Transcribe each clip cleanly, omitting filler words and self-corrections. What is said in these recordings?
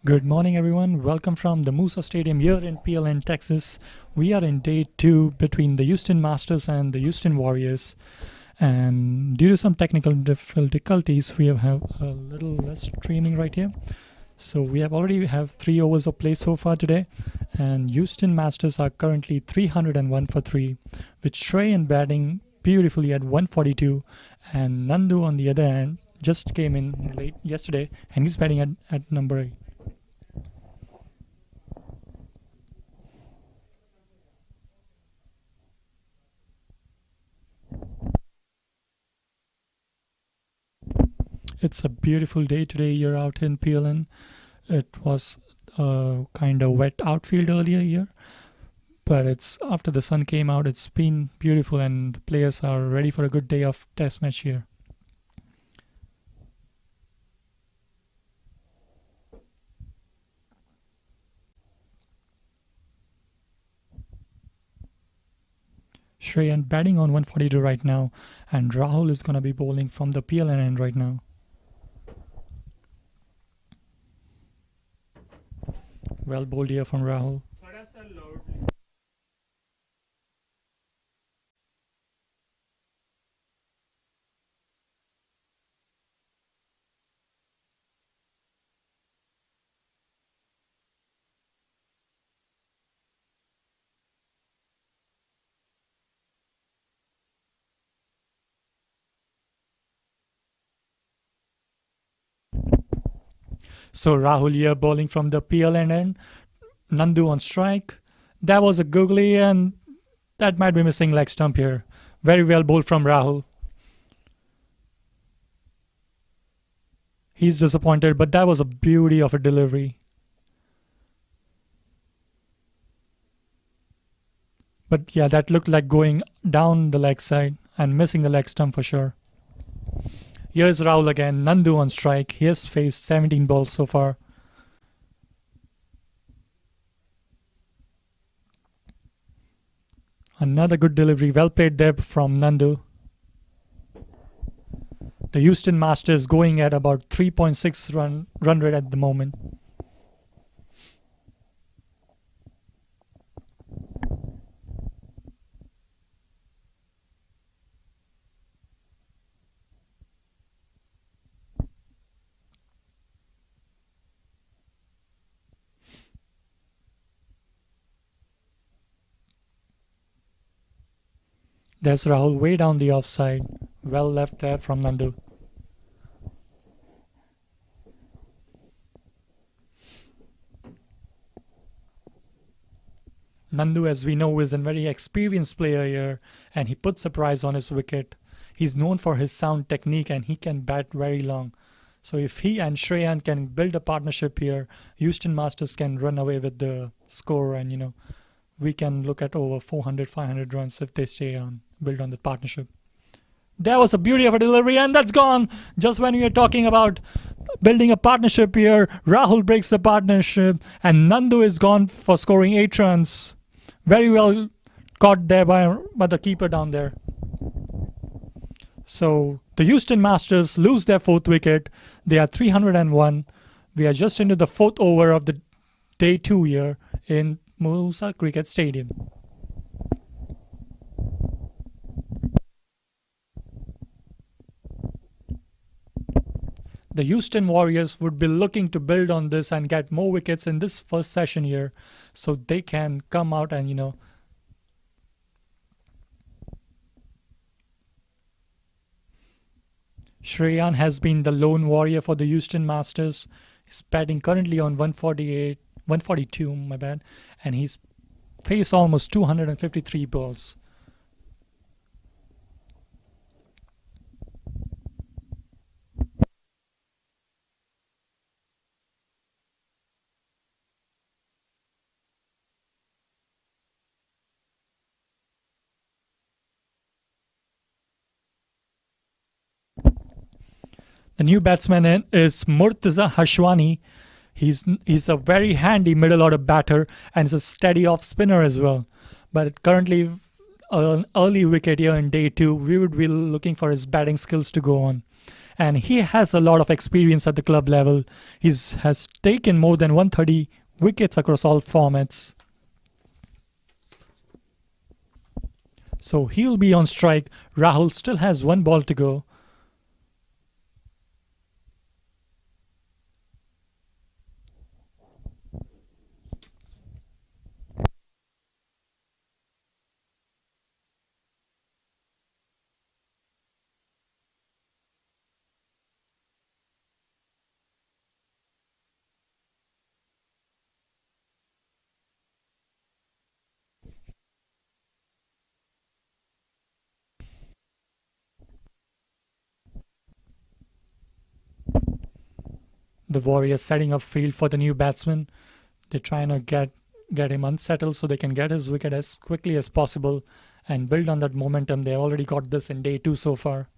Good morning, everyone. Welcome from the Moosa Stadium here in Pearland, Texas. We are in day 2 between the Houston Masters and the Houston Warriors. And due to some technical difficulties, we have a little less streaming right here. So we already have 3 overs of play so far today. And Houston Masters are currently 301 for 3, with Shreyan batting beautifully at 142. And Nandu on the other hand just came in late yesterday and he's batting at number 8. It's a beautiful day today. You're out in Pearland. It was kind of wet outfield earlier here, but it's after the sun came out. It's been beautiful, and the players are ready for a good day of test match here. Shreyan batting on 142 right now, and Rahul is gonna be bowling from the Pearland end right now. Well bowled here from Rahul. So Rahul here bowling from the Pearland end. Nandu on strike. That was a googly, and that might be missing leg stump here. Very well bowled from Rahul. He's disappointed, but that was a beauty of a delivery. But yeah, that looked like going down the leg side and missing the leg stump for sure. Here's Rahul again. Nandu on strike. He has faced 17 balls so far. Another good delivery. Well played there from Nandu. The Houston Masters going at about 3.6 run rate at the moment. There's Rahul way down the offside. Well left there from Nandu. Nandu, as we know, is a very experienced player here, and he puts a prize on his wicket. He's known for his sound technique, and he can bat very long. So if he and Shreyan can build a partnership here, Houston Masters can run away with the score, and we can look at over 400, 500 runs if they stay on, build on the partnership. That was a beauty of a delivery, and that's gone. Just when we are talking about building a partnership here, Rahul breaks the partnership, and Nandu is gone for scoring 8 runs. Very well caught there by the keeper down there. So the Houston Masters lose their 4th wicket. They are 301. We are just into the 4th over of the day 2 here in Moosa Cricket Stadium. The Houston Warriors would be looking to build on this and get more wickets in this first session here, so they can come out and Shreyan has been the lone warrior for the Houston Masters. He's batting currently on 142, my bad, and he's faced almost 253 balls. The new batsman is Murtaza Hashwani. He's a very handy middle order batter and is a steady off spinner as well. But currently, an early wicket here in day 2, we would be looking for his batting skills to go on. and he has a lot of experience at the club level. He has taken more than 130 wickets across all formats. So he'll be on strike. Rahul still has one ball to go. The Warriors setting up field for the new batsman. They're trying to get him unsettled so they can get his wicket as quickly as possible and build on that momentum. They already got this in day 2 so far.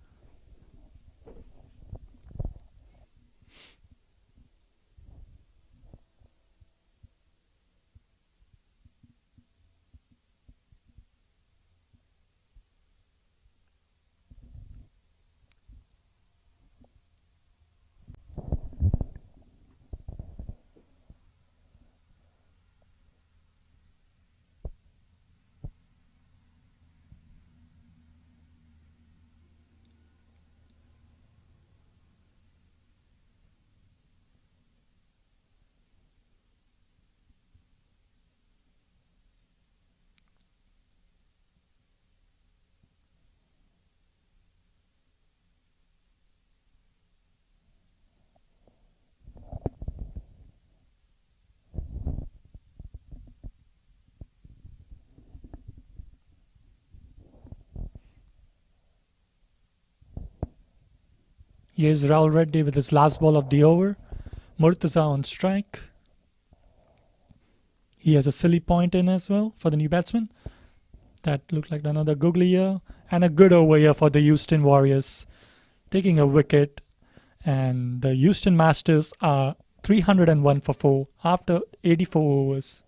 Here's Rahul Reddy with his last ball of the over. Murtaza on strike. He has a silly point in as well for the new batsman. That looked like another googly here. And a good over here for the Houston Warriors. Taking a wicket. And the Houston Masters are 301 for 4 after 84 overs.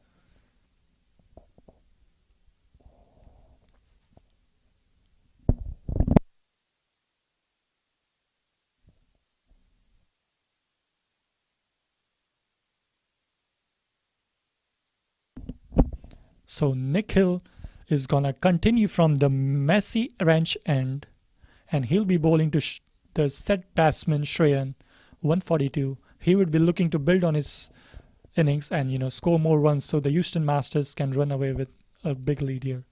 So Nikhil is gonna continue from the messy ranch end, and he'll be bowling to the set batsman Shreyan, 142. He would be looking to build on his innings and score more runs so the Houston Masters can run away with a big lead here.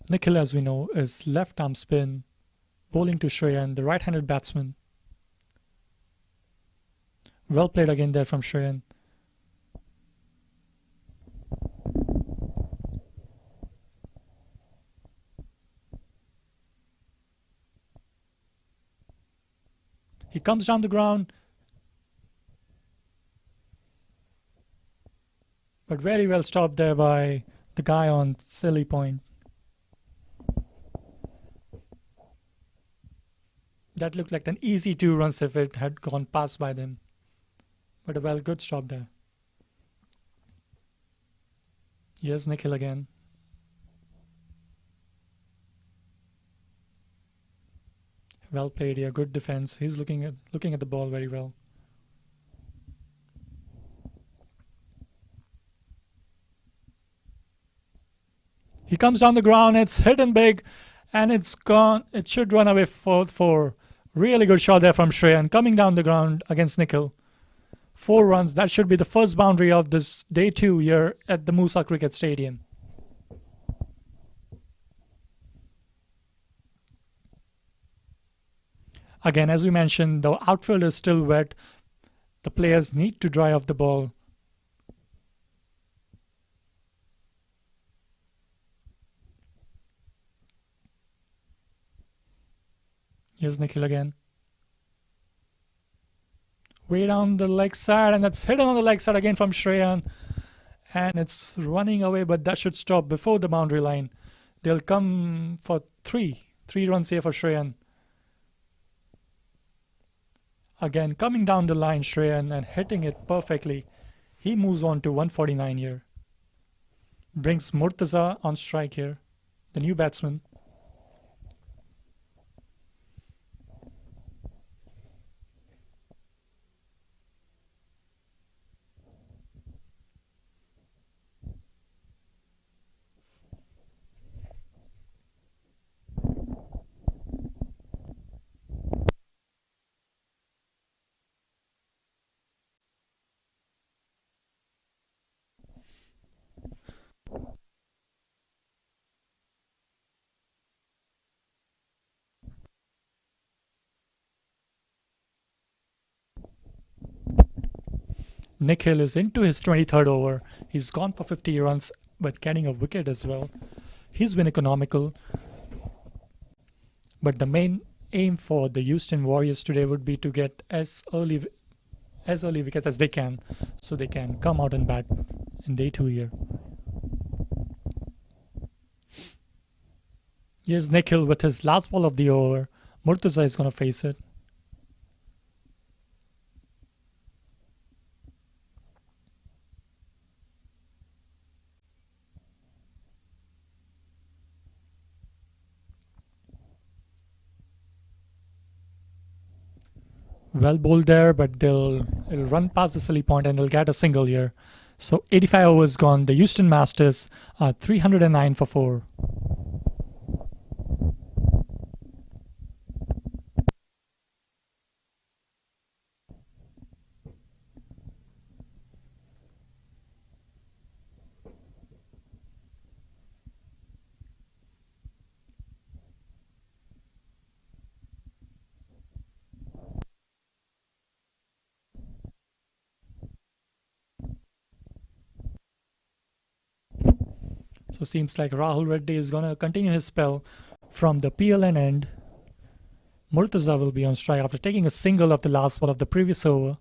Nikhil, as we know, is left arm spin, bowling to Shreyan, the right-handed batsman. Well played again there from Shreyan. He comes down the ground, but very well stopped there by the guy on silly point. That looked like an easy 2 runs if it had gone past by them. But a good stop there. Here's Nikhil again. Well played here, good defense. He's looking at the ball very well. He comes down the ground, it's hit and big, and it's gone. It should run away for 4. Really good shot there from Shreyan, coming down the ground against Nikhil. 4 runs. That should be the first boundary of this day 2 here at the Moosa Cricket Stadium. Again, as we mentioned, the outfield is still wet. The players need to dry off the ball. Here's Nikhil again. Way down the leg side, and that's hidden on the leg side again from Shreyan. And it's running away, but that should stop before the boundary line. They'll come for 3 runs here for Shreyan. Again, coming down the line, Shreyan, and hitting it perfectly. He moves on to 149 here. Brings Murtaza on strike here, the new batsman. Nikhil is into his 23rd over. He's gone for 50 runs, but getting a wicket as well. He's been economical. But the main aim for the Houston Warriors today would be to get as early wickets as they can, so they can come out and bat in day 2 here. Here's Nikhil with his last ball of the over. Murtaza is going to face it. Well bowled there, but it'll run past the silly point and they'll get a single here. So 85 overs gone. The Houston Masters are 309 for 4. So seems like Rahul Reddy is going to continue his spell from the Pearland end. Murtaza will be on strike after taking a single of the last ball of the previous over.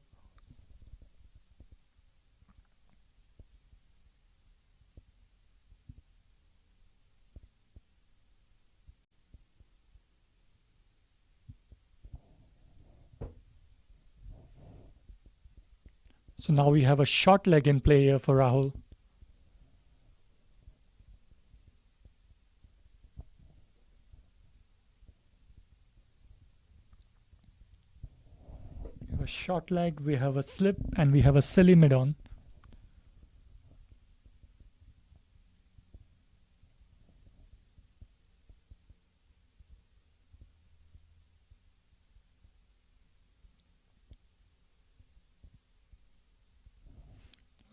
So now we have a short leg in play here for Rahul. We have a short leg, we have a slip, and we have a silly mid-on.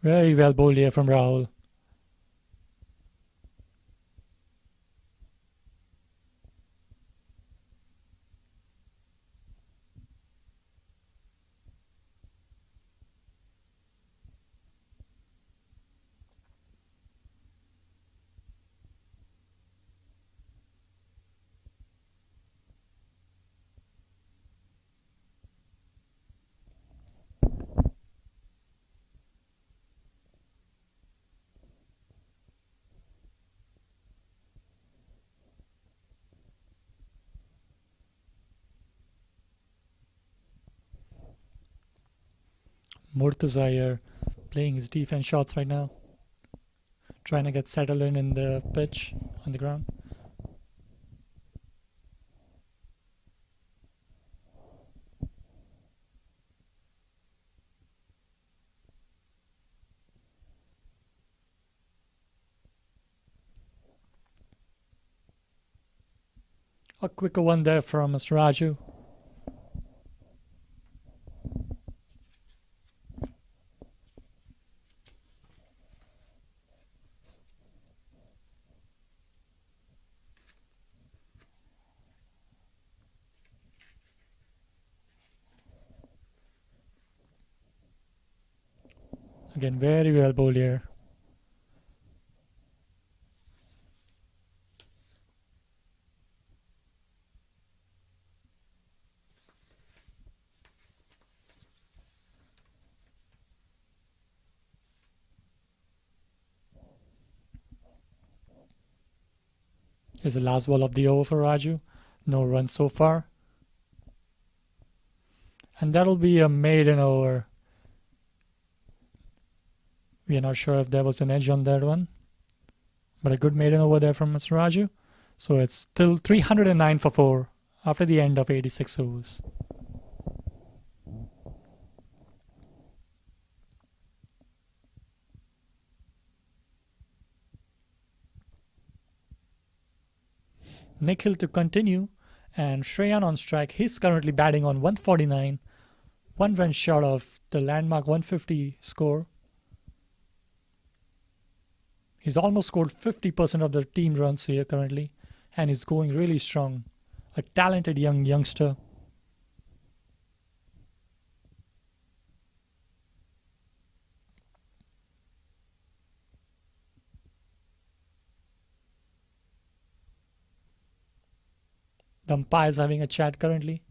Very well bowled here from Rahul. Murtaza here playing his defense shots right now. Trying to get settled in the pitch on the ground. A quicker one there from Mr. Raju. Again, very well bowled here. Here's the last ball of the over for Raju. No runs so far. And that'll be a maiden over. We are not sure if there was an edge on that one, but a good maiden over there from Mr. Raju. So it's still 309 for 4 after the end of 86 overs. Nikhil to continue, and Shreyan on strike. He's currently batting on 149, 1 run short of the landmark 150 score. He's almost scored 50% of the team runs here currently, and he's going really strong. A talented youngster. The umpire's having a chat currently.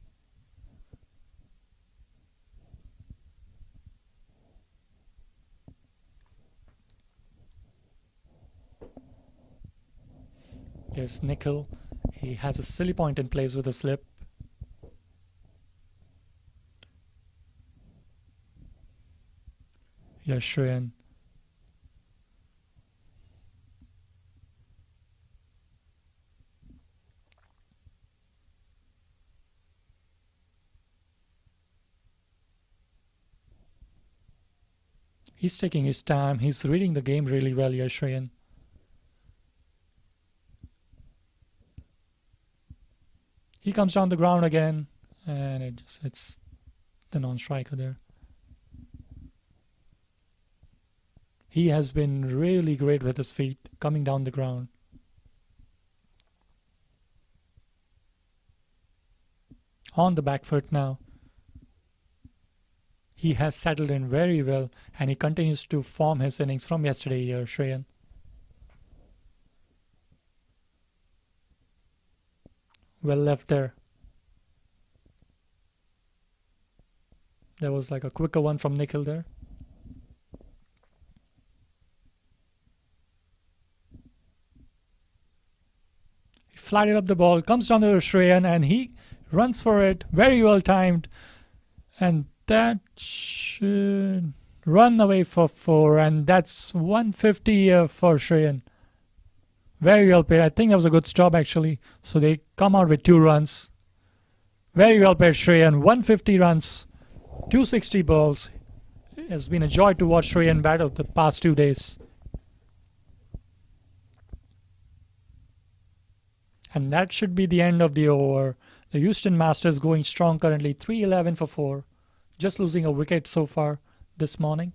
Yes, Nikhil. He has a silly point in place with a slip. Yes, Shreyan. He's taking his time. He's reading the game really well, Yashrayan. He comes down the ground again, and it just hits the non-striker there. He has been really great with his feet coming down the ground. On the back foot now. He has settled in very well, and he continues to form his innings from yesterday here, Shreyan. Well left there. There was like a quicker one from Nikhil there. He flatted up the ball, comes down to Shreyan, and he runs for it. Very well timed. And that should run away for 4, and that's 150 for Shreyan. Very well played. I think that was a good stop actually. So they come out with 2 runs. Very well played, Shreyan. 150 runs, 260 balls. It has been a joy to watch Shreyan bat of the past 2 days. And that should be the end of the over. The Houston Masters going strong currently, 311 for 4. Just losing a wicket so far this morning.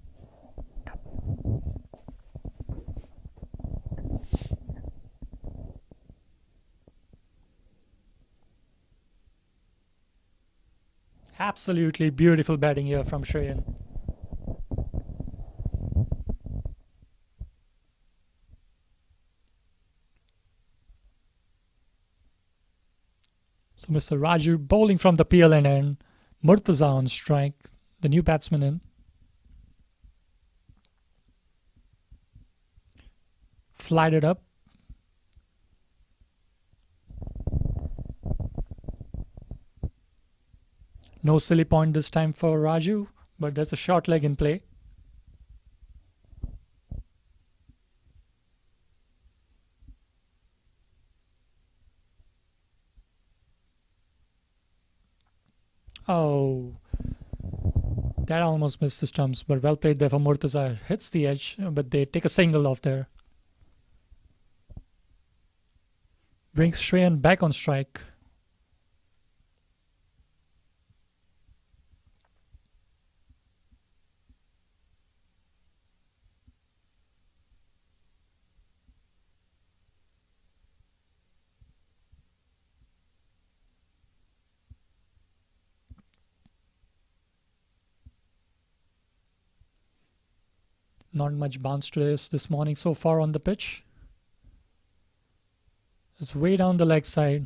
Absolutely beautiful batting here from Shreyan. So Mr. Raju bowling from the Pearland end. Murtaza on strike, the new batsman in. Flighted up. No silly point this time for Raju, but there's a short leg in play. Oh, that almost missed the stumps, but well played there for Murtaza. Hits the edge, but they take a single off there. Brings Shreyan back on strike. Not much bounce to this morning so far on the pitch. It's way down the leg side.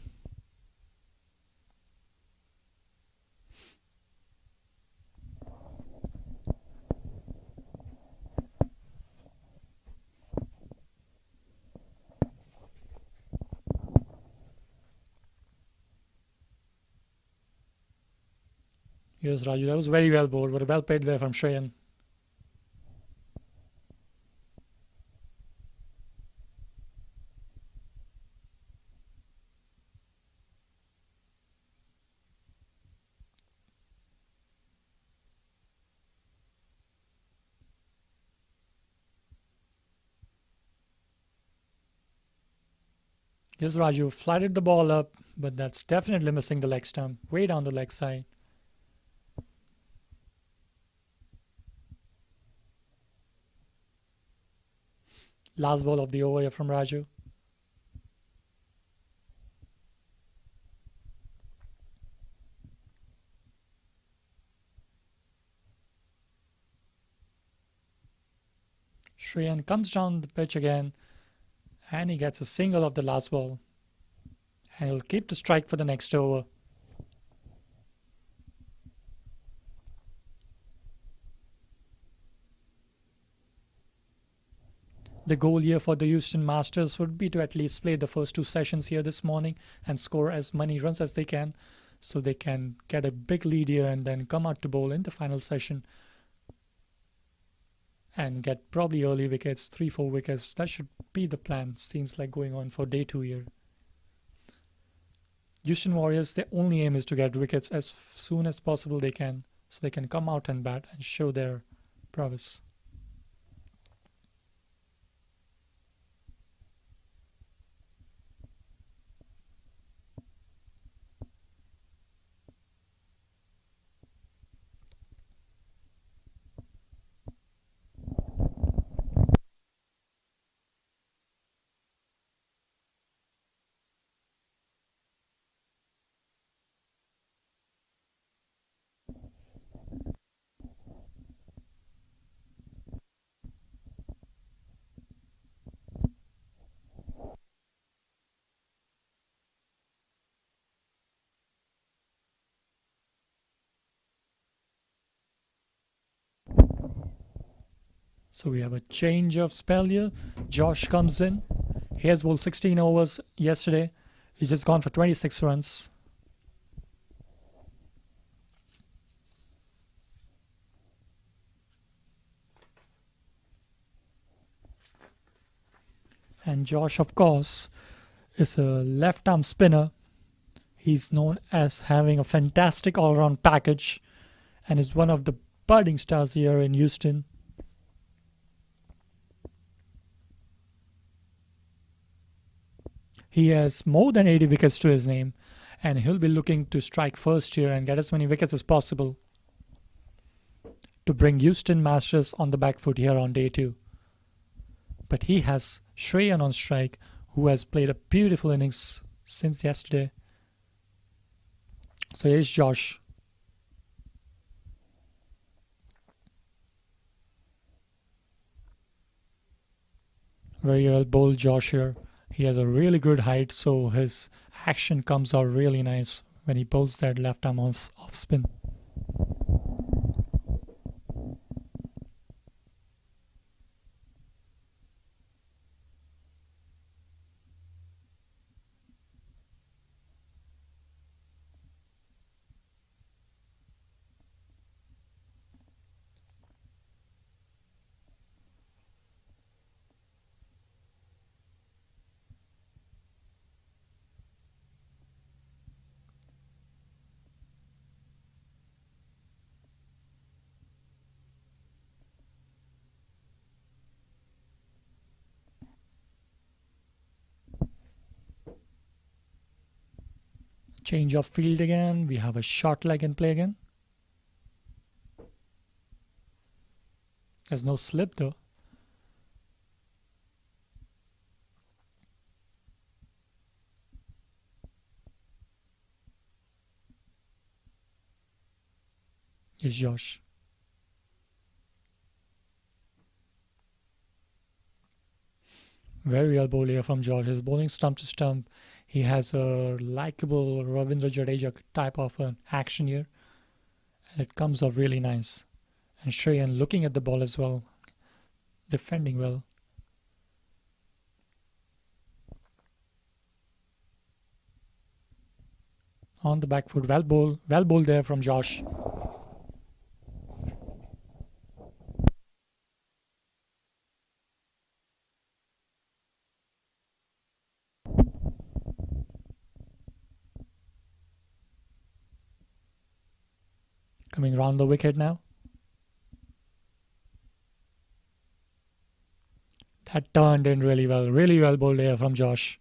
Yes, Raju, that was very well bowled, but well played there from Shreyan. Yes, Raju flatted the ball up, but that's definitely missing the leg stump, way down the leg side. Last ball of the over here from Raju. Shreyan comes down the pitch again, and he gets a single of the last ball. And he'll keep the strike for the next over. The goal here for the Houston Masters would be to at least play the first two sessions here this morning and score as many runs as they can, so they can get a big lead here and then come out to bowl in the final session and get probably early wickets, 3-4 wickets. That should be the plan. Seems like going on for day 2 here. Houston Warriors, their only aim is to get wickets as soon as possible they can, so they can come out and bat and show their prowess. So we have a change of spell here. Josh comes in. He has bowled 16 overs yesterday. He's just gone for 26 runs. And Josh, of course, is a left-arm spinner. He's known as having a fantastic all-round package and is one of the budding stars here in Houston. He has more than 80 wickets to his name, and he'll be looking to strike first here and get as many wickets as possible to bring Houston Masters on the back foot here on day 2. But he has Shreyan on strike, who has played a beautiful innings since yesterday. So here's Josh. Very well bowled Josh here. He has a really good height, so his action comes out really nice when he bowls that left arm off spin. Change of field again. We have a short leg in play again. There's no slip though. Is Josh. Very well bowled here from Josh. He's bowling stump to stump. He has a likable Ravindra Jadeja type of an action here. And it comes off really nice. And Shreyan looking at the ball as well. Defending well. On the back foot. Well bowled there from Josh. Coming round the wicket now. That turned in really well bowled here from Josh.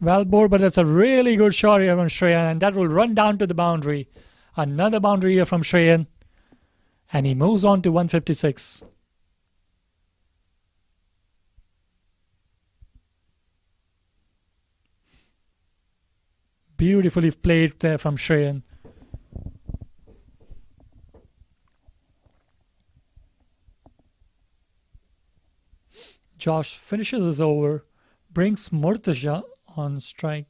Well bowled, but that's a really good shot here from Shreyan, and that will run down to the boundary. Another boundary here from Shreyan, and he moves on to 156. Beautifully played there from Shreyan. Josh finishes his over, brings Murtaza on strike.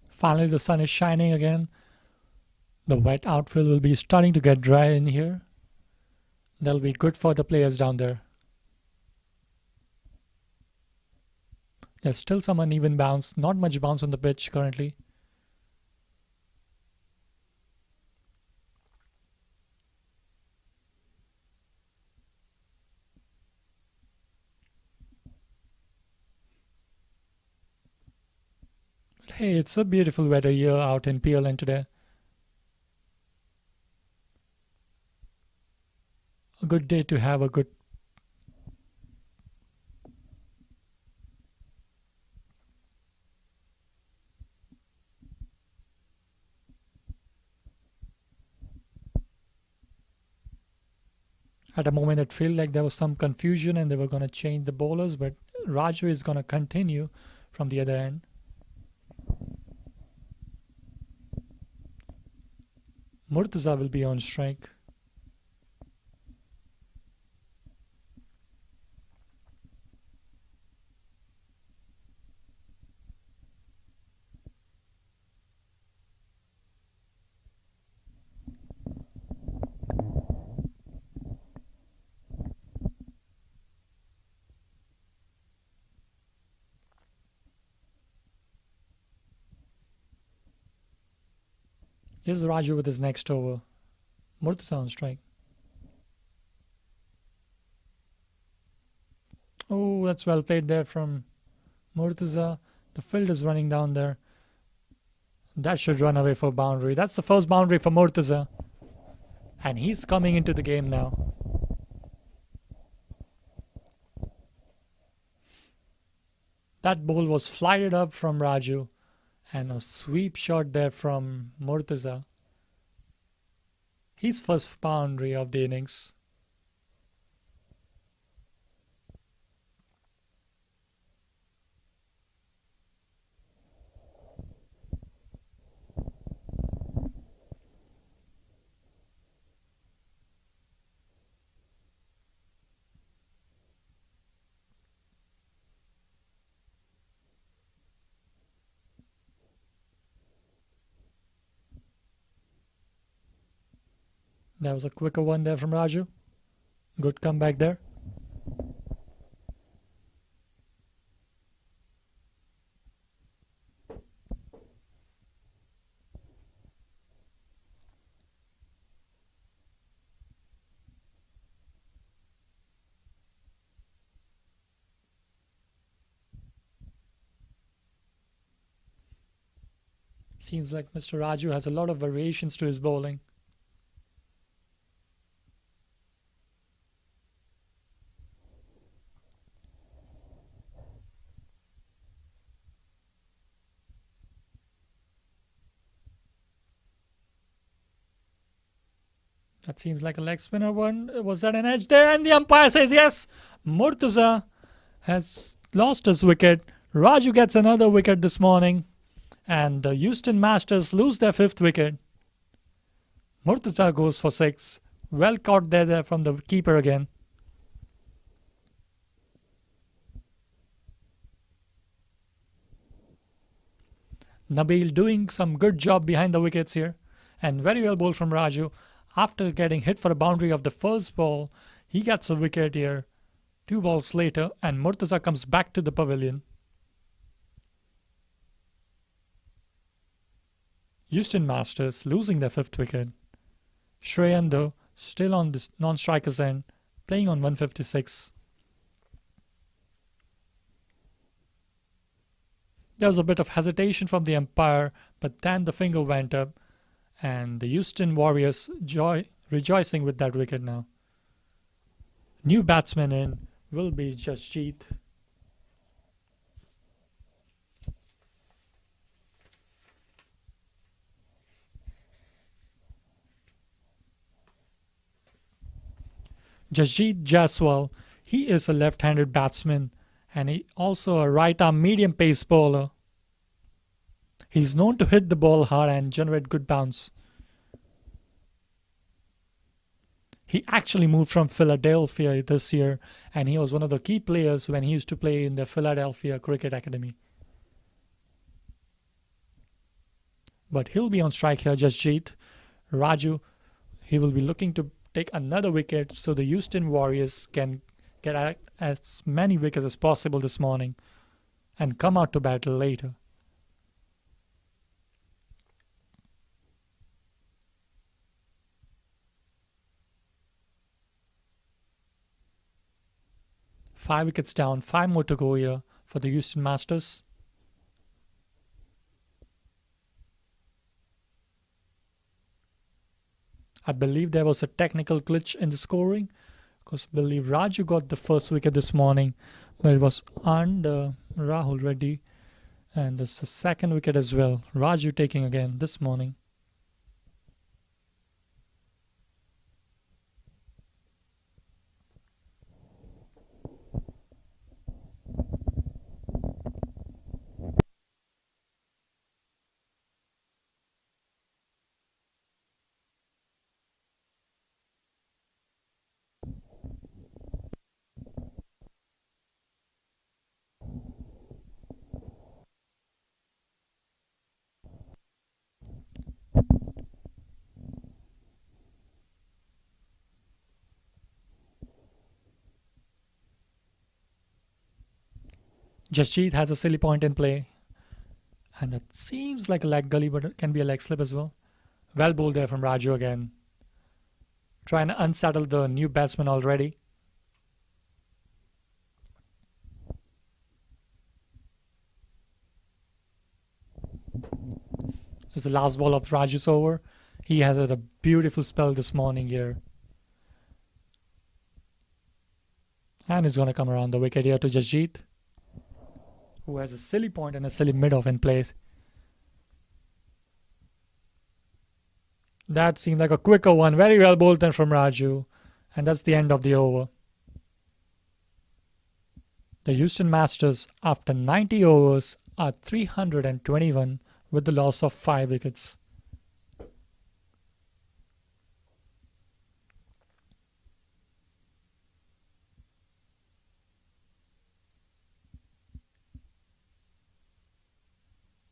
Finally, the sun is shining again. The wet outfield will be starting to get dry in here. That'll be good for the players down there. There's still some uneven bounce, not much bounce on the pitch currently. But hey, it's a beautiful weather here out in Pearland today. A good day to have a good. At a moment, it felt like there was some confusion and they were going to change the bowlers, but Raju is going to continue from the other end. Murtaza will be on strike. Here's Raju with his next over. Murtaza on strike. Oh, that's well played there from Murtaza. The field is running down there. That should run away for boundary. That's the first boundary for Murtaza. And he's coming into the game now. That ball was flighted up from Raju. And a sweep shot there from Murtaza. His first boundary of the innings. That was a quicker one there from Raju. Good comeback there. Seems like Mr. Raju has a lot of variations to his bowling. That seems like a leg spinner one. Was that an edge there? And the umpire says yes. Murtaza has lost his wicket. Raju gets another wicket this morning. And the Houston Masters lose their 5th wicket. Murtaza goes for 6. Well caught there from the keeper again. Nabil doing some good job behind the wickets here. And very well bowled from Raju. After getting hit for a boundary of the first ball, he gets a wicket here. 2 balls later, and Murtaza comes back to the pavilion. Houston Masters losing their 5th wicket. Shreyan though still on the non-striker's end, playing on 156. There was a bit of hesitation from the umpire, but then the finger went up, and the Houston Warriors rejoicing with that wicket now. New batsman in will be Jasjeet. Jasjeet Jaiswal, he is a left-handed batsman and he also a right-arm medium pace bowler. He's known to hit the ball hard and generate good bounce. He actually moved from Philadelphia this year and he was one of the key players when he used to play in the Philadelphia Cricket Academy. But he'll be on strike here, Jasjeet. Raju, he will be looking to take another wicket so the Houston Warriors can get as many wickets as possible this morning and come out to battle later. Five wickets down, 5 more to go here for the Houston Masters. I believe there was a technical glitch in the scoring because I believe Raju got the first wicket this morning, but it was under Rahul Reddy, and there's the second wicket as well. Raju taking again this morning. Jasjeet has a silly point in play. And that seems like a leg gully, but it can be a leg slip as well. Well bowled there from Raju again. Trying to unsettle the new batsman already. It's the last ball of Raju's over. He has had a beautiful spell this morning here. And he's going to come around the wicket here to Jasjeet, who has a silly point and a silly mid-off in place. That seemed like a quicker one. Very well bowled then from Raju. And that's the end of the over. The Houston Masters, after 90 overs, are 321 with the loss of 5 wickets.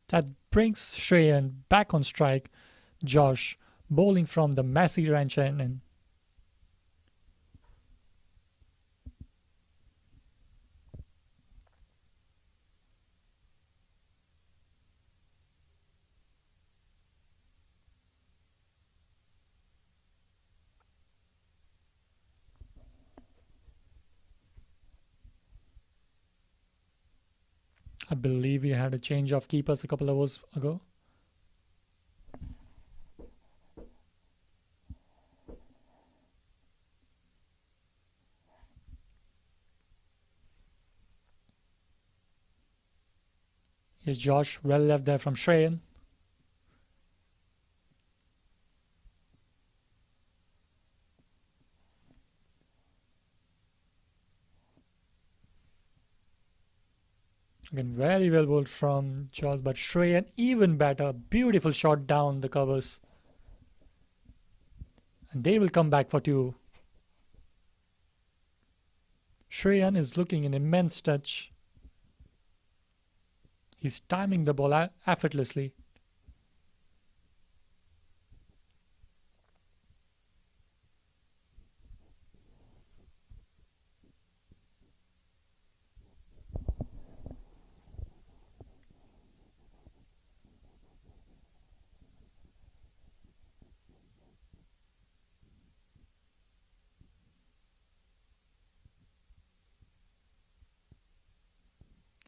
That brings Shreyan back on strike. Josh bowling from the Messi ranch and I believe we had a change of keepers a couple of hours ago. Here's Josh, well left there from Shreyan. Again, very well bowled from Josh, but Shreyan even better. Beautiful shot down the covers. And they will come back for two. Shreyan is looking an immense touch. He's timing the ball effortlessly.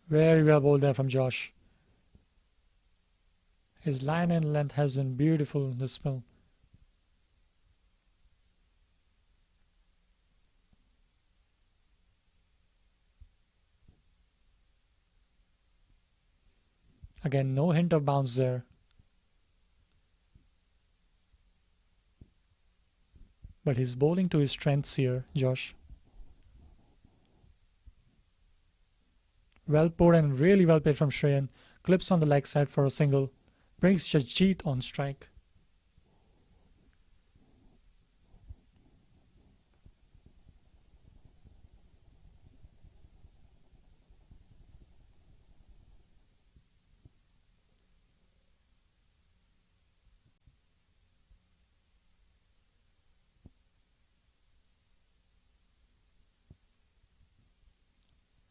Very well bowled there from Josh. His line and length has been beautiful in this spell. Again, no hint of bounce there. But he's bowling to his strengths here, Josh. Well put and really well played from Shreyan. Clips on the leg side for a single. Brings Jasjeet on strike.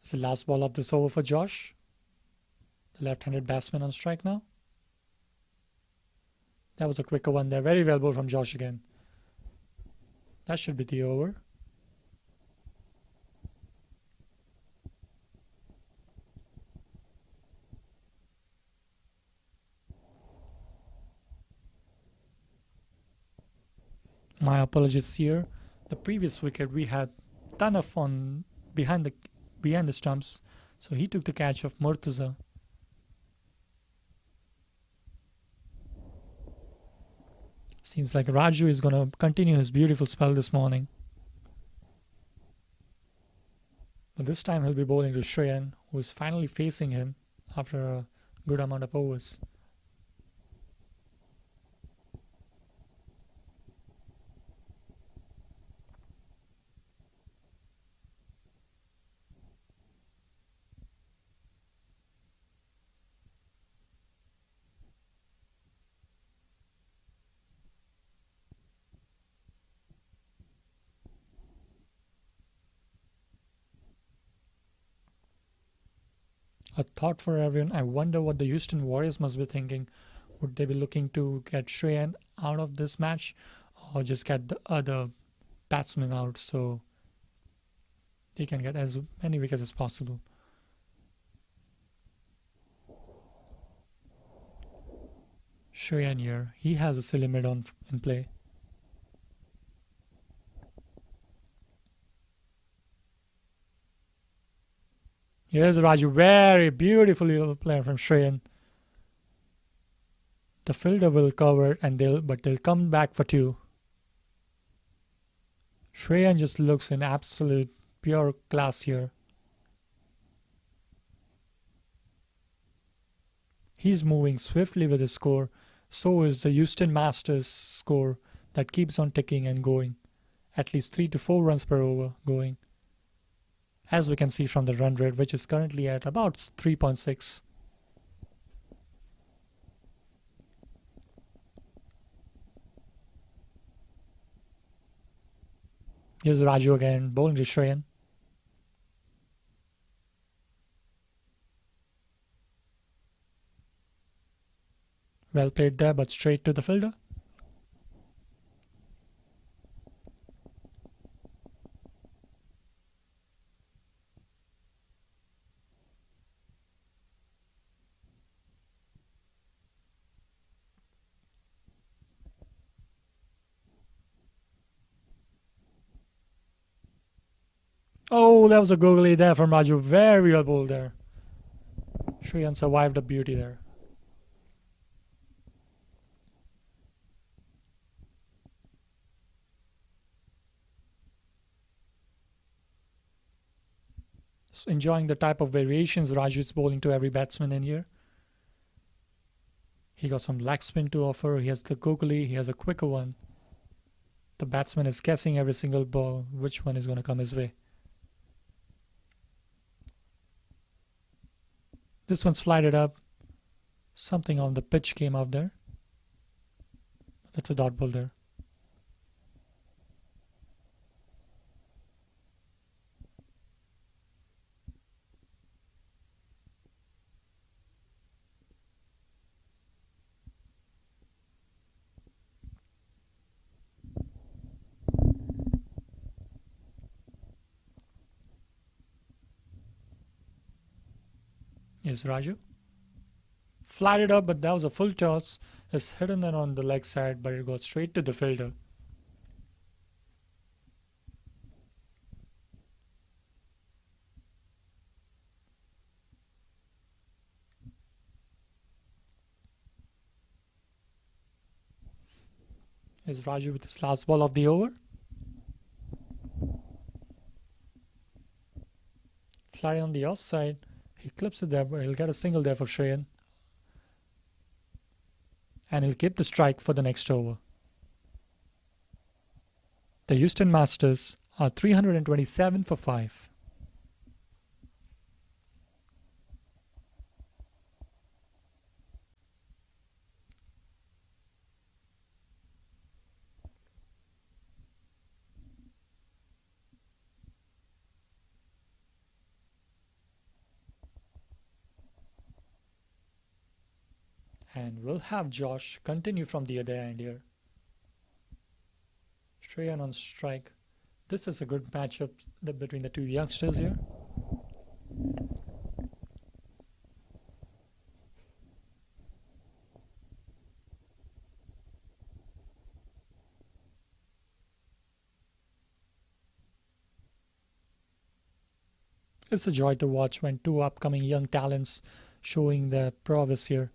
It's the last ball of this over for Josh. The left-handed batsman on strike now. That was a quicker one there. Very well bowled from Josh again. That should be the over. My apologies here. The previous wicket we had ton of on behind the stumps, so he took the catch of Murtaza. Seems like Raju is going to continue his beautiful spell this morning. But this time he'll be bowling to Shreyan, who is finally facing him after a good amount of overs. A thought for everyone. I wonder what the Houston Warriors must be thinking. Would they be looking to get Shreyan out of this match or just get the other batsmen out so they can get as many wickets as possible? Shreyan here, he has a silly mid on in play. Here's Raju, very beautifully played from Shreyan. The fielder will cover and they'll come back for two. Shreyan just looks in absolute pure class here. He's moving swiftly with his score. So is the Houston Masters score that keeps on ticking and going. At least 3 to 4 runs per over going. As we can see from the run rate, which is currently at about 3.6. Here's Raju again, bowling to Shreyan. Well played there, but straight to the fielder. Oh, that was a googly there from Raju. Very well bowled there. Shreyan survived a beauty there. So enjoying the type of variations Raju is bowling to every batsman in here. He got some leg spin to offer. He has the googly. He has a quicker one. The batsman is guessing every single ball which one is going to come his way. This one slided up. Something on the pitch came out there. That's a dot ball there. Here's Raju. Flatted up, but that was a full toss. It's hidden then on the leg side, but it goes straight to the fielder. Here's Raju with his last ball of the over. Flying on the offside. He clips it there, but he'll get a single there for Shreyan. And he'll keep the strike for the next over. The Houston Masters are 327 for 5. And we'll have Josh continue from the other end here. Shreyan on strike. This is a good matchup between the two youngsters here. It's a joy to watch when two upcoming young talents showing their prowess here.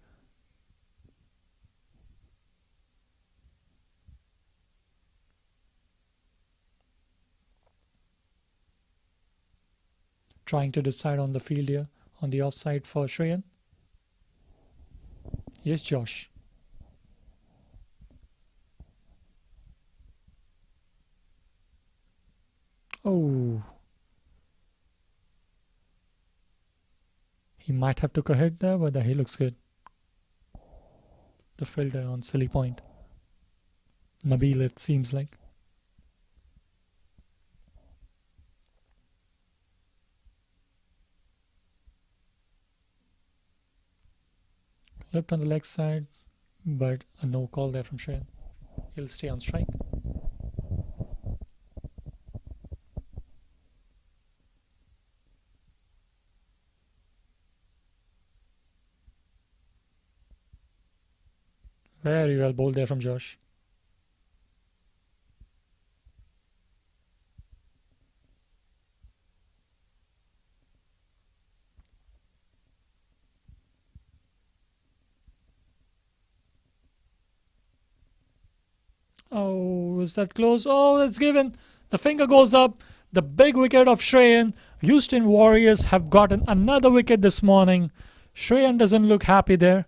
Trying to decide on the field here, on the offside for Shreyan. Yes, Josh. Oh. He might have took a hit there, but he looks good. The fielder on silly point. Nabil, it seems like. Left on the leg side, but a no call there from Shreyan. He'll stay on strike. Very well bowled there from Josh. Oh, is that close? Oh, it's given. The finger goes up. The big wicket of Shreyan. Houston Warriors have gotten another wicket this morning. Shreyan doesn't look happy there.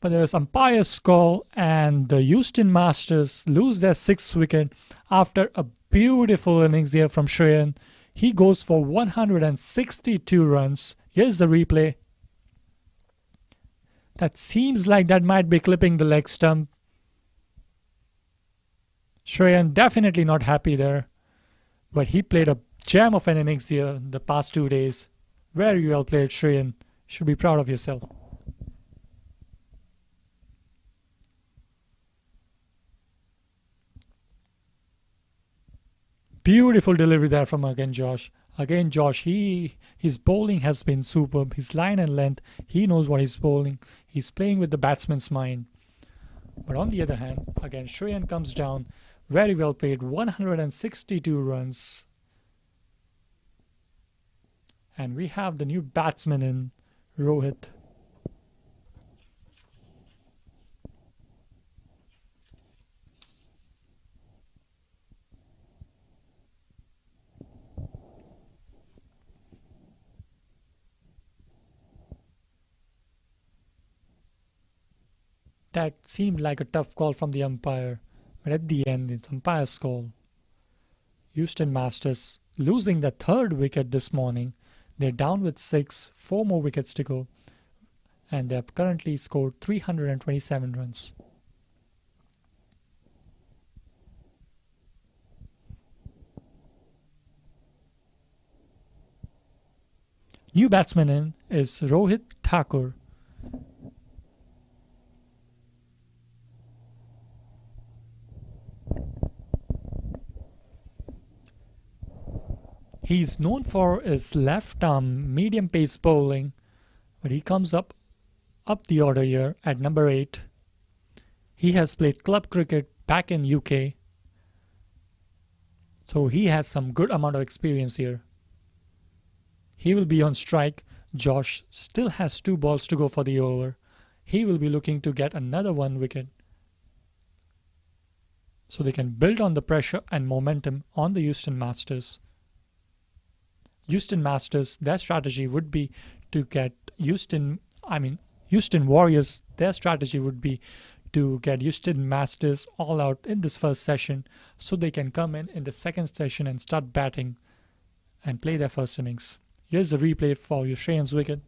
But there's umpire's call, and the Houston Masters lose their 6th wicket after a beautiful innings here from Shreyan. He goes for 162 runs. Here's the replay. That seems like that might be clipping the leg stump. Shreyan definitely not happy there, but he played a gem of an innings here the past 2 days. Very well played, Shreyan. Should be proud of yourself. Beautiful delivery there from again Josh. Again Josh, his bowling has been superb. His line and length, he knows what he's bowling. He's playing with the batsman's mind. But on the other hand, again Shreyan comes down. Very well played, 162 runs. And we have the new batsman in Rohit. That seemed like a tough call from the umpire, but at the end, it's umpire's call. Houston Masters losing the third wicket this morning. They're down with 6, 4 more wickets to go, and they have currently scored 327 runs. New batsman in is Rohit Thakur. He's known for his left arm medium pace bowling, but he comes up the order here at number 8. He has played club cricket back in UK, so he has some good amount of experience here. He will be on strike. Josh still has 2 balls to go for the over. He will be looking to get another 1 wicket, so they can build on the pressure and momentum on the Houston Masters. Houston Masters, their strategy would be to get Houston Warriors, their strategy would be to get Houston Masters all out in this first session so they can come in the second session and start batting and play their first innings. Here's the replay for Shreyan's wicket.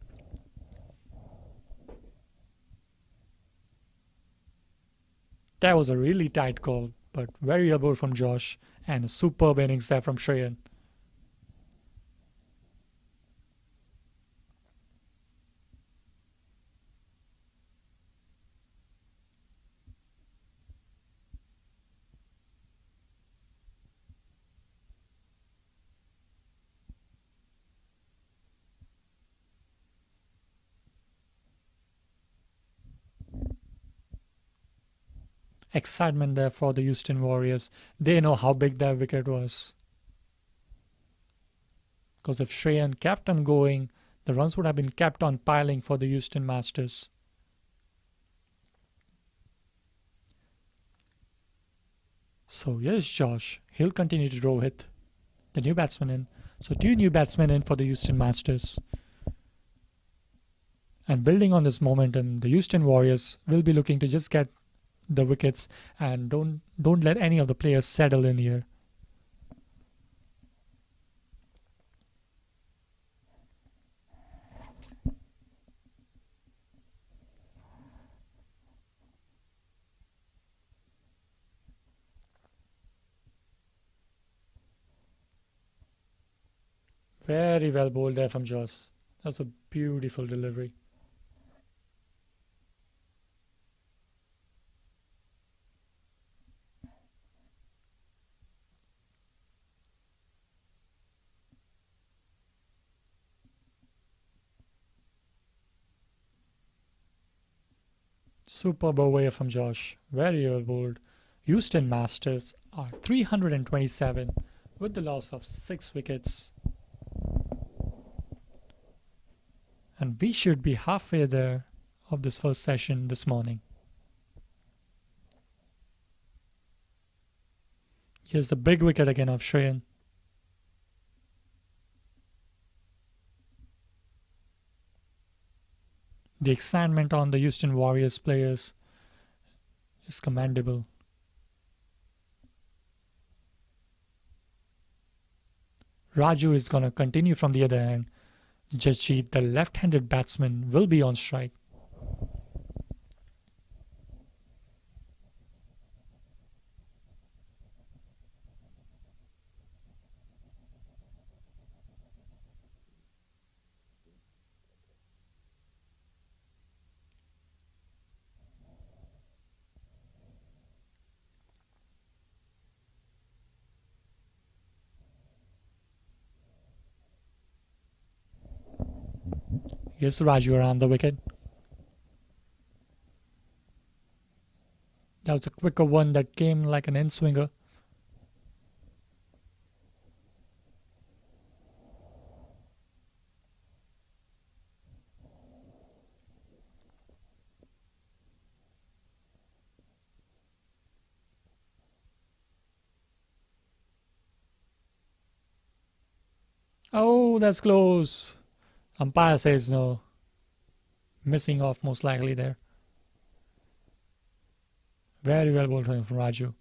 That was a really tight call, but very able from Josh and a superb innings there from Shreyan. Excitement there for the Houston Warriors. They know how big their wicket was. Because if Shreyan kept on going, the runs would have been kept on piling for the Houston Masters. So yes, Josh, he'll continue to Rohit, the new batsman in. So 2 new batsmen in for the Houston Masters. And building on this momentum, the Houston Warriors will be looking to just get the wickets and don't let any of the players settle in here. Very well bowled there from Josh. That's a beautiful delivery. Superb away from Josh. Very well bowled. Houston Masters are 327 with the loss of 6 wickets. And we should be halfway there of this first session this morning. Here's the big wicket again of Shreyan. The excitement on the Houston Warriors players is commendable. Raju is going to continue from the other end. Jasjeet, the left-handed batsman, will be on strike. Yes, Raju around the wicket. That was a quicker one that came like an in swinger. Oh, that's close. Umpire says no. Missing off most likely there. Very well bowled from Raju.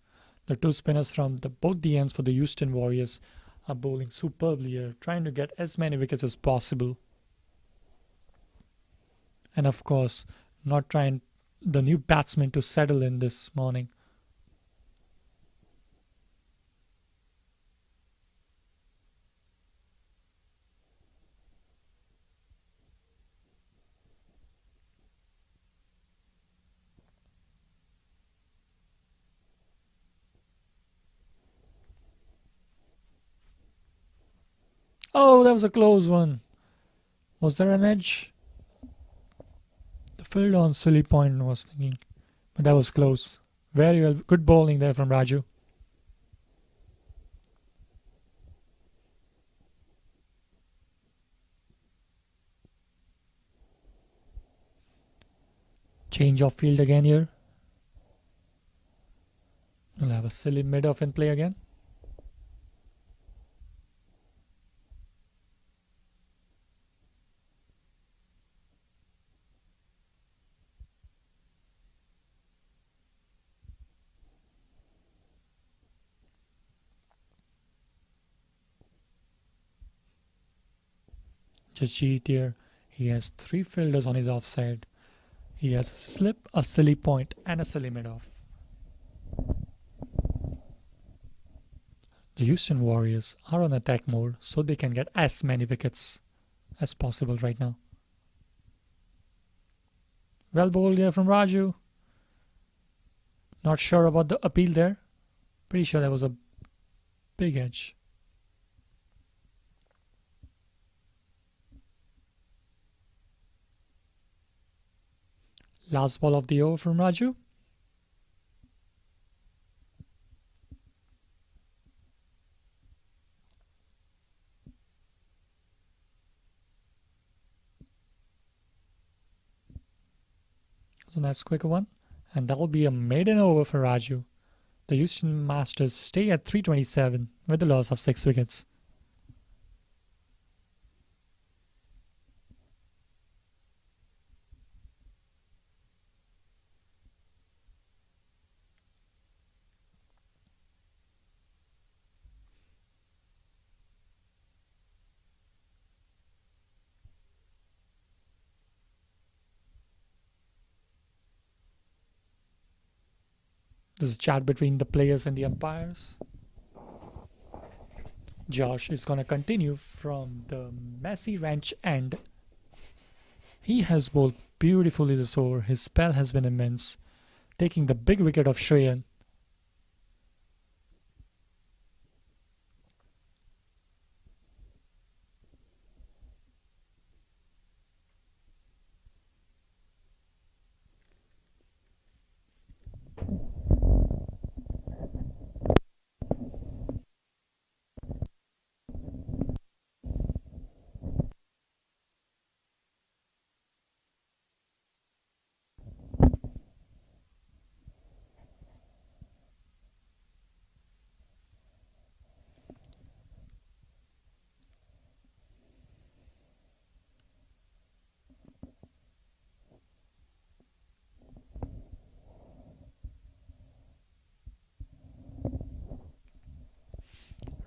The two spinners from both the ends for the Houston Warriors are bowling superbly here, trying to get as many wickets as possible. And of course, not trying the new batsmen to settle in this morning. Oh, that was a close one. Was there an edge? The field on silly point was thinking, but that was close. Very well, good bowling there from Raju. Change of field again here. We'll have a silly mid-off in play again. Jasjeet here. He has three fielders on his offside. He has a slip, a silly point, and a silly mid-off. The Houston Warriors are on attack mode, so they can get as many wickets as possible right now. Well bowled here from Raju. Not sure about the appeal there. Pretty sure that was a big edge. Last ball of the over from Raju. So that's a quicker one. And that'll be a maiden over for Raju. The Houston Masters stay at 327 with the loss of 6 wickets. There's a chat between the players and the umpires. Josh is going to continue from the Messi Ranch end. He has bowled beautifully this over. His spell has been immense, taking the big wicket of Shreyan.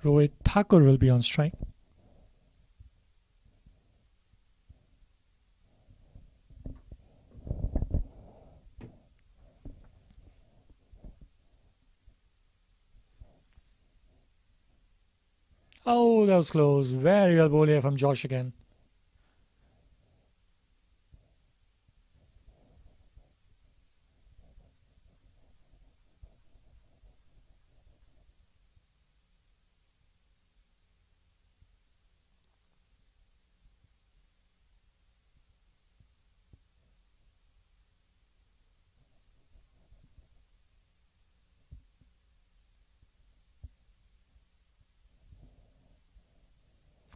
Rohit Thakur will be on strike. Oh, that was close. Very well bowled here from Josh again.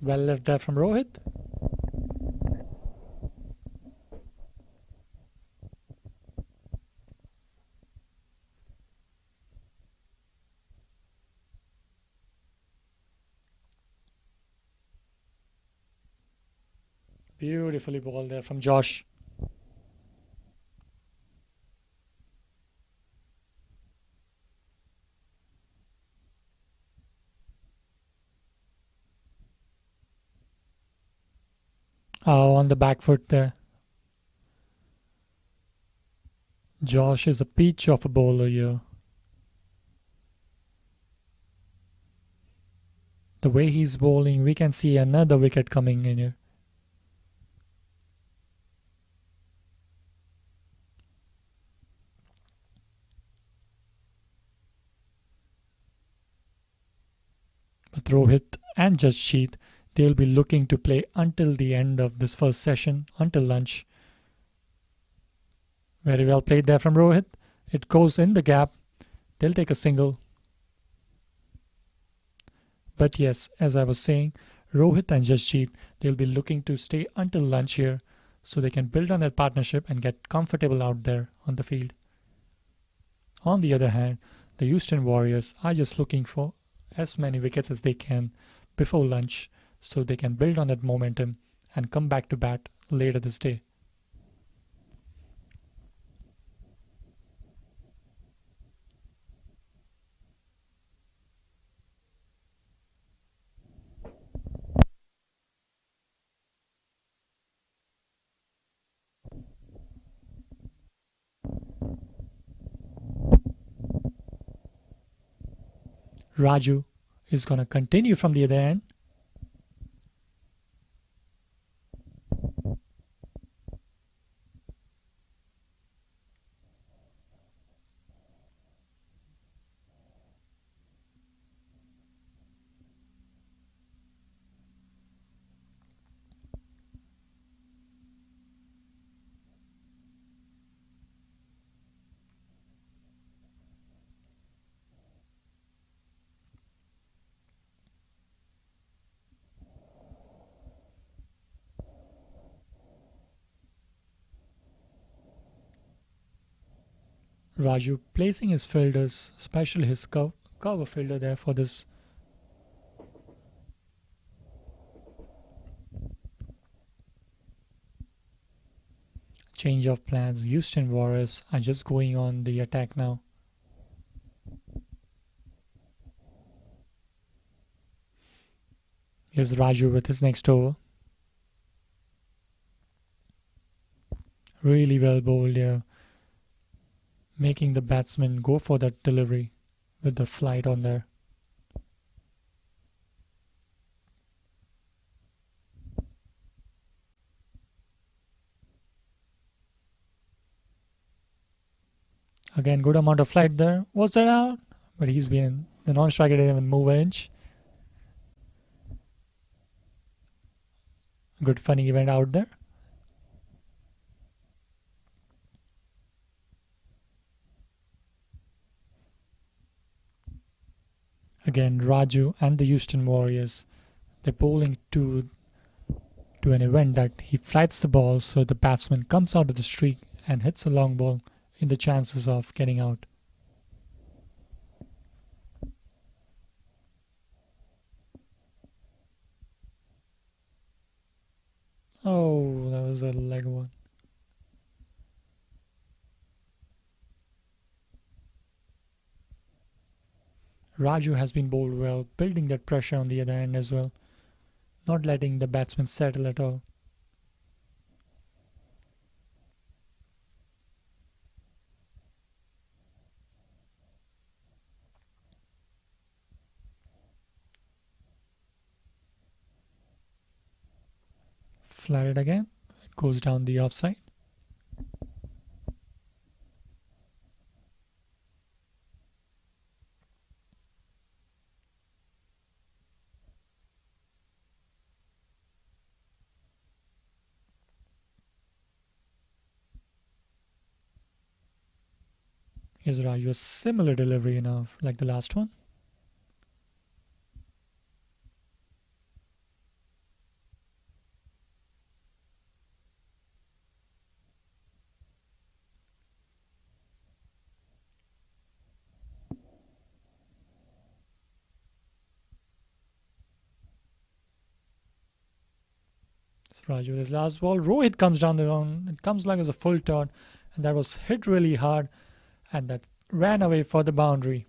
Well left there from Rohit. Beautifully bowled there from Josh. On the back foot there. Josh is a peach of a bowler here. The way he's bowling, we can see another wicket coming in here. But Rohit and Jasjeet, they'll be looking to play until the end of this first session, until lunch. Very well played there from Rohit. It goes in the gap. They'll take a single. But yes, as I was saying, Rohit and Jasjeet, they'll be looking to stay until lunch here so they can build on their partnership and get comfortable out there on the field. On the other hand, the Houston Warriors are just looking for as many wickets as they can before lunch so they can build on that momentum and come back to bat later this day. Raju is going to continue from the other end. Raju placing his fielders, especially his cover fielder there for this. Change of plans. Houston Warriors are just going on the attack now. Here's Raju with his next over. Really well bowled here. Making the batsman go for that delivery with the flight on there. Again, good amount of flight there. Was that out? But the non-striker didn't even move an inch. Good funny event out there. Again, Raju and the Houston Warriors, they're bowling to an event that he flights the ball so the batsman comes out of the streak and hits a long ball in the chances of getting out. Oh, that was a leg one. Raju has been bowled well, building that pressure on the other end as well, not letting the batsman settle at all. Flatted again, it goes down the offside. Here's Raju, a similar delivery now, like the last one. So Raju, this last ball, Rohit comes down the ground. It comes like as a full turn, and that was hit really hard, and that ran away for the boundary.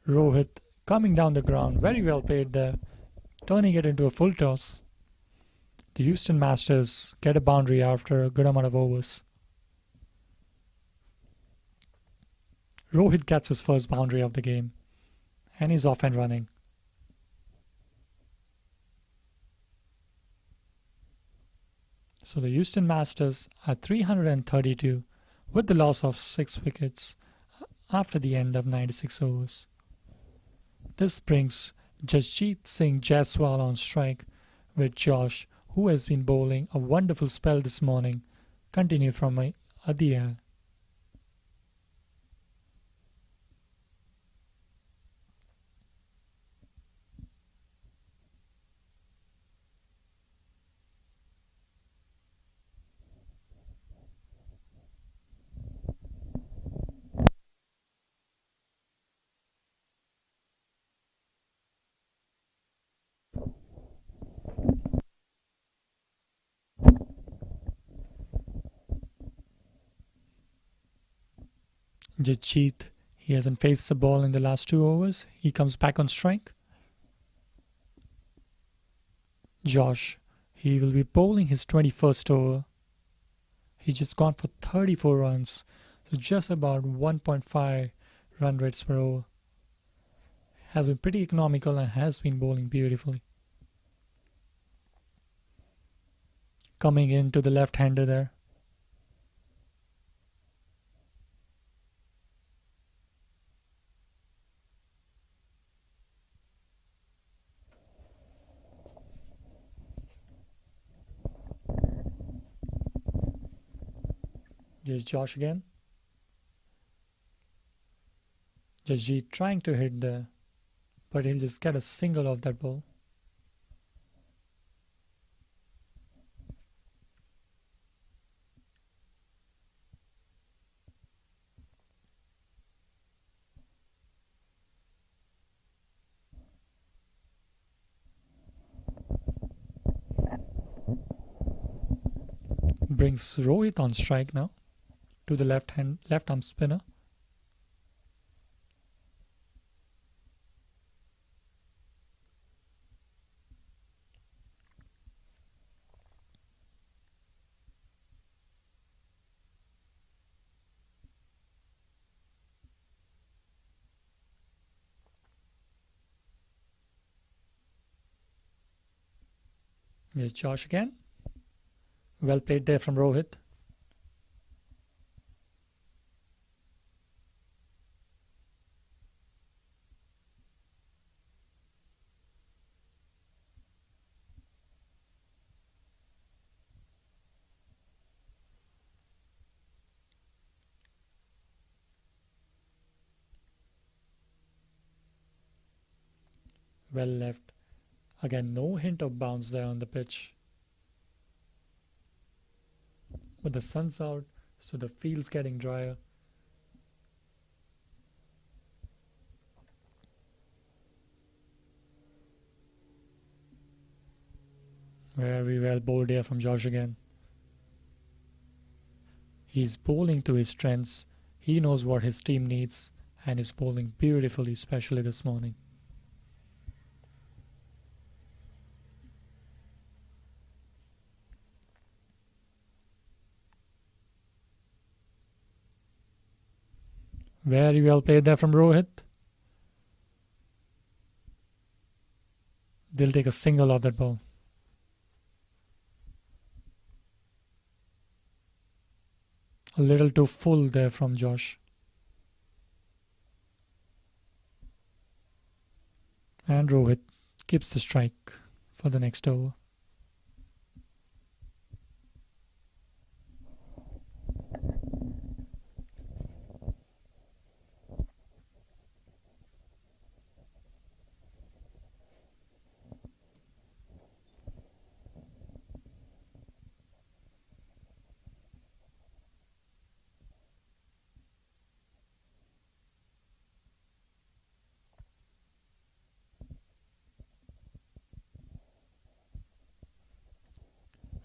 Rohit coming down the ground, very well played there, turning it into a full toss. The Houston Masters get a boundary after a good amount of overs. Rohit gets his first boundary of the game, and he's off and running. So the Houston Masters are 332 with the loss of 6 wickets after the end of 96 overs. This brings Jasjit Singh Jaiswal on strike, with Josh, who has been bowling a wonderful spell this morning, continue from Adia. Jasjit, he hasn't faced the ball in the last 2 overs. He comes back on strike. Josh, he will be bowling his 21st over. He's just gone for 34 runs, so just about 1.5 run rates per over. Has been pretty economical and has been bowling beautifully. Coming into the left-hander there. There's Josh again. Jasjit trying to hit there, but he'll just get a single off that ball. Brings Rohit on strike now to the left arm spinner. Here's Josh again. Well played there from Rohit. Well left. Again, no hint of bounce there on the pitch. But the sun's out, so the field's getting drier. Very well bowled here from Josh again. He's bowling to his strengths. He knows what his team needs and is bowling beautifully, especially this morning. Very well played there from Rohit. They'll take a single off that ball. A little too full there from Josh. And Rohit keeps the strike for the next over.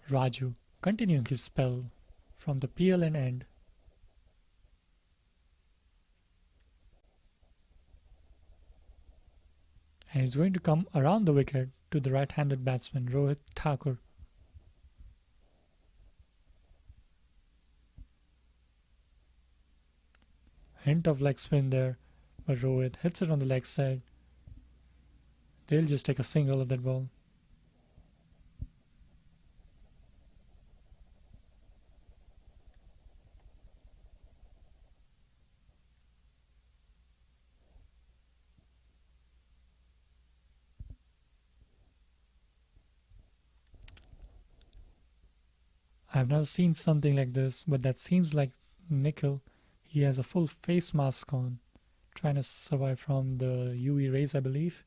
Raju continuing his spell from the Pearland end. And he's going to come around the wicket to the right-handed batsman Rohit Thakur. Hint of leg spin there, but Rohit hits it on the leg side. They'll just take a single of that ball. I've never seen something like this, but that seems like Nikhil. He has a full face mask on, trying to survive from the UV rays, I believe.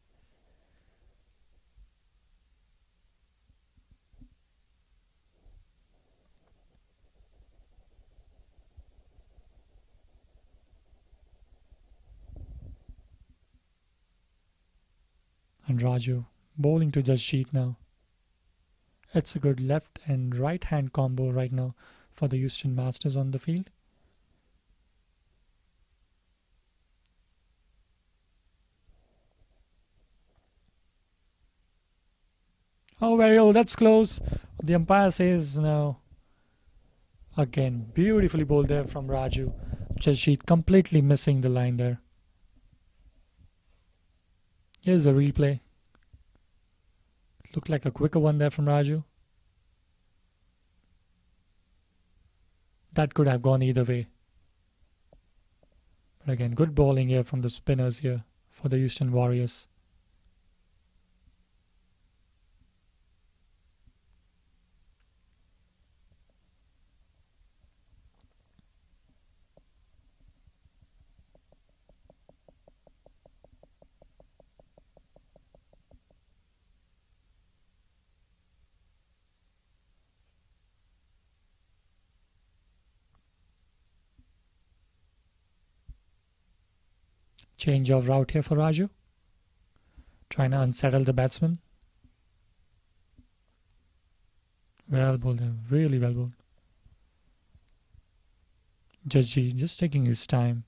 And Raju bowling to Jasjeet now. It's a good left and right hand combo right now for the Houston Masters on the field. Oh, very old. That's close. The umpire says no. Again, beautifully bowled there from Raju. Jasjeet completely missing the line there. Here's the replay. Looked like a quicker one there from Raju. That could have gone either way. But again, good bowling here from the spinners here for the Houston Warriors. Change of route here for Raju. Trying to unsettle the batsman. Well bowled, really well bowled. Jasjeet just taking his time.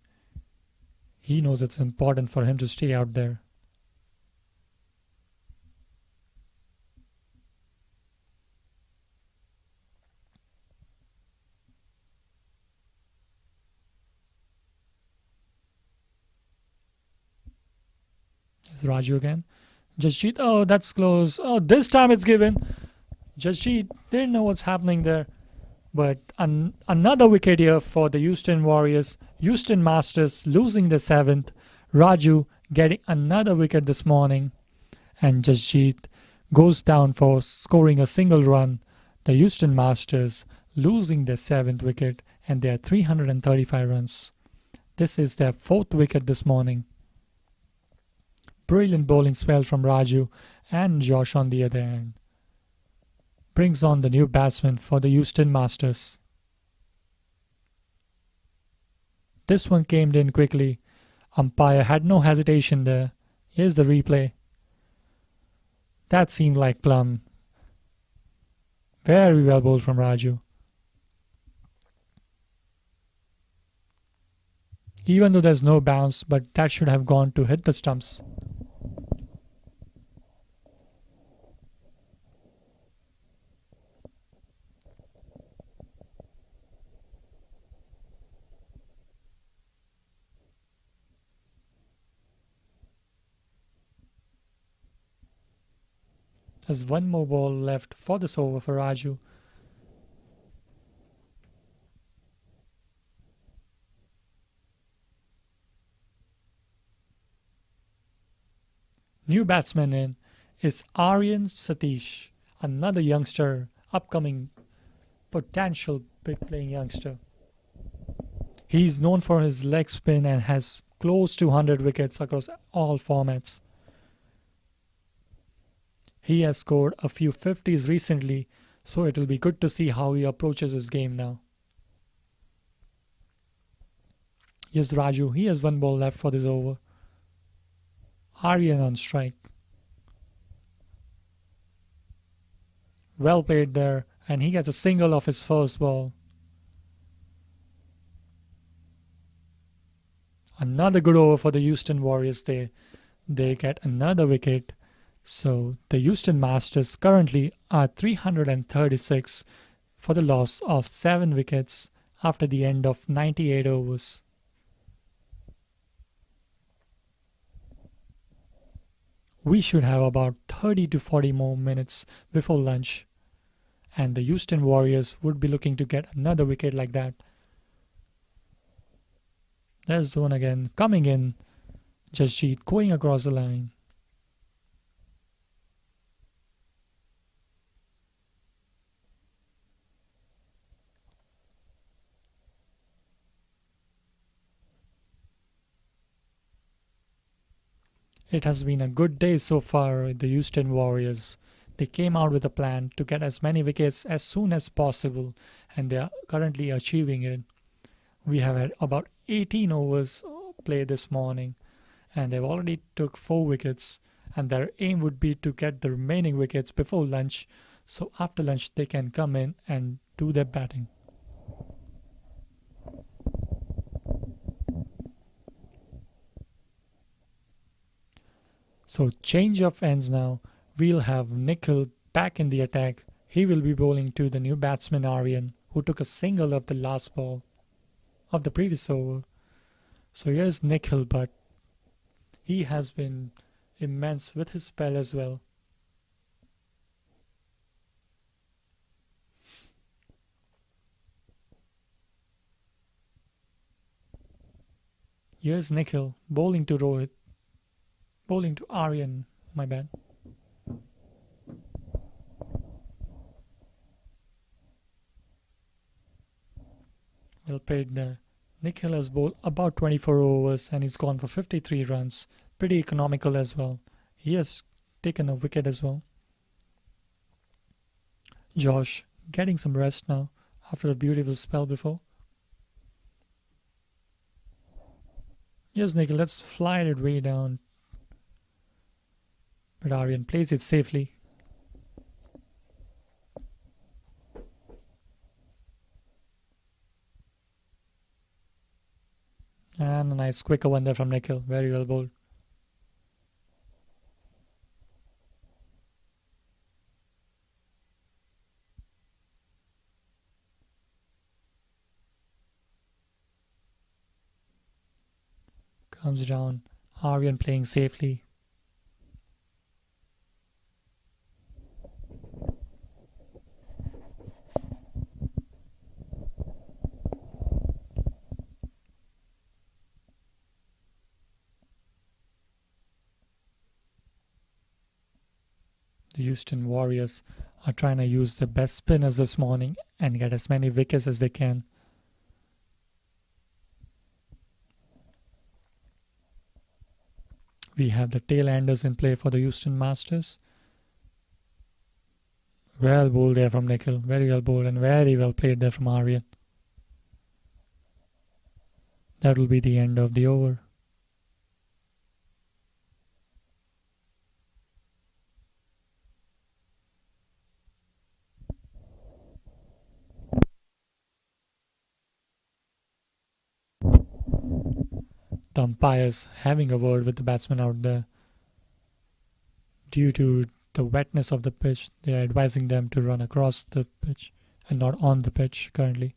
He knows it's important for him to stay out there. Here's Raju again. Jasjeet, oh, that's close. Oh, this time it's given. Jasjeet didn't know what's happening there. But another wicket here for the Houston Warriors. Houston Masters losing the 7th. Raju getting another wicket this morning. And Jasjeet goes down for scoring a single run. The Houston Masters losing their 7th wicket and they are 335 runs. This is their 4th wicket this morning. Brilliant bowling spell from Raju and Josh on the other end. Brings on the new batsman for the Houston Masters. This one came in quickly. Umpire had no hesitation there. Here's the replay. That seemed like plum. Very well bowled from Raju. Even though there's no bounce, but that should have gone to hit the stumps. There's one more ball left for this over for Raju. New batsman in is Aryan Satish, another youngster, upcoming potential big playing youngster. He's known for his leg spin and has close to 100 wickets across all formats. He has scored a few 50s recently, so it'll be good to see how he approaches his game now. Here's Raju. He has one ball left for this over. Aryan on strike. Well played there. And he gets a single off his first ball. Another good over for the Houston Warriors. They get another wicket. So the Houston Masters currently are 336 for the loss of 7 wickets after the end of 98 overs. We should have about 30 to 40 more minutes before lunch, and the Houston Warriors would be looking to get another wicket like that. There's the one again, coming in. Jasjeet going across the line. It has been a good day so far with the Houston Warriors. They came out with a plan to get as many wickets as soon as possible, and they are currently achieving it. We have had about 18 overs played this morning, and they've already took 4 wickets, and their aim would be to get the remaining wickets before lunch, so after lunch they can come in and do their batting. So change of ends now. We'll have Nikhil back in the attack. He will be bowling to the new batsman Aryan, who took a single of the last ball of the previous over. So here's Nikhil, but he has been immense with his spell as well. Here's Nikhil bowling to Rohit. Bowling to Aryan, my bad. Well played there. Nikhil has bowled about 24 overs and he's gone for 53 runs. Pretty economical as well. He has taken a wicket as well. Josh getting some rest now after a beautiful spell before. Yes, Nikhil, let's fly it way down. But Aryan plays it safely. And a nice quicker one there from Nikhil. Very well bowled. Comes down. Aryan playing safely. The Houston Warriors are trying to use the best spinners this morning and get as many wickets as they can. We have the tail-enders in play for the Houston Masters. Well bowled there from Nikhil. Very well bowled and very well played there from Aryan. That will be the end of the over. The umpires having a word with the batsman out there. Due to the wetness of the pitch, they are advising them to run across the pitch and not on the pitch currently.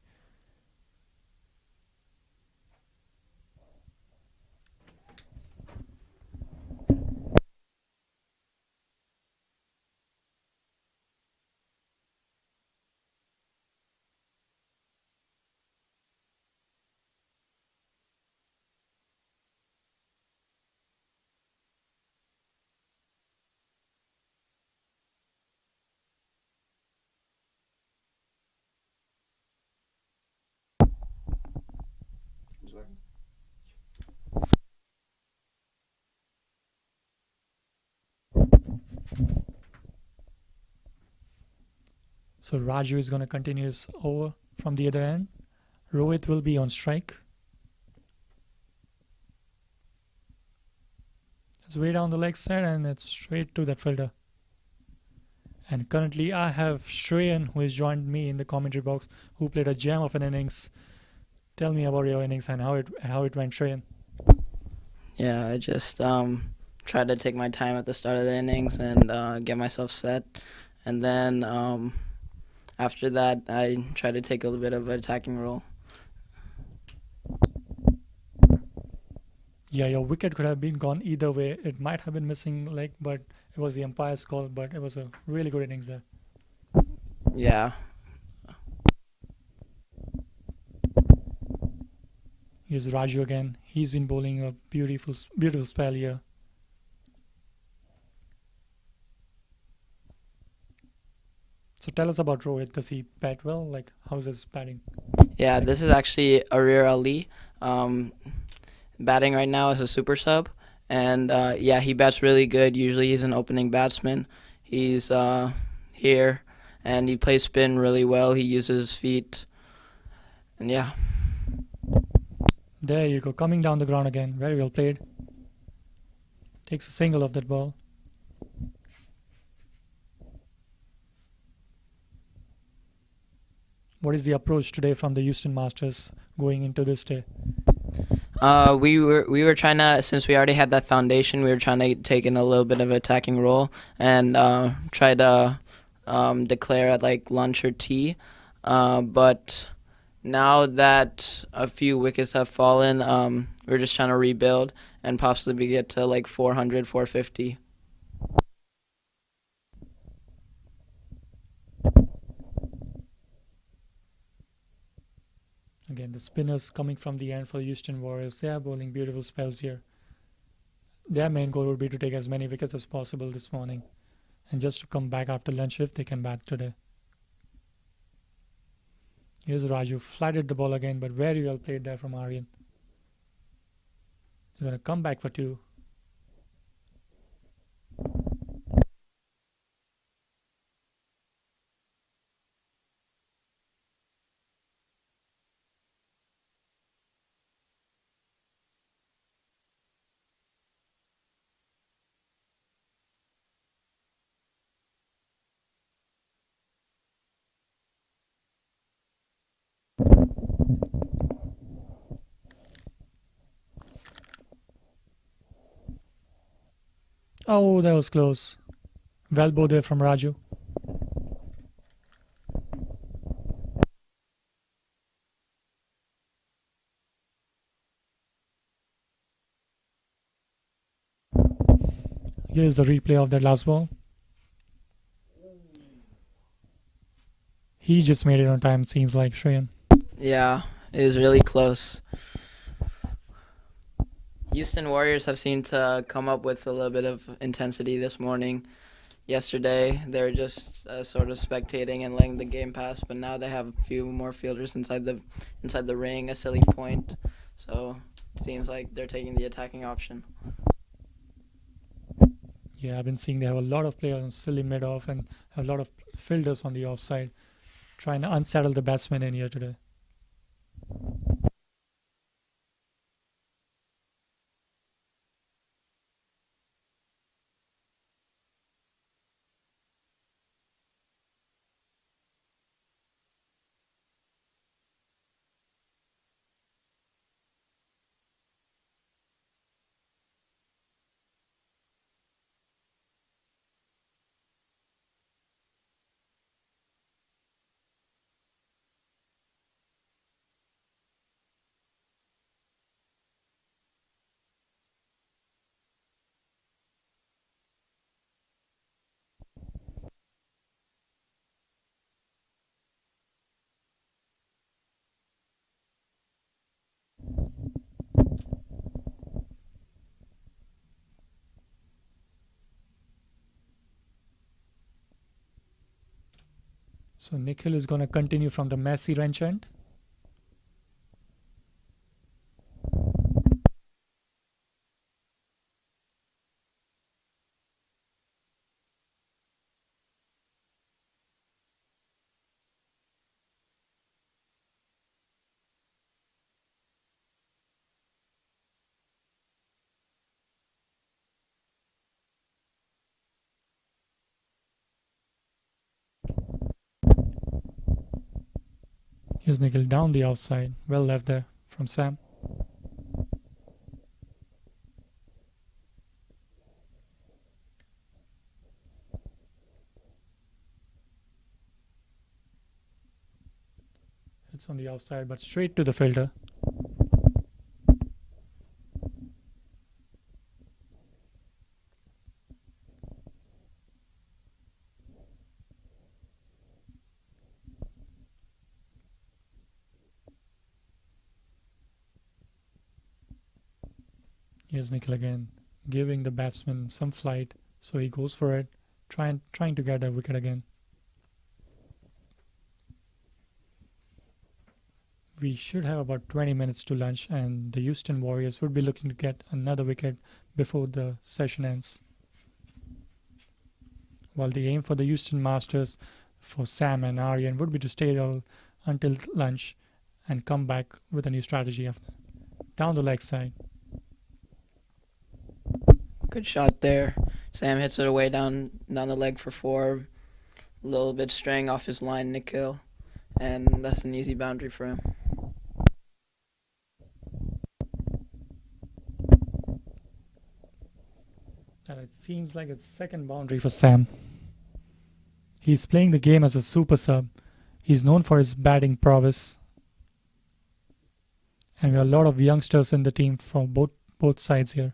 So Raju is going to continue his over from the other end. Rohit will be on strike. It's way down the leg side and it's straight to that fielder. And currently, I have Shreyan who has joined me in the commentary box, who played a gem of an innings. Tell me about your innings and how it went, Shreyan. Yeah, I just tried to take my time at the start of the innings and get myself set, and then after that, I tried to take a little bit of an attacking role. Yeah, your wicket could have been gone either way. It might have been missing leg, but it was the umpire's call. But it was a really good innings there. Yeah, Here's Raju again. He's been bowling a beautiful spell here. So tell us about Rohit. Does he bat well? Like, how's his batting? yeah. Like, This is actually Arir Ali, um, batting right now as a super sub, and yeah, he bats really good. Usually, he's an opening batsman. He's here, and he plays spin really well. He uses his feet, and yeah. there you go, coming down the ground again. Very well played. Takes a single of that ball. What is the approach today from the Houston Masters going into this day? We were trying to, since we already had that foundation, we were trying to take in a little bit of attacking role and try to declare at like lunch or tea. But now that a few wickets have fallen, we're just trying to rebuild and possibly get to like 400, 450. Again, the spinners coming from the end for the Houston Warriors. They are bowling beautiful spells here. Their main goal would be to take as many wickets as possible this morning, and just to come back after lunch if they can bat today. Here's Raju, flatted the ball again, but very well played there from Aryan. They're going to come back for two. Oh, that was close. Well bowled there from Raju. Here's the replay of that last ball. He just made it on time, seems like, Shreyan. Yeah, it was really close. Houston Warriors have seemed to come up with a little bit of intensity this morning. Yesterday, they were just sort of spectating and letting the game pass, but now they have a few more fielders inside the ring, a silly point. So it seems like they're taking the attacking option. Yeah, I've been seeing they have a lot of players on silly mid-off and have a lot of fielders on the offside, trying to unsettle the batsmen in here today. So Nikhil is going to continue from the Messi wrench end. Here's Nikhil down the outside. Well left there from Sam. It's on the outside, but straight to the fielder. Here's Nikhil again, giving the batsman some flight, so he goes for it, trying to get a wicket again. We should have about 20 minutes to lunch, and the Houston Warriors would be looking to get another wicket before the session ends. While the aim for the Houston Masters, for Sam and Aryan, would be to stay until lunch and come back with a new strategy after. Down the leg side. Good shot there. Sam hits it away down the leg for 4. A little bit straying off his line, Nikhil. And that's an easy boundary for him. And it seems like it's second boundary for Sam. He's playing the game as a super sub. He's known for his batting prowess. And we have a lot of youngsters in the team from both sides here.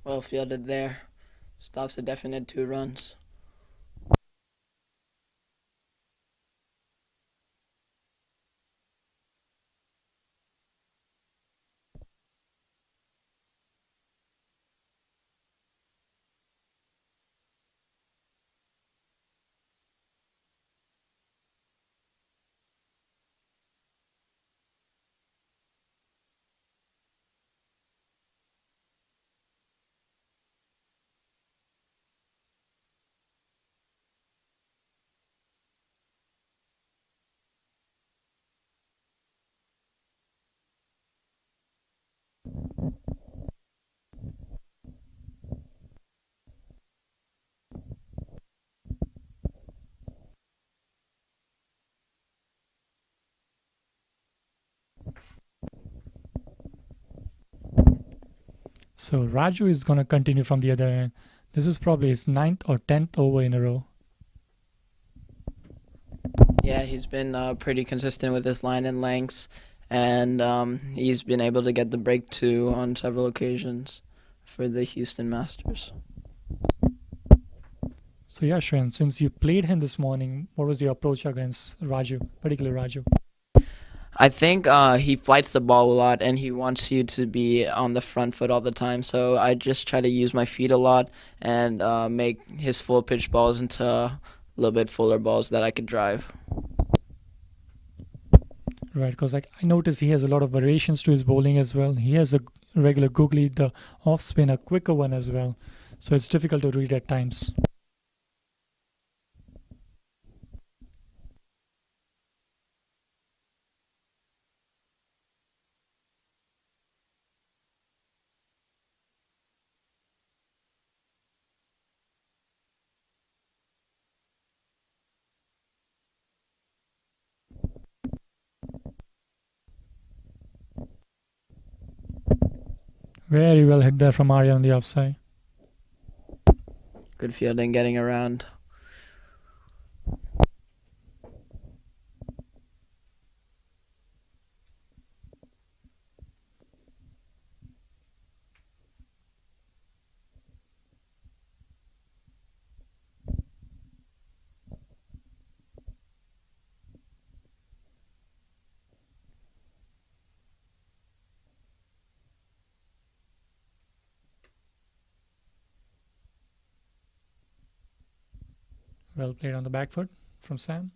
Well fielded there. Stops a definite 2 runs. So Raju is going to continue from the other end. This is probably his 9th or 10th over in a row. Yeah, he's been pretty consistent with his line and lengths, and he's been able to get the break too on several occasions for the Houston Masters. So yeah, Shreyan, since you played him this morning, what was your approach against Raju, particularly Raju? I think he flights the ball a lot, and he wants you to be on the front foot all the time. So I just try to use my feet a lot and make his full pitch balls into a little bit fuller balls that I could drive. Right, because like I noticed he has a lot of variations to his bowling as well. He has a regular googly, the off spin, a quicker one as well. So it's difficult to read at times. Very well hit there from Arya on the outside. Good fielding, getting around. Well played on the back foot from Sam.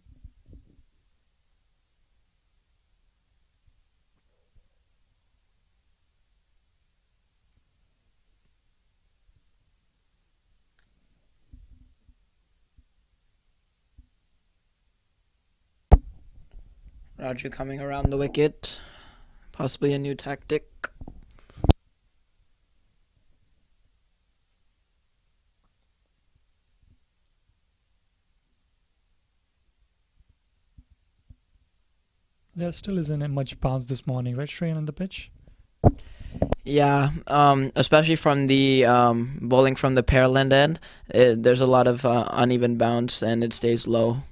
Raju coming around the wicket. Possibly a new tactic. There still isn't much bounce this morning, right, Shreyan, on the pitch? Yeah, especially from the bowling from the Pearland end, there's a lot of uneven bounce and it stays low.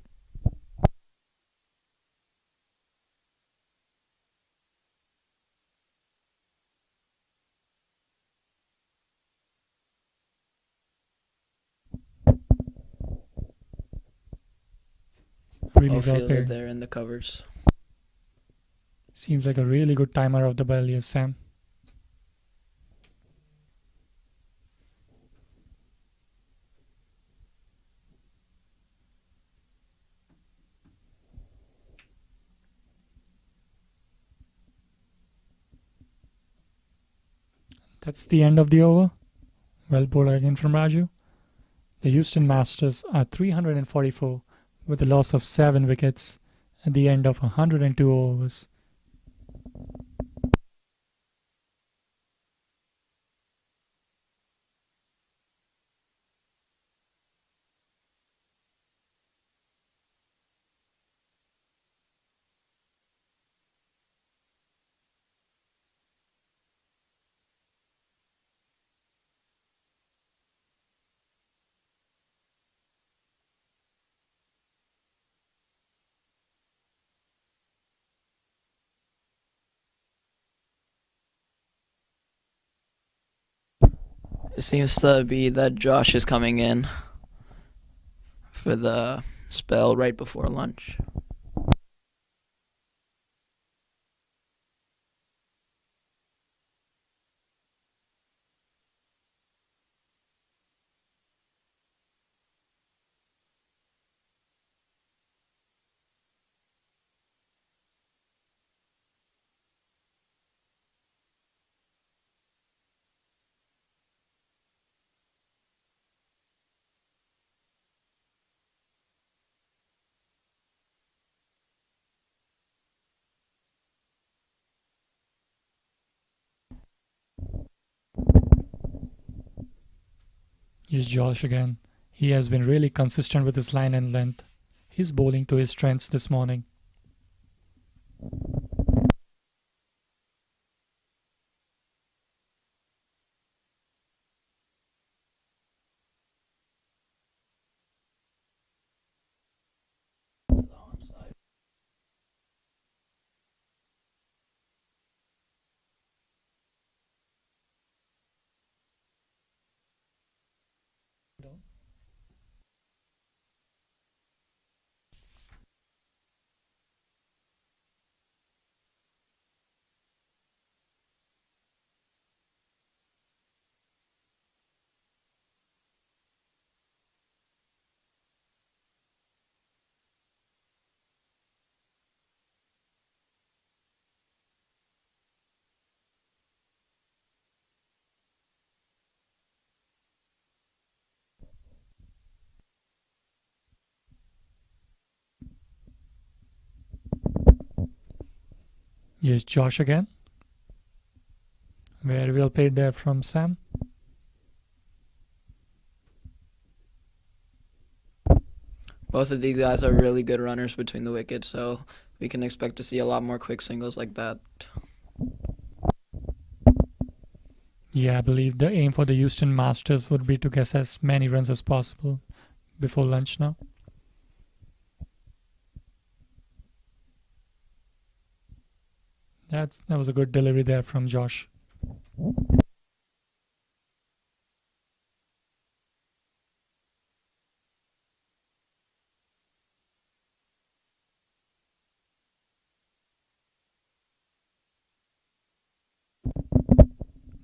Really Well well fielded played. there in the covers. Seems like a really good timer of the ball, Sam. That's the end of the over. Well bowled again from Raju. The Houston Masters are 344 with a loss of 7 wickets at the end of 102 overs. It seems to be that Josh is coming in for the spell right before lunch. Here's Josh again. He has been really consistent with his line and length. He's bowling to his strengths this morning. Here's Josh again. Very well played there from Sam. Both of these guys are really good runners between the wickets, so we can expect to see a lot more quick singles like that. Yeah, I believe the aim for the Houston Masters would be to get as many runs as possible before lunch now. That was a good delivery there from Josh.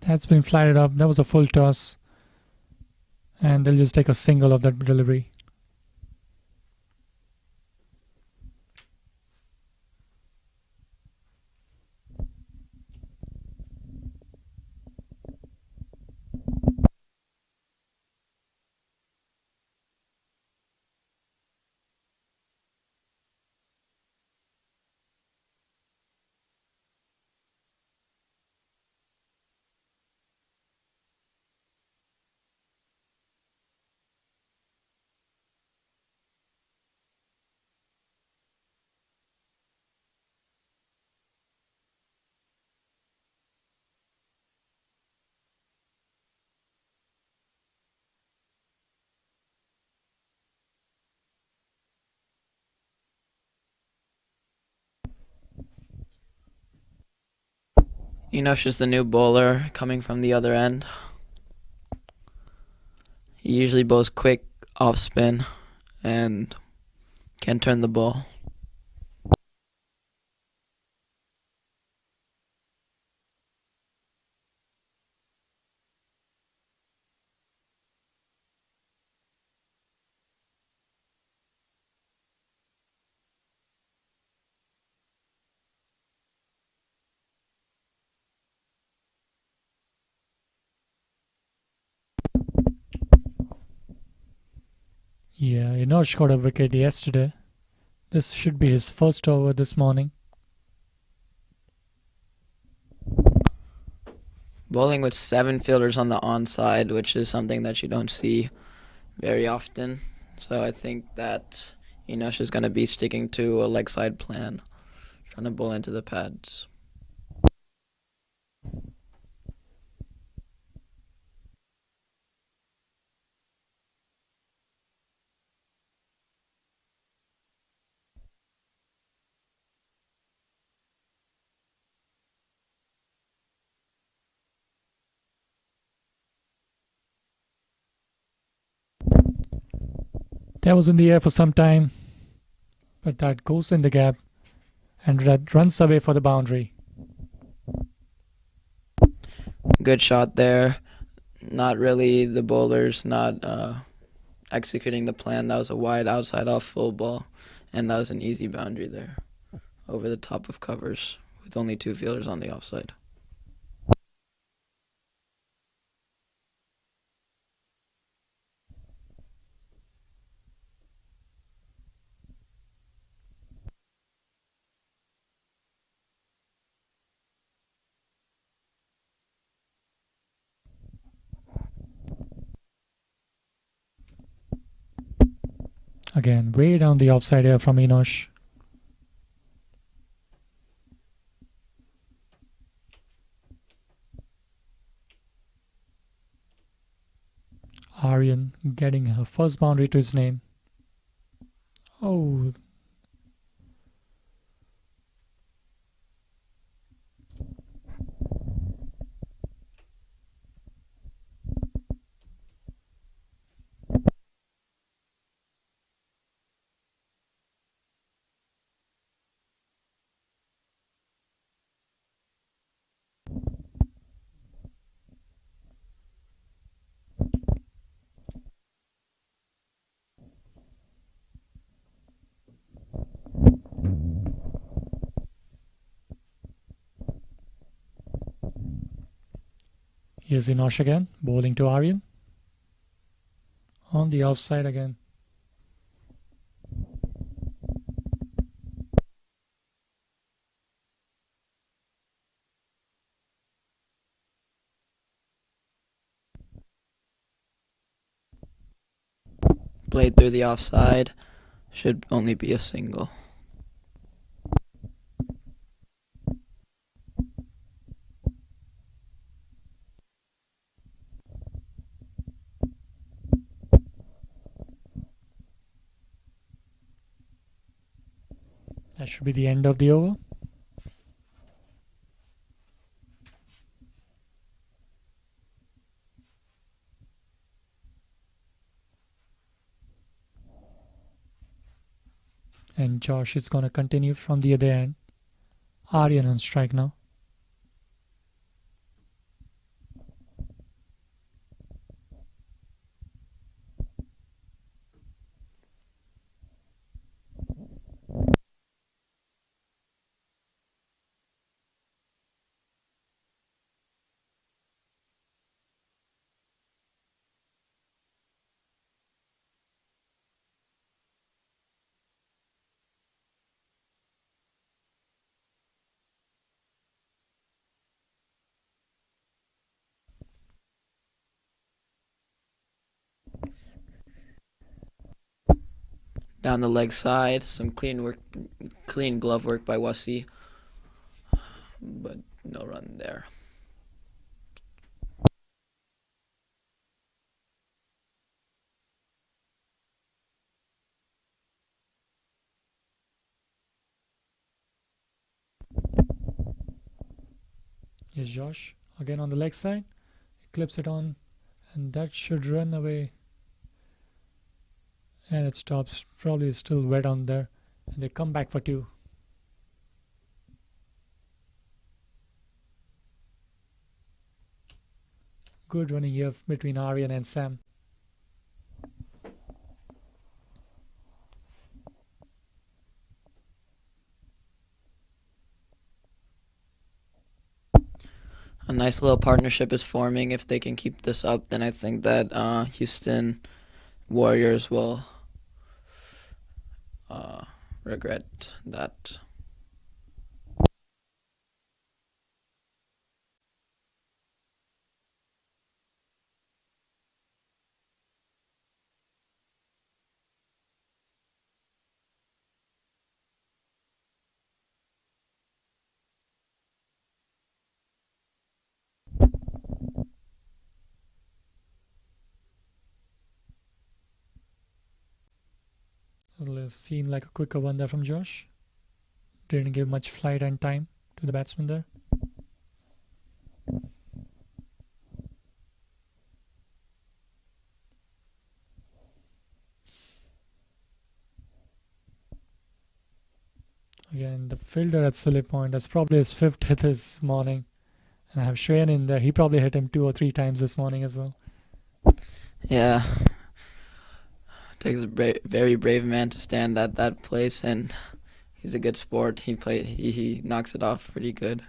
That's been flatted up. That was a full toss. And they'll just take a single of that delivery. Enosh is the new bowler coming from the other end. He usually bowls quick off spin and can turn the ball. Yeah, Enosh got a wicket yesterday. This should be his first over this morning. Bowling with 7 fielders on the onside, which is something that you don't see very often. So I think that Enosh is going to be sticking to a leg side plan, trying to bowl into the pads. That was in the air for some time, but that goes in the gap and that runs away for the boundary. Good shot there. Not really the bowlers not executing the plan. That was a wide outside off full ball, and that was an easy boundary there over the top of covers with only 2 fielders on the offside. Again, way down the offside air from Enosh. Aryan getting her first boundary to his name. Oh, here's Enosh again, bowling to Aryan. On the offside again. Played through the offside. Should only be a single. That should be the end of the over. And Josh is going to continue from the other end. Aryan on strike now. Down the leg side, some clean glove work by Wasi, but no run there. Yes, Josh. Again on the leg side. He clips it on, and that should run away. And it stops. Probably is still wet on there. And they come back for two. Good running here between Aryan and Sam. A nice little partnership is forming. If they can keep this up, then I think that Houston Warriors will regret that. It'll seem like a quicker one there from Josh. Didn't give much flight and time to the batsman there. Again, the fielder at silly point. That's probably his fifth hit this morning. And I have Shreyan in there. He probably hit him 2 or 3 times this morning as well. Yeah, takes a very brave man to stand at that place, and he's a good sport. He knocks it off pretty good.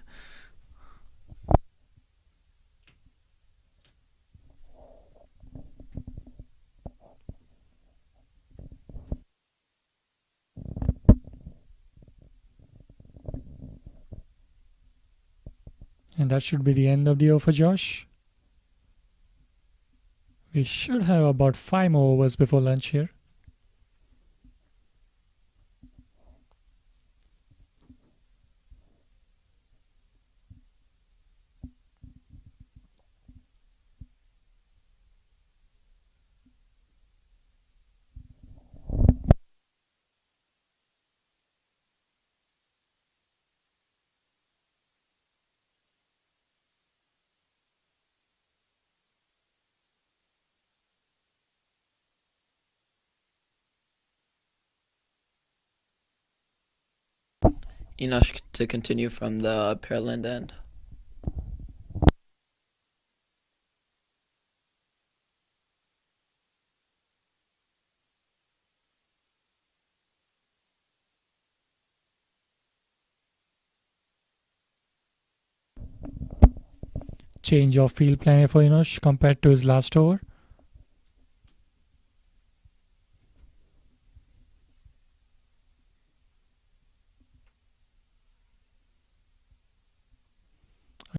And that should be the end of the over for Josh. We should have about 5 more overs before lunch here. Enosh to continue from the Pearland end. Change of field plan for Enosh compared to his last over.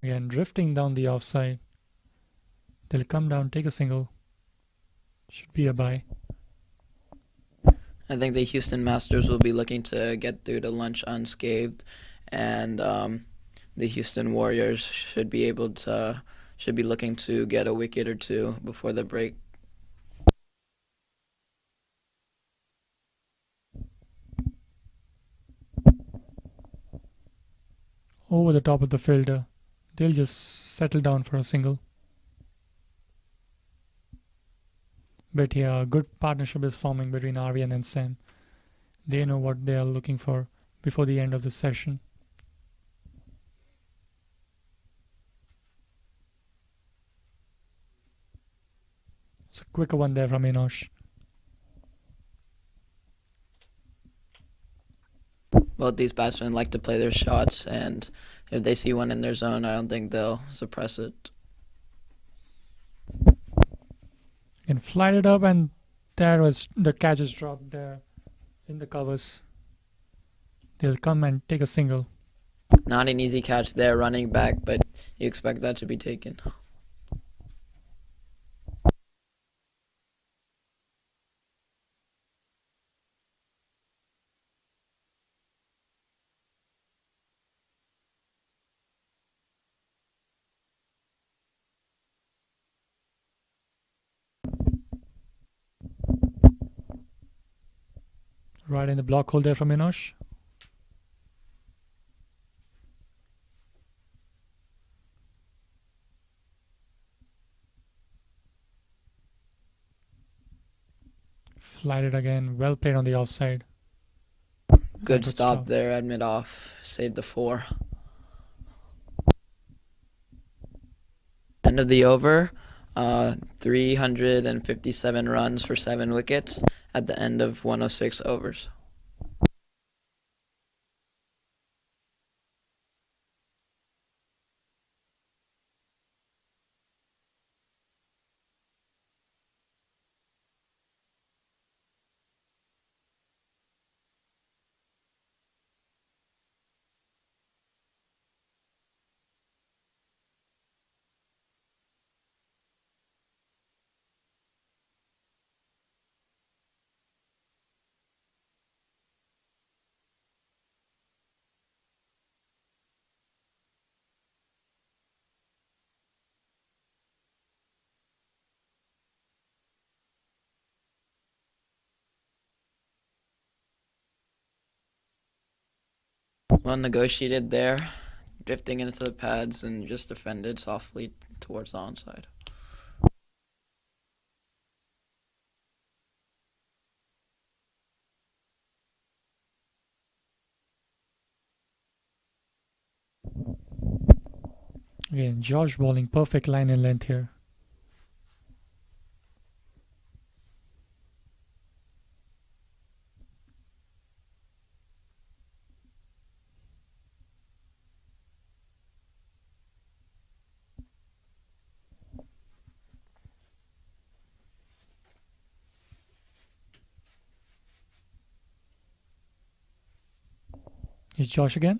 Again, drifting down the offside. They'll come down, take a single. Should be a bye. I think the Houston Masters will be looking to get through to lunch unscathed, and the Houston Warriors should be looking to get a wicket or two before the break. Over the top of the fielder. They'll just settle down for a single. But yeah, a good partnership is forming between Aryan and Sam. They know what they are looking for before the end of the session. It's a quicker one there from Enosh. Both these batsmen like to play their shots, and if they see one in their zone, I don't think they'll suppress it. And flight it up, and there was the catches dropped there in the covers. They'll come and take a single. Not an easy catch there running back, but you expect that to be taken. Right in the block hole there from Enosh. Slide it again. Well played on the offside. Good stop there at mid-off. Saved the 4. End of the over. 357 runs for 7 wickets at the end of 106 overs. Well negotiated there, drifting into the pads and just defended softly towards the onside. Again, Josh bowling perfect line and length here. Is Josh again?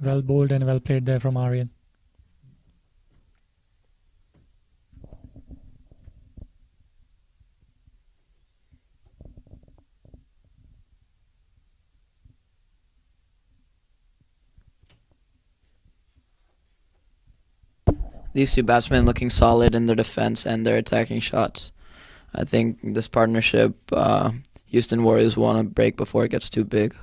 Well bowled and well played there from Aryan. These two batsmen looking solid in their defense and their attacking shots. I think this partnership, Houston Warriors want to break before it gets too big.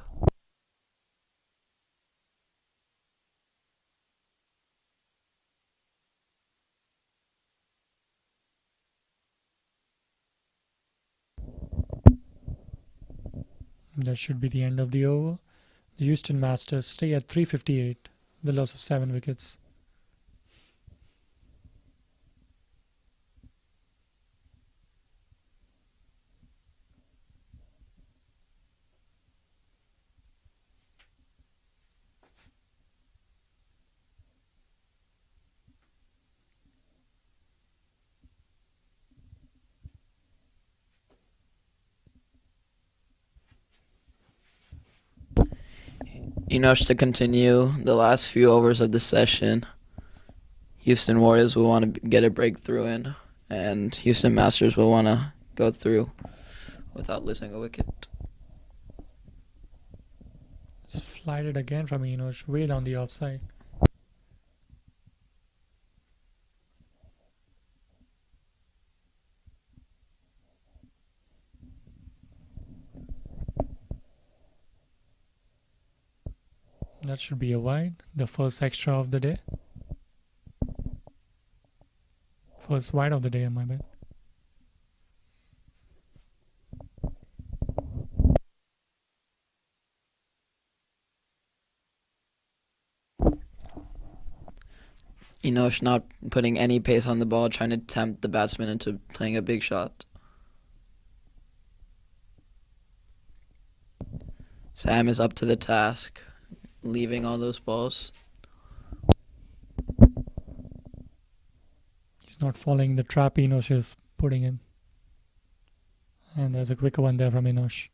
That should be the end of the over. The Houston Masters stay at 358, the loss of 7 wickets. Enosh to continue the last few overs of the session. Houston Warriors will want to get a breakthrough in, and Houston Masters will want to go through without losing a wicket. Slide it again from Enosh, way down the offside. That should be a wide, the first extra of the day. First wide of the day, my bad. Enosh not putting any pace on the ball, trying to tempt the batsman into playing a big shot. Sam is up to the task, leaving all those balls. He's not following the trap Enosh is putting in. And there's a quicker one there from Enosh.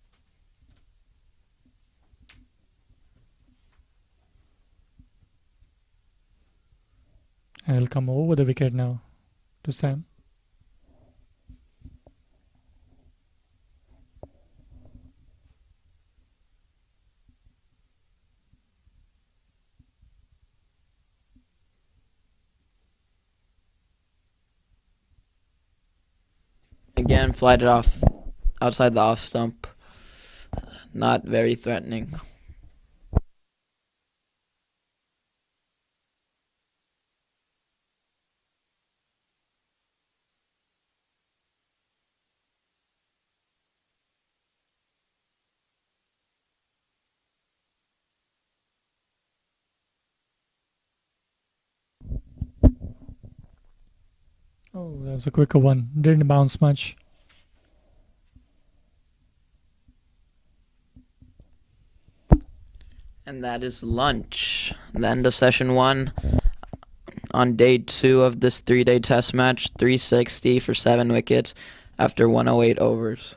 And he'll come over the wicket now to Sam. Again, flighted off outside the off stump. Not very threatening. Oh, that was a quicker one. Didn't bounce much. And that is lunch. The end of session 1 on day 2 of this 3-day test match. 360 for 7 wickets after 108 overs.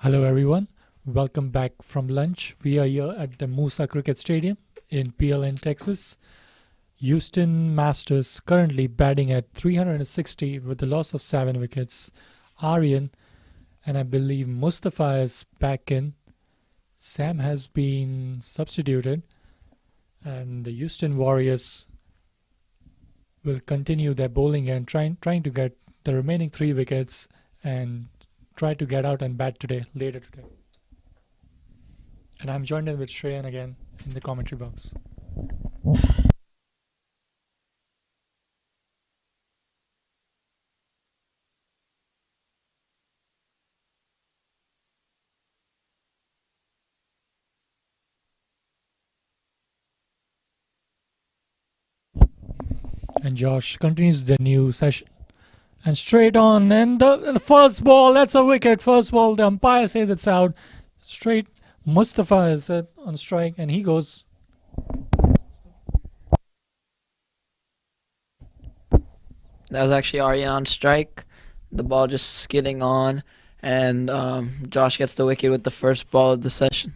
Hello, everyone. Welcome back from lunch. We are here at the Moosa Cricket Stadium in Pearland, Texas. Houston Masters currently batting at 360 with a loss of 7 wickets. Aryan and I believe Mustafa is back in. Sam has been substituted, and the Houston Warriors will continue their bowling and trying to get the remaining 3 wickets and try to get out and bat later today. And I'm joined in with Shreyan again in the commentary box. And Josh continues the new session. And straight on, and the first ball, that's a wicket. First ball, the umpire says it's out. Straight, Mustafa is on strike, and he goes. That was actually Aryan on strike. The ball just skidding on, and Josh gets the wicket with the first ball of the session.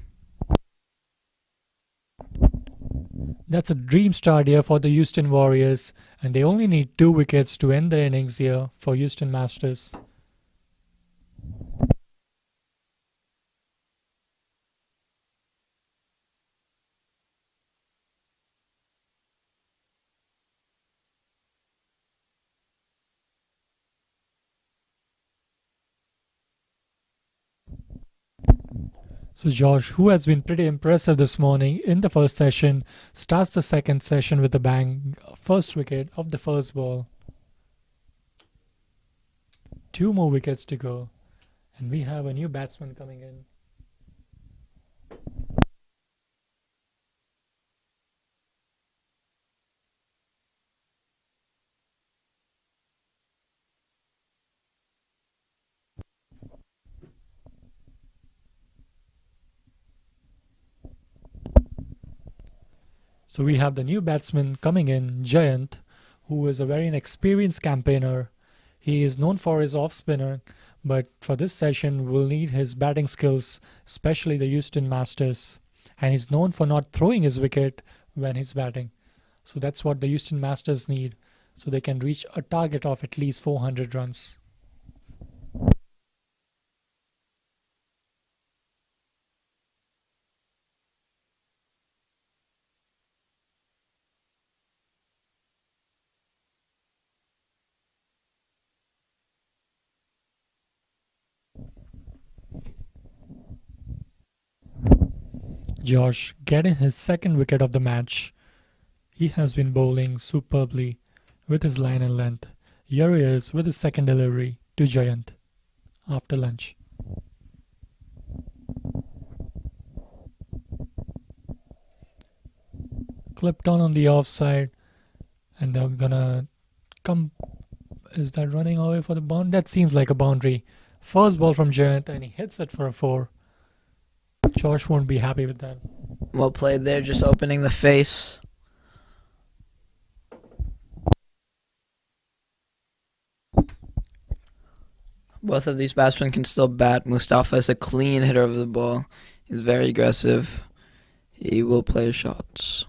That's a dream start here for the Houston Warriors, and they only need 2 wickets to end the innings here for Houston Masters. So Josh, who has been pretty impressive this morning in the first session, starts the second session with a bang, first wicket of the first ball. 2 more wickets to go, and we have a new batsman coming in. So we have the new batsman coming in, Jayant, who is a very inexperienced campaigner. He is known for his off spinner, but for this session we'll need his batting skills, especially the Houston Masters. And he's known for not throwing his wicket when he's batting. So that's what the Houston Masters need, so they can reach a target of at least 400 runs. Josh getting his second wicket of the match. He has been bowling superbly with his line and length. Here he is with his second delivery to Jayant after lunch. Clipped on the offside, and they're gonna come. Is that running away for the boundary? That seems like a boundary. First ball from Jayant, and he hits it for a 4. Josh won't be happy with that. Well played there, just opening the face. Both of these batsmen can still bat. Mustafa is a clean hitter of the ball. He's very aggressive. He will play his shots.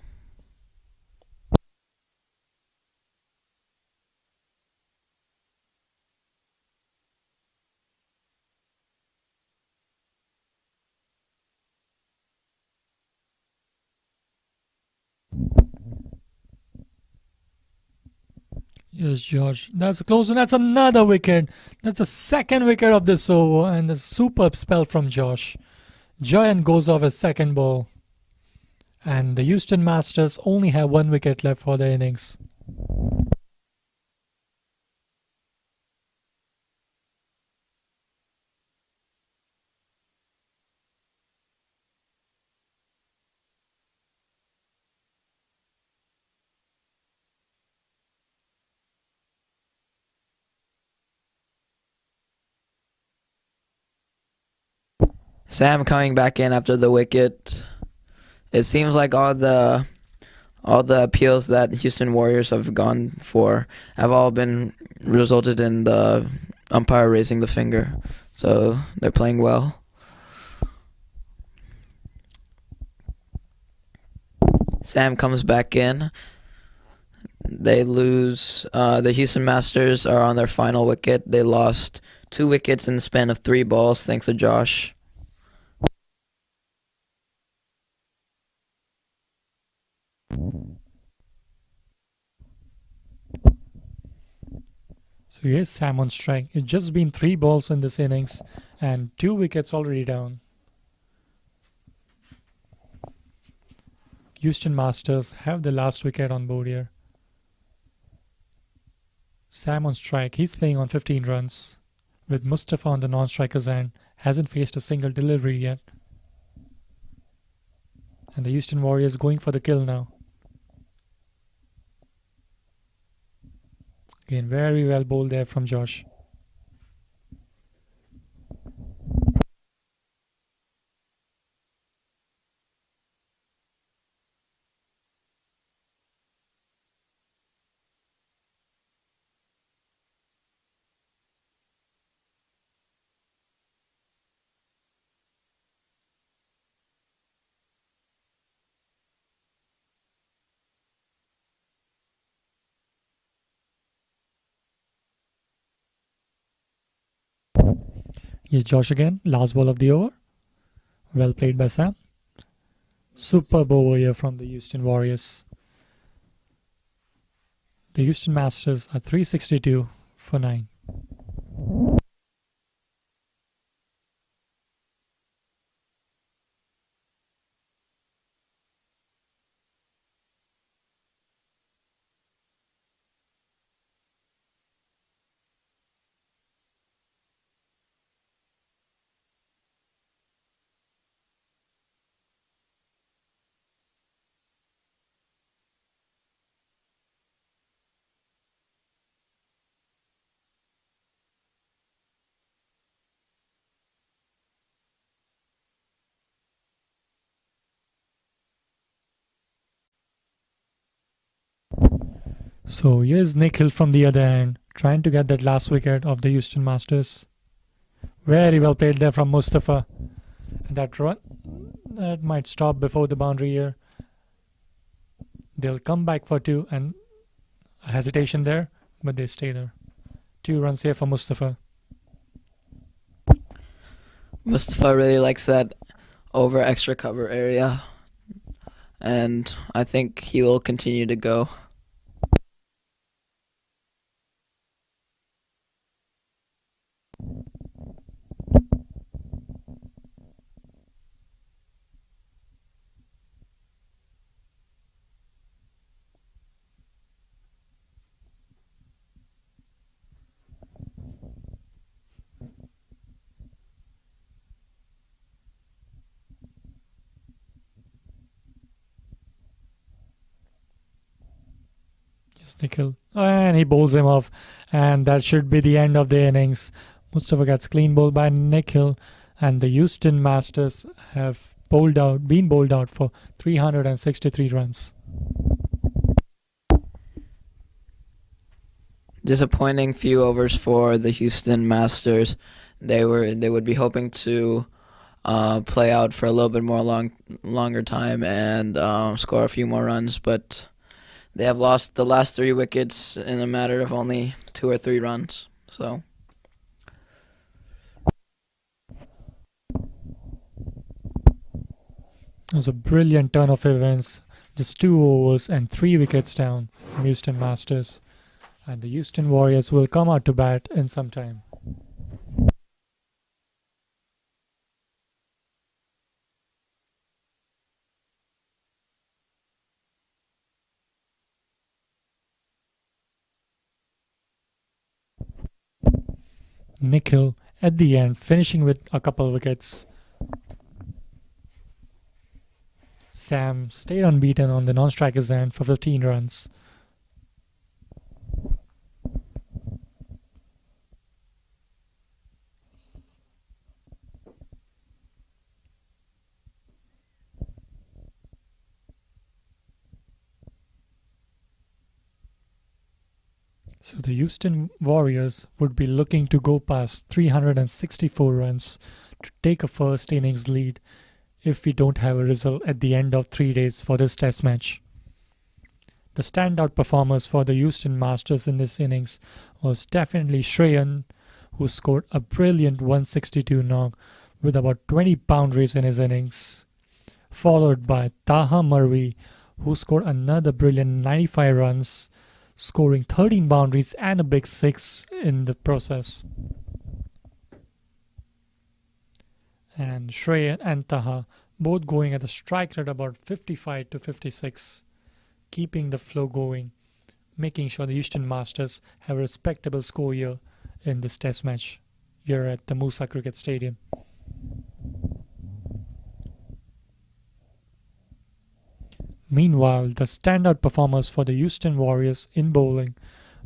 Yes, Josh. That's a close one. That's another wicket. That's the second wicket of this over, and a superb spell from Josh. Giant goes off his second ball, and the Houston Masters only have 1 wicket left for the innings. Sam coming back in after the wicket. It seems like all the appeals that Houston Warriors have gone for have all been resulted in the umpire raising the finger. So they're playing well. Sam comes back in. They lose. The Houston Masters are on their final wicket. They lost 2 wickets in the span of 3 balls, thanks to Josh. So here's Sam on strike. It's just been 3 balls in this innings and 2 wickets already down. Houston Masters have the last wicket on board here. Sam on strike. He's playing on 15 runs. With Mustafa on the non-striker's end. Hasn't faced a single delivery yet. And the Houston Warriors going for the kill now. Again, very well bowled there from Josh. Here's Josh again. Last ball of the over. Well played by Sam. Superb over here from the Houston Warriors. The Houston Masters are 362 for 9. So here's Nick Hill from the other end, trying to get that last wicket of the Houston Masters. Very well played there from Mustafa. And that run, that might stop before the boundary here. They'll come back for 2 and a hesitation there, but they stay there. 2 runs here for Mustafa. Mustafa really likes that over extra cover area, and I think he will continue to go. Nikhil, and he bowls him off, and that should be the end of the innings. Mustafa gets clean bowled by Nikhil, and the Houston Masters have been bowled out for 363 runs. Disappointing few overs for the Houston Masters. They would be hoping to play out for a little bit more longer time and score a few more runs, but they have lost the last 3 wickets in a matter of only 2 or 3 runs. So It was a brilliant turn of events. Just 2 overs and 3 wickets down from Houston Masters. And the Houston Warriors will come out to bat in some time. Nikhil at the end, finishing with a couple of wickets. Sam stayed unbeaten on the non-striker's end for 15 runs. So the Houston Warriors would be looking to go past 364 runs to take a first innings lead if we don't have a result at the end of 3 days for this test match. The standout performers for the Houston Masters in this innings was definitely Shreyan, who scored a brilliant 162 knock with about 20 boundaries in his innings, followed by Taha Murray, who scored another brilliant 95 runs, scoring 13 boundaries and a big six in the process. And Shreya and Taha both going at a strike rate about 55 to 56, keeping the flow going, making sure the Houston Masters have a respectable score here in this test match here at the Moosa Cricket Stadium. Meanwhile, the standout performers for the Houston Warriors in bowling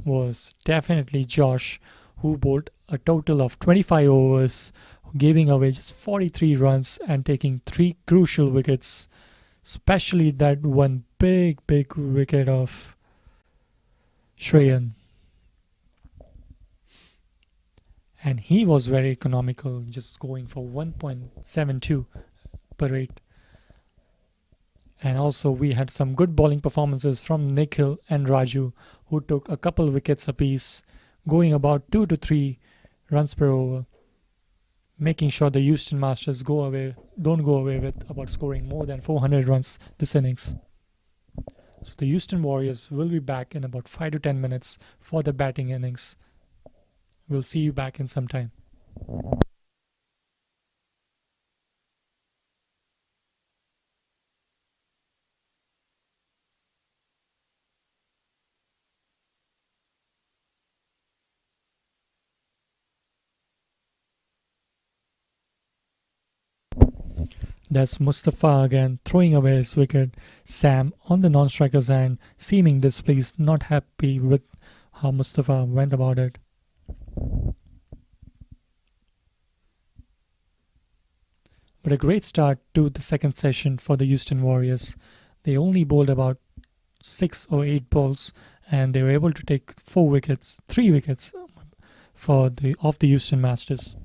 was definitely Josh, who bowled a total of 25 overs, giving away just 43 runs and taking 3 crucial wickets, especially that one big wicket of Shreyan. And he was very economical, just going for 1.72 per rate. And also we had some good bowling performances from Nikhil and Raju, who took a couple wickets apiece, going about 2 to 3 runs per over, making sure the Houston Masters don't go away with about scoring more than 400 runs this innings. So the Houston Warriors will be back in about 5 to 10 minutes for the batting innings. We'll see you back in some time. That's Mustafa again throwing away his wicket. Sam on the non-striker's end, seeming displeased, not happy with how Mustafa went about it. But a great start to the second session for the Houston Warriors. They only bowled about 6 or 8 balls and they were able to take 3 wickets of the Houston Masters.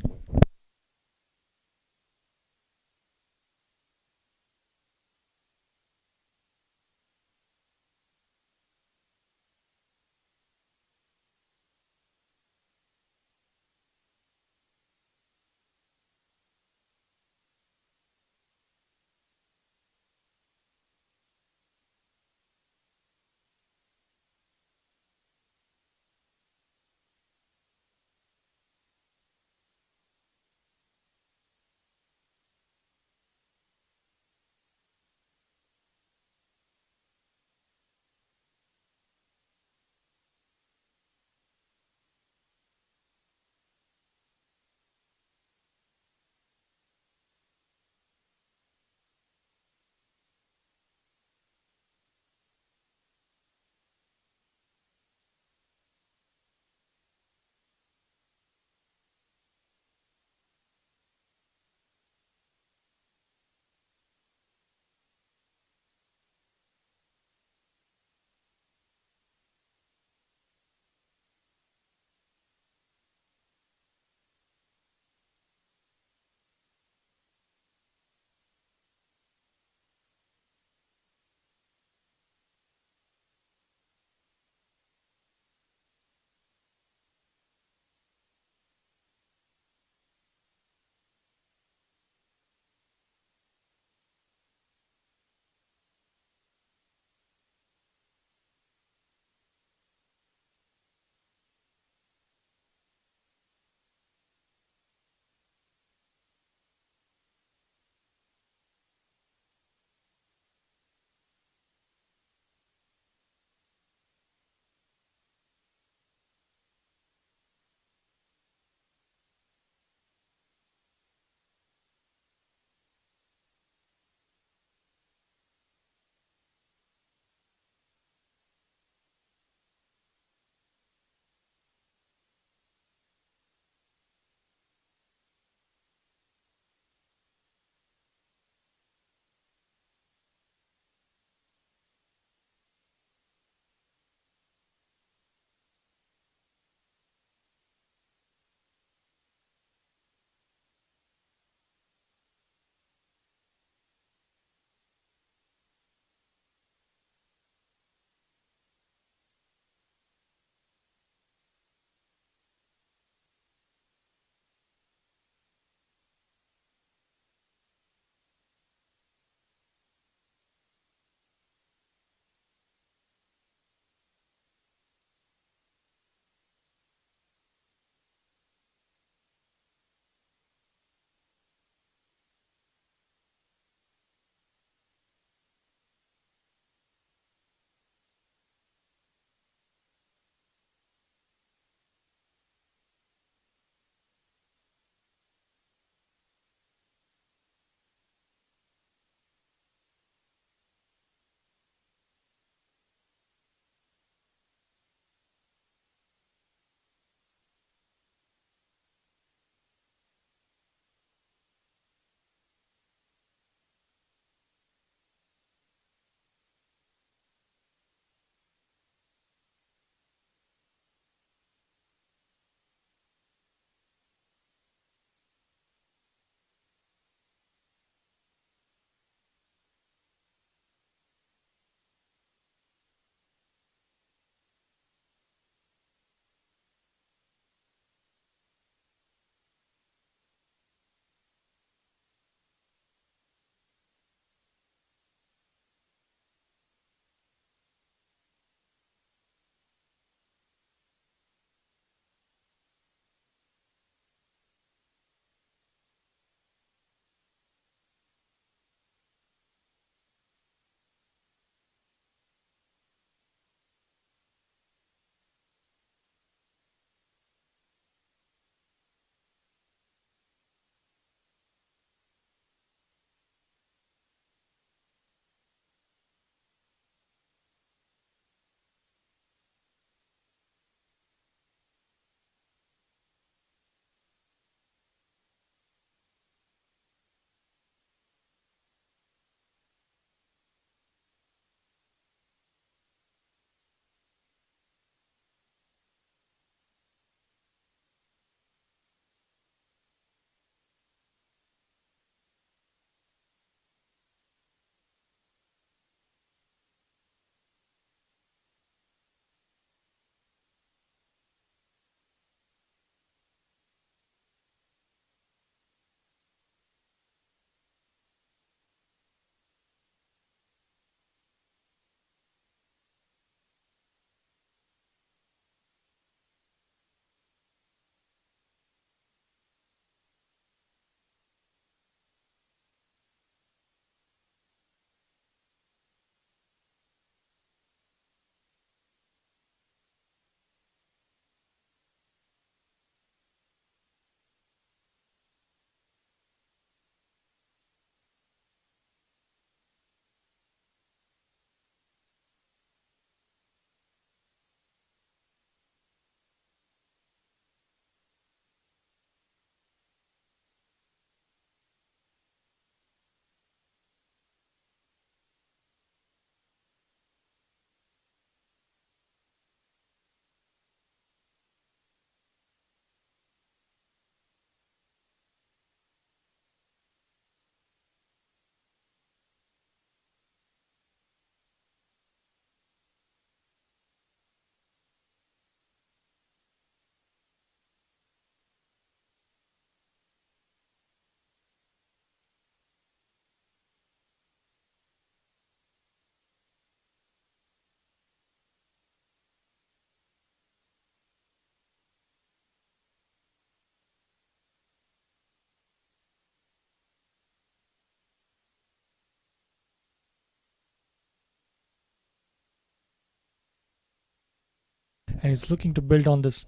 and he's looking to build on this.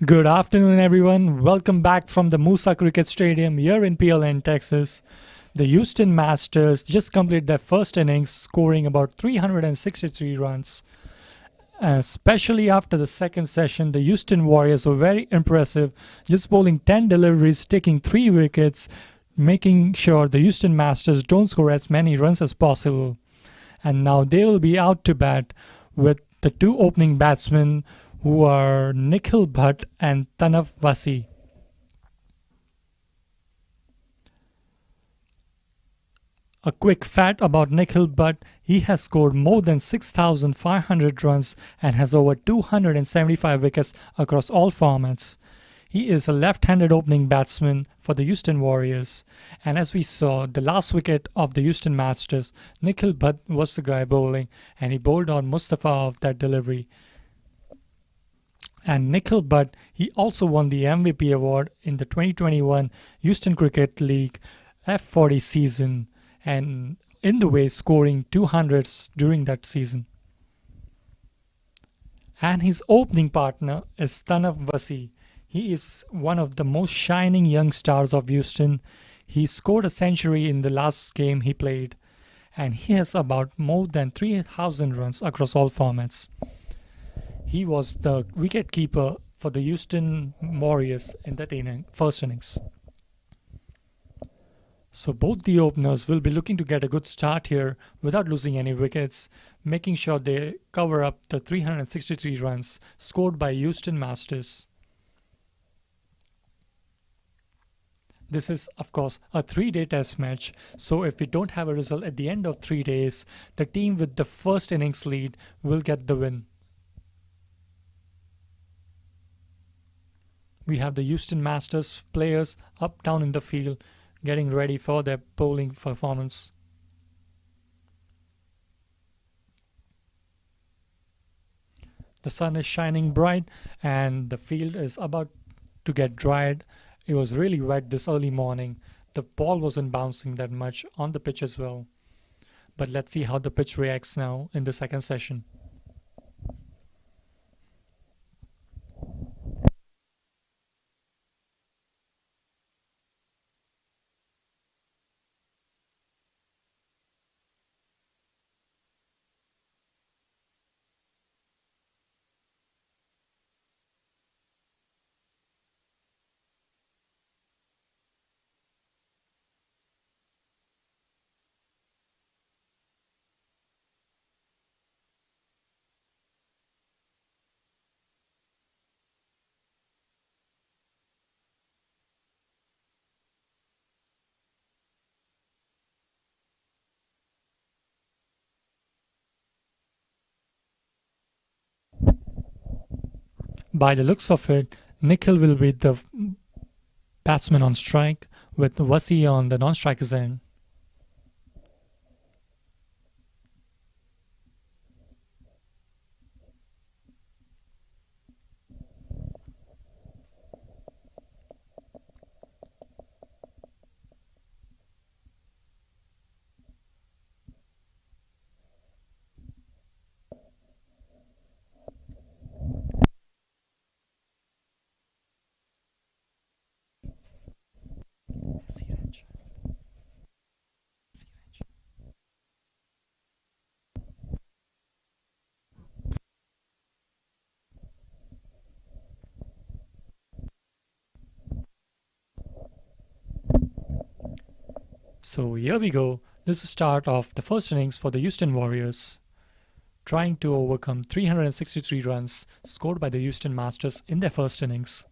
Good afternoon, everyone. Welcome back from the Moosa Cricket Stadium here in Pearland, Texas. The Houston Masters just completed their first innings, scoring about 363 runs. Especially after the second session, the Houston Warriors were very impressive, just bowling 10 deliveries, taking 3 wickets, making sure the Houston Masters don't score as many runs as possible. And now they will be out to bat with the 2 opening batsmen who are Nikhil Bhatt and Tanaf Vasi. A quick fact about Nikhil Bhatt: he has scored more than 6,500 runs and has over 275 wickets across all formats. He is a left-handed opening batsman for the Houston Warriors. And as we saw, the last wicket of the Houston Masters, Nikhil Bhatt was the guy bowling, and he bowled on Mustafa off that delivery. And Nikhil Bhatt, he also won the MVP award in the 2021 Houston Cricket League F40 season, and in the way scoring 200s during that season. And his opening partner is Tanaf Vasi. He is one of the most shining young stars of Houston. He scored a century in the last game he played, and he has about more than 3,000 runs across all formats. He was the wicket-keeper for the Houston Warriors in that first innings. So both the openers will be looking to get a good start here without losing any wickets, making sure they cover up the 363 runs scored by Houston Masters. This is, of course, a 3-day test match. So if we don't have a result at the end of 3 days, the team with the first innings lead will get the win. We have the Houston Masters players up down in the field getting ready for their bowling performance. The sun is shining bright and the field is about to get dried. It was really wet this early morning. The ball wasn't bouncing that much on the pitch as well. But let's see how the pitch reacts now in the second session. By the looks of it, Nikhil will be the batsman on strike with Wasi on the non-striker's end. So here we go. This is the start of the first innings for the Houston Warriors, trying to overcome 363 runs scored by the Houston Masters in their first innings.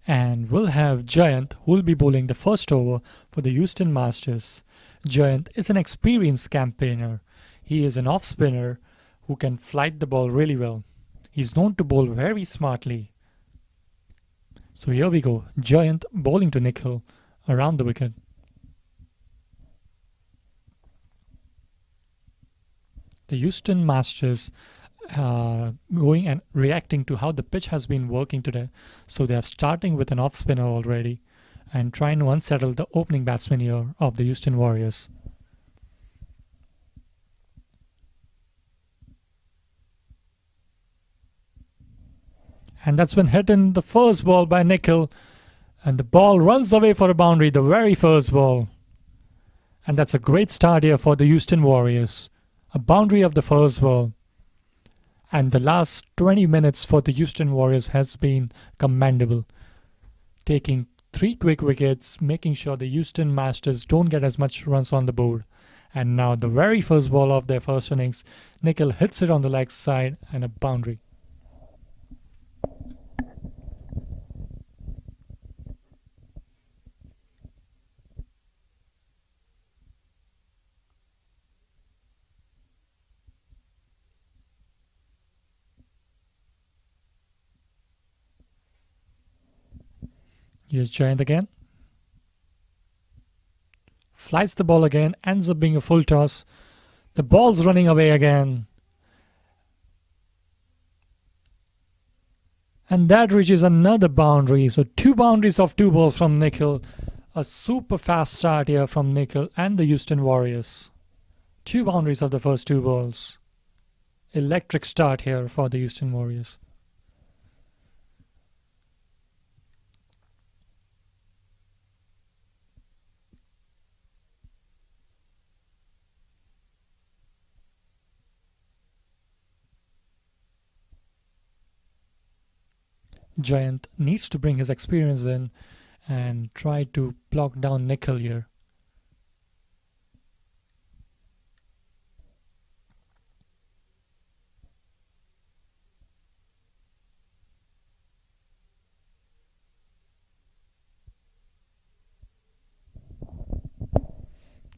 And we'll have Jayant, who will be bowling the first over for the Houston Masters. Jayant is an experienced campaigner. He is an off spinner who can flight the ball really well. He's known to bowl very smartly. So here we go. Jayant bowling to Nikhil around the wicket. The Houston Masters going and reacting to how the pitch has been working today. So they are starting with an off spinner already and trying to unsettle the opening batsman here of the Houston Warriors. And that's been hit in the first ball by Nikhil. And the ball runs away for a boundary, the very first ball. And that's a great start here for the Houston Warriors. A boundary of the first ball. And the last 20 minutes for the Houston Warriors has been commendable. Taking 3 quick wickets, making sure the Houston Masters don't get as much runs on the board. And now the very first ball of their first innings, Nikhil hits it on the leg side and a boundary. Here's Jayant again. Flights the ball again, ends up being a full toss. The ball's running away again. And that reaches another boundary. So 2 boundaries of 2 balls from Nikhil. A super fast start here from Nikhil and the Houston Warriors. 2 boundaries of the first 2 balls. Electric start here for the Houston Warriors. Giant needs to bring his experience in and try to block down Nickel here.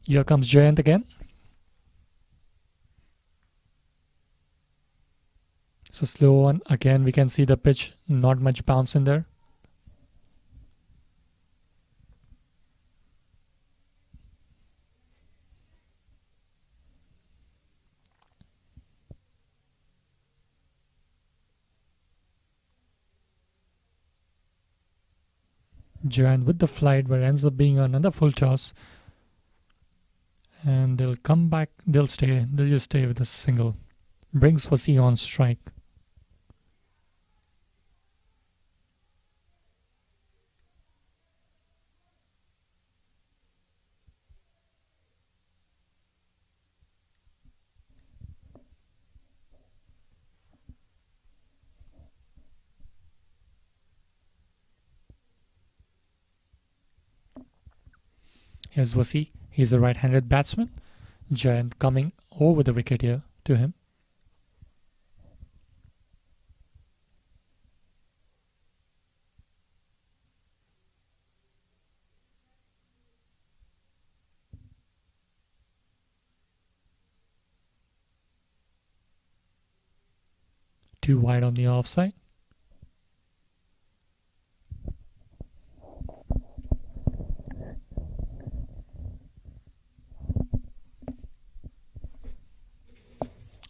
Here comes Giant again. So slow one. Again, we can see the pitch, not much bounce in there. Giant with the flight, but ends up being another full toss. And they'll come back. They'll just stay with a single. Brings Wasi on strike. Here's Wasi. He's a right-handed batsman. Giant coming over the wicket here to him. Too wide on the offside.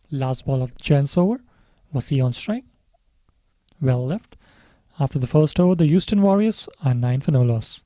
Last ball of Giant's over. Wasi on strike. Well left. After the first over, the Houston Warriors are 9 for no loss.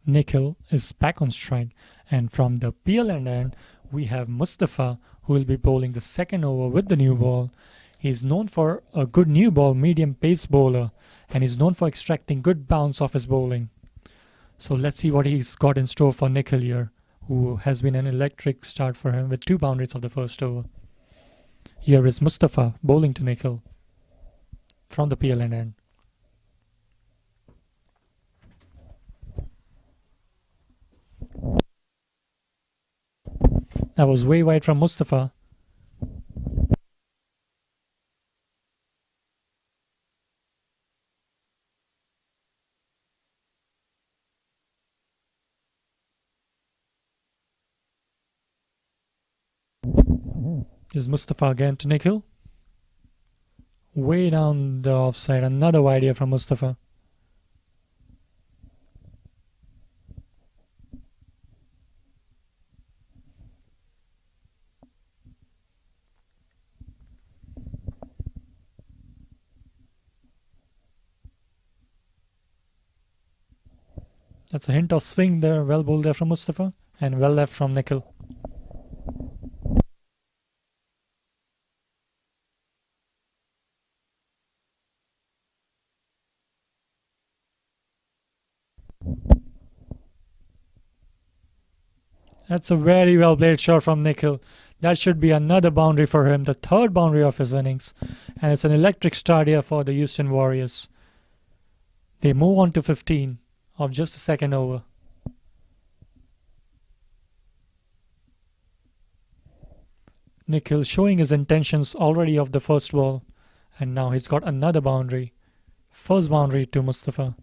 Nikhil is back on strike, and from the Pearland end, we have Mustafa, who will be bowling the second over with the new ball. He is known for a good new ball, medium pace bowler, and is known for extracting good bounce off his bowling. So let's see what he's got in store for Nikhil here, who has been an electric start for him with 2 boundaries of the first over. Here is Mustafa bowling to Nikhil from the Pearland end. That was way wide from Mustafa. Is Mustafa again to Nikhil. Way down the offside. Another wide here from Mustafa. That's a hint of swing there. Well bowled there from Mustafa. And well left from Nikhil. That's a very well played shot from Nikhil. That should be another boundary for him, the 3rd boundary of his innings. And it's an electric start here for the Houston Warriors. They move on to 15 of just the second over. Nikhil showing his intentions already of the first ball. And now he's got another boundary. First boundary to Mustafa.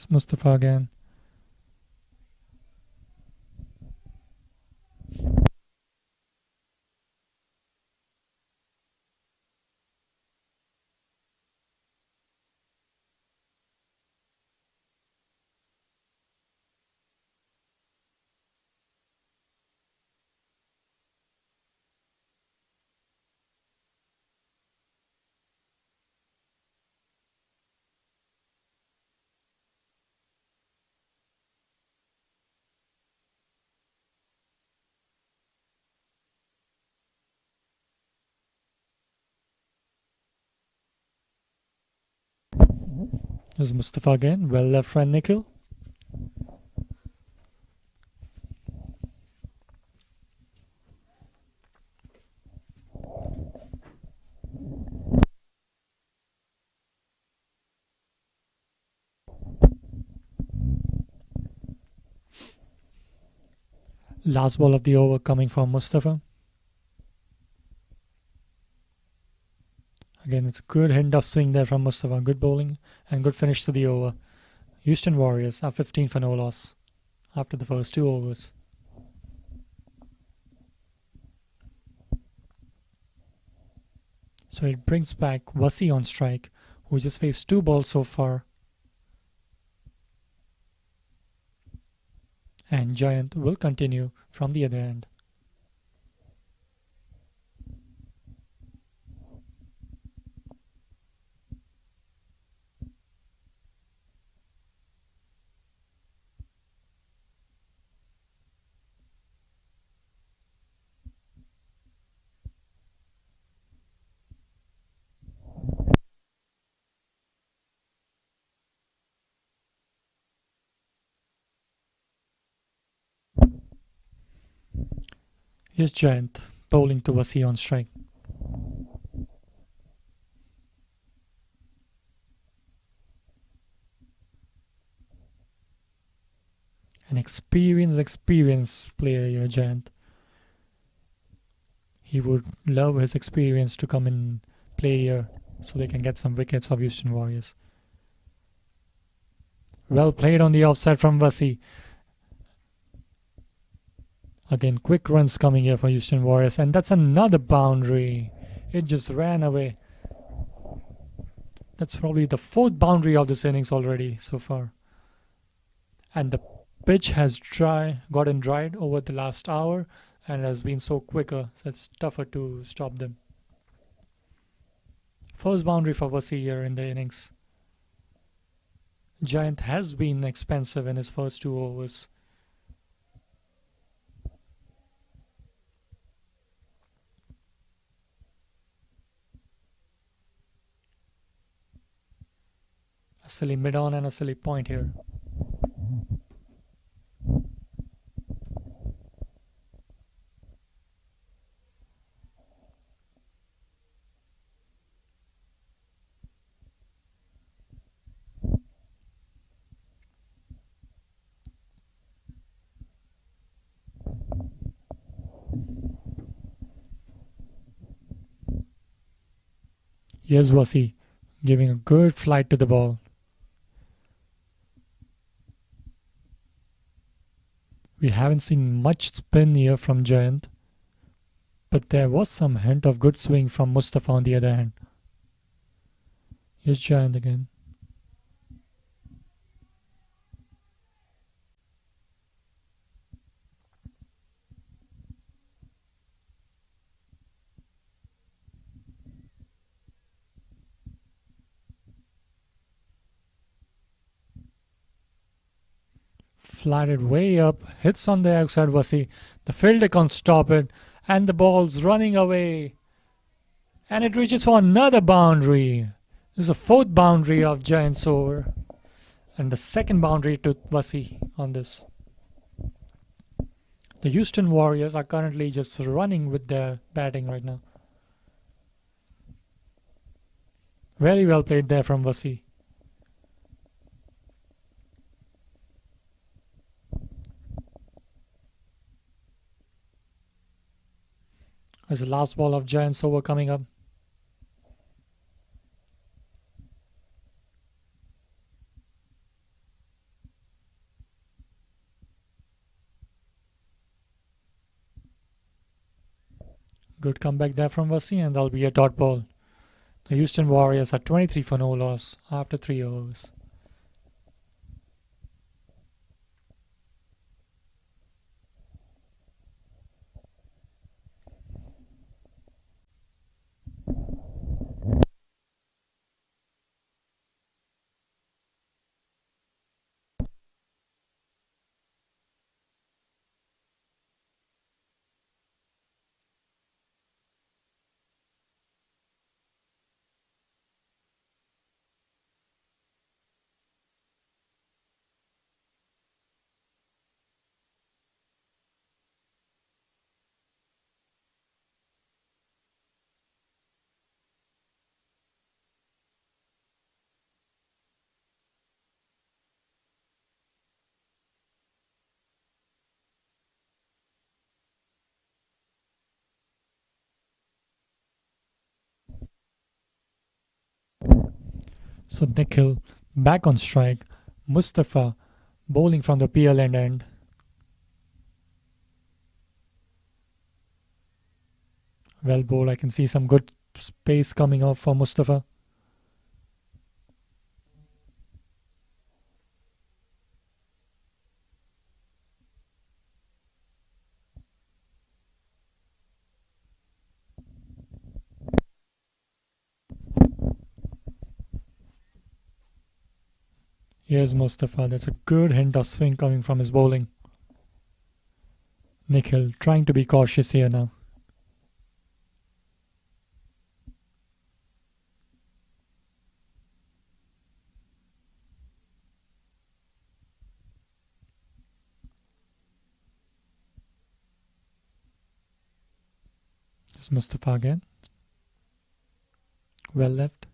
It's Mustafa again. This is Mustafa again. Well left friend Nikhil. Last ball of the over coming from Mustafa. Again, it's a good hint of swing there from Mustafa. Good bowling and good finish to the over. Houston Warriors are 15 for no loss after the first 2 overs. So it brings back Wasi on strike, who just faced 2 balls so far. And Giant will continue from the other end. Here's Giant bowling to Wasi on strike. An experienced player here, Giant. He would love his experience to come in play here so they can get some wickets of Houston Warriors. Well played on the offside from Wasi. Again, quick runs coming here for Houston Warriors, and that's another boundary. It just ran away. That's probably the 4th boundary of this innings already so far. And the pitch has gotten dried over the last hour and has been so quicker, so it's tougher to stop them. First boundary for Wasi here in the innings. Giant has been expensive in his first 2 overs. A silly mid-on and a silly point here. Here's Wasi giving a good flight to the ball. We haven't seen much spin here from Giant, but there was some hint of good swing from Mustafa on the other hand. Here's Giant again. Flatted way up, hits on the outside Wasi. The fielder can't stop it, and the ball's running away. And it reaches for another boundary. This is the 4th boundary of Giant's over. And the 2nd boundary to Wasi on this. The Houston Warriors are currently just running with their batting right now. Very well played there from Wasi. As the last ball of Giants over coming up. Good comeback there from Vasi, and that'll be a dot ball. The Houston Warriors are 23 for no loss after 3 overs. So Nikhil back on strike. Mustafa bowling from the Pearland end. Well bowled. I can see some good space coming up for Mustafa. Here's Mustafa. That's a good hint of swing coming from his bowling. Nikhil trying to be cautious here now. Here's Mustafa again. Well left.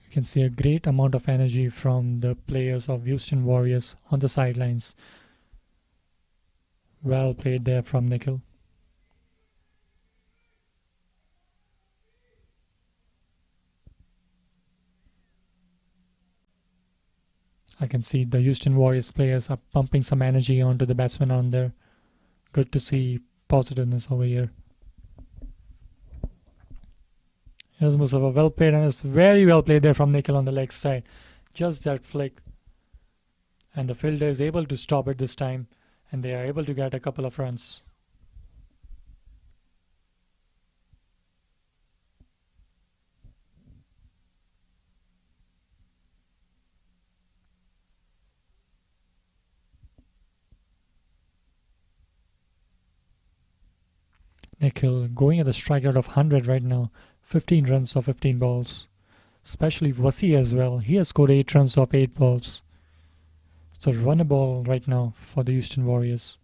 You can see a great amount of energy from the players of Houston Warriors on the sidelines. Well played there from Nikhil. I can see the Houston Warriors players are pumping some energy onto the batsmen on there. Good to see positiveness over here. Here's Mustafa, well played, and it's very well played there from Nikhil on the leg side. Just that flick. And the fielder is able to stop it this time, and they are able to get a couple of runs. Nikhil going at the strikeout of 100 right now. 15 runs of 15 balls. Especially Vasi as well. He has scored 8 runs of 8 balls. It's a runner ball right now for the Houston Warriors.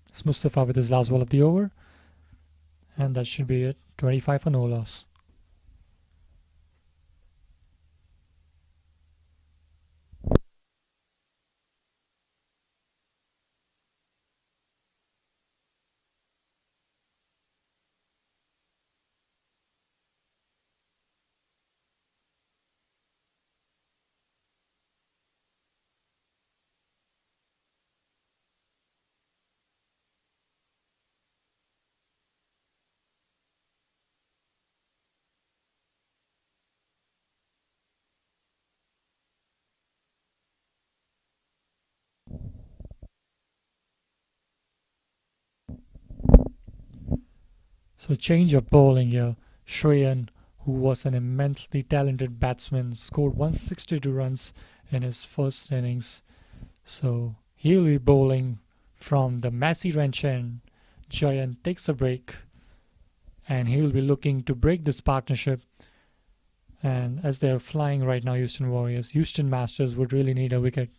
It's Mustafa with his last ball of the over. And that should be it. 25 for no loss. So change of bowling here. Shreyan, who was an immensely talented batsman, scored 162 runs in his first innings. So he'll be bowling from the Massey Ranch end. Jayant takes a break, and he will be looking to break this partnership. And as they're flying right now, Houston Warriors, Houston Masters would really need a wicket.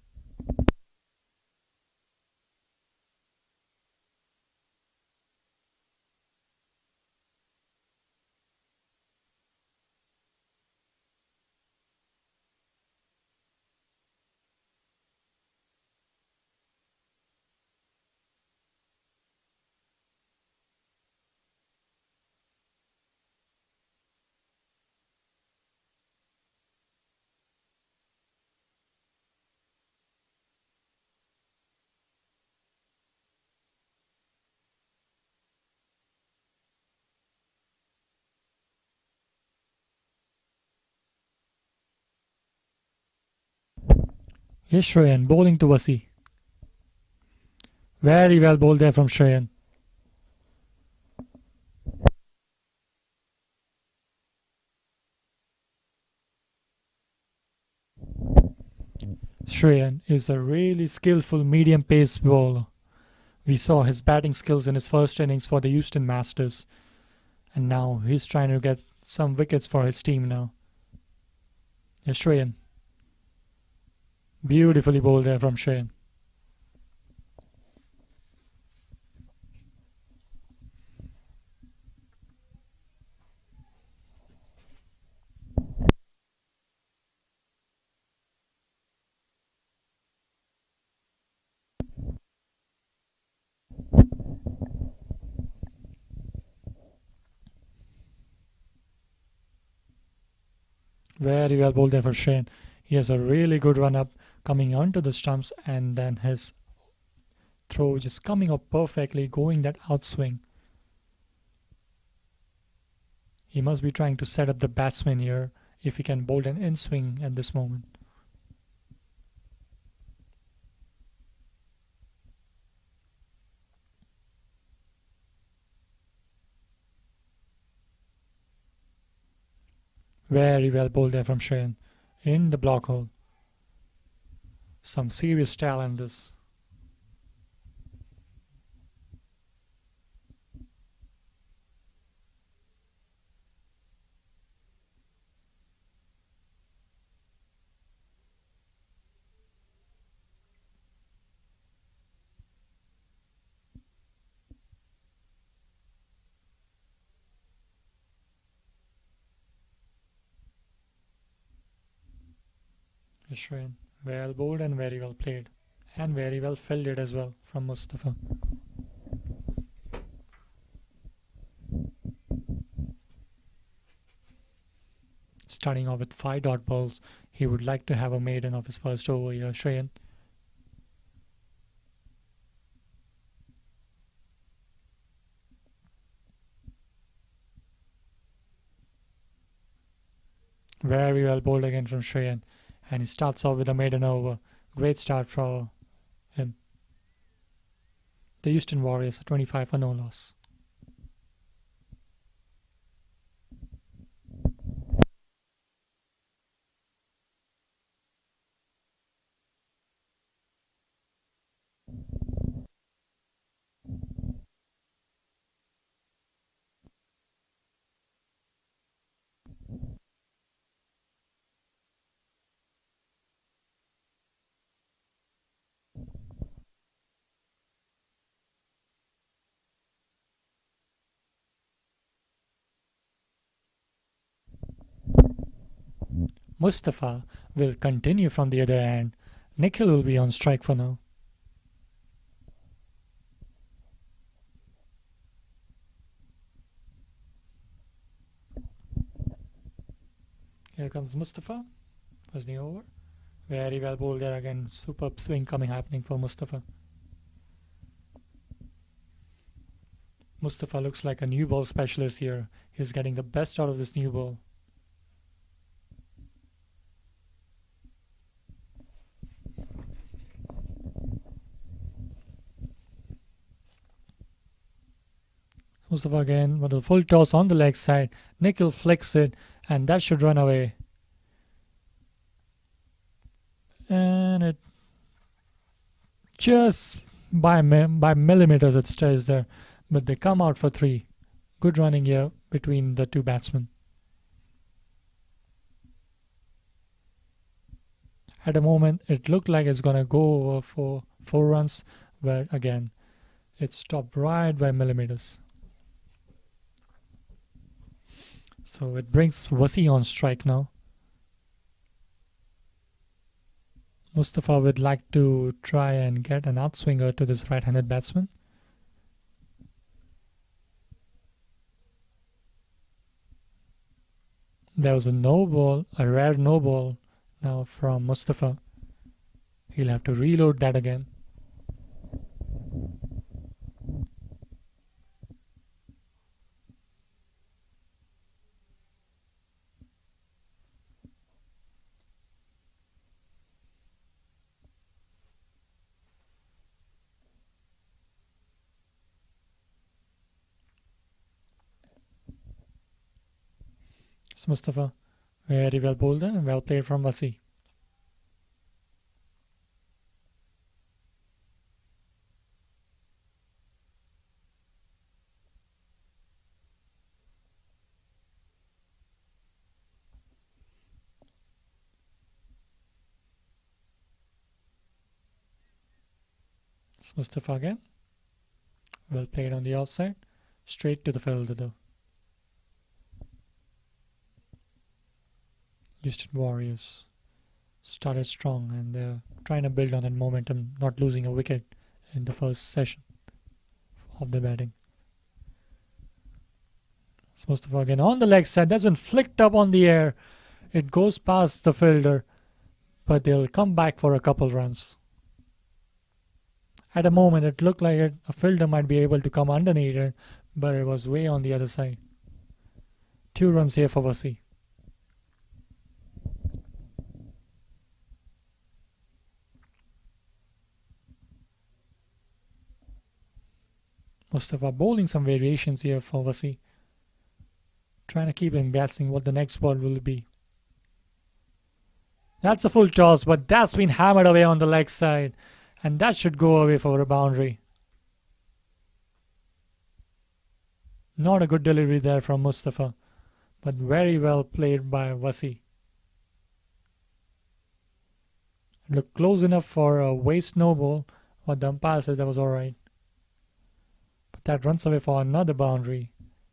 Here's Shreyan bowling to Wasi. Very well bowled there from Shreyan. Shreyan is a really skillful medium pace bowler. We saw his batting skills in his first innings for the Houston Masters, and now he's trying to get some wickets for his team now. Yes, Shreyan. Beautifully bowled there from Shreyan. Very well bowled there for Shreyan. He has a really good run up coming onto the stumps, and then his throw just coming up perfectly, going that outswing. He must be trying to set up the batsman here if he can bowl an in swing at this moment. Very well bowled there from Shreyan in the block hole. Some serious style in this. Shreyan, well bowled and very well played, and very well fielded as well from Mustafa. Starting off with 5 dot balls, he would like to have a maiden of his first over here, Shreyan. Very well bowled again from Shreyan, and he starts off with a maiden over. Great start for him. The Houston Warriors are 25 for no loss. Mustafa will continue from the other end. Nikhil will be on strike for now. Here comes Mustafa. Was the over? Very well bowled there again. Superb swing happening for Mustafa. Mustafa looks like a new ball specialist here. He's getting the best out of this new ball. Mustafa again with a full toss on the leg side. Nikhil flicks it, and that should run away. And it just by millimeters it stays there, but they come out for 3. Good running here between the two batsmen. At the moment, it looked like it's gonna go over for 4 runs, but again, it stopped right by millimeters. So it brings Wasi on strike now. Mustafa would like to try and get an outswinger to this right-handed batsman. There was a no ball, a rare no ball now from Mustafa. He'll have to reload that again. It's Mustafa. Very well bowled and well played from Wasi. It's Mustafa again. Well played on the offside. Straight to the fielder though. Houston Warriors started strong and they're trying to build on that momentum, not losing a wicket in the first session of the batting. It's Mustafa again on the leg side. That's been flicked up on the air. It goes past the fielder, but they'll come back for a couple runs. At a moment, it looked like a fielder might be able to come underneath it, but it was way on the other side. 2 runs here for Wasi. Mustafa bowling some variations here for Wasi. Trying to keep him guessing what the next ball will be. That's a full toss, but that's been hammered away on the leg side. And that should go away for a boundary. Not a good delivery there from Mustafa, but very well played by Wasi. Looked close enough for a waste no ball, but the umpire says that was alright. But that runs away for another boundary.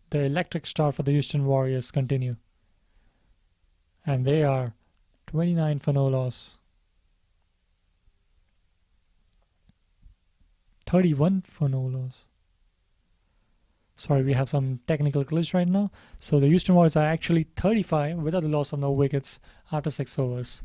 The electric start for the Houston Warriors continue. And they are 29 for no loss. 31 for no loss. Sorry, we have some technical glitch right now. So the Houston Warriors are actually 35 without the loss of no wickets after 6 overs.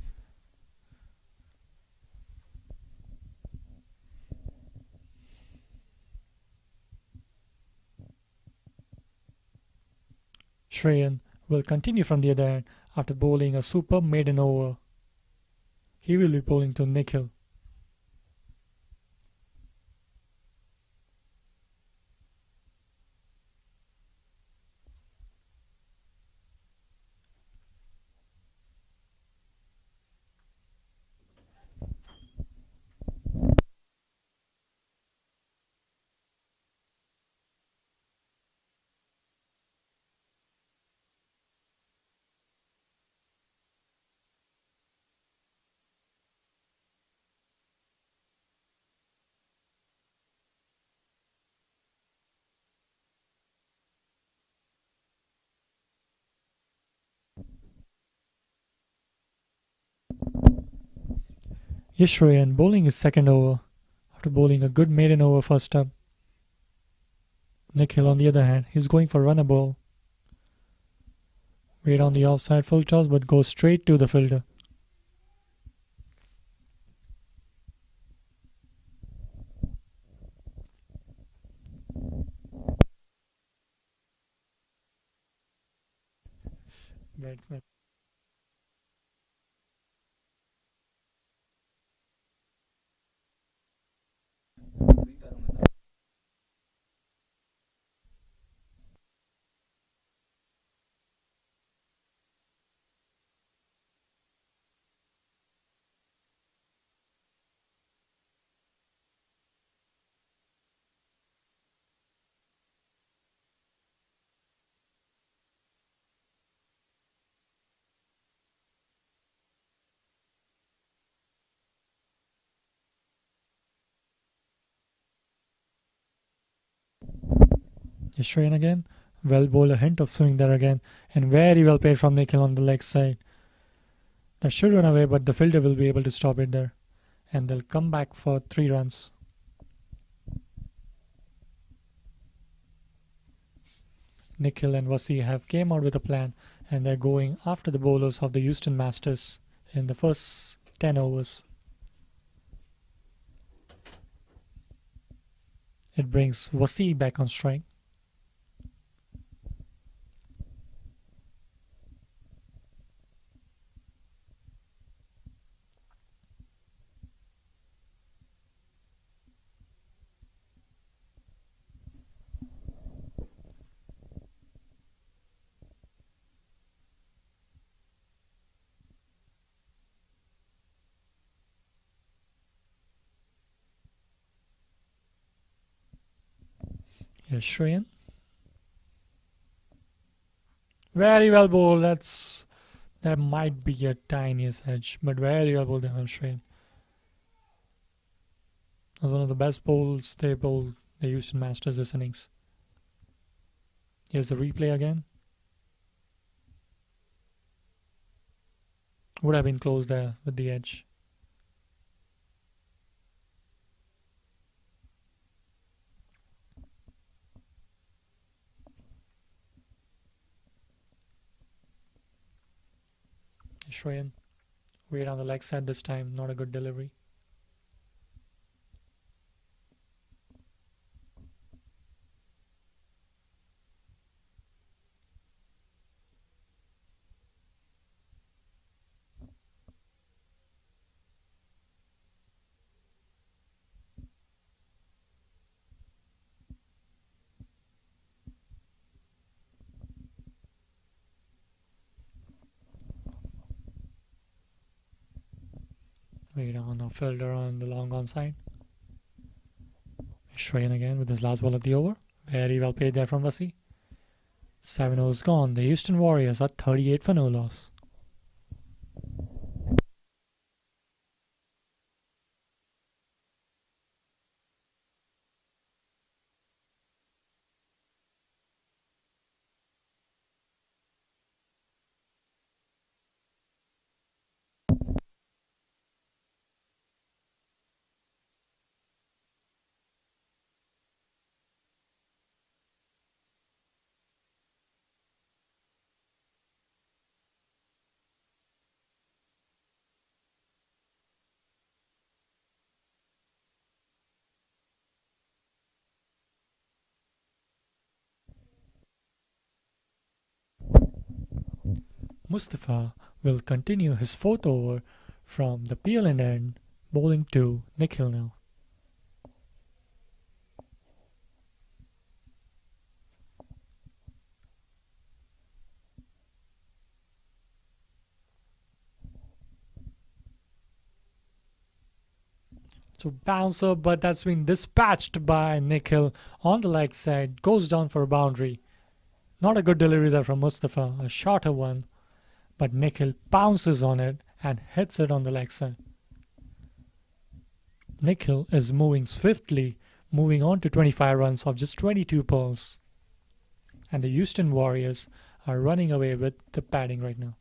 Shreyan will continue from the other end after bowling a superb maiden over. He will be bowling to Nikhil. Shreyan bowling his second over after bowling a good maiden over first up. Nikhil on the other hand, he's going for runner ball. Wait on the offside full toss but goes straight to the fielder. Batsman. Shreyan again. Well bowled, a hint of swing there again, and very well played from Nikhil on the leg side. That should run away, but the fielder will be able to stop it there. And they'll come back for 3 runs. Nikhil and Wasi have came out with a plan and they're going after the bowlers of the Houston Masters in the first 10 overs. It brings Wasi back on strike. Yes, Shreyan. Very well bowled. That might be a tiniest edge, but very well bowled from Shreyan. One of the best bowls they bowled the Houston Masters this innings. Here's the replay again. Would have been close there with the edge. Shreyan. Weight on the leg side this time. Not a good delivery. Weight on a fielder on the long on side. Shreyan again with his last ball of the over. Very well played there from Vasi. 7 overs gone. The Houston Warriors are 38 for no loss. Mustafa will continue his fourth over from the Pearland end, bowling to Nikhil now. So bouncer, but that's been dispatched by Nikhil on the leg side, goes down for a boundary. Not a good delivery there from Mustafa, a shorter one, but Nikhil pounces on it and hits it on the leg side. Nikhil is moving swiftly, moving on to 25 runs of just 22 balls. And the Houston Warriors are running away with the padding right now.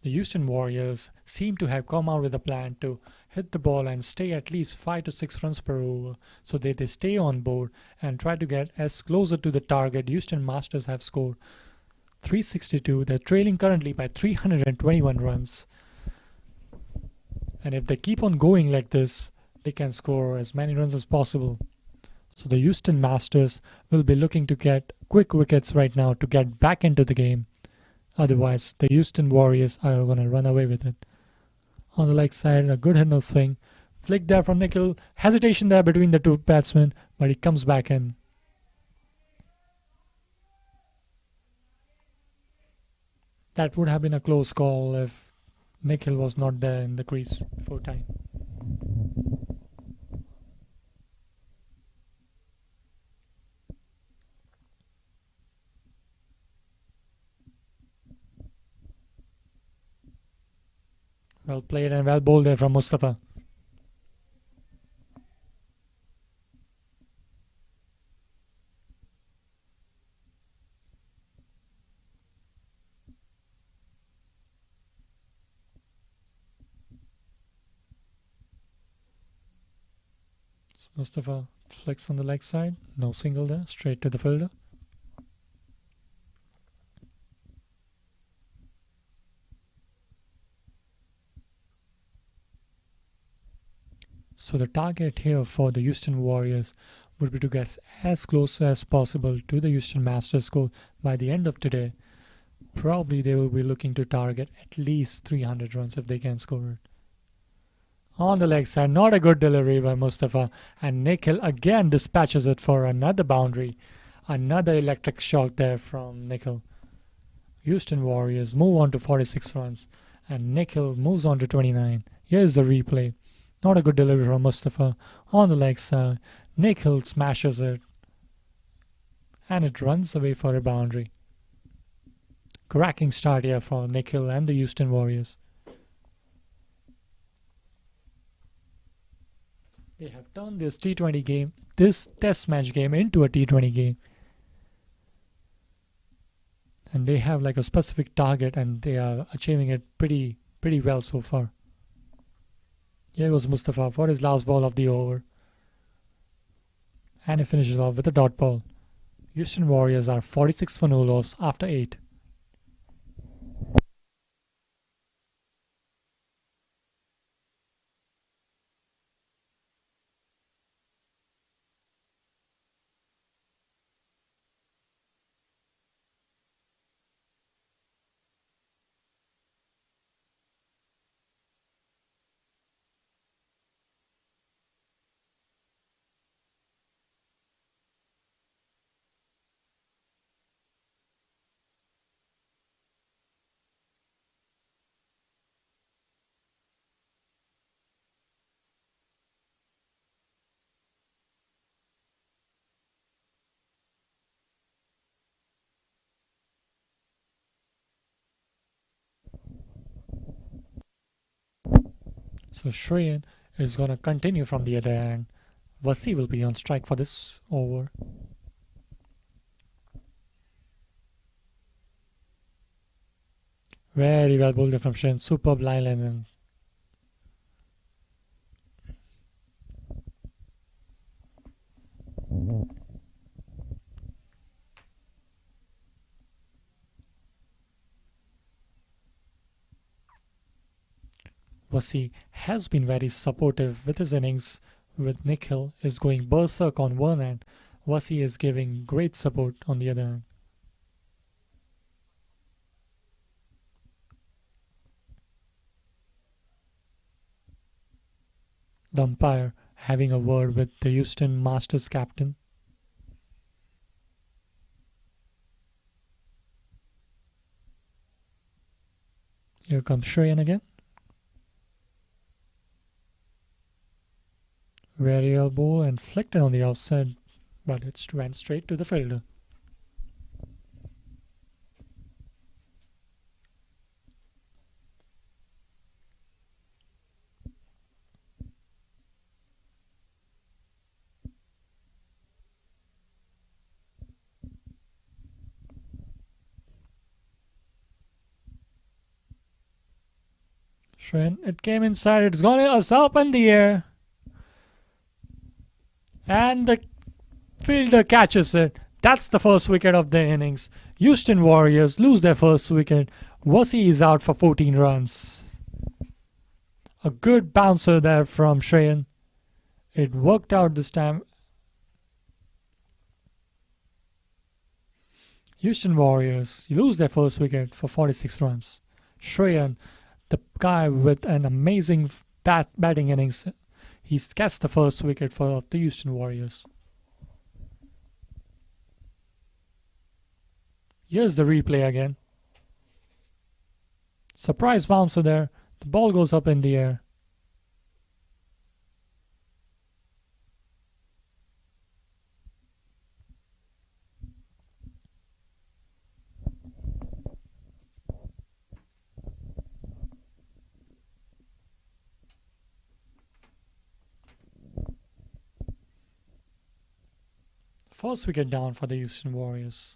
The Houston Warriors seem to have come out with a plan to hit the ball and stay at least 5 to 6 runs per over so that they stay on board and try to get as closer to the target. Houston Masters have scored 362. They're trailing currently by 321 runs. And if they keep on going like this, they can score as many runs as possible. So the Houston Masters will be looking to get quick wickets right now to get back into the game. Otherwise, the Houston Warriors are going to run away with it. On the leg side, a good hit and swing. Flick there from Nikhil. Hesitation there between the two batsmen, but he comes back in. That would have been a close call if Nikhil was not there in the crease before time. Well played and well bowled there from Mustafa. Mustafa flicks on the leg side. No single there. Straight to the fielder. So the target here for the Houston Warriors would be to get as close as possible to the Houston Masters score by the end of today. Probably they will be looking to target at least 300 runs if they can score it. On the leg side, not a good delivery by Mustafa, and Nikhil again dispatches it for another boundary. Another electric shock there from Nikhil. Houston Warriors move on to 46 runs, and Nikhil moves on to 29. Here's the replay. Not a good delivery from Mustafa. On the leg side, Nikhil smashes it and it runs away for a boundary. Cracking start here for Nikhil and the Houston Warriors. They have turned this T20 game, this test match game into a T20 game. And they have like a specific target and they are achieving it pretty well so far. Here goes Mustafa for his last ball of the over. And he finishes off with a dot ball. Houston Warriors are 46 for no loss after 8. So Shreyan is gonna continue from the other end. Vasi will be on strike for this over. Very well bowled from Shreyan. Superb line and Vasi has been very supportive with his innings. With Nikhil is going berserk on one end, Vasi is giving great support on the other end. The umpire having a word with the Houston Masters captain. Here comes Shreyan again. Very elbow and flicked it on the outside, but it went straight to the fielder. Shreyan, it came inside, it's gone up in the air. And the fielder catches it. That's the first wicket of the innings. Houston Warriors lose their first wicket. Vasi is out for 14 runs. A good bouncer there from Shreyan. It worked out this time. Houston Warriors lose their first wicket for 46 runs. Shreyan, the guy with an amazing batting innings, he's catch the first wicket for the Houston Warriors. Here's the replay again. Surprise bouncer there. The ball goes up in the air. First wicket down for the Houston Warriors.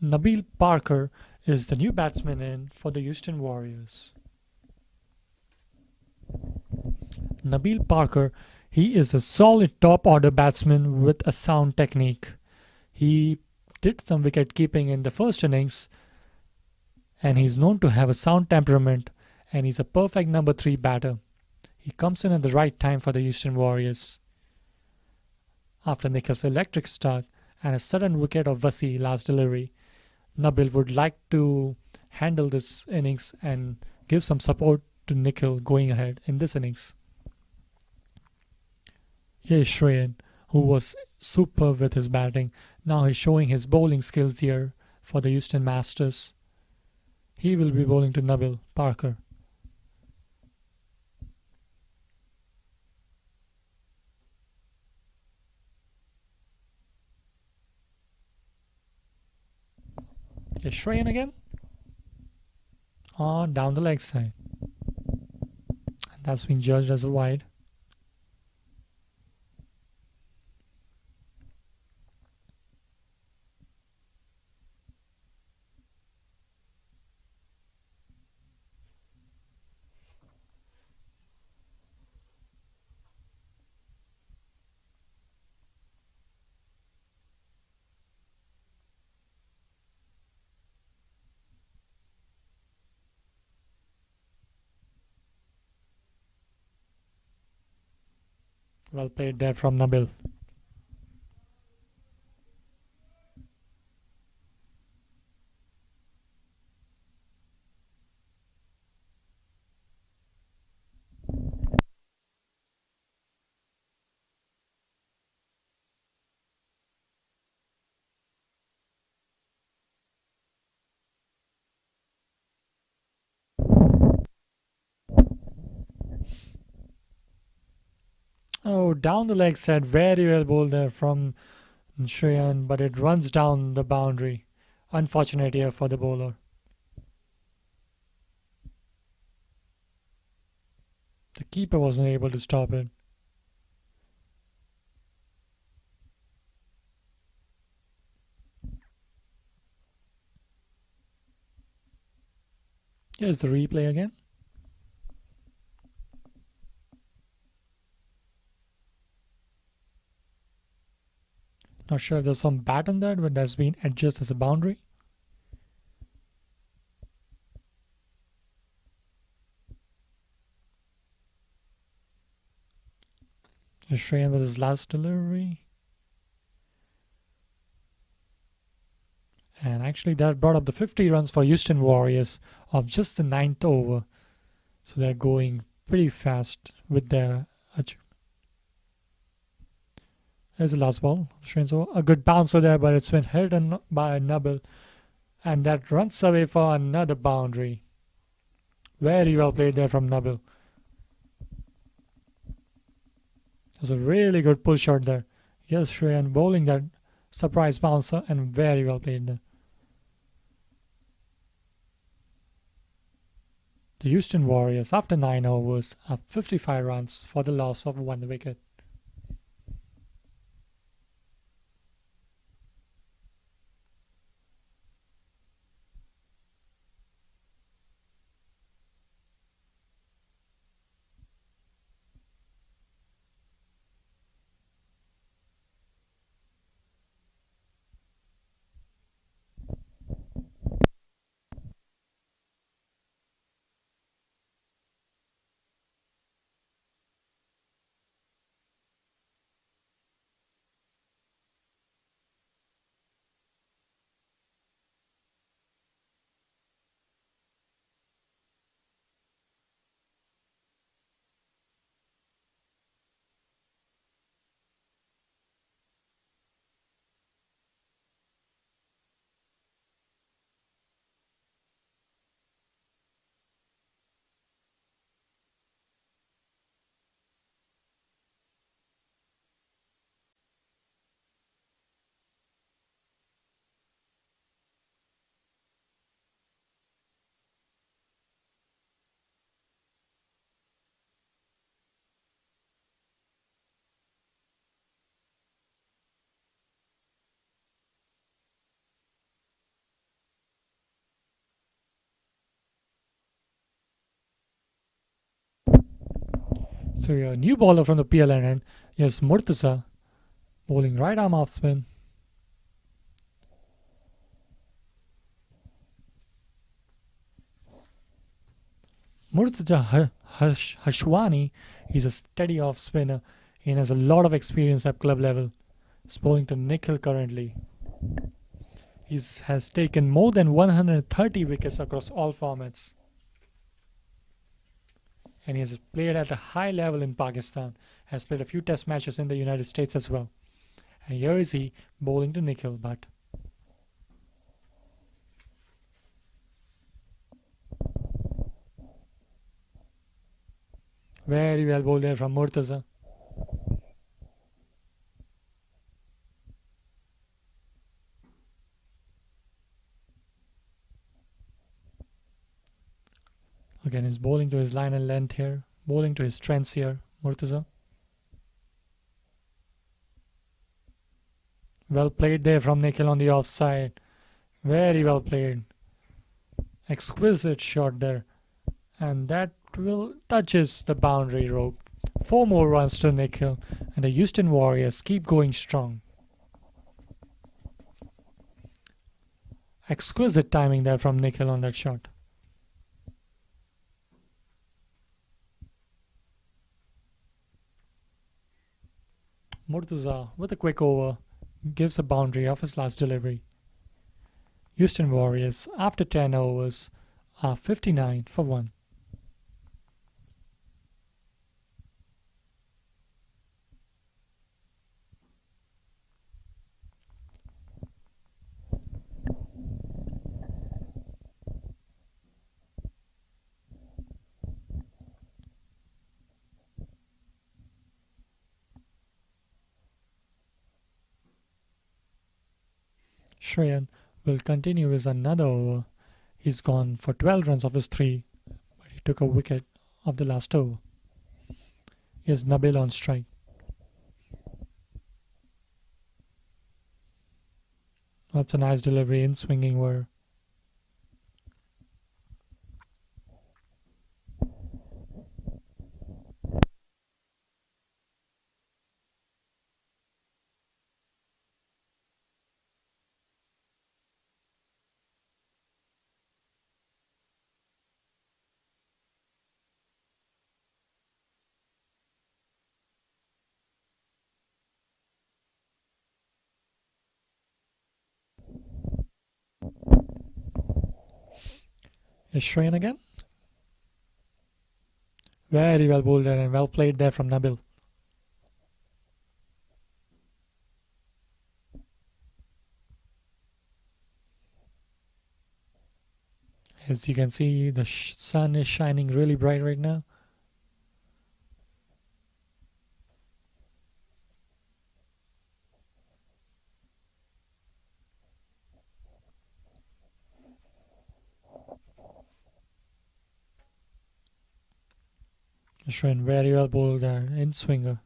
Nabil Parker is the new batsman in for the Houston Warriors. Nabil Parker, he is a solid top order batsman with a sound technique. He did some wicket keeping in the first innings and he's known to have a sound temperament and he's a perfect number 3 batter. He comes in at the right time for the Houston Warriors. After Nikhil's electric start and a sudden wicket of Vasi last delivery, Nabil would like to handle this innings and give some support to Nikhil going ahead in this innings. Here's Shreyan, who was superb with his batting. Now he's showing his bowling skills here for the Houston Masters. He will be bowling to Nabil Parker. Here's Shreyan again. On down the leg side. And that's been judged as a wide. Well played there from Nabil. Oh, down the leg side, very well bowled there from Shreyan, but it runs down the boundary. Unfortunate here for the bowler. The keeper wasn't able to stop it. Here's the replay again. Not sure if there's some bat on that, but that's been adjusted as a boundary. Here's Shreyan with his last delivery. And actually that brought up the 50 runs for Houston Warriors of just the 9th over. So they're going pretty fast with their achievement. There's the last ball. A good bouncer there, but it's been hit by Nabil. And that runs away for another boundary. Very well played there from Nabil. It was a really good pull shot there. Yes, Shreyan bowling that surprise bouncer and very well played there. The Houston Warriors, after 9 overs, have 55 runs for the loss of 1 wicket. So your new bowler from the Pearland end, yes, Murtaza, bowling right arm off spin. Murtaza Hashwani is a steady off spinner and has a lot of experience at club level. He's bowling to Nikhil currently. He has taken more than 130 wickets across all formats. and he has played at a high level in Pakistan, has played a few test matches in the United States as well. And here is he bowling to Nikhil, but very well bowled there from Murtaza. Again, he's bowling to his line and length here, bowling to his strengths here, Murtaza. Well played there from Nikhil on the offside. Very well played. Exquisite shot there. And that will touches the boundary rope. 4 more runs to Nikhil, and the Houston Warriors keep going strong. Exquisite timing there from Nikhil on that shot. Murtaza with a quick over gives a boundary of his last delivery. Houston Warriors, after 10 overs, are 59 for 1. Shreyan will continue with another over. He's gone for 12 runs of his 3, but he took a wicket of the last over. Here's Nabil on strike. That's a nice delivery in swinging over. Is Shreyan again? Very well bowled there and well played there from Nabil. As you can see, the sun is shining really bright right now. Shreyan very well bowled there in swinger.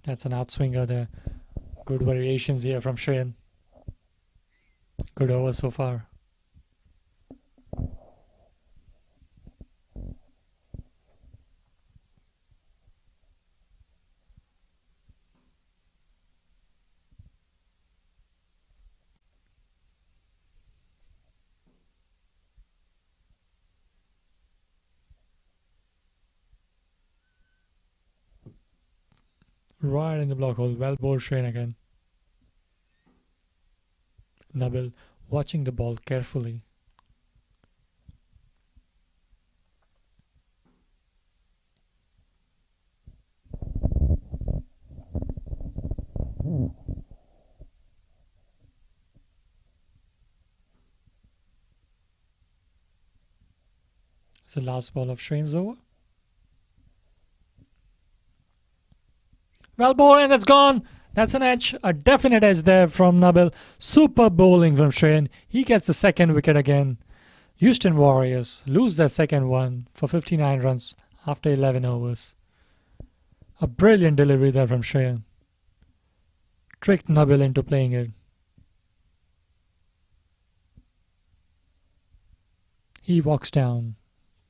That's an outswinger there. Good variations here from Shreyan. Good over so far. Right in the block hole. Well bowled Shreyan again. Nabil watching the ball carefully. It's the last ball of Shreyan's over. Well bowled and it's gone. That's an edge, a definite edge there from Nabil. Super bowling from Shreyan. He gets the second wicket again. Houston Warriors lose their second one for 59 runs after 11 overs. A brilliant delivery there from Shreyan. Tricked Nabil into playing it. He walks down.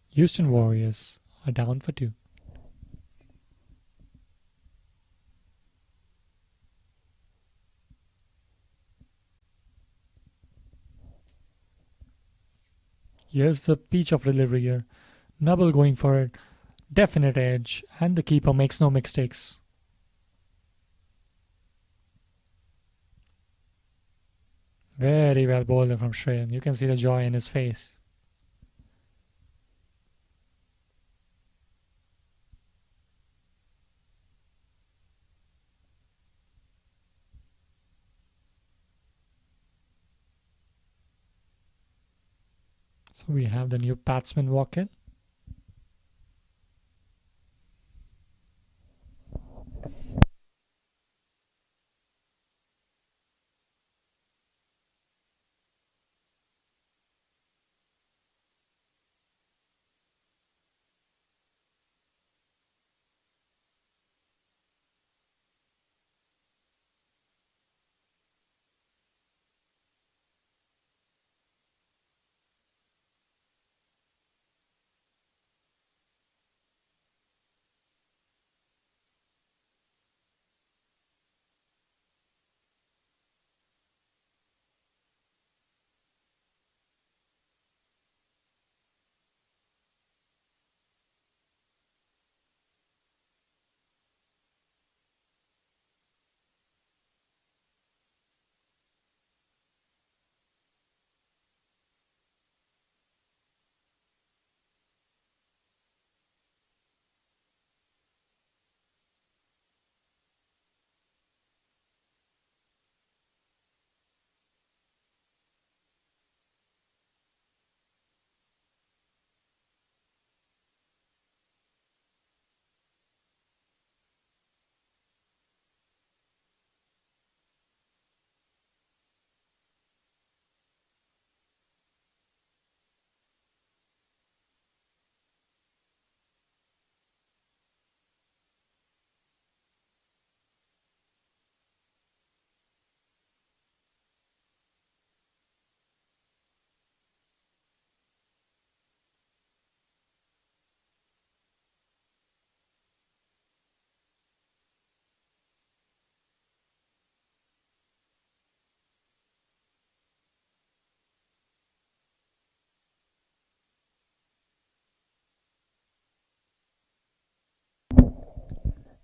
Houston Warriors are down for 2. Here's the peach of delivery here. Nubble going for it. Definite edge. And the keeper makes no mistakes. Very well bowled from Shreyan. You can see the joy in his face. So we have the new batsman walk in.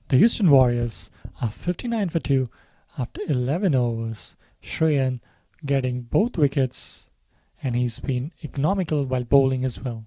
The Houston Warriors are 59 for 2 after 11 overs. Shreyan getting both wickets, and he's been economical while bowling as well.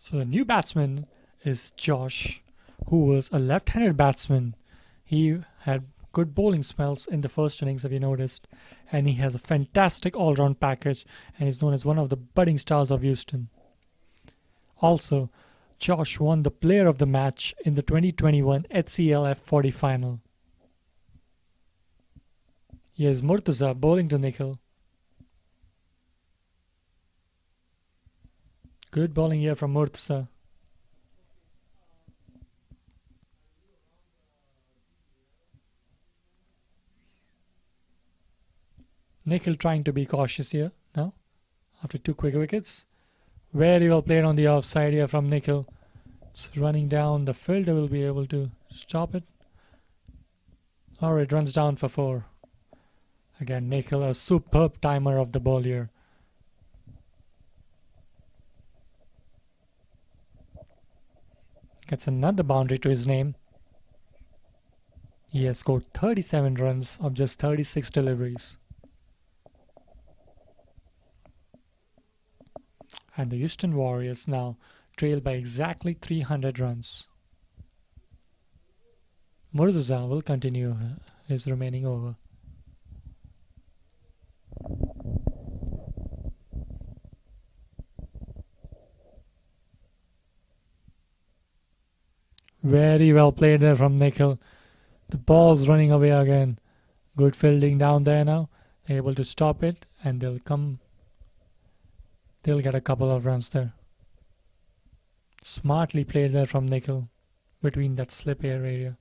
So the new batsman is Josh, who was a left-handed batsman. He had good bowling spells in the first innings, if you noticed, and he has a fantastic all-round package and is known as one of the budding stars of Houston. Also, Josh won the player of the match in the 2021 HCL F40 final. Here's Murtaza bowling to Nikhil. Good bowling here from Murtaza. Nikhil trying to be cautious here now after two quick wickets. Very well played on the offside here from Nikhil. It's running down. The fielder will be able to stop it. Or it runs down for 4. Again, Nikhil, a superb timer of the ball here. Gets another boundary to his name. He has scored 37 runs of just 36 deliveries. And the Houston Warriors now trail by exactly 300 runs. Murtaza will continue his remaining over. Very well played there from Nikhil. The ball's running away again. Good fielding down there now. Able to stop it, and they'll get a couple of runs there. Smartly played there from Nikhil between that slip air area.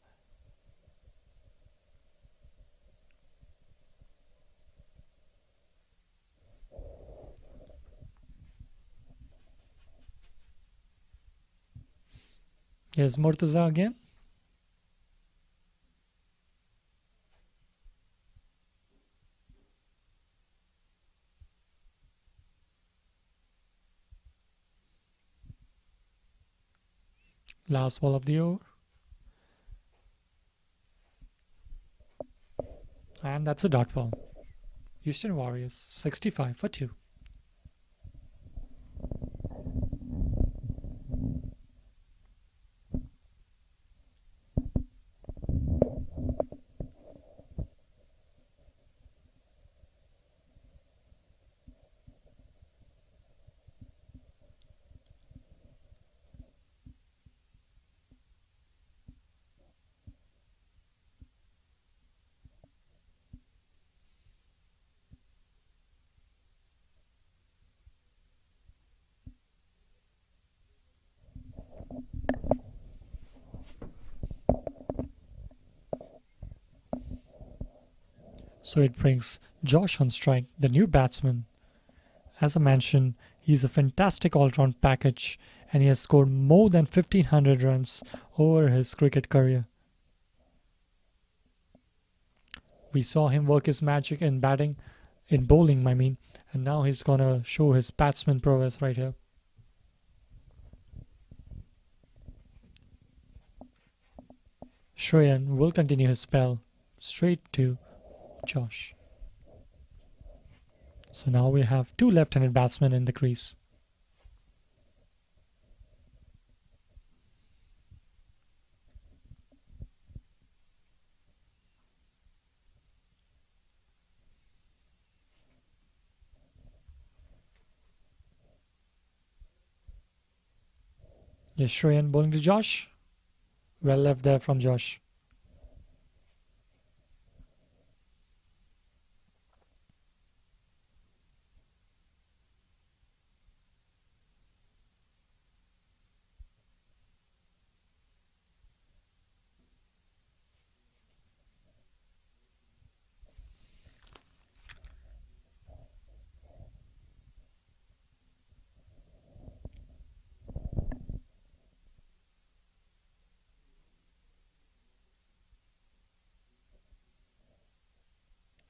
Here's Murtaza again. Last ball of the over. And that's a dot ball. Houston Warriors 65 for 2. So it brings Josh on strike, the new batsman. As I mentioned, he's a fantastic all-round package and he has scored more than 1500 runs over his cricket career. We saw him work his magic in bowling, and now he's gonna show his batsman prowess right here. Shreyan will continue his spell straight to Josh. So now we have 2 left-handed batsmen in the crease. Yes, Shreyan bowling to Josh. Well left there from Josh.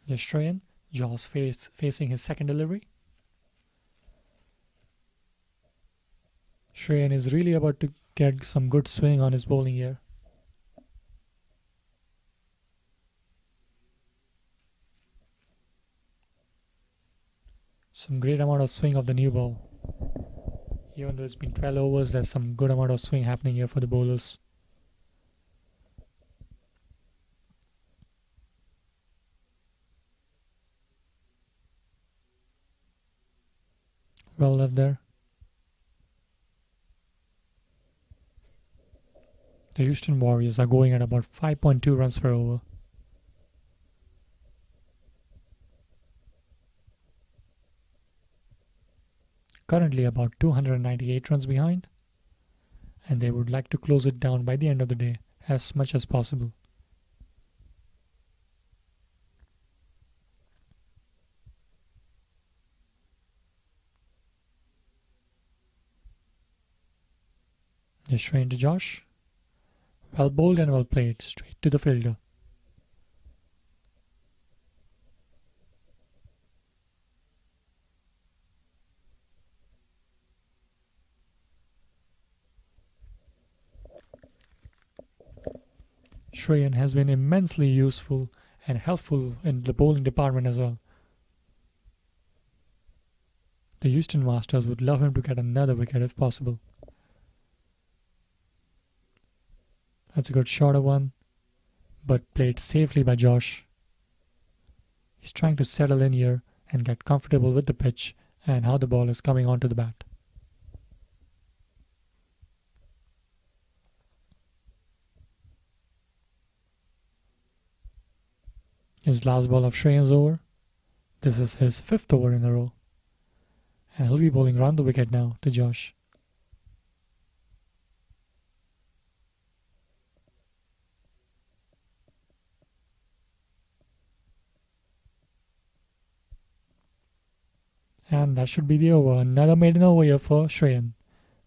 Yes, Shreyan. Josh facing his second delivery. Shreyan is really about to get some good swing on his bowling here. Some great amount of swing of the new ball. Even though it's been 12 overs, there's some good amount of swing happening here for the bowlers. Well left there. The Houston Warriors are going at about 5.2 runs per over. Currently about 298 runs behind, and they would like to close it down by the end of the day as much as possible. Just straight to Josh. Well bowled and well played. Straight to the fielder. Shreyan has been immensely useful and helpful in the bowling department as well. The Houston Masters would love him to get another wicket if possible. That's a good shorter one, but played safely by Josh. He's trying to settle in here and get comfortable with the pitch and how the ball is coming onto the bat. His last ball of Shreyan's over. This is his 5th over in a row. And he'll be bowling round the wicket now to Josh. And that should be the over. Another maiden over here for Shreyan.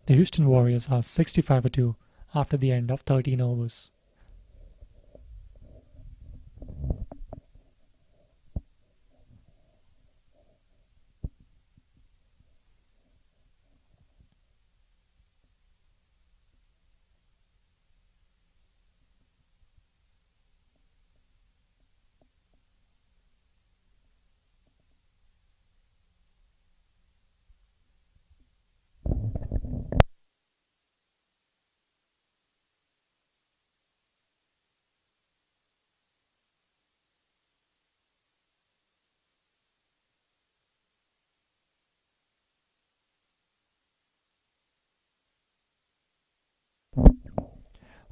The Houston Warriors are 65 for 2 after the end of 13 overs.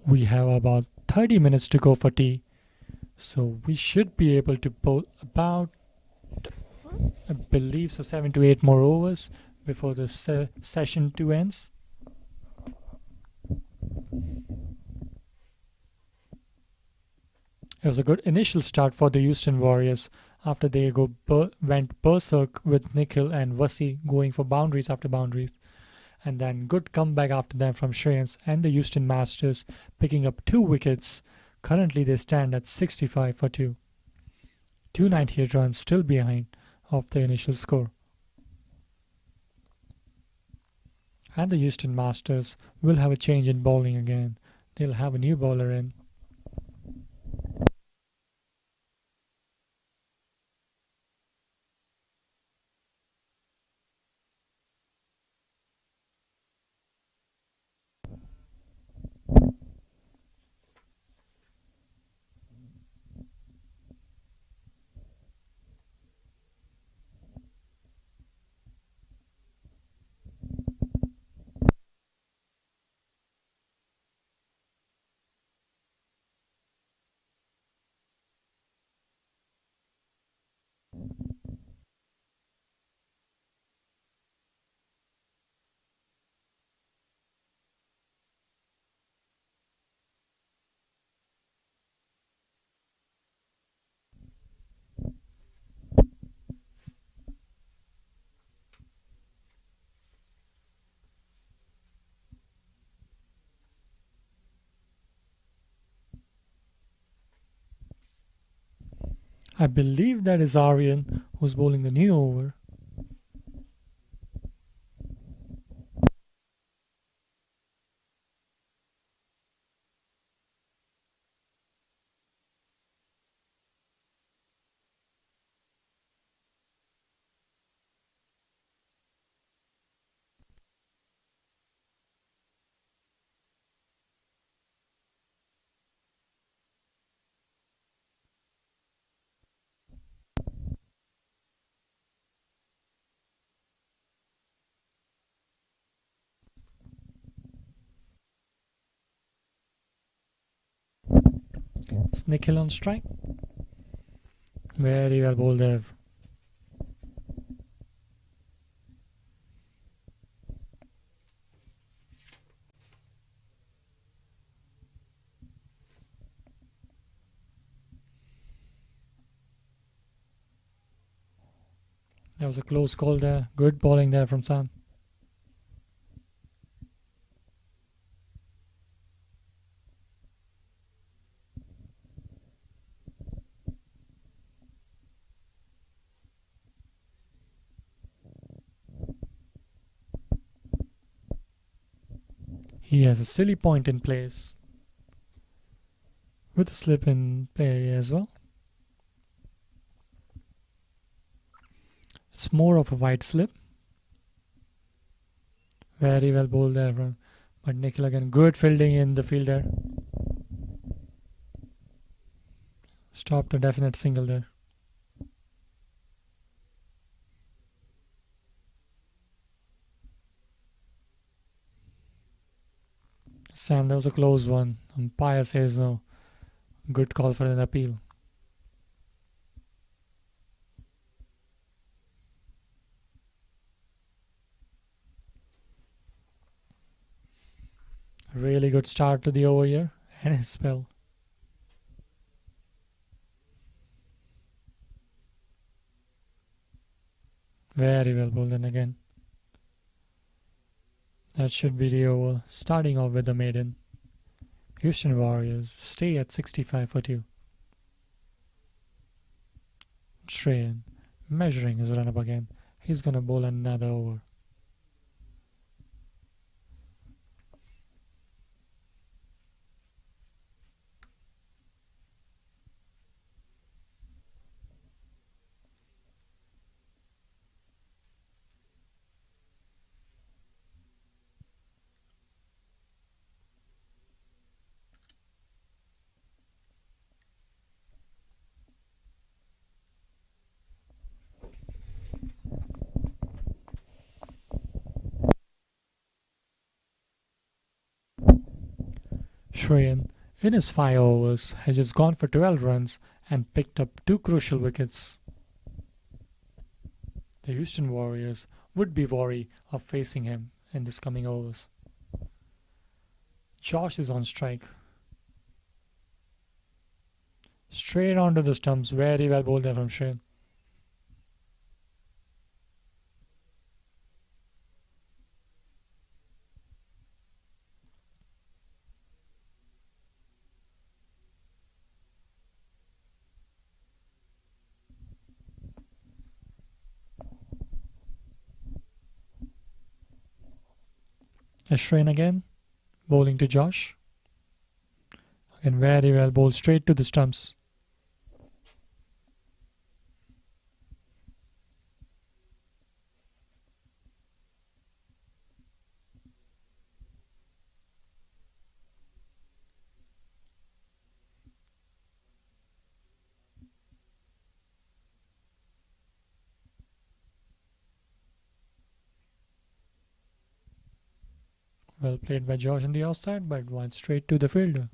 We have about 30 minutes to go for tea, so we should be able to bowl about, I believe, so 7 to 8 more overs before the session 2 ends. It was a good initial start for the Houston Warriors after they went berserk with Nikhil and Vasi going for boundaries after boundaries. And then good comeback after them from Shreyans and the Houston Masters picking up 2 wickets. Currently they stand at 65 for 2. 298 runs still behind of the initial score. And the Houston Masters will have a change in bowling again. They'll have a new bowler in. I believe that is Aryan who's bowling the new over. It's Nikhil on strike. Very well bowled there. That was a close call there. Good bowling there from Sam. He has a silly point in place with a slip in play as well. It's more of a wide slip. Very well bowled there from but Nikhil again. Good fielding in the field there. Stopped a definite single there. Sam, that was a close one. Umpire says no. Good call for an appeal. Really good start to the over here and his spell. Very well bowled in again. That should be the over. Starting off with the maiden. Houston Warriors stay at 65 for 2. Train measuring his run up again. He's gonna bowl another over. Shreyan, in his 5 overs, has just gone for 12 runs and picked up 2 crucial wickets. The Houston Warriors would be wary of facing him in this coming overs. Josh is on strike. Straight onto the stumps. Very well bowled there from Shreyan. Ashrain again, bowling to Josh. Again, very well bowled straight to the stumps. Well played by Josh on the outside, but went straight to the fielder.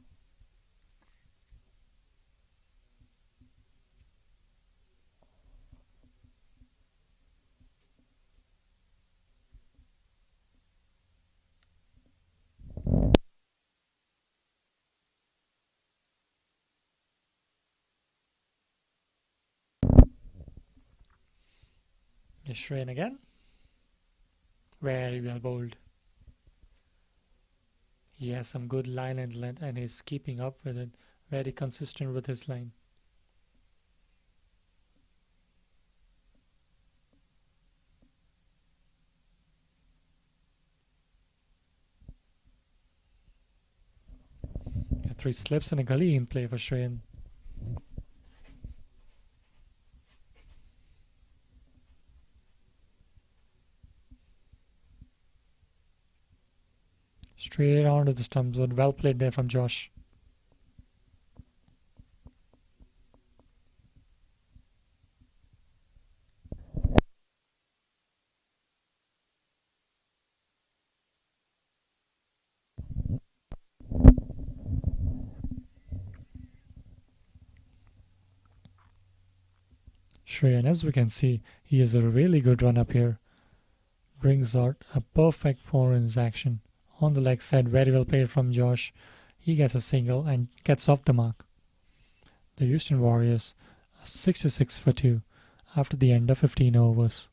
Ashrain again. Very well bowled. He has some good line and length and he's keeping up with it. Very consistent with his line. Yeah, 3 slips and a gully in play for Shreyan. Straight onto the stumps, but well played there from Josh. Shreyan, as we can see, he has a really good run up here. Brings out a perfect 4 in his action. On the leg side, very well played from Josh. He gets a single and gets off the mark. The Houston Warriors are 66 for 2 after the end of 15 overs.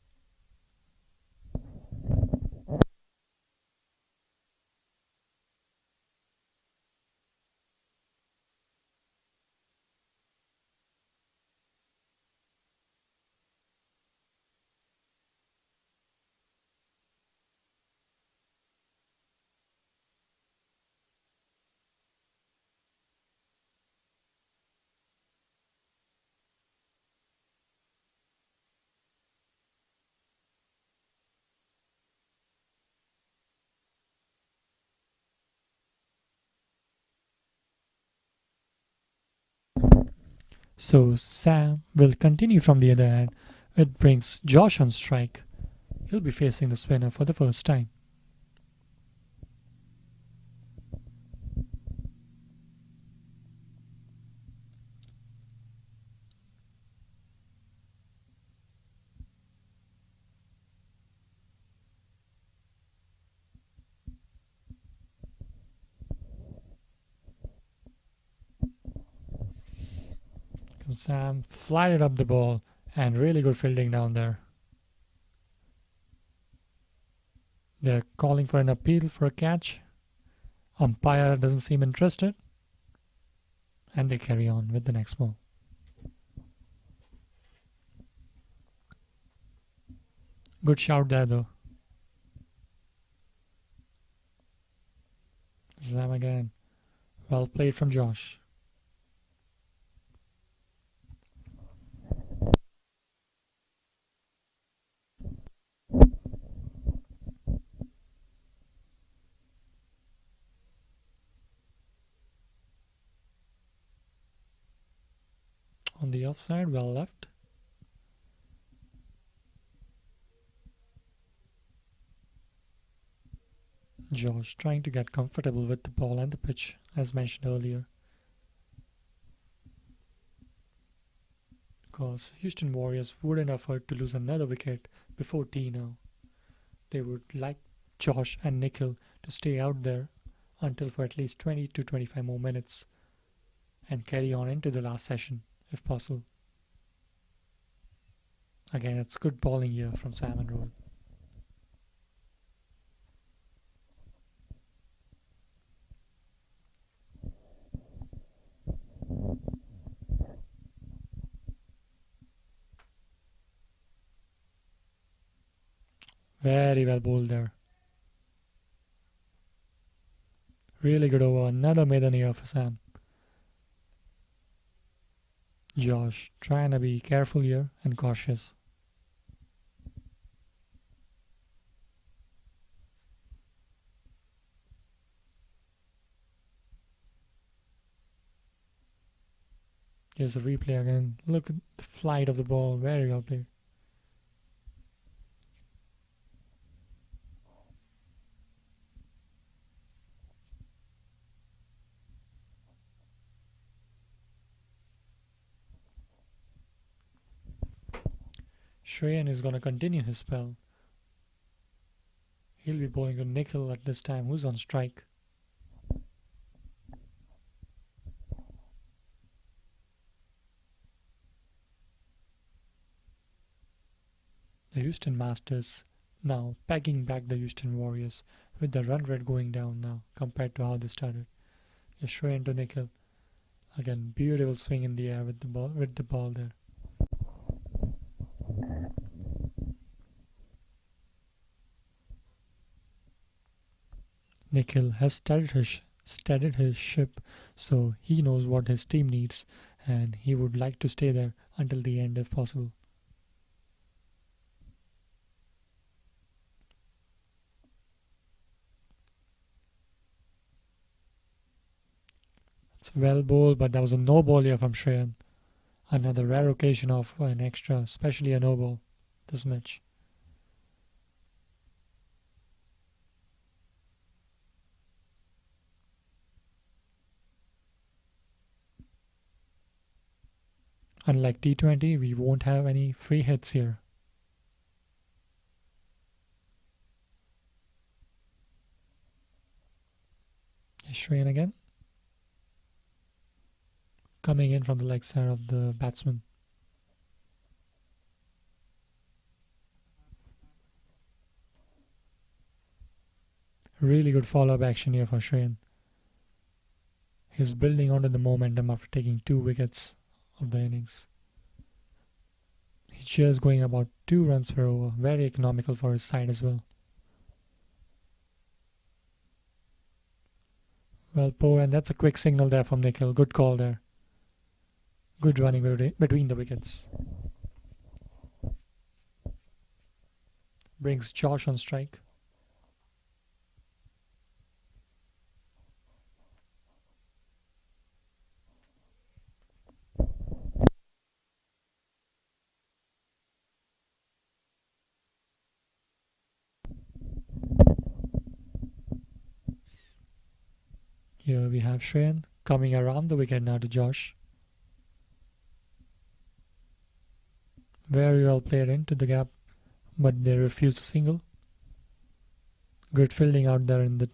So Sam will continue from the other end. It brings Josh on strike. He'll be facing the spinner for the first time. Sam flighted up the ball and really good fielding down there. They're calling for an appeal for a catch. Umpire doesn't seem interested. And they carry on with the next ball. Good shout there though. Sam again. Well played from Josh. On the offside, well left. Josh trying to get comfortable with the ball and the pitch, as mentioned earlier. Because Houston Warriors wouldn't afford to lose another wicket before tea now. They would like Josh and Nikhil to stay out there until for at least 20 to 25 more minutes and carry on into the last session if possible. Again, it's good bowling here from Sam and Rohit. Very well bowled there. Really good over. Another maiden year for Sam. Josh trying to be careful here and cautious. Here's a replay again. Look at the flight of the ball. Very well played. Shreyan is going to continue his spell. He'll be bowling to Nikhil at this time, who's on strike. The Houston Masters now pegging back the Houston Warriors with the run rate going down now compared to how they started. Shreyan to Nikhil. Again, beautiful swing in the air with the ball there. Nikhil has steadied his ship, so he knows what his team needs, and he would like to stay there until the end if possible. It's well bowled, but that was a no ball here from Shreyan. Another rare occasion of an extra, especially a no ball this match. Unlike T20, we won't have any free hits here. Shreyan again. Coming in from the leg side of the batsman. Really good follow-up action here for Shreyan. He's building onto the momentum after taking 2 wickets of the innings. He's just going about 2 runs per over. Very economical for his side as well. Well, Poe, and that's a quick signal there from Nikhil. Good call there. Good running between the wickets. Brings Josh on strike. Here we have Shreyan coming around the wicket now to Josh. Very well played into the gap, but they refuse to single. Good fielding out there in the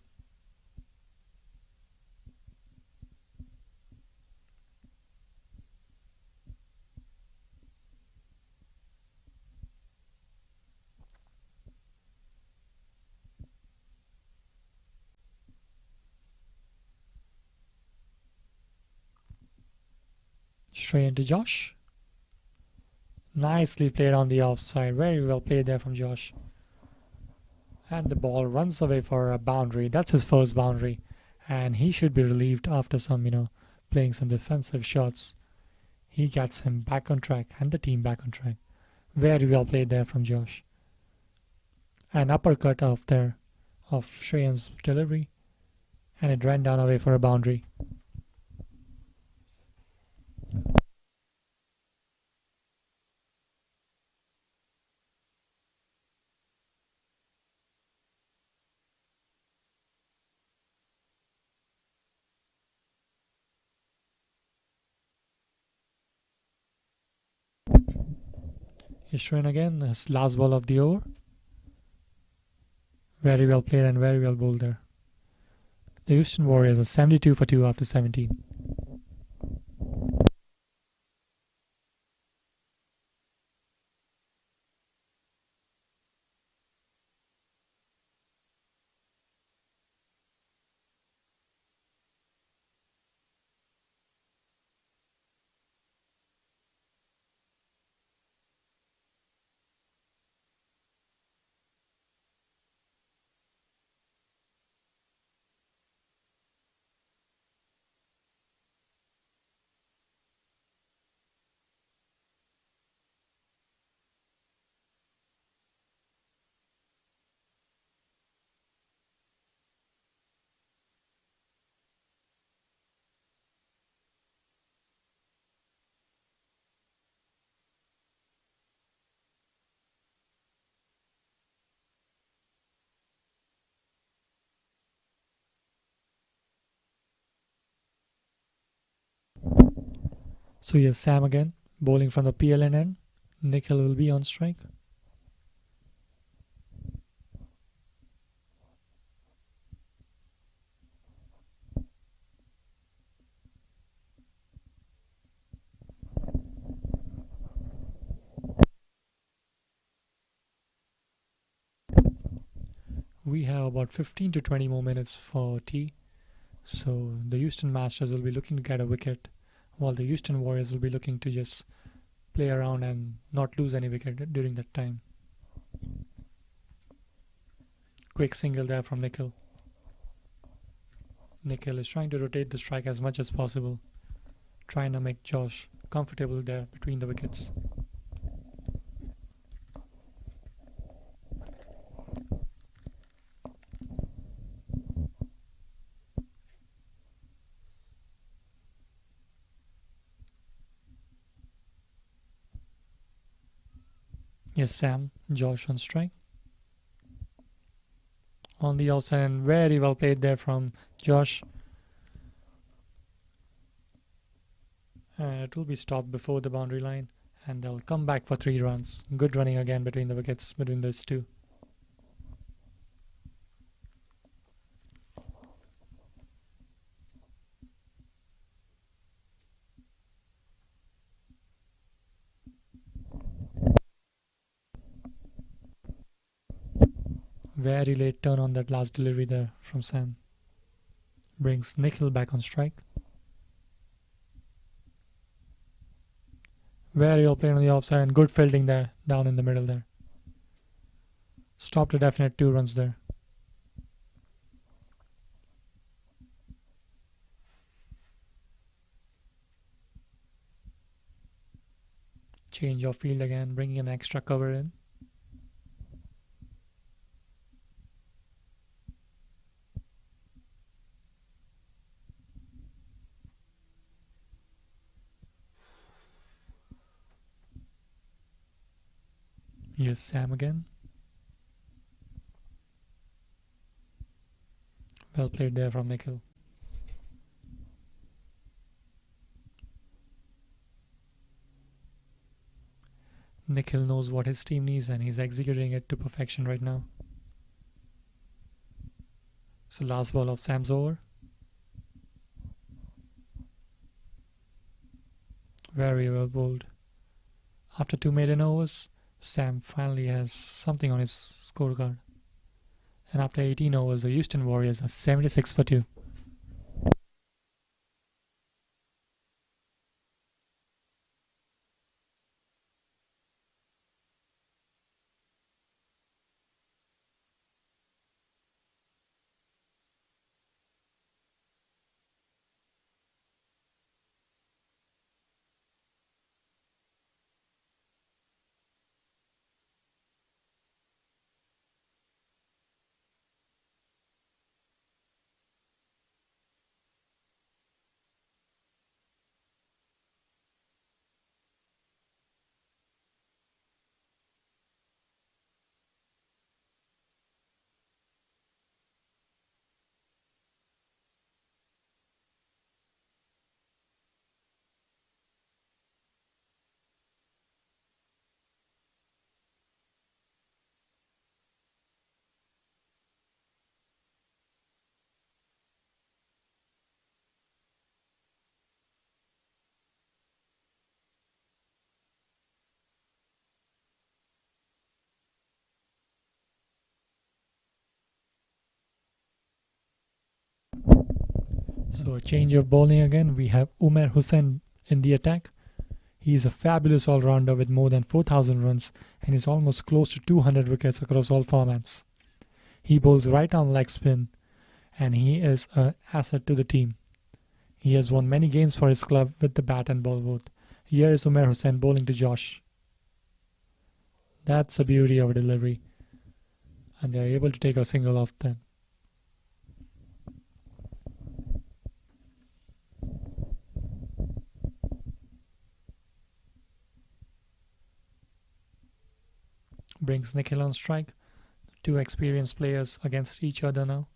Shreyan to Josh. Nicely played on the offside. Very well played there from Josh. And the ball runs away for a boundary. That's his first boundary. And he should be relieved after some, playing some defensive shots. He gets him back on track and the team back on track. Very well played there from Josh. An uppercut off there of Shreyan's delivery. And it ran down away for a boundary. Ishran again, his last ball of the over. Very well played and very well bowled there. The Houston Warriors are 72 for 2 after 17. So here's Sam again, bowling from the Pearland end. Nikhil will be on strike. We have about 15 to 20 more minutes for tea. So the Houston Masters will be looking to get a wicket, while the Houston Warriors will be looking to just play around and not lose any wicket during that time. Quick single there from Nikhil. Nikhil is trying to rotate the strike as much as possible, trying to make Josh comfortable there between the wickets. Yes, Sam, Josh on strike. On the outside, and very well played there from Josh. It will be stopped before the boundary line, and they'll come back for 3 runs. Good running again between the wickets, between those two. Very late turn on that last delivery there from Sam. Brings Nikhil back on strike. Very well played on the offside and good fielding there, down in the middle there. Stopped a definite 2 runs there. Change of field again, bringing an extra cover in. Here's Sam again. Well played there from Nikhil. Nikhil knows what his team needs and he's executing it to perfection right now. So last ball of Sam's over. Very well bowled. After 2 maiden overs, Sam finally has something on his scorecard. And after 18 overs, the Houston Warriors are 76 for 2. So a change of bowling again. We have Umer Hussain in the attack. He is a fabulous all-rounder with more than 4,000 runs and is almost close to 200 wickets across all formats. He bowls right-arm leg spin and he is an asset to the team. He has won many games for his club with the bat and ball both. Here is Umer Hussain bowling to Josh. That's the beauty of a delivery. And they are able to take a single off that. Brings Nikhil on strike. Two experienced players against each other now.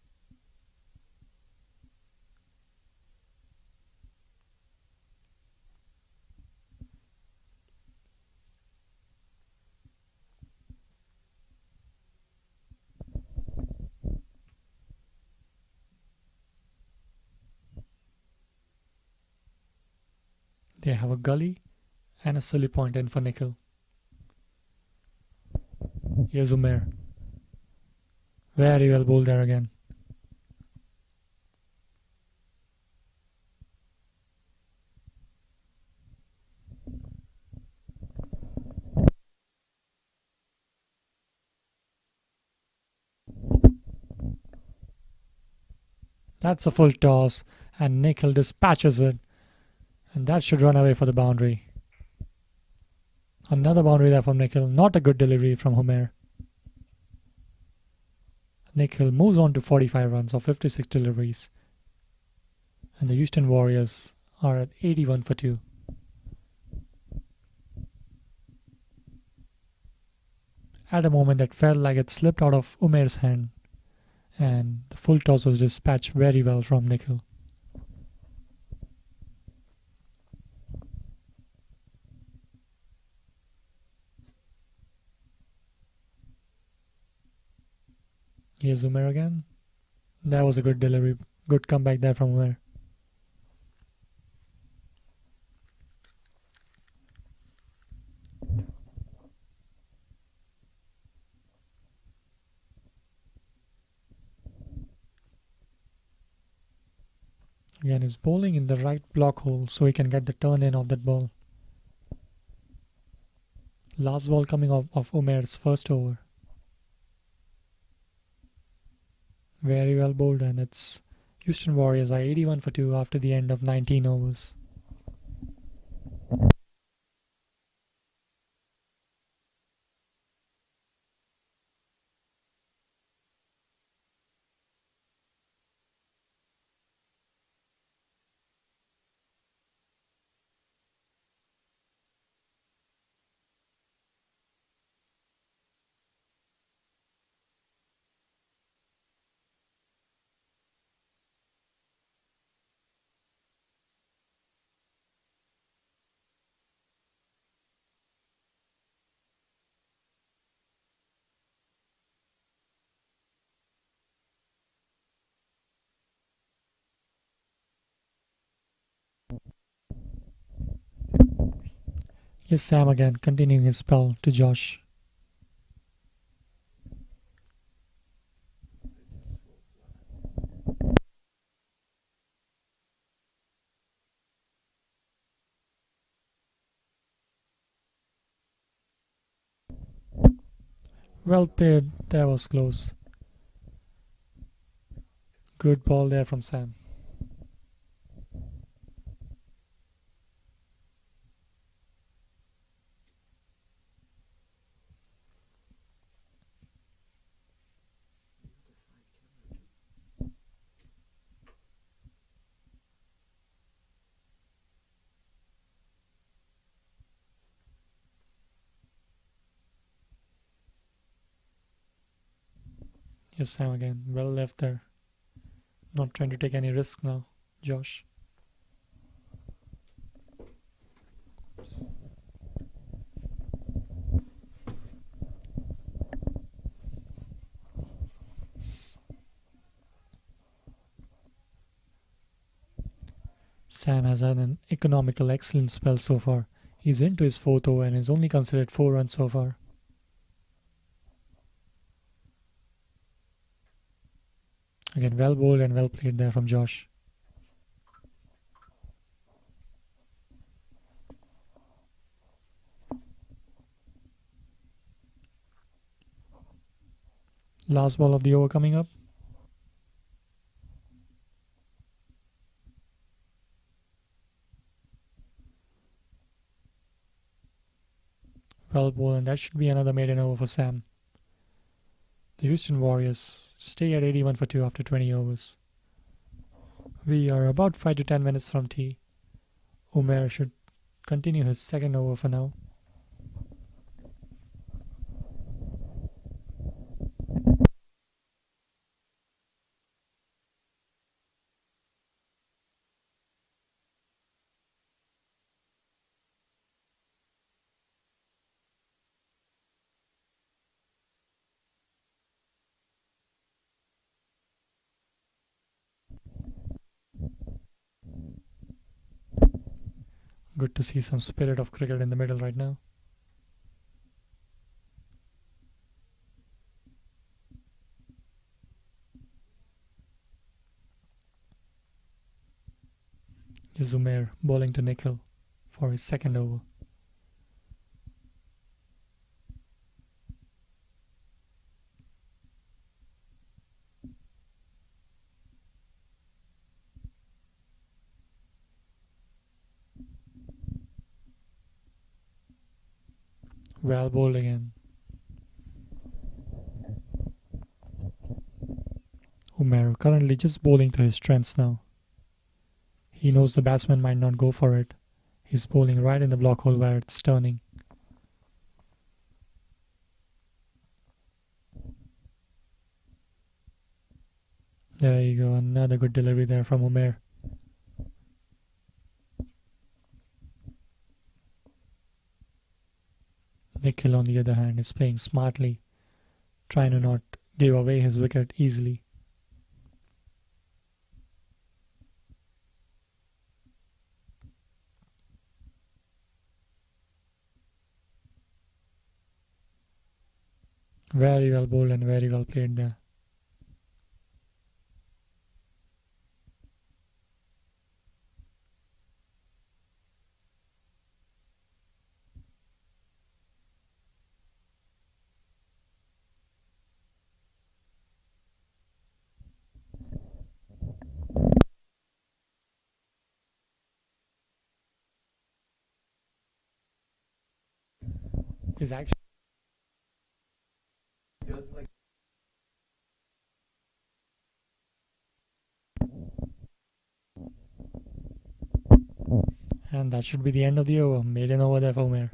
They have a gully and a silly point in for Nikhil. Here's Umer. Very well bowled there again. That's a full toss and Nikhil dispatches it. And that should run away for the boundary. Another boundary there from Nikhil. Not a good delivery from Umer. Nikhil moves on to 45 runs of 56 deliveries. And the Houston Warriors are at 81 for 2. At a moment that felt like it slipped out of Umer's hand. And the full toss was dispatched very well from Nikhil. Here's Umer again. That was a good delivery. Good comeback there from Umer. Again, he's bowling in the right block hole so he can get the turn in of that ball. Last ball coming off of Umer's first over. Very well bowled, and it's Houston Warriors are 81 for 2 after the end of 19 overs. Here's Sam again, continuing his spell to Josh. Well played, that was close. Good ball there from Sam. Here's Sam again, well left there. Not trying to take any risk now, Josh. Sam has had an economical excellent spell so far. He's into his fourth over and is only considered 4 runs so far. Again, well bowled and well played there from Josh. Last ball of the over coming up. Well bowled, and that should be another maiden over for Sam. The Houston Warriors stay at 81 for 2 after 20 overs. We are about 5 to 10 minutes from tea. Umair should continue his second over for now. Good to see some spirit of cricket in the middle right now. Here's Umair bowling to Nikhil for his second over. Well bowled again. Umair currently just bowling to his strengths now. He knows the batsman might not go for it. He's bowling right in the block hole where it's turning. There you go, another good delivery there from Umair. Nikhil, on the other hand, is playing smartly, trying to not give away his wicket easily. Very well bowled and very well played there. His action. And that should be the end of the over. Maiden over there for Umair.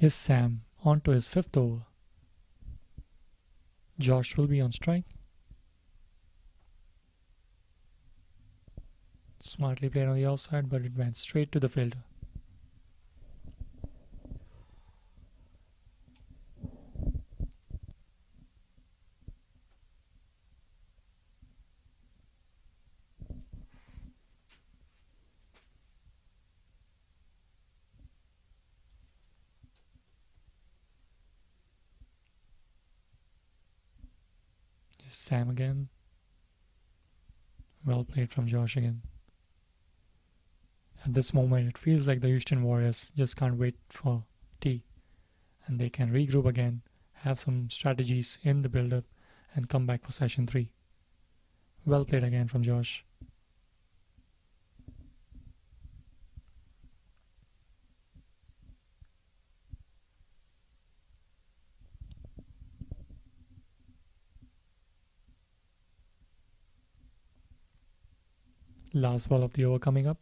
Is Sam on to his fifth over. Josh will be on strike. Smartly played on the outside, but it went straight to the fielder. Is Sam again. Well played from Josh again. At this moment, it feels like the Houston Warriors just can't wait for tea, and they can regroup again, have some strategies in the build-up, and come back for session 3. Well played again from Josh. Last ball of the over coming up.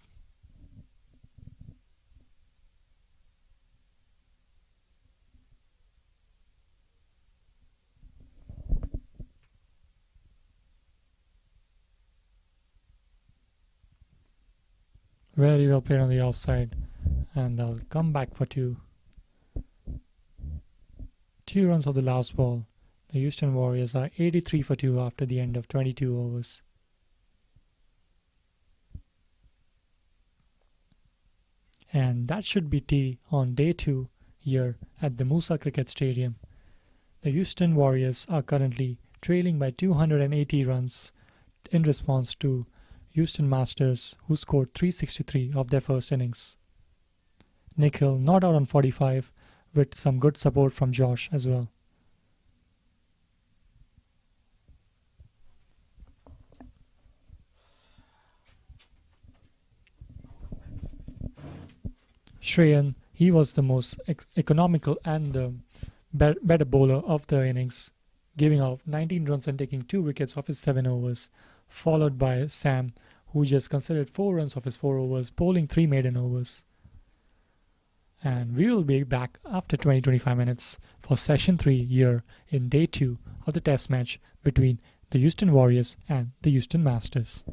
Very well played on the outside, and they'll come back for 2. 2 runs of the last ball. The Houston Warriors are 83 for 2 after the end of 22 overs. And that should be tea on day 2 here at the Moosa Cricket Stadium. The Houston Warriors are currently trailing by 280 runs in response to Houston Masters, who scored 363 of their first innings. Nikhil not out on 45 with some good support from Josh as well. Shreyan, he was the most economical and the better bowler of the innings, giving out 19 runs and taking 2 wickets off his 7 overs, followed by Sam, who just considered 4 runs of his 4 overs, bowling 3 maiden overs. And we will be back after 20-25 minutes for session 3 here in day 2 of the test match between the Houston Warriors and the Houston Masters.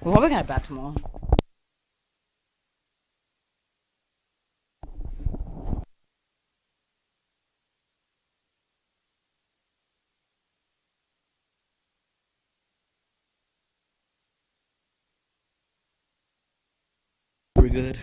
We're probably gonna bat tomorrow. We're good.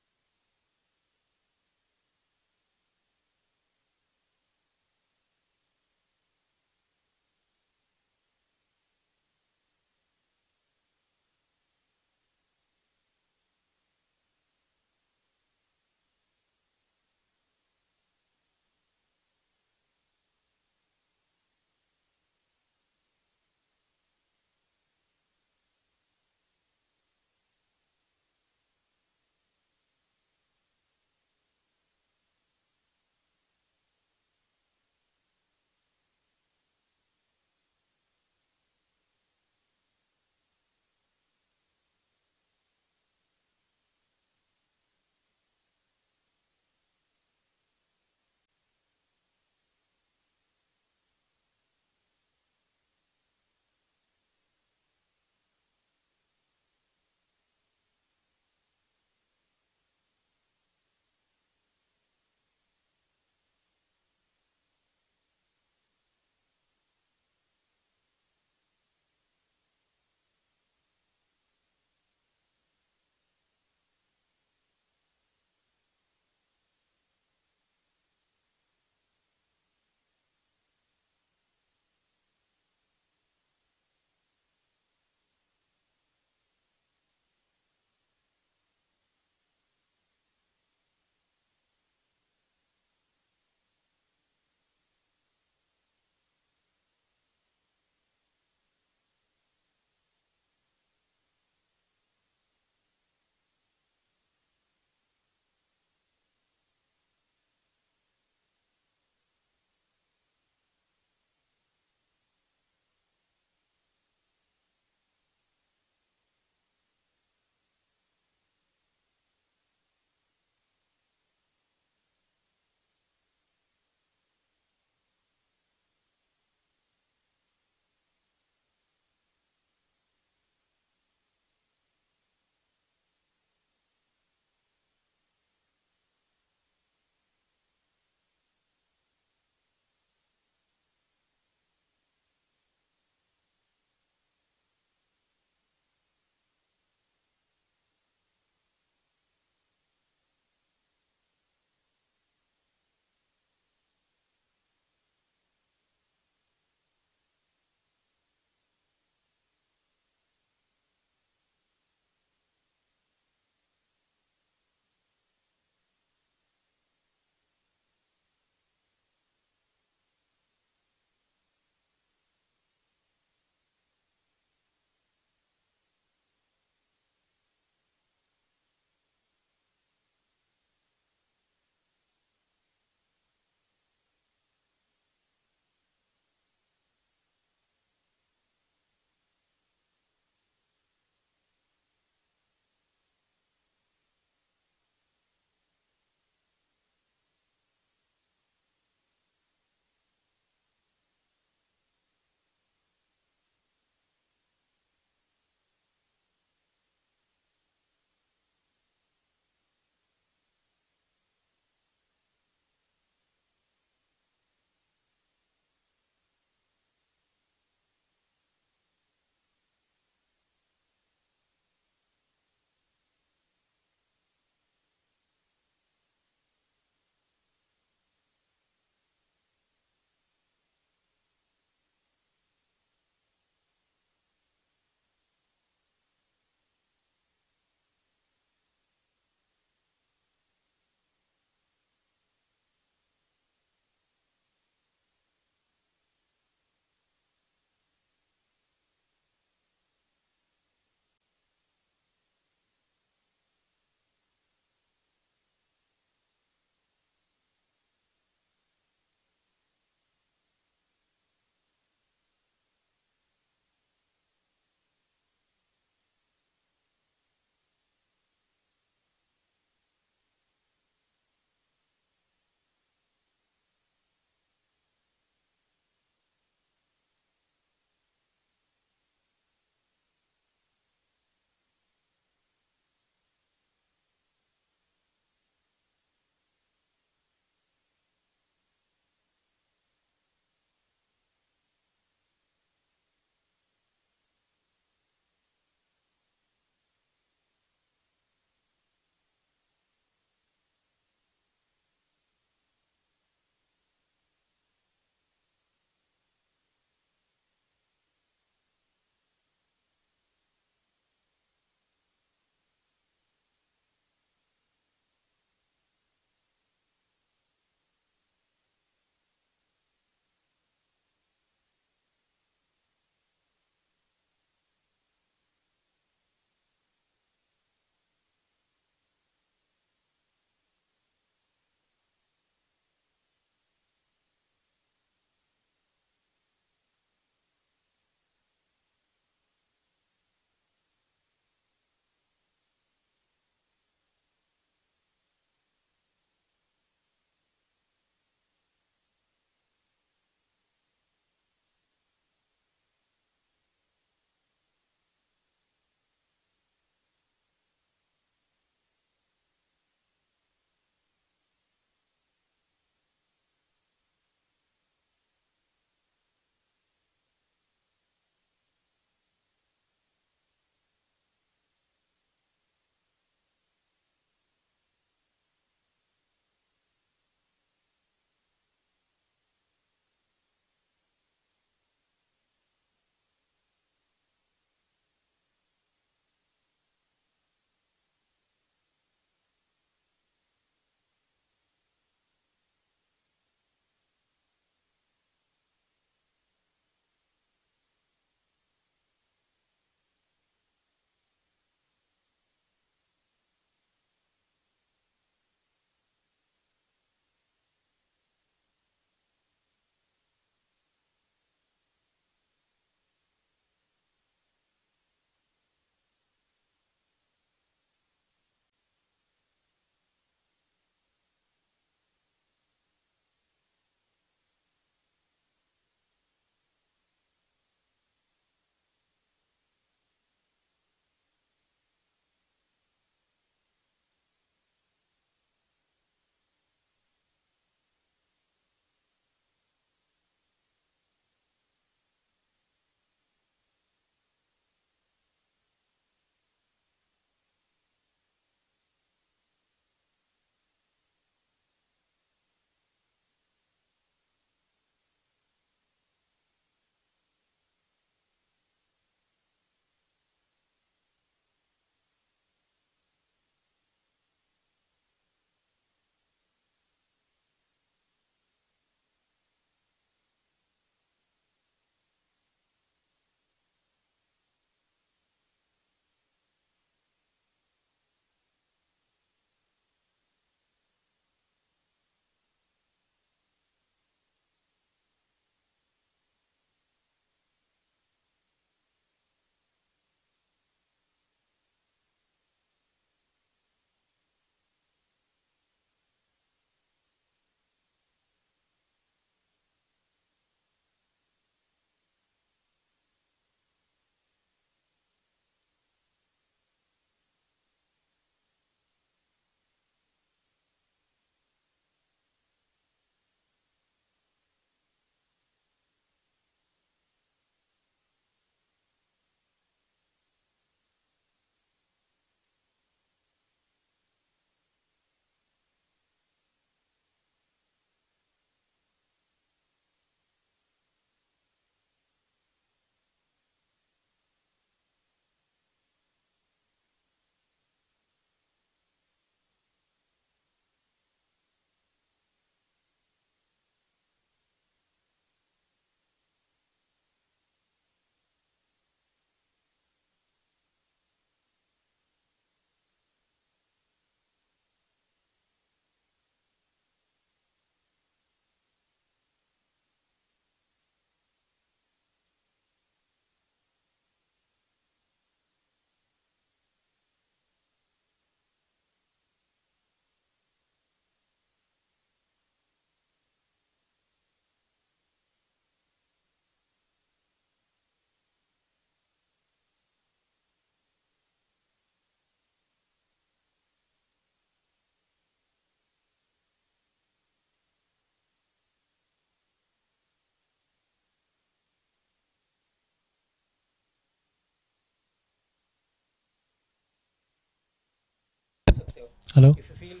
Hello? If you feel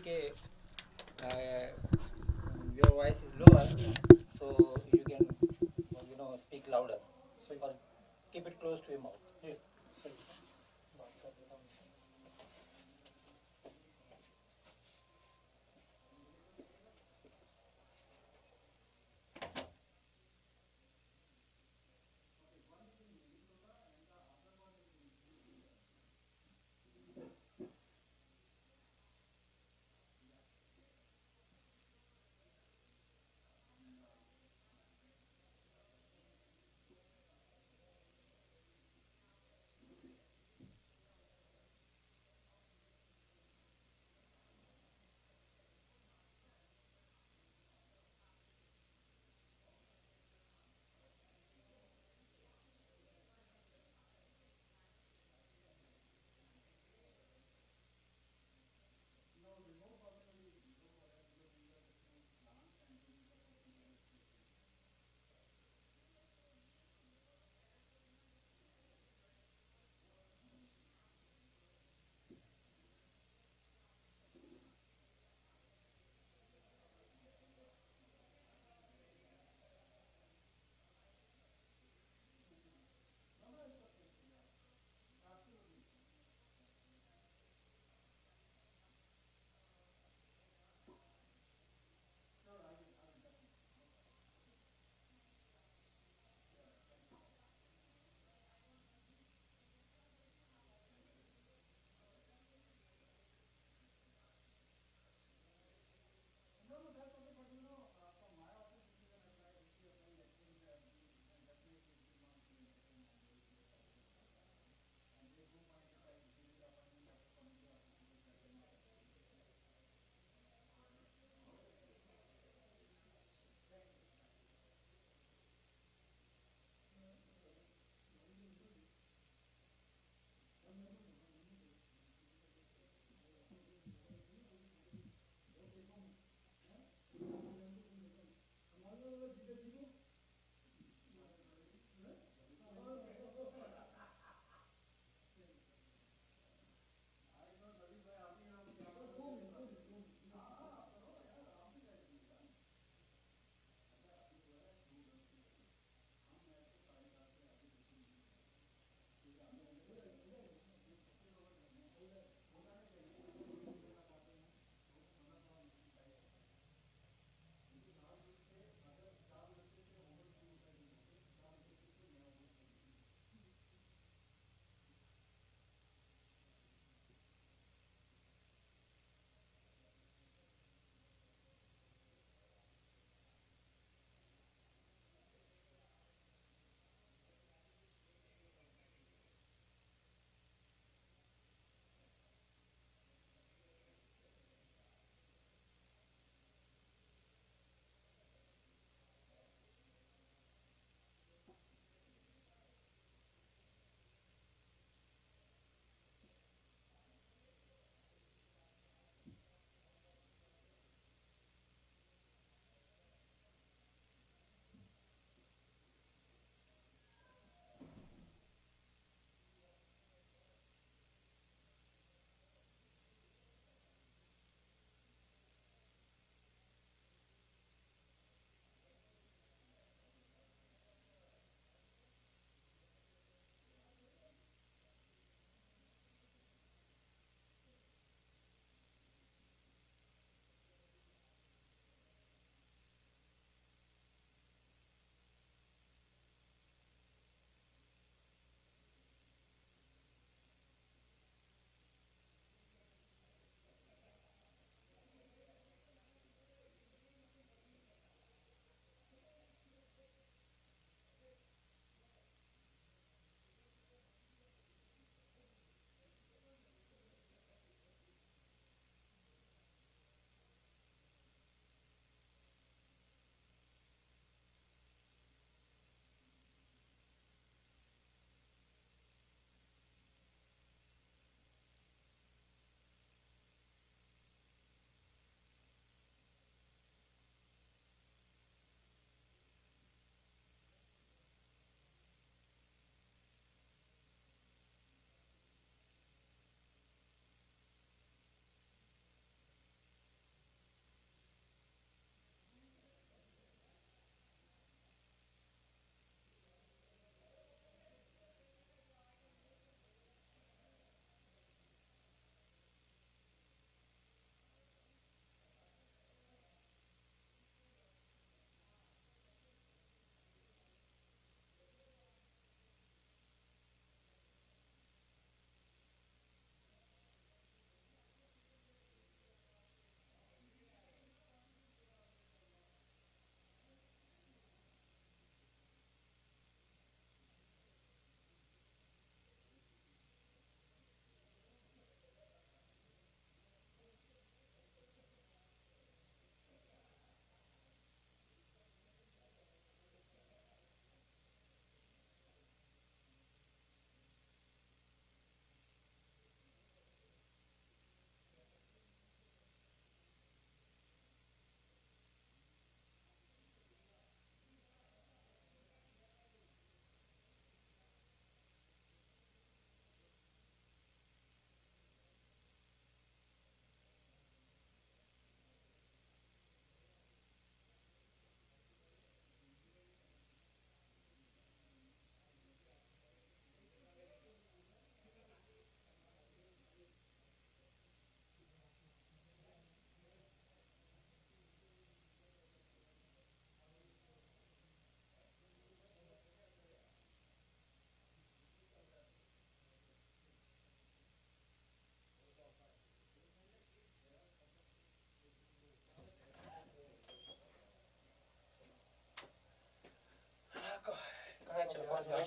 your voice is lower, so you can speak louder. So or keep it close to your mouth. Yeah. So,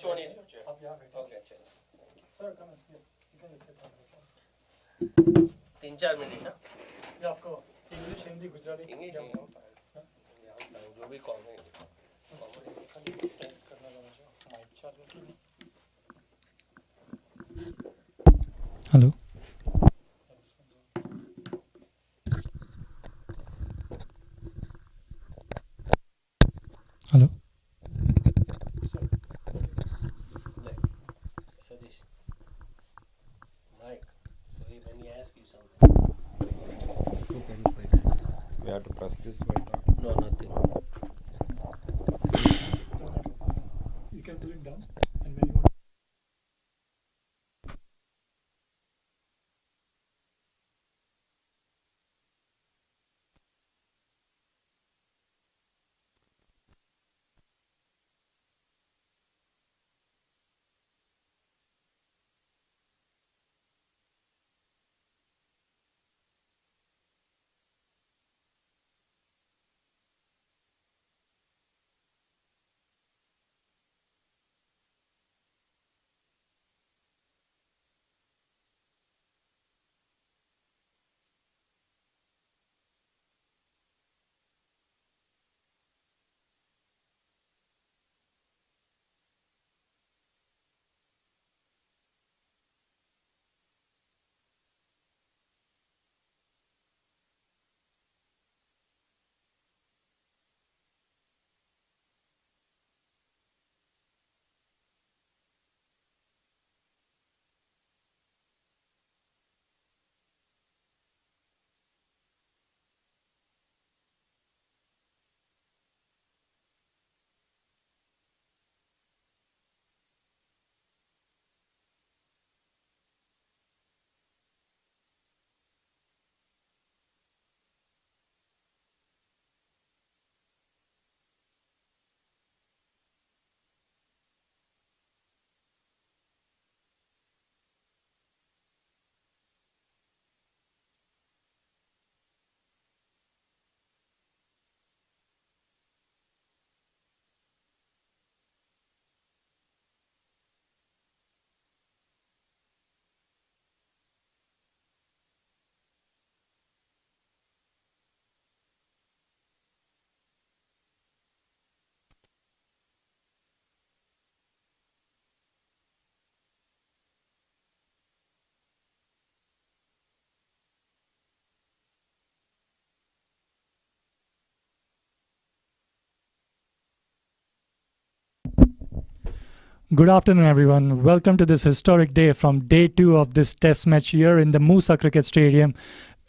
one is your chair. Okay, chair. Sir, come in. You can just sit on this one. 3-4 minute ना ये आपको English Hindi Gujarati English क्या होगा? जो भी call में खाली test करना था मुझे माइक चालू की hello hello Sadish Mike so when he asks you something Who can fix it? We have to press this right now. no nothing you can pull it down and when you want Good afternoon, everyone. Welcome to this historic day from day 2 of this test match here in the Moosa Cricket Stadium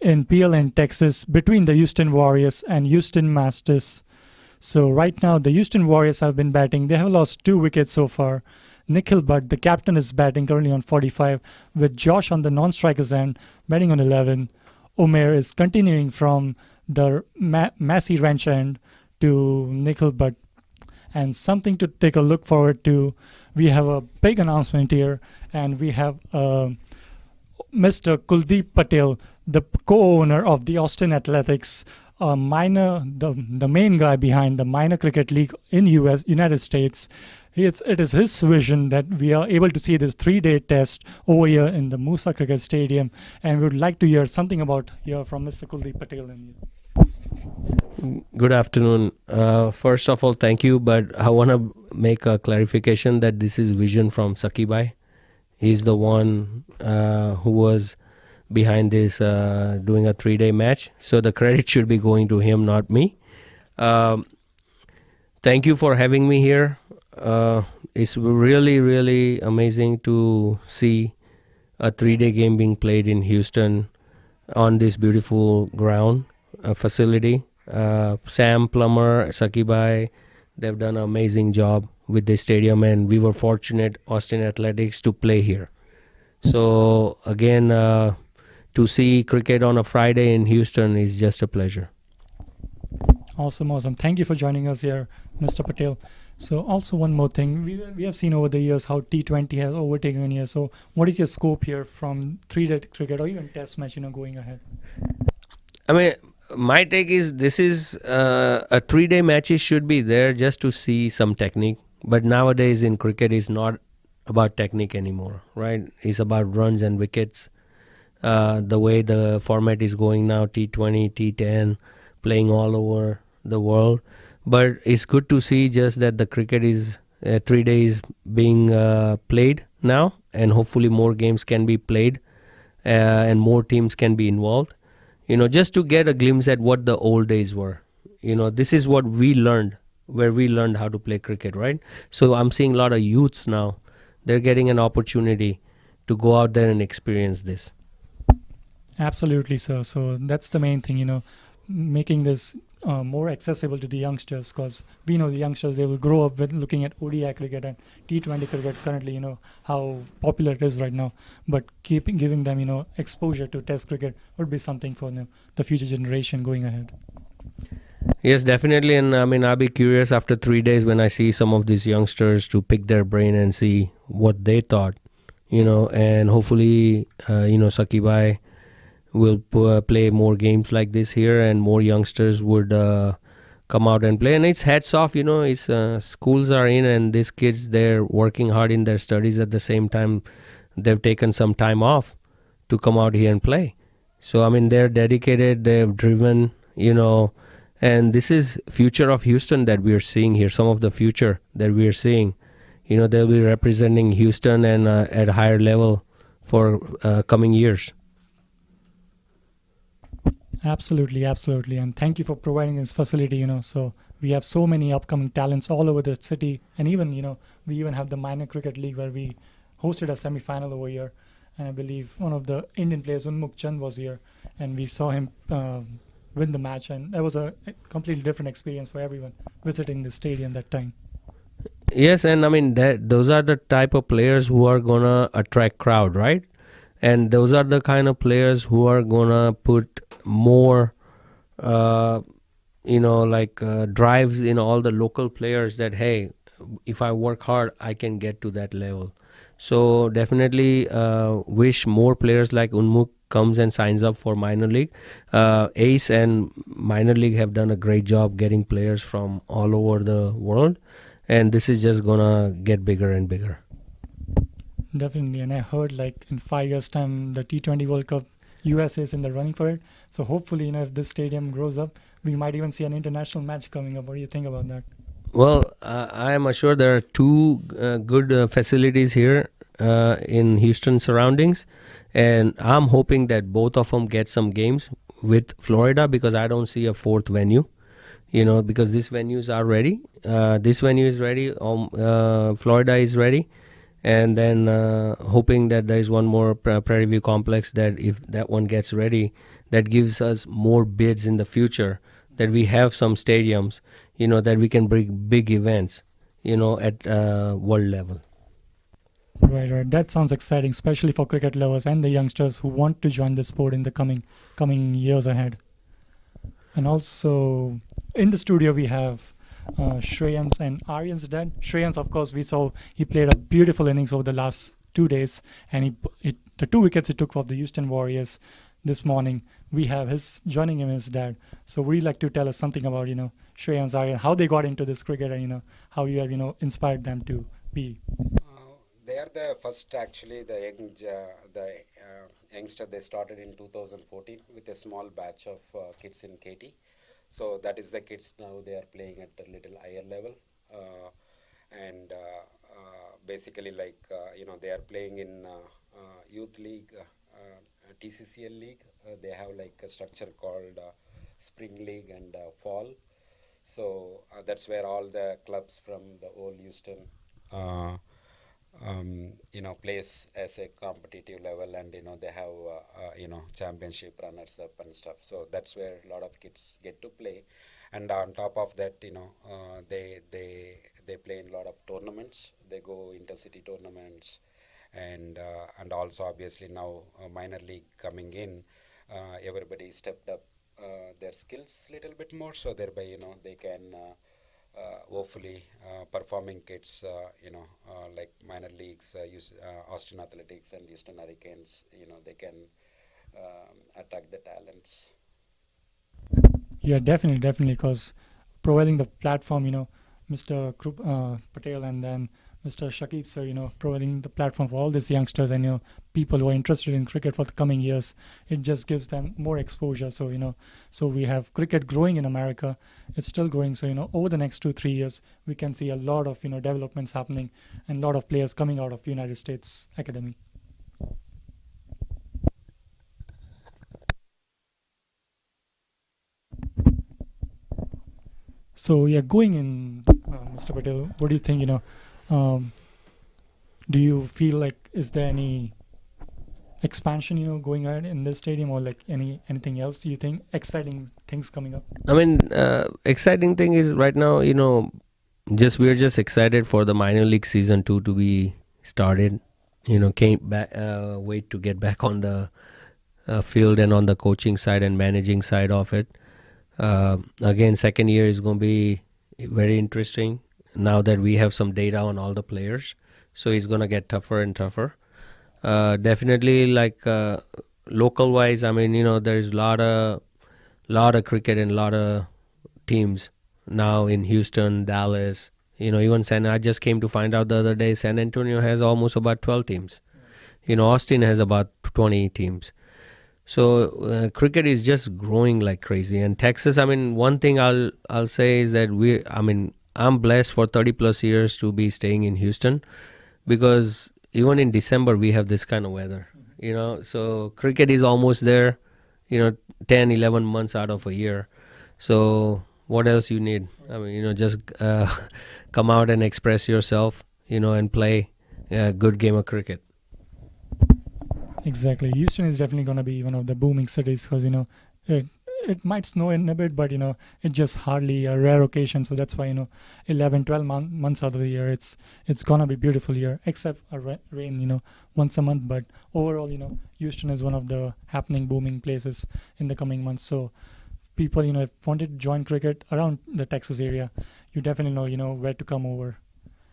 in Pearland, Texas, between the Houston Warriors and Houston Masters. So right now, the Houston Warriors have been batting. They have lost 2 wickets so far. Nikhil Butt, the captain, is batting currently on 45, with Josh on the non-strikers end, batting on 11. Umair is continuing from the Massey Ranch end to Nikhil Butt. And something to take a look forward to, we have a big announcement here, and we have Mr. Kuldeep Patel, the co-owner of the Austin Athletics, the main guy behind the minor cricket league in United States. It is his vision that we are able to see this 3-day test over here in the Moosa Cricket Stadium, and we would like to hear something about here from Mr. Kuldeep Patel. Good afternoon. First of all, thank you, but I want to make a clarification that this is vision from Sakibai. He's the one who was behind this doing a 3-day match. So the credit should be going to him, not me. Thank you for having me here. It's really, really amazing to see a 3-day game being played in Houston on this beautiful ground facility. Sam Plummer, Sakibai, they've done an amazing job with this stadium, and we were fortunate, Austin Athletics, to play here. So again, to see cricket on a Friday in Houston is just a pleasure. Awesome. Thank you for joining us here, Mr. Patel. So also one more thing, we have seen over the years how T20 has overtaken here. So what is your scope here from 3-day cricket or even test match, going ahead? I mean, my take is this is a 3-day matches should be there just to see some technique, But nowadays in cricket, it's not about technique anymore, right? It's about runs and wickets. The way the format is going now, T20, T10, playing all over the world. But it's good to see just that the cricket is 3 days being played now, and hopefully more games can be played and more teams can be involved. Just to get a glimpse at what the old days were. This is what we learned, where we learned how to play cricket, right? So I'm seeing a lot of youths now. They're getting an opportunity to go out there and experience this. Absolutely, sir. So that's the main thing, making this more accessible to the youngsters, because we know the youngsters, they will grow up with looking at ODI cricket and T20 cricket currently, how popular it is right now. But giving them, exposure to Test cricket would be something for the future generation going ahead. Yes, definitely. And I mean, I'll be curious after 3 days when I see some of these youngsters to pick their brain and see what they thought, and hopefully, Sakibai will play more games like this here, and more youngsters would come out and play. And it's hats off, it's schools are in, and these kids, they're working hard in their studies. At the same time, they've taken some time off to come out here and play. So I mean, they're dedicated, they've driven, and this is future of Houston that we are seeing here. Some of the future that we are seeing, they'll be representing Houston and at a higher level for coming years. Absolutely, absolutely. And thank you for providing this facility, so we have so many upcoming talents all over the city. And even, we even have the minor cricket league where we hosted a semi-final over here. And I believe one of the Indian players, Unmukh Chand, was here. And we saw him win the match. And that was a completely different experience for everyone visiting the stadium that time. Yes, and I mean, those are the type of players who are going to attract crowd, right? And those are the kind of players who are going to put more, drives in all the local players that, hey, if I work hard, I can get to that level. So definitely wish more players like Unmukh comes and signs up for minor league. Ace and minor league have done a great job getting players from all over the world. And this is just going to get bigger and bigger. Definitely, and I heard like in 5 years' time, the T20 World Cup, USA is in the running for it. So hopefully, if this stadium grows up, we might even see an international match coming up. What do you think about that? Well, I am assured there are two good facilities here in Houston surroundings, and I'm hoping that both of them get some games with Florida, because I don't see a fourth venue. Because these venues are ready. This venue is ready. Florida is ready. And then hoping that there is one more Prairie View complex, that if that one gets ready, that gives us more bids in the future, that we have some stadiums, that we can bring big events, at world level. Right. That sounds exciting, especially for cricket lovers and the youngsters who want to join the sport in the coming years ahead. And also in the studio we have Shreyans and Aryan's dad. Shreyans, of course, we saw he played a beautiful innings over the last 2 days, and the 2 wickets he took for the Houston Warriors this morning. We have joining him his dad. So would you like to tell us something about Shreyans, Aryan, how they got into this cricket, and how you have inspired them to be? They are the first, actually, the youngster. They started in 2014 with a small batch of kids in KT. So that is the kids now. They are playing at a little higher level, and basically, they are playing in youth league, TCCL league. They have like a structure called spring league and fall. So that's where all the clubs from the old Houston, plays as a competitive level, and they have championship runners up and stuff. So that's where a lot of kids get to play, and on top of that, they play in a lot of tournaments. They go intercity tournaments, and also obviously now minor league coming in, everybody stepped up their skills a little bit more, so thereby they can. Hopefully performing kids, like minor leagues, Austin Athletics and Houston Hurricanes, they can attack the talents. Yeah, definitely, because providing the platform, Mr. Patel and then Mr. Shakib sir, providing the platform for all these youngsters and people who are interested in cricket for the coming years. It just gives them more exposure. So so we have cricket growing in America. It's still growing. So over the next 2-3 years, we can see a lot of developments happening and a lot of players coming out of United States Academy. So yeah, going in, Mr. Patel, what do you think? Um, do you feel like is there any expansion, going ahead in this stadium, or like anything else? Do you think exciting things coming up? I mean, exciting thing is right now, we're just excited for the minor league season 2 to be started. Can't wait to get back on the field and on the coaching side and managing side of it. Again, second year is going to be very interesting now that we have some data on all the players. So it's going to get tougher and tougher. Definitely, like local wise, I mean, there's a lot of cricket and a lot of teams now in Houston, Dallas. Even I just came to find out the other day, San Antonio has almost about 12 teams. Austin has about 20 teams. So cricket is just growing like crazy. And Texas, I mean, one thing I'll say is that I'm blessed for 30 plus years to be staying in Houston, because even in December we have this kind of weather. So cricket is almost there, 10, 11 months out of a year. So what else you need? I mean, just come out and express yourself, and play a good game of cricket. Exactly. Houston is definitely going to be one of the booming cities because, it might snow in a bit, but, it's just hardly a rare occasion. So that's why, 11, 12 months out of the year, it's going to be beautiful here, except a rain, once a month. But overall, Houston is one of the happening, booming places in the coming months. So people, if wanted to join cricket around the Texas area, you definitely know, where to come over.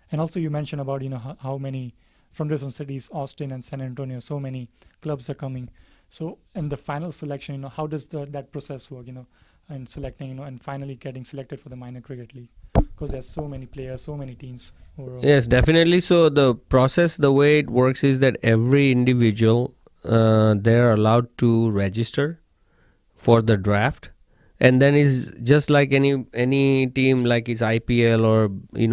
And also you mentioned about, how many from different cities, Austin and San Antonio, so many clubs are coming. So in the final selection, how does that process work, and selecting, and finally getting selected for the minor cricket league? Because there's so many players, so many teams overall. Yes, definitely. So the process, the way it works is that every individual, they're allowed to register for the draft. And then is just like any team, like it's IPL or,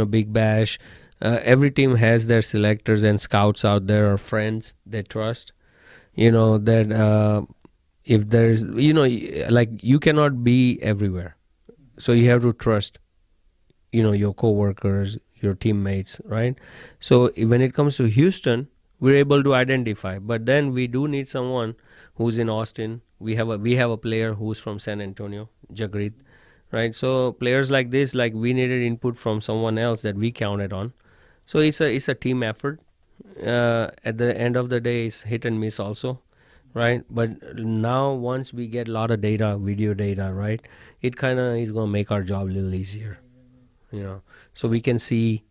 Big Bash. Every team has their selectors and scouts out there or friends they trust. That if there's, like you cannot be everywhere. So you have to trust, your coworkers, your teammates, right? So when it comes to Houston, we're able to identify. But then we do need someone who's in Austin. We have a player who's from San Antonio, Jagrit, right? So players like this, like we needed input from someone else that we counted on. So it's a team effort. At the end of the day, it's hit and miss also, right? But now once we get a lot of data, video data, right, it kind of is going to make our job a little easier, So we can see,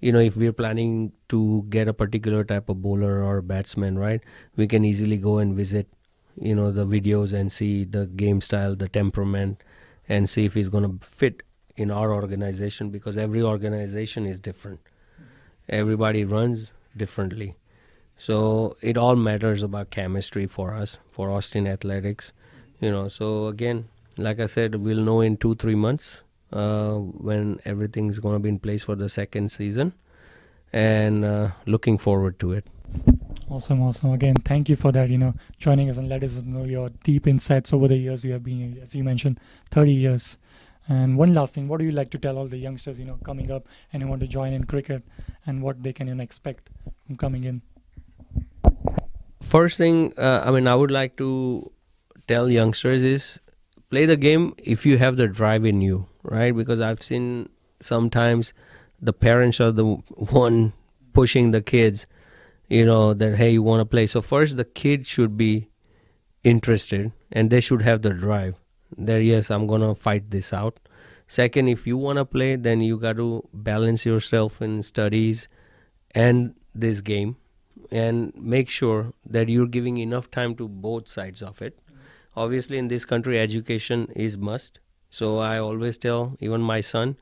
if we're planning to get a particular type of bowler or batsman, right, we can easily go and visit, the videos and see the game style, the temperament, and see if he's going to fit in our organization, because every organization is different. Everybody runs differently. So it all matters about chemistry for us, for Austin Athletics. So again, like I said, we'll know in 2-3 months when everything's going to be in place for the second season, and looking forward to it. Awesome. Again, thank you for that, joining us and let us know your deep insights over the years you have been here. As you mentioned, 30 years. And one last thing, what do you like to tell all the youngsters, coming up and who want to join in cricket, and what they can, expect from coming in? First thing, I would like to tell youngsters is play the game if you have the drive in you, right? Because I've seen sometimes the parents are the one pushing the kids, that, hey, you want to play. So first, the kid should be interested and they should have the drive. That yes, I'm going to fight this out. Second, if you want to play, then you got to balance yourself in studies and this game, and make sure that you're giving enough time to both sides of it. Obviously, in this country, education is must. So I always tell even my son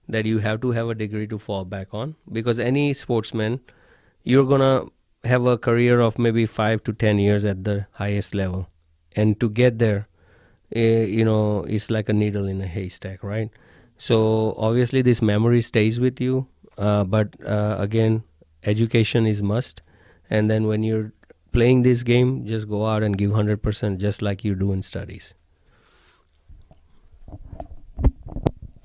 that you have to have a degree to fall back on, because any sportsman, you're gonna have a career of maybe 5 to 10 years at the highest level, and to get there, it's like a needle in a haystack, right? So obviously this memory stays with you, but again, education is must. And then when you're playing this game, just go out and give 100%, just like you do in studies.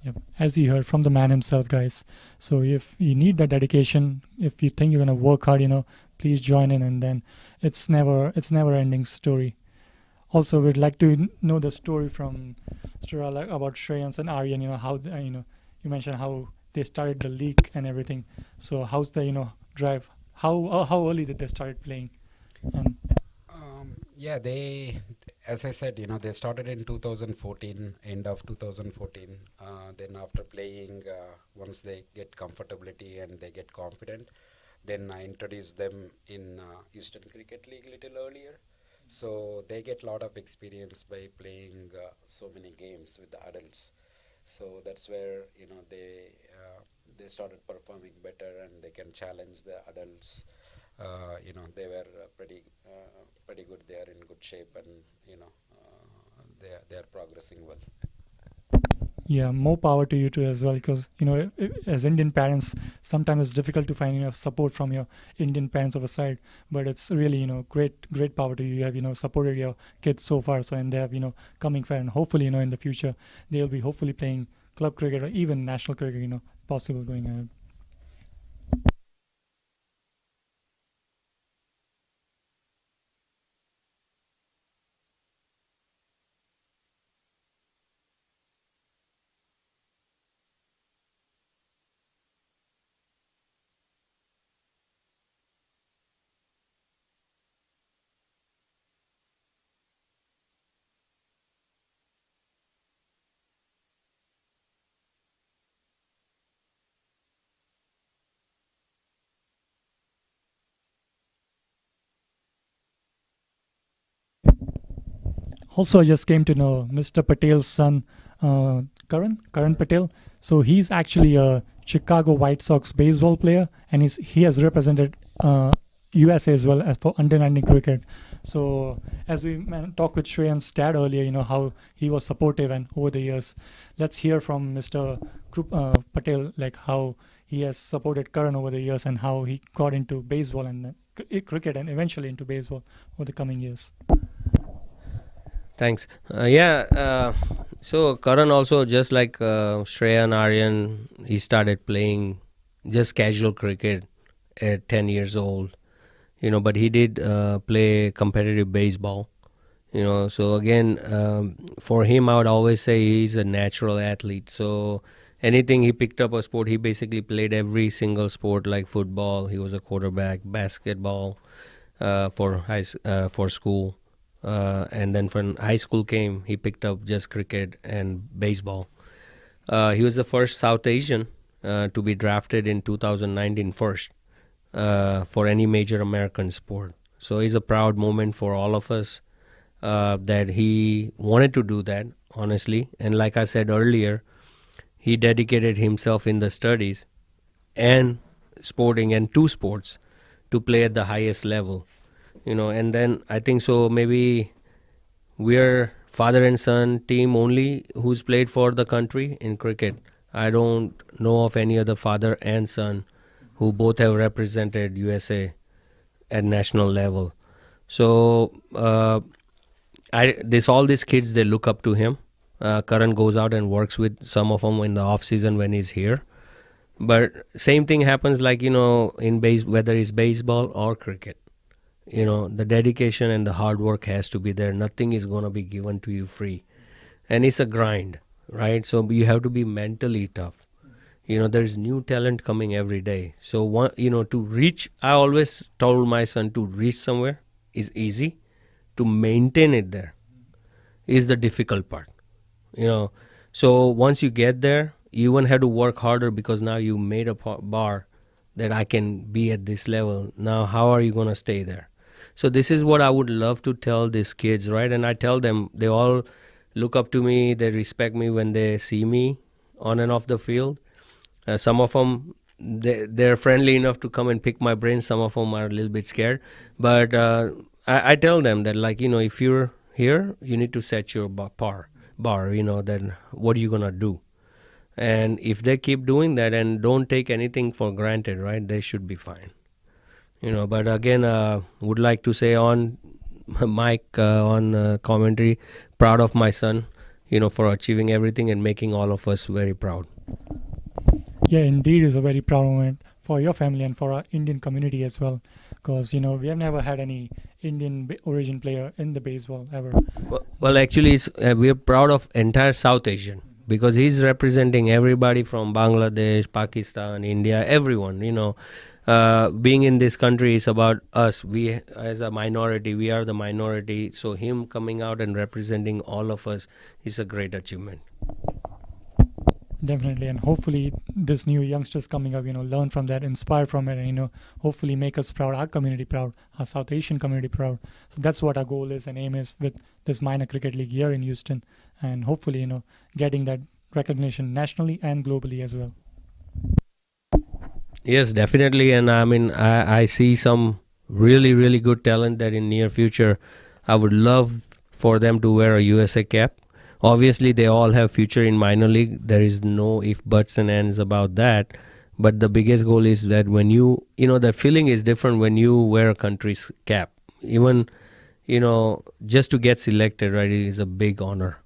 Yep. As you heard from the man himself, guys. So if you need that dedication, if you think you're gonna work hard, please join in, and then it's never ending story. Also, we'd like to know the story from Mr. about Shreyans and Aryan. How you mentioned how they started the league and everything. So how's the drive? How early did they start playing? And Yeah, as I said, they started in 2014, end of 2014. Then after playing, once they get comfortability and they get confident, then I introduced them in Houston Cricket League little earlier. So they get a lot of experience by playing so many games with the adults. So that's where they started performing better, and they can challenge the adults. They were pretty good. They are in good shape, and they are progressing well. yeah, more power to you too as well, because as Indian parents, sometimes it's difficult to find support from your Indian parents of a side. But it's really great power to you. You have supported your kids so far, so and they have coming fair, and hopefully in the future they'll be hopefully playing club cricket or even national cricket. Possible going ahead. Also, I just came to know Mr. Patel's son, Karan Patel. So he's actually a Chicago White Sox baseball player, and he has represented USA as well as for under 19 cricket. So as we talked with Shreyan's dad earlier, how he was supportive and over the years. Let's hear from Mr. Patel, like how he has supported Karan over the years and how he got into baseball and cricket and eventually into baseball over the coming years. Thanks. So Karan also, just like Shreya and Aryan, he started playing just casual cricket at 10 years old. But he did play competitive baseball. So again, for him, I would always say he's a natural athlete. So anything he picked up a sport, he basically played every single sport, like football. He was a quarterback, basketball for school. And then when high school came, he picked up just cricket and baseball. He was the first South Asian to be drafted in 2019 first for any major American sport. So it's a proud moment for all of us that he wanted to do that, honestly. And like I said earlier, he dedicated himself in the studies and sporting and two sports to play at the highest level. And then I think so maybe we're father and son team only who's played for the country in cricket. I don't know of any other father and son who both have represented USA at national level. So all these kids, they look up to him. Karan goes out and works with some of them in the off season when he's here. But same thing happens like, in whether it's baseball or cricket. The dedication and the hard work has to be there. Nothing is going to be given to you free. And it's a grind, right? So you have to be mentally tough. There's new talent coming every day. So, to reach, I always told my son to reach somewhere is easy. To maintain it there is the difficult part. So once you get there, you won't have to work harder because now you made a bar that I can be at this level. Now, how are you going to stay there? So this is what I would love to tell these kids, right? And I tell them, they all look up to me, they respect me when they see me on and off the field. Some of them, they're friendly enough to come and pick my brain. Some of them are a little bit scared. But I tell them that, like, if you're here, you need to set your bar, then what are you going to do? And if they keep doing that and don't take anything for granted, right, they should be fine. But again, would like to say on Mike, on commentary, proud of my son, for achieving everything and making all of us very proud. Yeah, indeed, is a very proud moment for your family and for our Indian community as well, because we have never had any Indian origin player in the baseball ever. Well, actually, we're proud of entire South Asian, because he's representing everybody from Bangladesh, Pakistan, India, everyone. Being in this country is about us. We, as a minority, we are the minority. So him coming out and representing all of us is a great achievement. Definitely, and hopefully this new youngsters coming up, learn from that, inspire from it, and hopefully make us proud, our community proud, our South Asian community proud. So that's what our goal is and aim is with this minor cricket league here in Houston, and hopefully getting that recognition nationally and globally as well. Yes, definitely, and I mean I see some really, really good talent that in near future I would love for them to wear a USA cap. Obviously, they all have future in minor league. There is no if, buts, and ands about that. But the biggest goal is that when the feeling is different when you wear a country's cap. Even, just to get selected, right, it is a big honor,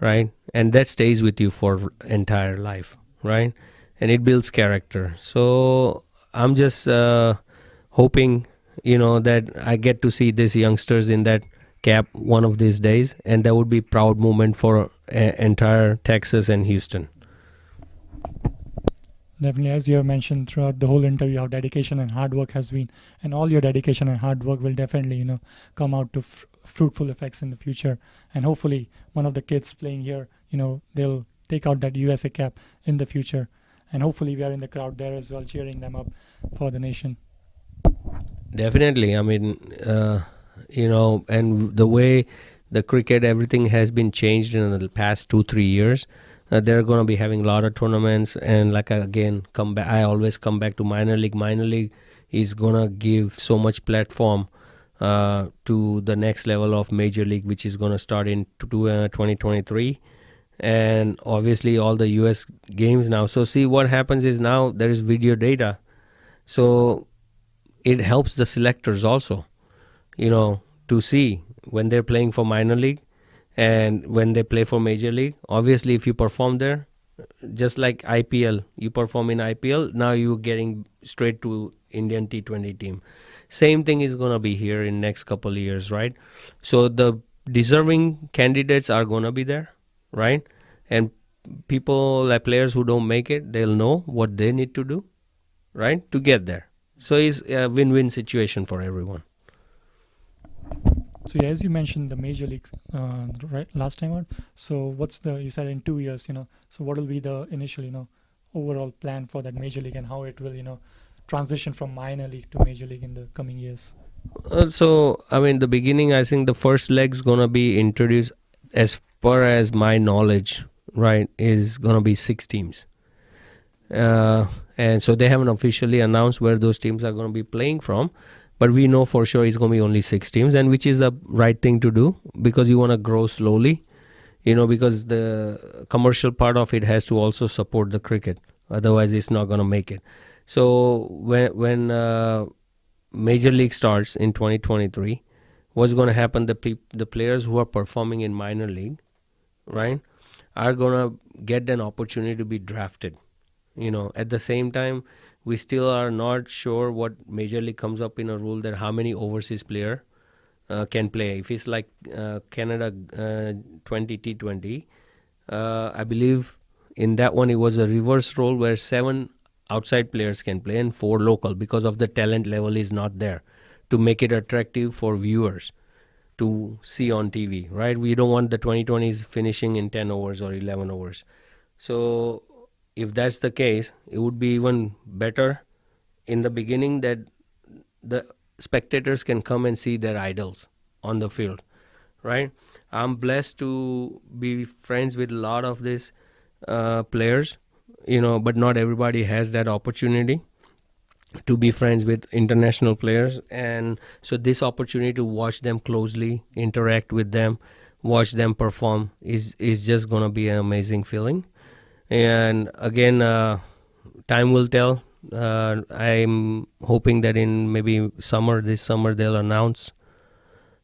right? And that stays with you for entire life, right? And it builds character. So I'm just hoping, that I get to see these youngsters in that cap one of these days, and that would be proud moment for entire Texas and Houston. Definitely, as you have mentioned throughout the whole interview, how dedication and hard work has been, and all your dedication and hard work will definitely come out to fruitful effects in the future. And hopefully one of the kids playing here, they'll take out that USA cap in the future, and hopefully we are in the crowd there as well, cheering them up for the nation. Definitely. I mean, and the way the cricket, everything has been changed in the past 2-3 years. They're going to be having a lot of tournaments, and like I always come back to minor league. Minor league is going to give so much platform to the next level of major league, which is going to start in 2023. And obviously all the US games now. So see, what happens is now there is video data. So it helps the selectors also, to see when they're playing for minor league and when they play for major league. Obviously, if you perform there, just like IPL, you perform in IPL, now you're getting straight to Indian T20 team. Same thing is going to be here in next couple of years, right? So the deserving candidates are going to be there, right? And people, like players who don't make it, they'll know what they need to do, right, to get there. So it's a win-win situation for everyone. So as you mentioned the major league right last time out, so you said in 2 years, so what will be the initial overall plan for that major league, and how it will transition from minor league to major league in the coming years? So I mean, the beginning, I think the first leg's gonna be introduced, as far as my knowledge, right, is gonna be 6 teams, and so they haven't officially announced where those teams are gonna be playing from. But we know for sure it's going to be only 6 teams, and which is the right thing to do, because you want to grow slowly, because the commercial part of it has to also support the cricket. Otherwise, it's not going to make it. So when Major League starts in 2023, what's going to happen, the players who are performing in minor league, right, are going to get an opportunity to be drafted. At the same time, we still are not sure what Major League comes up in a rule that how many overseas player can play. If it's like Canada 20 T20, I believe in that one it was a reverse rule where 7 outside players can play and 4 local, because of the talent level is not there to make it attractive for viewers to see on TV, right? We don't want the 2020s finishing in 10 overs or 11 overs. So if that's the case, it would be even better in the beginning that the spectators can come and see their idols on the field, right? I'm blessed to be friends with a lot of these players, but not everybody has that opportunity to be friends with international players. And so this opportunity to watch them closely, interact with them, watch them perform is just going to be an amazing feeling. And again, time will tell. I'm hoping that in maybe this summer, they'll announce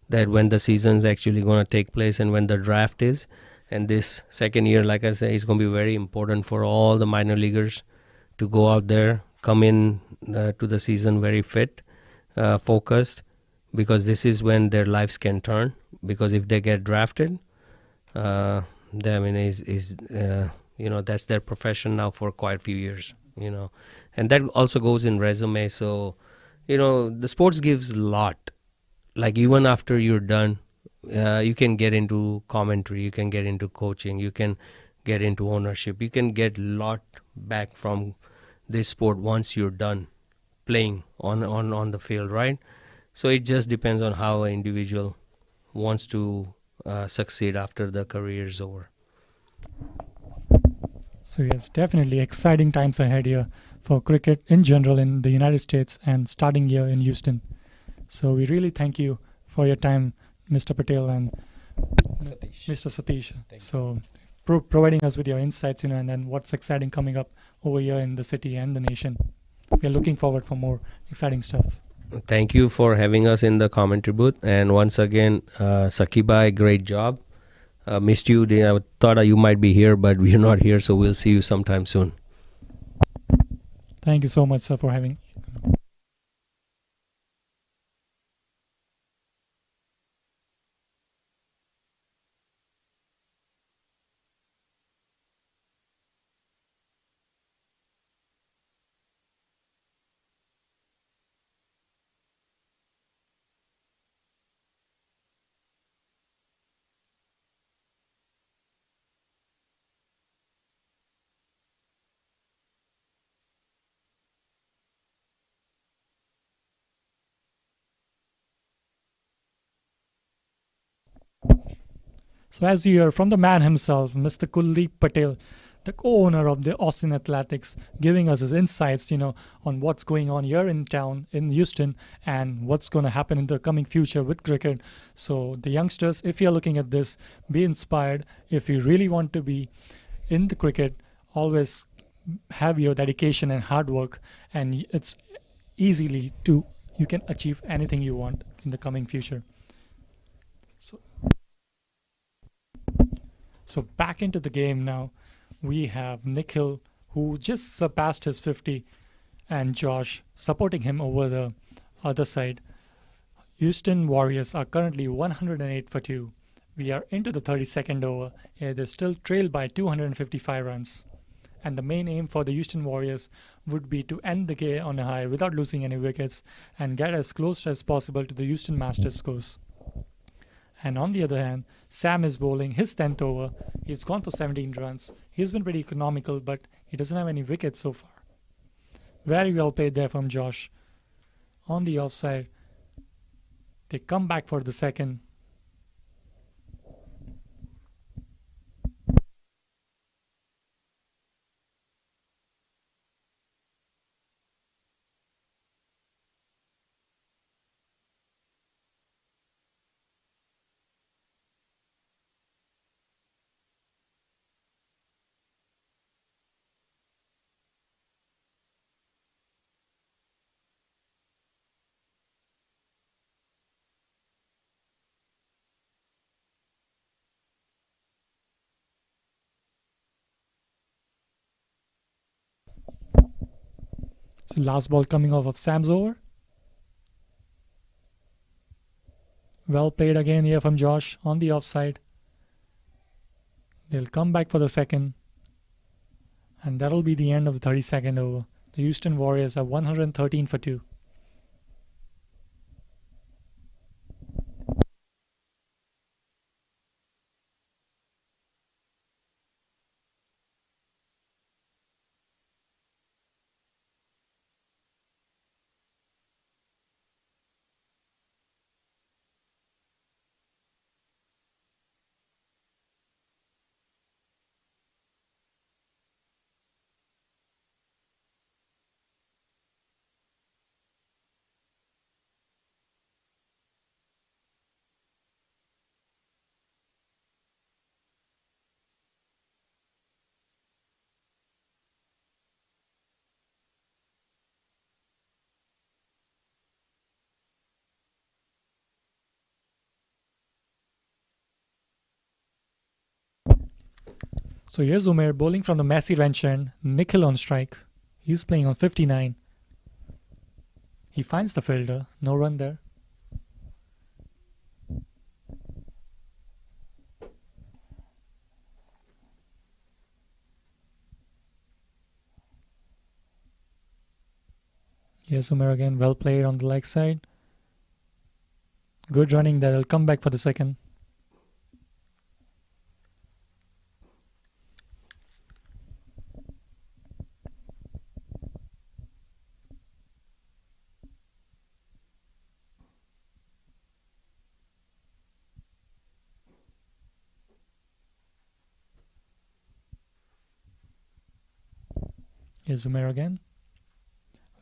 that when the season's actually going to take place and when the draft is. And this second year, like I say, is going to be very important for all the minor leaguers to go out there, come in to the season very fit, focused, because this is when their lives can turn. Because if they get drafted, that's their profession now for quite a few years, and that also goes in resume. So, the sports gives a lot. Like even after you're done, you can get into commentary, you can get into coaching, you can get into ownership, you can get a lot back from this sport once you're done playing on the field, right? So it just depends on how an individual wants to succeed after the career is over. So yes, definitely exciting times ahead here for cricket in general in the United States and starting here in Houston. So we really thank you for your time, Mr. Patel and Satish. Mr. Satish. Thank So providing us with your insights, and then what's exciting coming up over here in the city and the nation. We are looking forward for more exciting stuff. Thank you for having us in the commentary booth. And once again, Sakibai, great job. Missed you. I thought you might be here, but we're not here, so we'll see you sometime soon. Thank you so much, sir, for having. So as you hear from the man himself, Mr. Kuldeep Patel, the co-owner of the Austin Athletics, giving us his insights, on what's going on here in town in Houston and what's going to happen in the coming future with cricket. So the youngsters, if you're looking at this, be inspired. If you really want to be in the cricket, always have your dedication and hard work, and it's easily you can achieve anything you want in the coming future. So back into the game now. We have Nikhil, who just surpassed his 50, and Josh supporting him over the other side. Houston Warriors are currently 108 for 2. We are into the 32nd over. They still trail by 255 runs. And the main aim for the Houston Warriors would be to end the game on a high without losing any wickets and get as close as possible to the Houston Masters scores. And on the other hand, Sam is bowling his 10th over. He's gone for 17 runs. He's been pretty economical, but he doesn't have any wickets so far. Very well played there from Josh. On the offside, they come back for the second. So last ball coming off of Sam's over. Well played again here from Josh on the offside. They'll come back for the second. And that'll be the end of the 32nd over. The Houston Warriors are 113 for 2. So here's Umair bowling from the messy wrench end. Nikhil on strike. He's playing on 59. He finds the fielder. No run there. Here's Umair again. Well played on the leg side. Good running there. He'll come back for the second. Here's Umair again.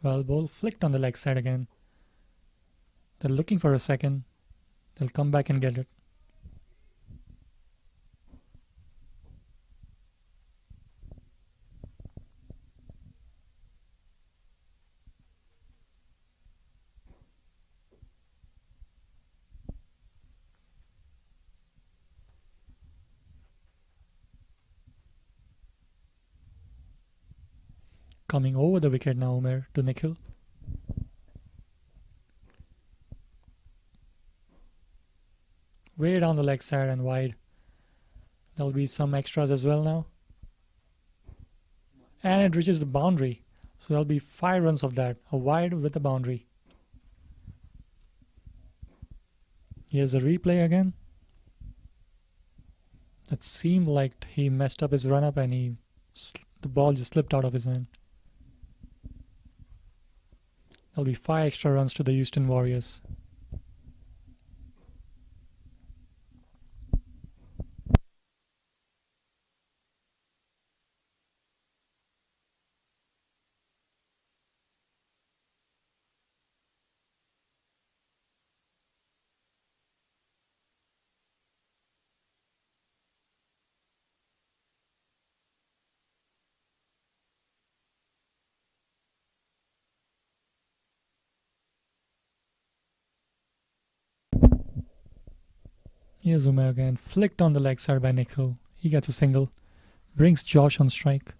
Well, ball flicked on the leg side again. They're looking for a second. They'll come back and get it. Coming over the wicket now, Umair to Nikhil. Way down the leg side and wide. There'll be some extras as well now. And it reaches the boundary. So there'll be 5 runs of that. A wide with a boundary. Here's a replay again. It seemed like he messed up his run up and the ball just slipped out of his hand. There'll be 5 extra runs to the Houston Warriors. Here's Umair again, flicked on the leg side by Nikhil. He gets a single, brings Josh on strike.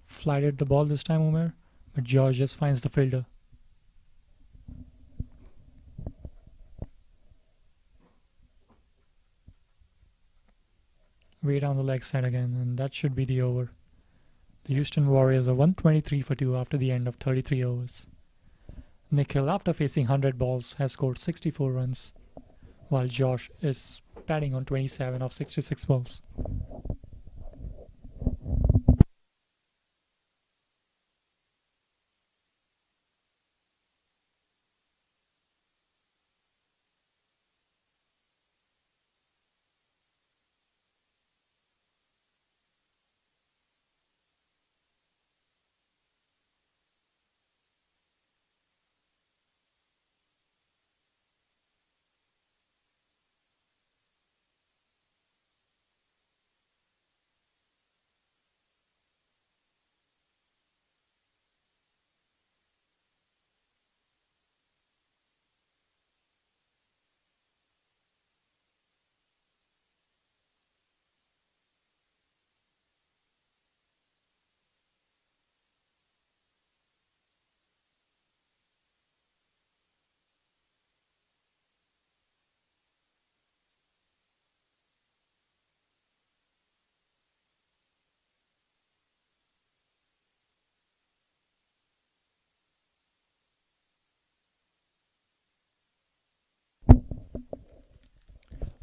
Flighted the ball this time, Umair. But George just finds the fielder. Way down the leg side again, and that should be the over. The Houston Warriors are 123 for 2 after the end of 33 overs. Nikhil, after facing 100 balls, has scored 64 runs, while Josh is batting on 27 of 66 balls.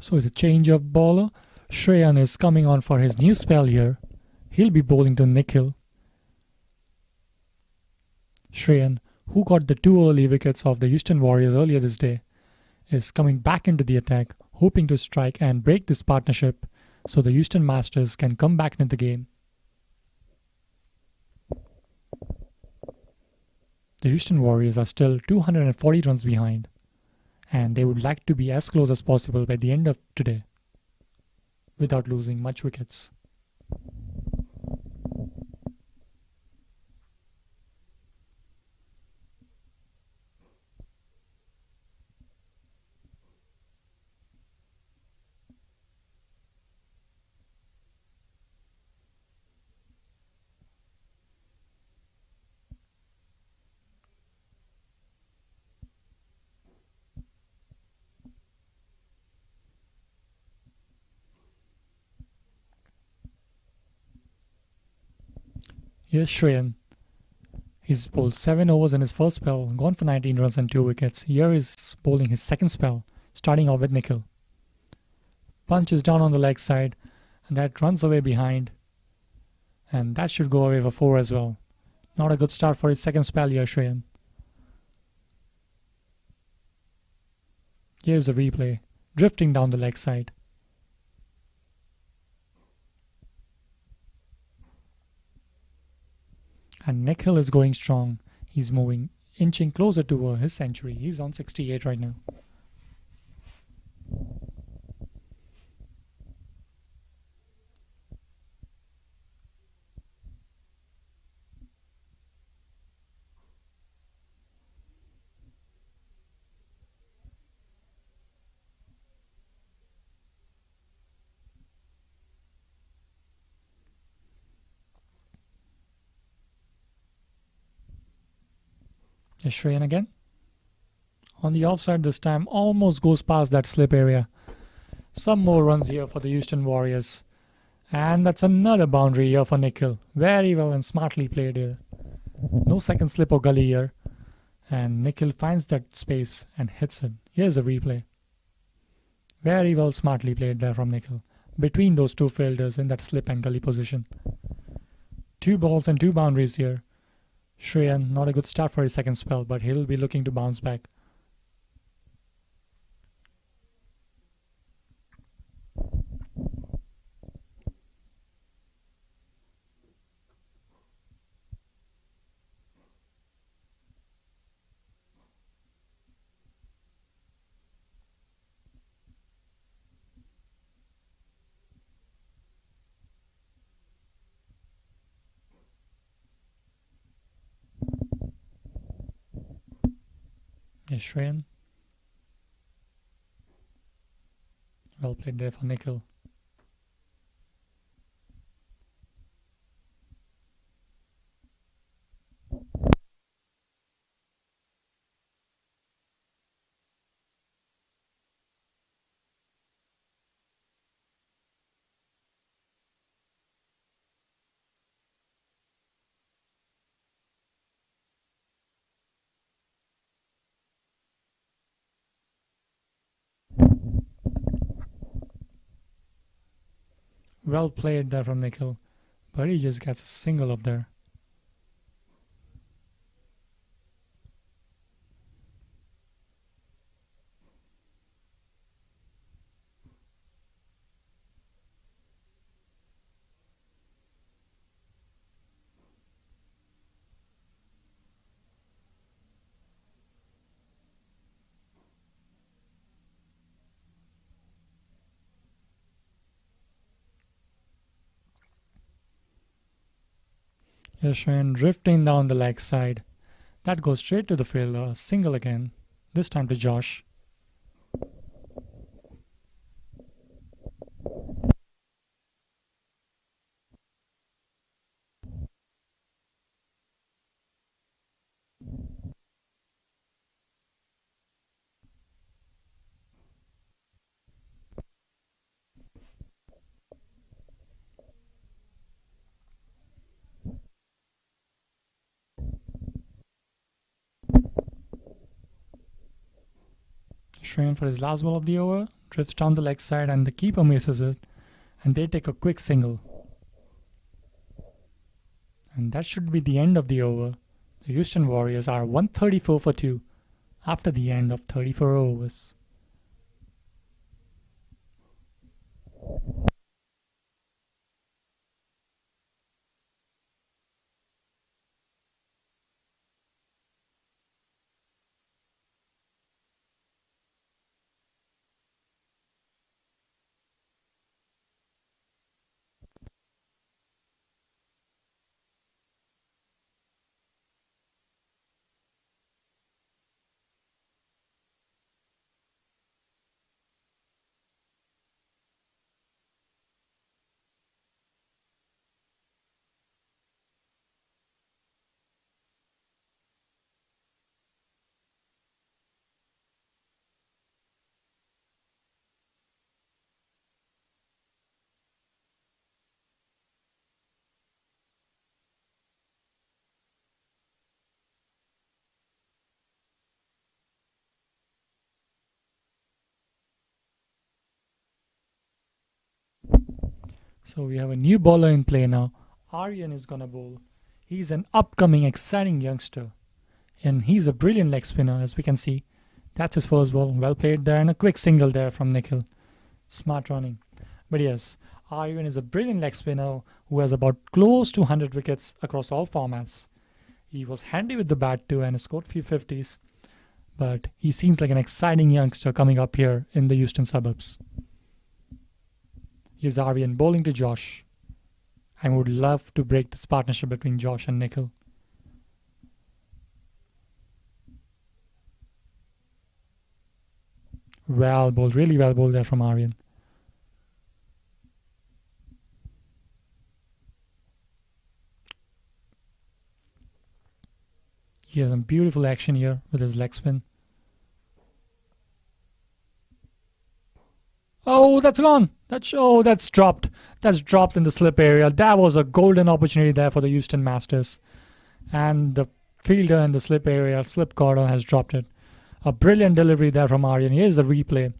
So it's a change of bowler. Shreyan is coming on for his new spell here. He'll be bowling to Nikhil. Shreyan, who got the 2 early wickets of the Houston Warriors earlier this day, is coming back into the attack, hoping to strike and break this partnership so the Houston Masters can come back into the game. The Houston Warriors are still 240 runs behind, and they would like to be as close as possible by the end of today without losing much wickets. Here's Shreyan. He's bowled 7 overs in his first spell, gone for 19 runs and 2 wickets. Here is bowling his second spell, starting off with Nikhil. Punch is down on the leg side, and that runs away behind. And that should go away for 4 as well. Not a good start for his second spell here, Shreyan. Here's the replay, drifting down the leg side. And Nikhil is going strong. He's inching closer to his century. He's on 68 right now. Is Shreyan again? On the offside this time, almost goes past that slip area. Some more runs here for the Houston Warriors. And that's another boundary here for Nikhil. Very well and smartly played here. No second slip or gully here. And Nikhil finds that space and hits it. Here's the replay. Very well smartly played there from Nikhil. Between those two fielders in that slip and gully position. 2 balls and 2 boundaries here. Shreyan, not a good start for his second spell, but he'll be looking to bounce back. Yes, Shreyan. Well played there for Nikhil. Well played there from Nikhil, but he just gets a single up there. Yashwin drifting down the leg side. That goes straight to the fielder. Single again. This time to Josh. Shreyan for his last ball of the over, drifts down the leg side and the keeper misses it, and they take a quick single. And that should be the end of the over. The Houston Warriors are 134 for 2 after the end of 34 overs. So we have a new bowler in play now. Aryan is gonna bowl. He's an upcoming exciting youngster. And he's a brilliant leg spinner, as we can see. That's his first ball. Well played there, and a quick single there from Nikhil. Smart running. But yes, Aryan is a brilliant leg spinner who has about close to 100 wickets across all formats. He was handy with the bat too and scored few 50s. But he seems like an exciting youngster coming up here in the Houston suburbs. Here's Aryan bowling to Josh. I would love to break this partnership between Josh and Nikhil. Well bowled, really well bowled there from Aryan. He has some beautiful action here with his leg spin. Oh, that's gone. That's dropped. That's dropped in the slip area. That was a golden opportunity there for the Houston Masters. And the fielder in the slip area, slip corner, has dropped it. A brilliant delivery there from Aryan. Here's the replay.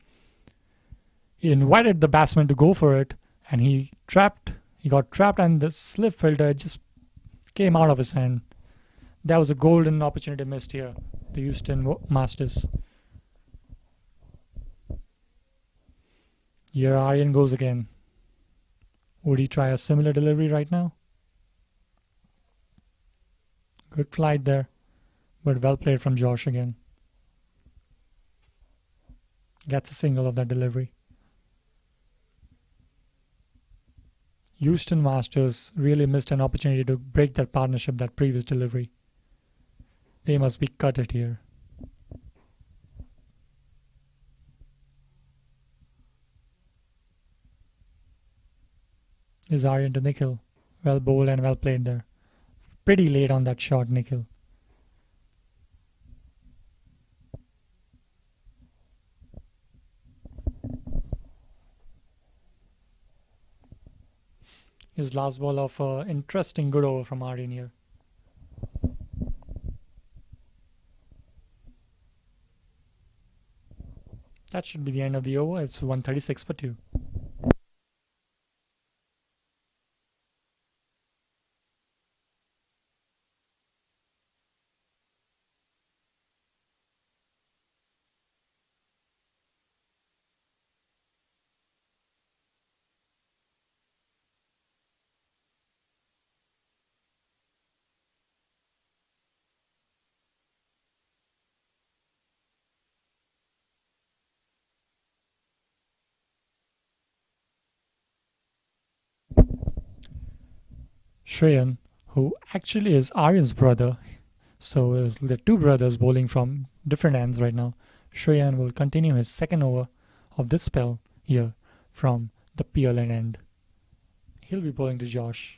He invited the batsman to go for it, and he got trapped, and the slip filter just came out of his hand. That was a golden opportunity missed here, the Houston Masters. Here Aryan goes again. Would he try a similar delivery right now? Good flight there, but well played from Josh again. Gets a single of that delivery. Houston Masters really missed an opportunity to break that partnership, that previous delivery. They must be cut it here. Is Aryan to Nikhil. Well bowled and well played there. Pretty late on that shot, Nikhil. His last ball of interesting good over from Aryan here. That should be the end of the over. It's 136 for 2. Shreyan, who actually is Aryan's brother, so is the two brothers bowling from different ends right now. Shreyan will continue his second over of this spell here from the Pearland end. He'll be bowling to Josh.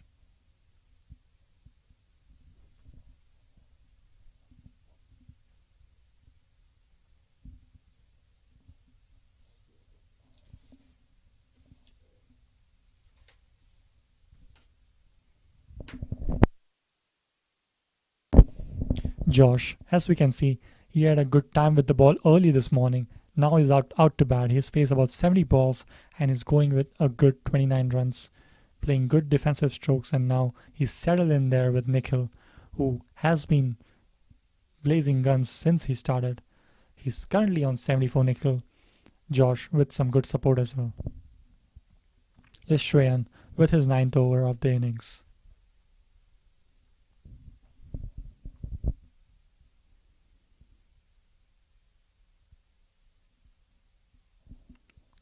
Josh, as we can see, he had a good time with the ball early this morning. Now he's out to bat. He's faced about 70 balls and is going with a good 29 runs, playing good defensive strokes, and now he's settled in there with Nikhil, who has been blazing guns since he started. He's currently on 74 Nikhil. Josh with some good support as well. Is Shreyan with his 9th over of the innings.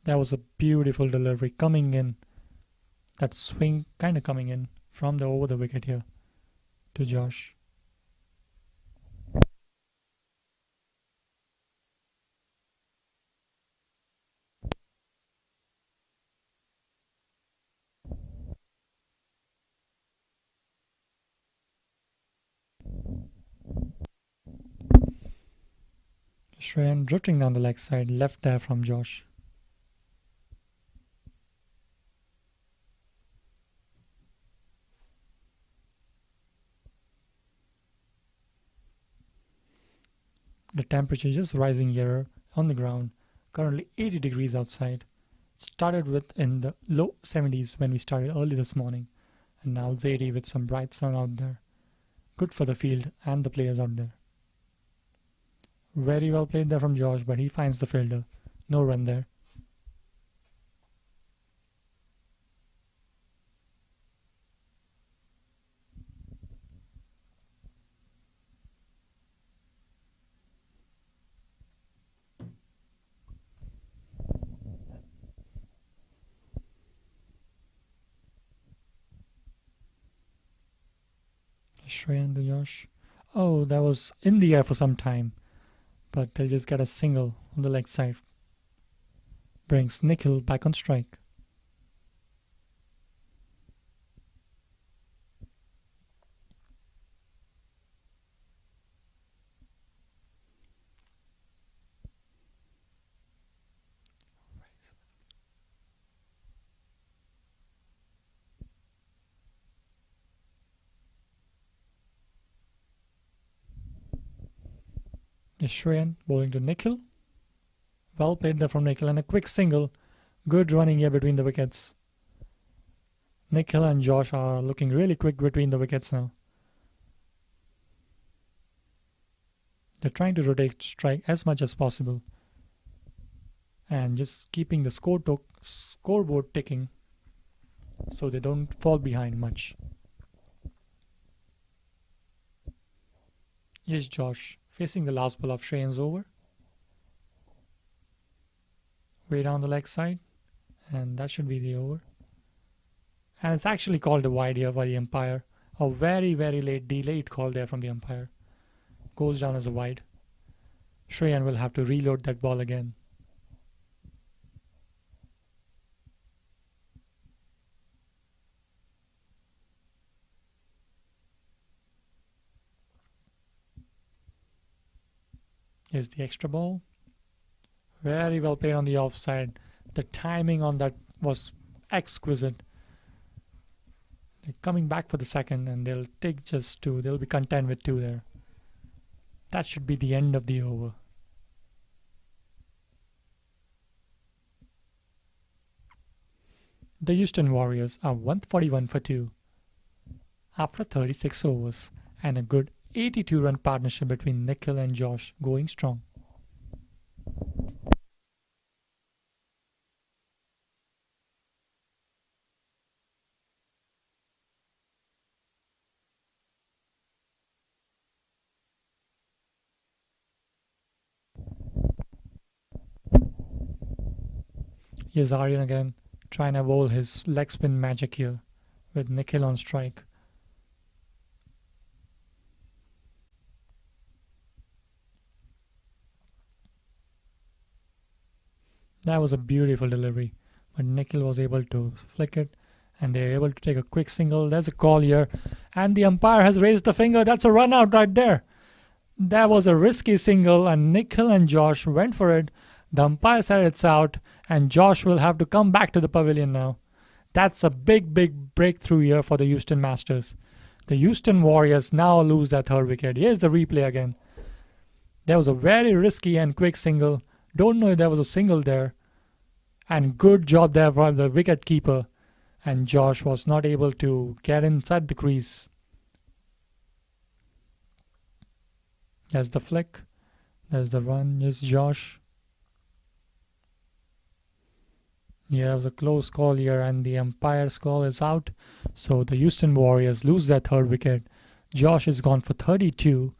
That was a beautiful delivery coming in. That swing kind of coming in from the over the wicket here to Josh. Shreyan drifting down the leg side, left there from Josh. The temperature just rising here on the ground. Currently 80 degrees outside. Started with in the low 70s when we started early this morning, and now it's 80 with some bright sun out there. Good for the field and the players out there. Very well played there from Josh, but he finds the fielder. No run there. Shreyan to Josh. Oh, that was in the air for some time, but they'll just get a single on the leg side. Brings Nikhil back on strike. Shreyan bowling to Nikhil. Well played there from Nikhil and a quick single. Good running here between the wickets. Nikhil and Josh are looking really quick between the wickets now. They're trying to rotate strike as much as possible and just keeping the scoreboard ticking so they don't fall behind much. Here's Josh facing the last ball of Shreyan's over. Way down the leg side, and that should be the over. And it's actually called a wide here by the umpire. A very, very late delayed call there from the umpire. Goes down as a wide. Shreyan will have to reload that ball again. Here's the extra ball. Very well played on the offside. The timing on that was exquisite. They're coming back for the second and they'll take just two. They'll be content with two there. That should be the end of the over. The Houston Warriors are 141 for 2 after 36 overs and a good 82-run partnership between Nikhil and Josh going strong. Here's Aryan again, trying to bowl his leg spin magic here with Nikhil on strike. That was a beautiful delivery, but Nikhil was able to flick it and they were able to take a quick single. There's a call here and the umpire has raised the finger. That's a run out right there. That was a risky single and Nikhil and Josh went for it. The umpire said it's out and Josh will have to come back to the pavilion now. That's a big, big breakthrough here for the Houston Masters. The Houston Warriors now lose their third wicket. Here's the replay again. There was a very risky and quick single. Don't know if there was a single there. And good job there from the wicket keeper. And Josh was not able to get inside the crease. There's the flick. There's the run. Here's Josh. Yeah, it was a close call here and the umpire's call is out. So the Houston Warriors lose their third wicket. Josh is gone for 32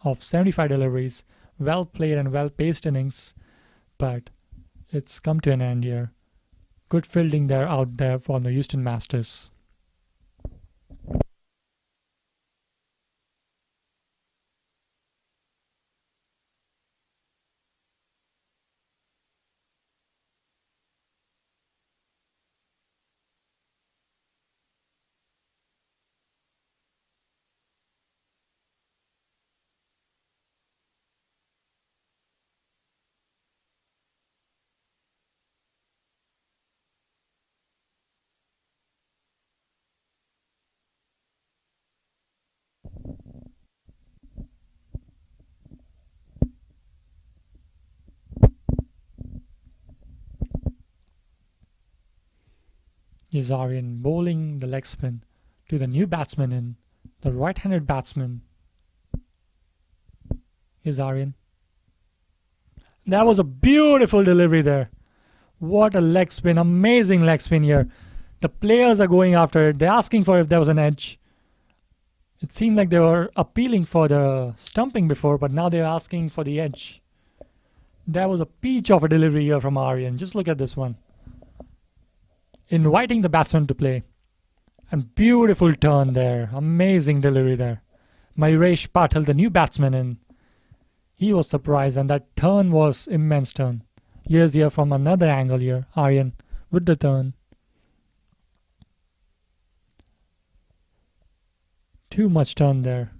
of 75 deliveries. Well played and well paced innings. But it's come to an end here. Good fielding there out there from the Houston Masters. Here's Aryan bowling the leg spin to the new batsman in, the right-handed batsman. Here's Aryan. That was a beautiful delivery there. What a leg spin, amazing leg spin here. The players are going after it. They're asking for if there was an edge. It seemed like they were appealing for the stumping before, but now they're asking for the edge. That was a peach of a delivery here from Aryan. Just look at this one. Inviting the batsman to play. And beautiful turn there. Amazing delivery there. Mayuresh Patil, the new batsman in. He was surprised, and that turn was immense turn. Here's here from another angle here. Aryan with the turn. Too much turn there.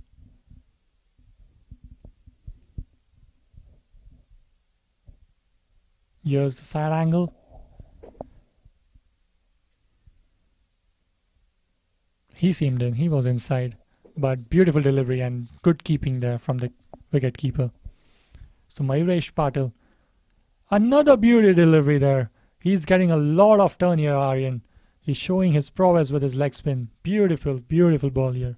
Here's the side angle. He seemed in. He was inside. But beautiful delivery and good keeping there from the wicket keeper. So Mayuresh Patil. Another beauty delivery there. He's getting a lot of turn here, Aryan. He's showing his prowess with his leg spin. Beautiful, beautiful ball here.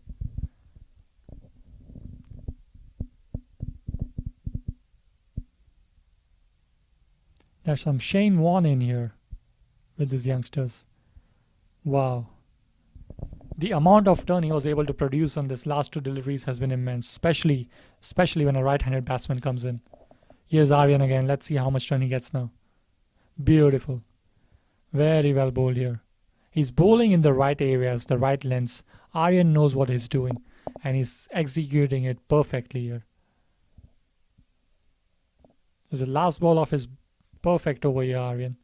There's some Shane Warne in here with these youngsters. Wow. The amount of turn he was able to produce on this last two deliveries has been immense, especially when a right-handed batsman comes in. Here's Aryan again. Let's see how much turn he gets now. Beautiful. Very well bowled here. He's bowling in the right areas, the right lengths. Aryan knows what he's doing and he's executing it perfectly here. There's the last ball of his perfect over here, Aryan.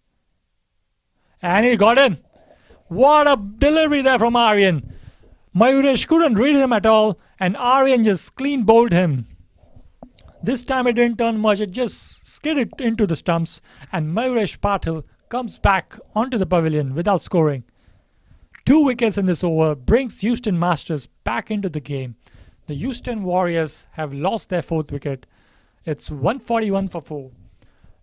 And he got in. What a delivery there from Aryan. Mayuresh couldn't read him at all and Aryan just clean bowled him. This time it didn't turn much, it just skidded into the stumps and Mayuresh Patil comes back onto the pavilion without scoring. 2 wickets in this over brings Houston Masters back into the game. The Houston Warriors have lost their 4th wicket. It's 141 for 4.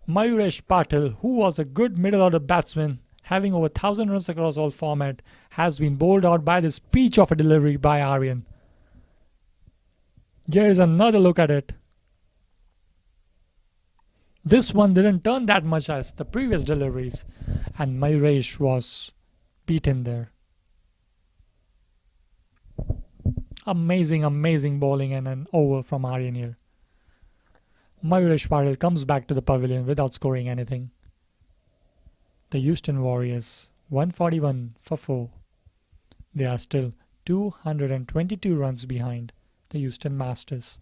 Mayuresh Patil, who was a good middle order batsman, having over 1,000 runs across all format, has been bowled out by this peach of a delivery by Aryan. Here is another look at it. This one didn't turn that much as the previous deliveries, and Mayuresh was beaten there. Amazing, amazing bowling and an over from Aryan here. Mayuresh Patil comes back to the pavilion without scoring anything. The Houston Warriors, 141 for 4. They are still 222 runs behind the Houston Masters.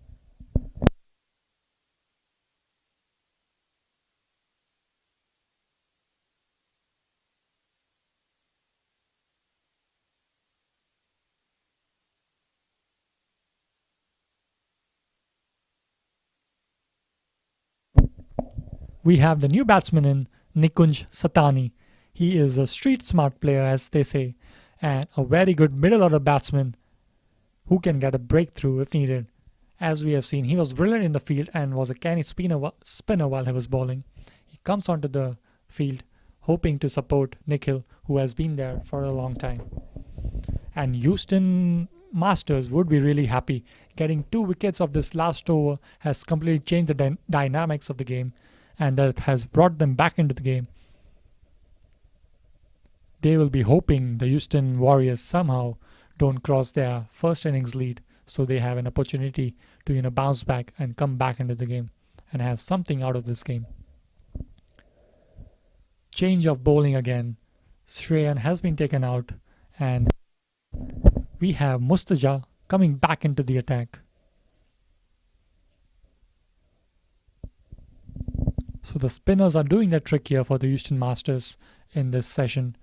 We have the new batsman in Nikunj Satani. He is a street smart player, as they say, and a very good middle order batsman who can get a breakthrough if needed. As we have seen, he was brilliant in the field and was a canny spinner while he was bowling. He comes onto the field hoping to support Nikhil, who has been there for a long time. And Houston Masters would be really happy. Getting 2 wickets of this last over has completely changed the dynamics of the game, and that has brought them back into the game. They will be hoping the Houston Warriors somehow don't cross their first innings lead, so they have an opportunity to bounce back and come back into the game and have something out of this game. Change of bowling again. Shreyan has been taken out and we have Mustaja coming back into the attack. So the spinners are doing their trick here for the Houston Masters in this session.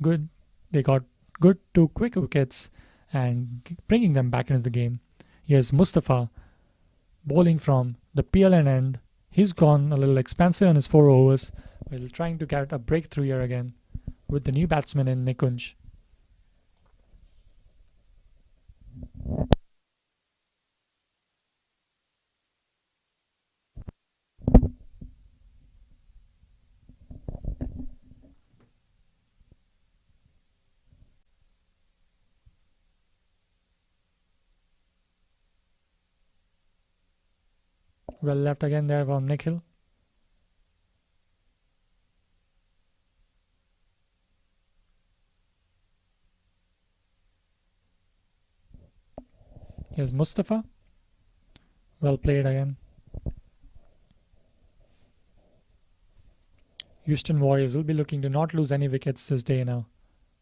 Good. They got good 2 quick wickets and bringing them back into the game. Here's Mustafa bowling from the Pearland end. He's gone a little expansive on his 4 overs while trying to get a breakthrough here again with the new batsman in Nikunj. Well left again there from Nikhil. Here's Mustafa. Well played again. Houston Warriors will be looking to not lose any wickets this day now,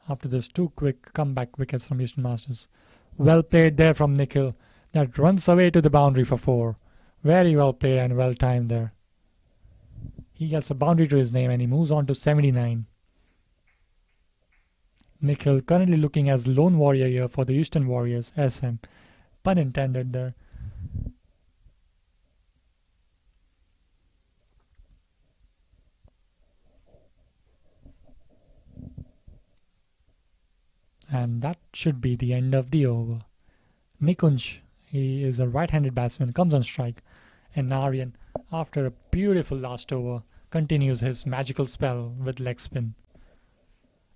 after those 2 quick comeback wickets from Houston Masters. Well played there from Nikhil. That runs away to the boundary for 4. Very well played and well timed there. He gets a boundary to his name and he moves on to 79. Nikhil currently looking as lone warrior here for the Houston Warriors. SM. Pun intended there. And that should be the end of the over. Nikunj, he is a right-handed batsman, comes on strike. And Aryan, after a beautiful last over, continues his magical spell with leg spin.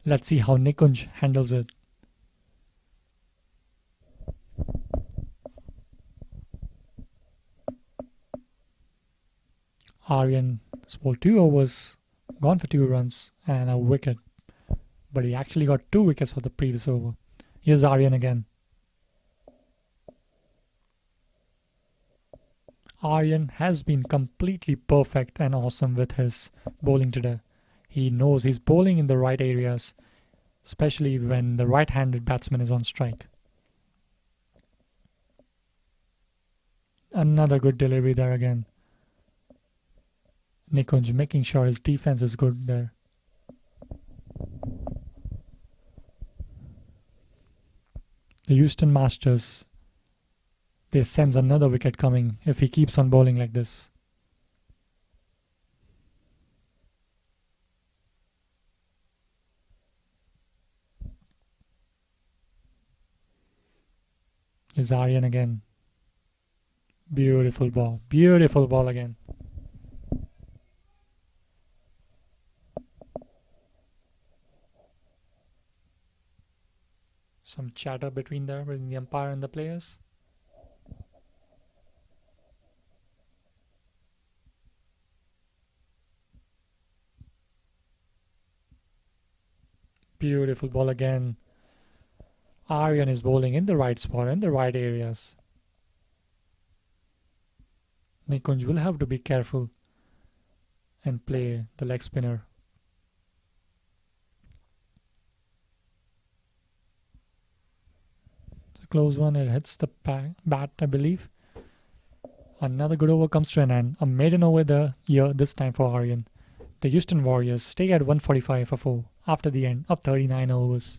Let's see how Nikunj handles it. Aryan bowled 2 overs, gone for 2 runs and a wicket. But he actually got 2 wickets for the previous over. Here's Aryan again. Aryan has been completely perfect and awesome with his bowling today. He knows he's bowling in the right areas, especially when the right-handed batsman is on strike. Another good delivery there again. Nikunj making sure his defense is good there. The Houston Masters, they sense another wicket coming if he keeps on bowling like this. Here's Aryan again. Beautiful ball again. Some chatter between the umpire and the players. Beautiful ball again. Aryan is bowling in the right spot, in the right areas. Nikunj will have to be careful and play the leg spinner. It's a close one. It hits the bat, I believe. Another good over comes to an end. A maiden over here this time for Aryan. The Houston Warriors stay at 145 for 4 after the end of 39 overs.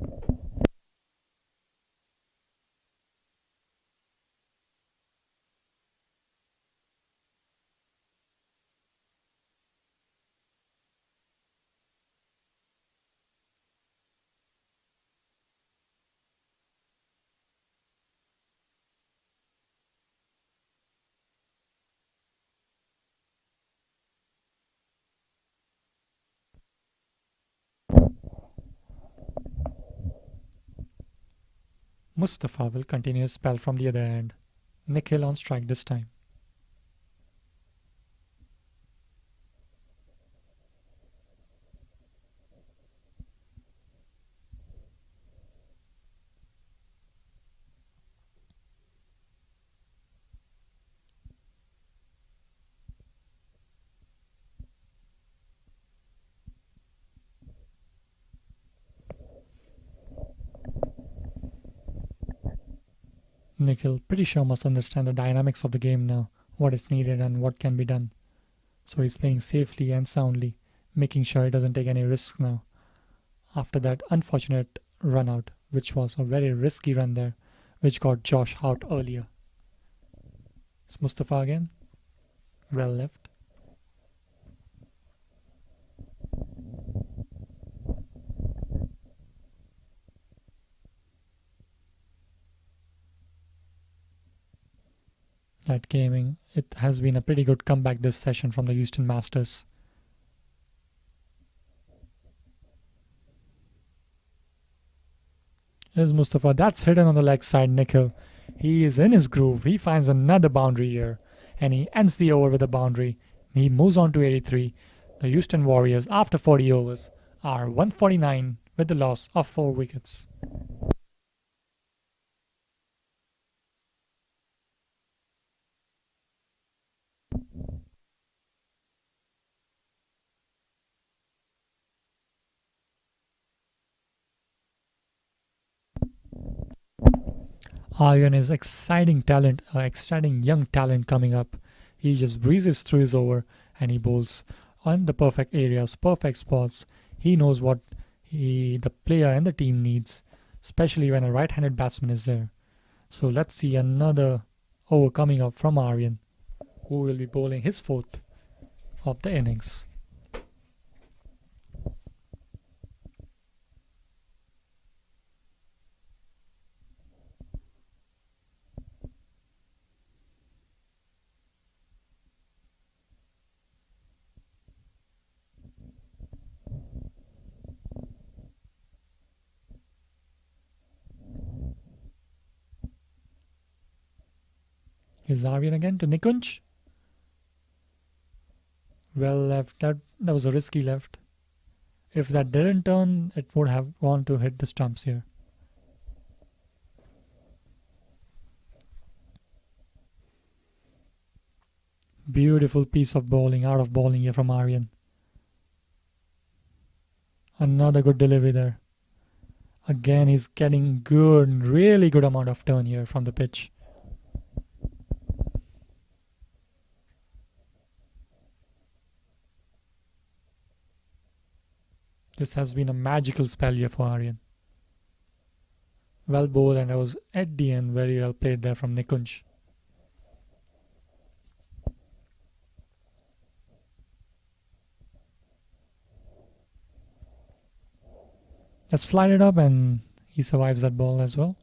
Mustafa will continue his spell from the other end. Nikhil on strike this time. Nikhil pretty sure must understand the dynamics of the game now, what is needed and what can be done. So he's playing safely and soundly, making sure he doesn't take any risks now. After that unfortunate run out, which was a very risky run there, which got Josh out earlier. It's Mustafa again. Well left. That gaming, it has been a pretty good comeback this session from the Houston Masters. Here's Mustafa, that's hidden on the leg side. Nikhil, he is in his groove. He finds another boundary here. and he ends the over with a boundary. He moves on to 83. The Houston Warriors, after 40 overs, are 149 with the loss of 4 wickets. Aryan is exciting talent, exciting young talent coming up. He just breezes through his over and he bowls on the perfect areas, perfect spots. He knows what the player and the team needs, especially when a right-handed batsman is there. So let's see another over coming up from Aryan, who will be bowling his fourth of the innings. Is Aryan again to Nikunj? Well left. That was a risky left. If that didn't turn, it would have gone to hit the stumps here. Beautiful piece of bowling, out of bowling here from Aryan. Another good delivery there. Again, he's getting good, really good amount of turn here from the pitch. This has been a magical spell here for Aryan. Well bowled, and that was at the end very well played there from Nikunj. Let's fly it up, and he survives that ball as well.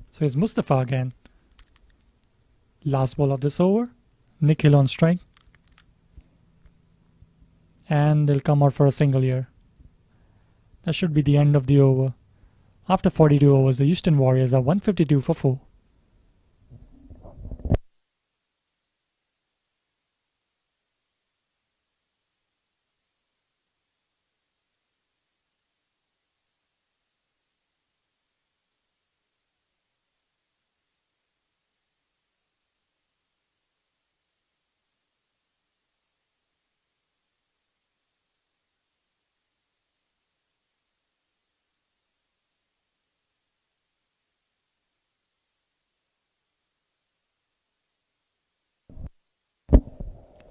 So it's Mustafa again. Last ball of this over. Nikhil on strike. And they'll come out for a single here. That should be the end of the over. After 42 overs, the Houston Warriors are 152 for 4.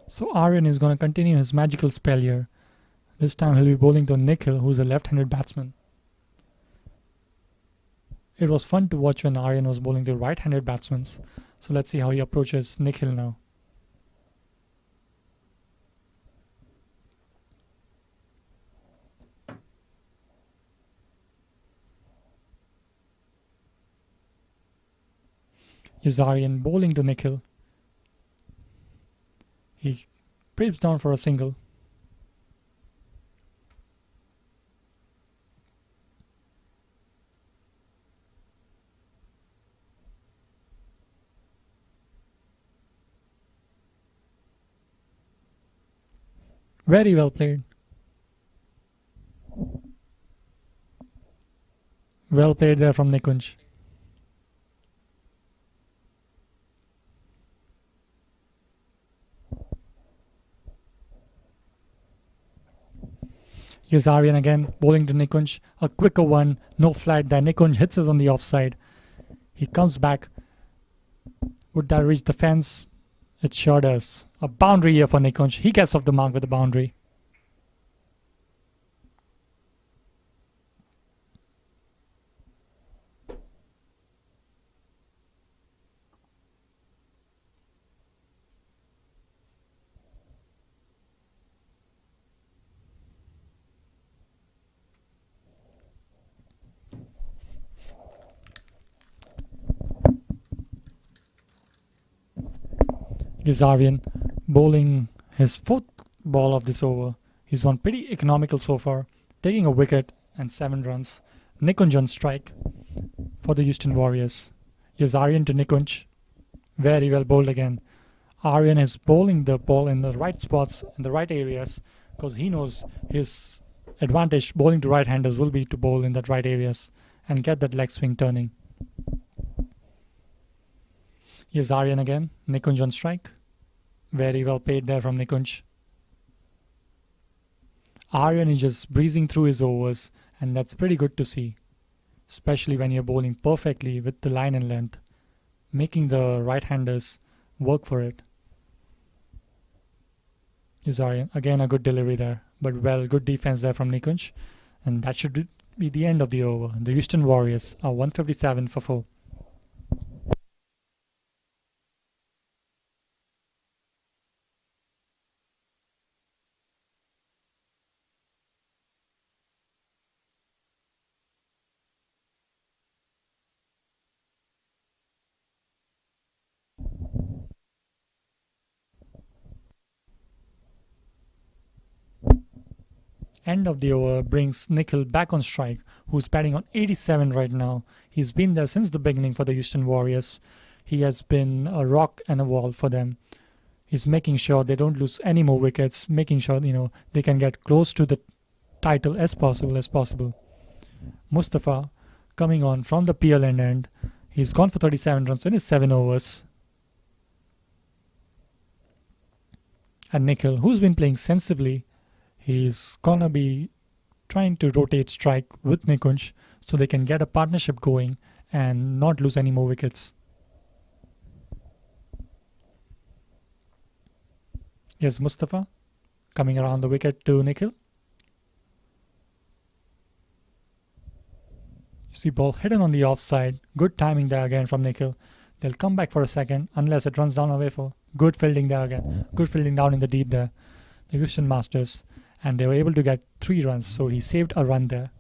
So Aryan is going to continue his magical spell here. This time he'll be bowling to Nikhil, who's a left-handed batsman. It was fun to watch when Aryan was bowling to right-handed batsmen. So let's see how he approaches Nikhil now. Here's Aryan bowling to Nikhil. He breaks down for a single. Very well played. Well played there from Nikunj. Here's Aryan again, bowling to Nikunj. A quicker one, no flight there. Nikunj hits us on the offside. He comes back. Would that reach the fence? It sure does. A boundary here for Nikunj. He gets off the mark with a boundary. Aryan bowling his fourth ball of this over. He's won pretty economical so far, taking a wicket and 7 runs. Nikunj on strike for the Houston Warriors. Aryan to Nikunj. Very well bowled again. Aryan is bowling the ball in the right spots, in the right areas, because he knows his advantage bowling to right-handers will be to bowl in that right areas and get that leg swing turning. Here's Aryan again. Nikunj on strike. Very well played there from Nikunj. Aryan is just breezing through his overs, and that's pretty good to see, especially when you're bowling perfectly with the line and length, making the right-handers work for it. Here's Aryan. Again, a good delivery there, but well, good defense there from Nikunj, and that should be the end of the over. The Houston Warriors are 157 for 4. End of the over brings Nikhil back on strike, who's batting on 87 right now. He's been there since the beginning for the Houston Warriors. He has been a rock and a wall for them. He's making sure they don't lose any more wickets, making sure they can get close to the title as possible. Mustafa coming on from the Pearland end. He's gone for 37 runs in his 7 overs. And Nikhil, who's been playing sensibly, he's gonna be trying to rotate strike with Nikunj so they can get a partnership going and not lose any more wickets. Here's Mustafa coming around the wicket to Nikhil. You see ball hidden on the offside. Good timing there again from Nikhil. They'll come back for a second unless it runs down away for. Good fielding there again. Good fielding down in the deep there. The Houston Masters. And they were able to get 3 runs, so he saved a run there.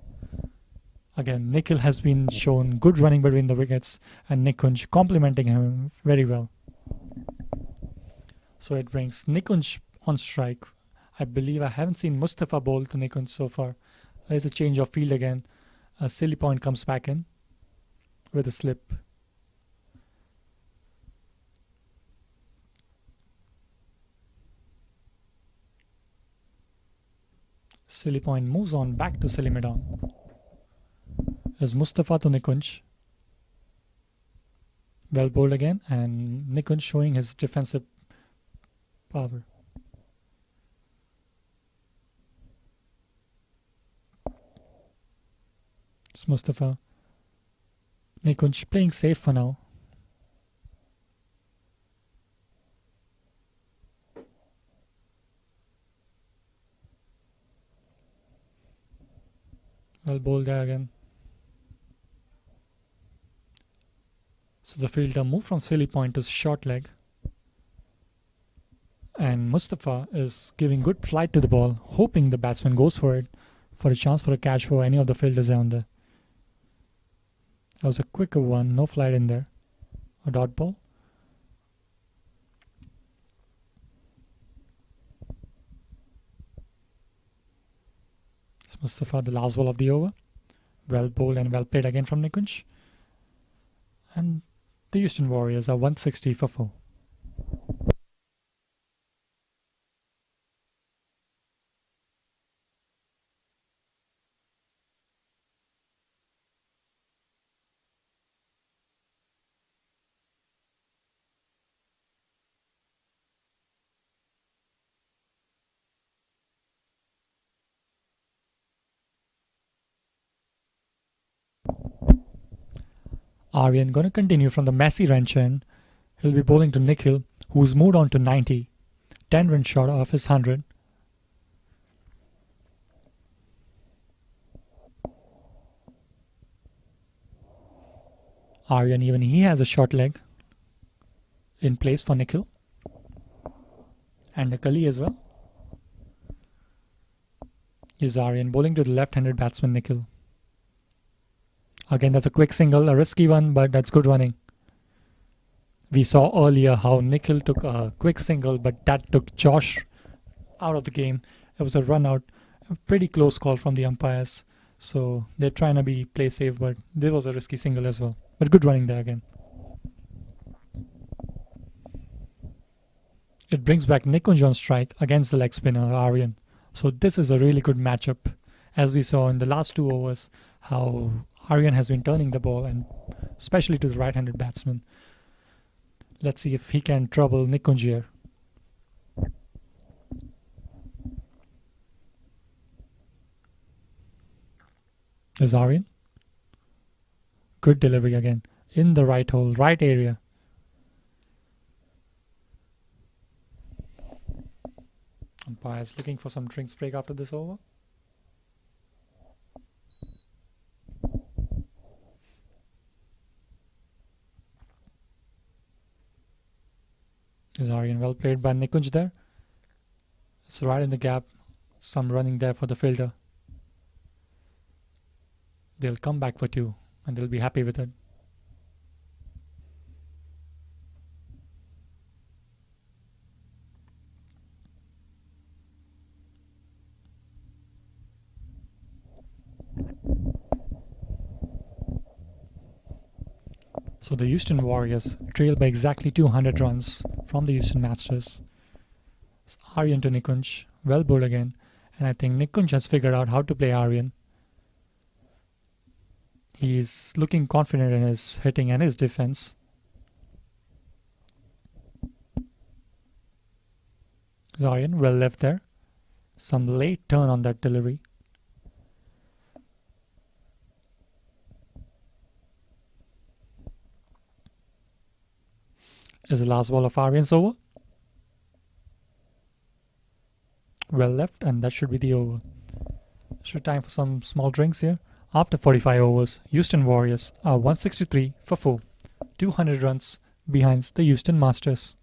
Again, Nikhil has been shown good running between the wickets, and Nikunj complimenting him very well. So it brings Nikunj on strike. I believe I haven't seen Mustafa bowl to Nikunj so far. There's a change of field again. A silly point comes back in with a slip. Silly point moves on back to silly mid-on. There's Mustafa to Nikunj. Well bowled again, and Nikunj showing his defensive power. It's Mustafa. Nikunj playing safe for now. Well bowled there again. So the fielder moved from silly point to short leg. And Mustafa is giving good flight to the ball, hoping the batsman goes for it for a chance for a catch for any of the fielders down there. That was a quicker one, no flight in there. A dot ball. It's Mustafa, the last ball of the over. Well bowled and well played again from Nikunj. And the Houston Warriors are 160 for 4. Aryan going to continue from the messy ranch end. He'll be bowling to Nikhil, who's moved on to 90, 10 runs short of his 100. Aryan, even he has a short leg in place for Nikhil. And a Kali as well. Is Aryan bowling to the left-handed batsman Nikhil. Again, that's a quick single, a risky one, but that's good running. We saw earlier how Nikhil took a quick single, but that took Josh out of the game. It was a run out, a pretty close call from the umpires. So they're trying to play safe, but this was a risky single as well. But good running there again. It brings back Nikunj on strike against the leg spinner Aryan. So this is a really good matchup. As we saw in the last 2 overs, how Aryan has been turning the ball, and especially to the right-handed batsman. Let's see if he can trouble Nikunj here. There's Aryan. Good delivery again. In the right hole, right area. Umpires looking for some drinks break after this over. Is Aryan well played by Nikunj there? It's right in the gap. Some running there for the fielder. They'll come back for 2 and they'll be happy with it. So the Houston Warriors trail by exactly 200 runs from the Houston Masters. It's Aryan to Nikunj, well bowled again, and I think Nikunj has figured out how to play Aryan. He's looking confident in his hitting and his defense. Aryan well left there. Some late turn on that delivery. Is the last ball of Aryan's over? Well left, and that should be the over. Should time for some small drinks here. After 45 overs, Houston Warriors are 163 for 4, 200 runs behind the Houston Masters.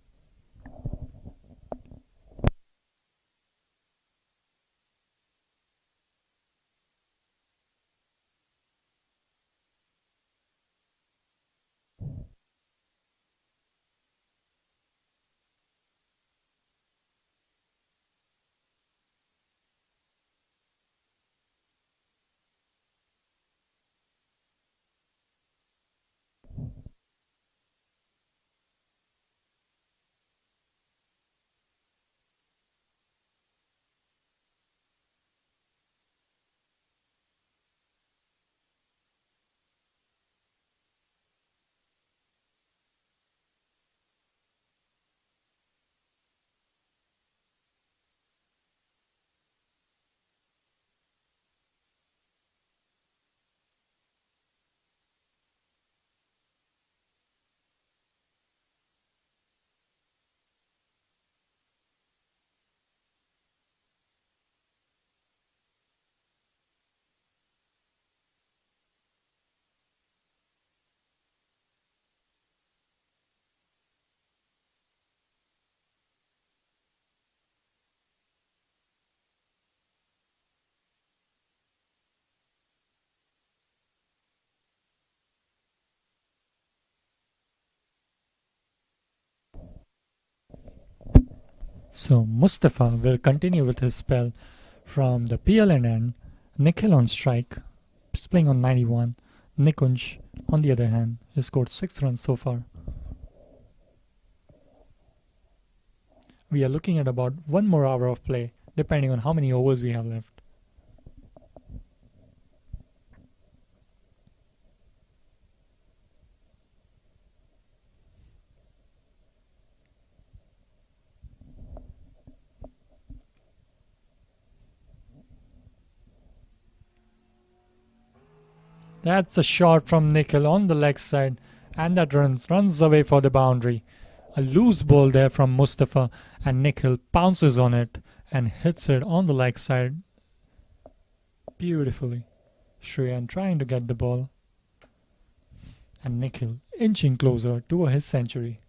So Mustafa will continue with his spell from the Pearland end. Nikhil on strike, is playing on 91. Nikunj, on the other hand, has scored 6 runs so far. We are looking at about 1 more hour of play, depending on how many overs we have left. That's a shot from Nikhil on the leg side, and that runs away for the boundary. A loose ball there from Mustafa, and Nikhil pounces on it and hits it on the leg side beautifully. Shreyan trying to get the ball, and Nikhil inching closer to his century.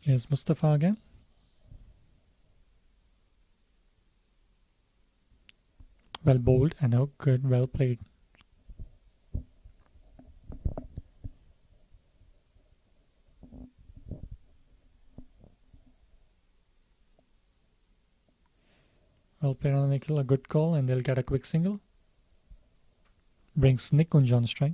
Here's Mustafa again. Well bowled and a good, well played. Well played on Nikhil, a good call, and they'll get a quick single. Brings Nikunj on strike.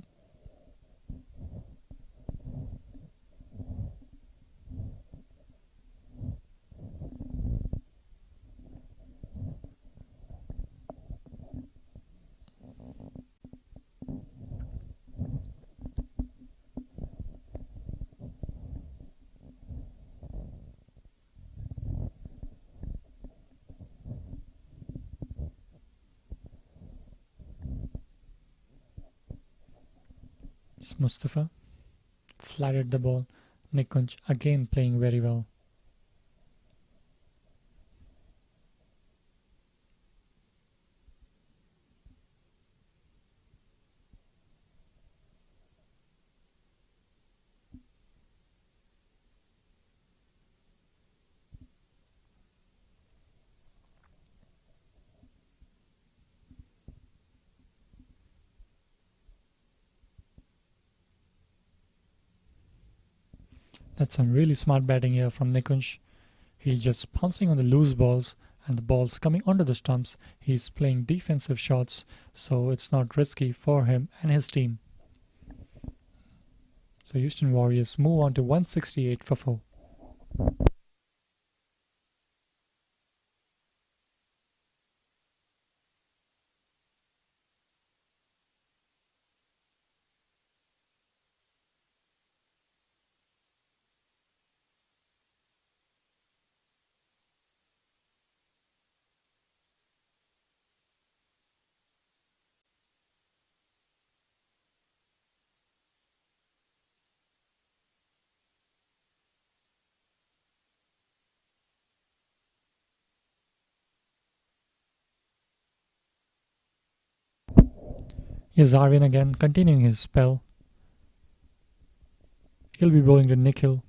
It's Mustafa. Flattered the ball. Nikunj again playing very well. That's some really smart batting here from Nikunj. He's just pouncing on the loose balls and the balls coming onto the stumps. He's playing defensive shots, so it's not risky for him and his team. So Houston Warriors move on to 168 for 4. Here's Arvind again, continuing his spell. He'll be bowling to Nikhil.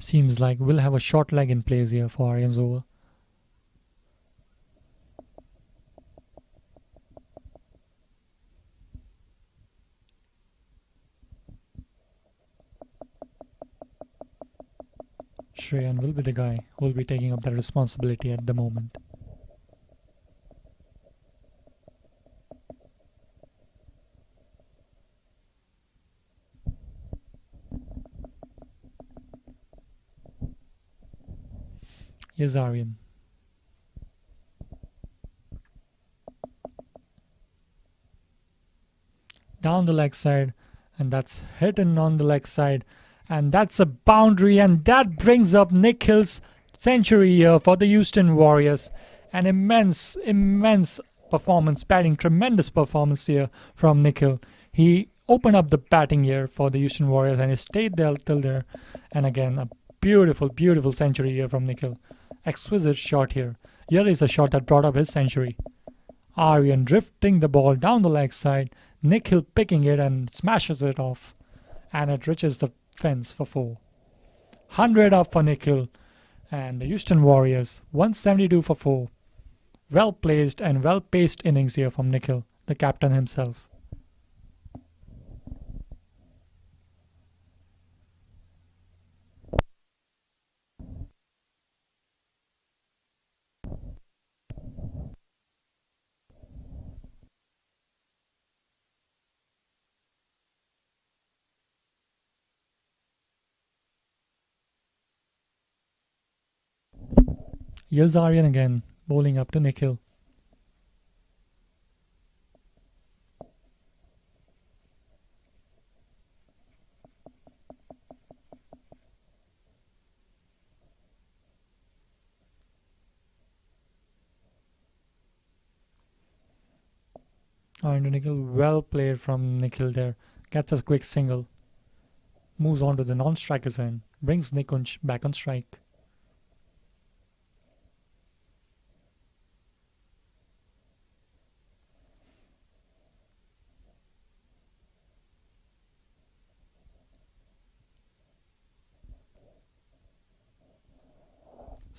Seems like we'll have a short leg in place here for Aryan's over. Shreyan will be the guy who will be taking up that responsibility at the moment. Here's Aryan. down the leg side, and that's hidden on the leg side, and that's a boundary, and that brings up Nikhil's century here for the Houston Warriors. An immense performance, batting, tremendous performance here from Nikhil. He opened up the batting here for the Houston Warriors and he stayed there till there. And again, a beautiful century here from Nikhil. Exquisite shot here. Here is a shot that brought up his century. Aryan drifting the ball down the leg side. Nikhil picking it and smashes it off. And it reaches the fence for 4. 100 up for Nikhil. And the Houston Warriors, 172 for 4. Well placed and well paced innings here from Nikhil, the captain himself. Here's Aryan again, bowling up to Nikhil. Aryan to Nikhil, well played from Nikhil there. Gets a quick single. Moves on to the non-striker's end. Brings Nikunj back on strike.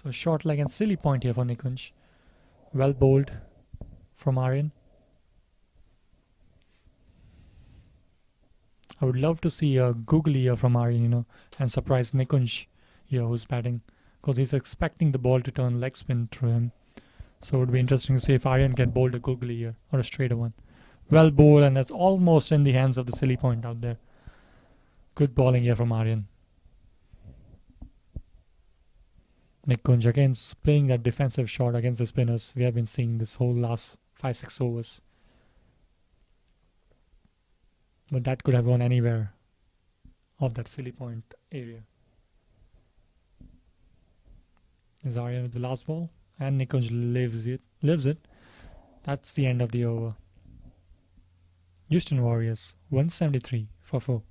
So short leg and silly point here for Nikunj. Well bowled from Aryan. I would love to see a googly here from Aryan, and surprise Nikunj here who's batting, because he's expecting the ball to turn leg spin through him. So it would be interesting to see if Aryan can bowl a googly here or a straighter one. Well bowled, and that's almost in the hands of the silly point out there. Good bowling here from Aryan. Nikunj again playing that defensive shot against the spinners we have been seeing this whole last 5-6 overs. But that could have gone anywhere of that silly point area. Is Aryan with the last ball, and Nikunj lives it. That's the end of the over. Houston Warriors 173 for 4.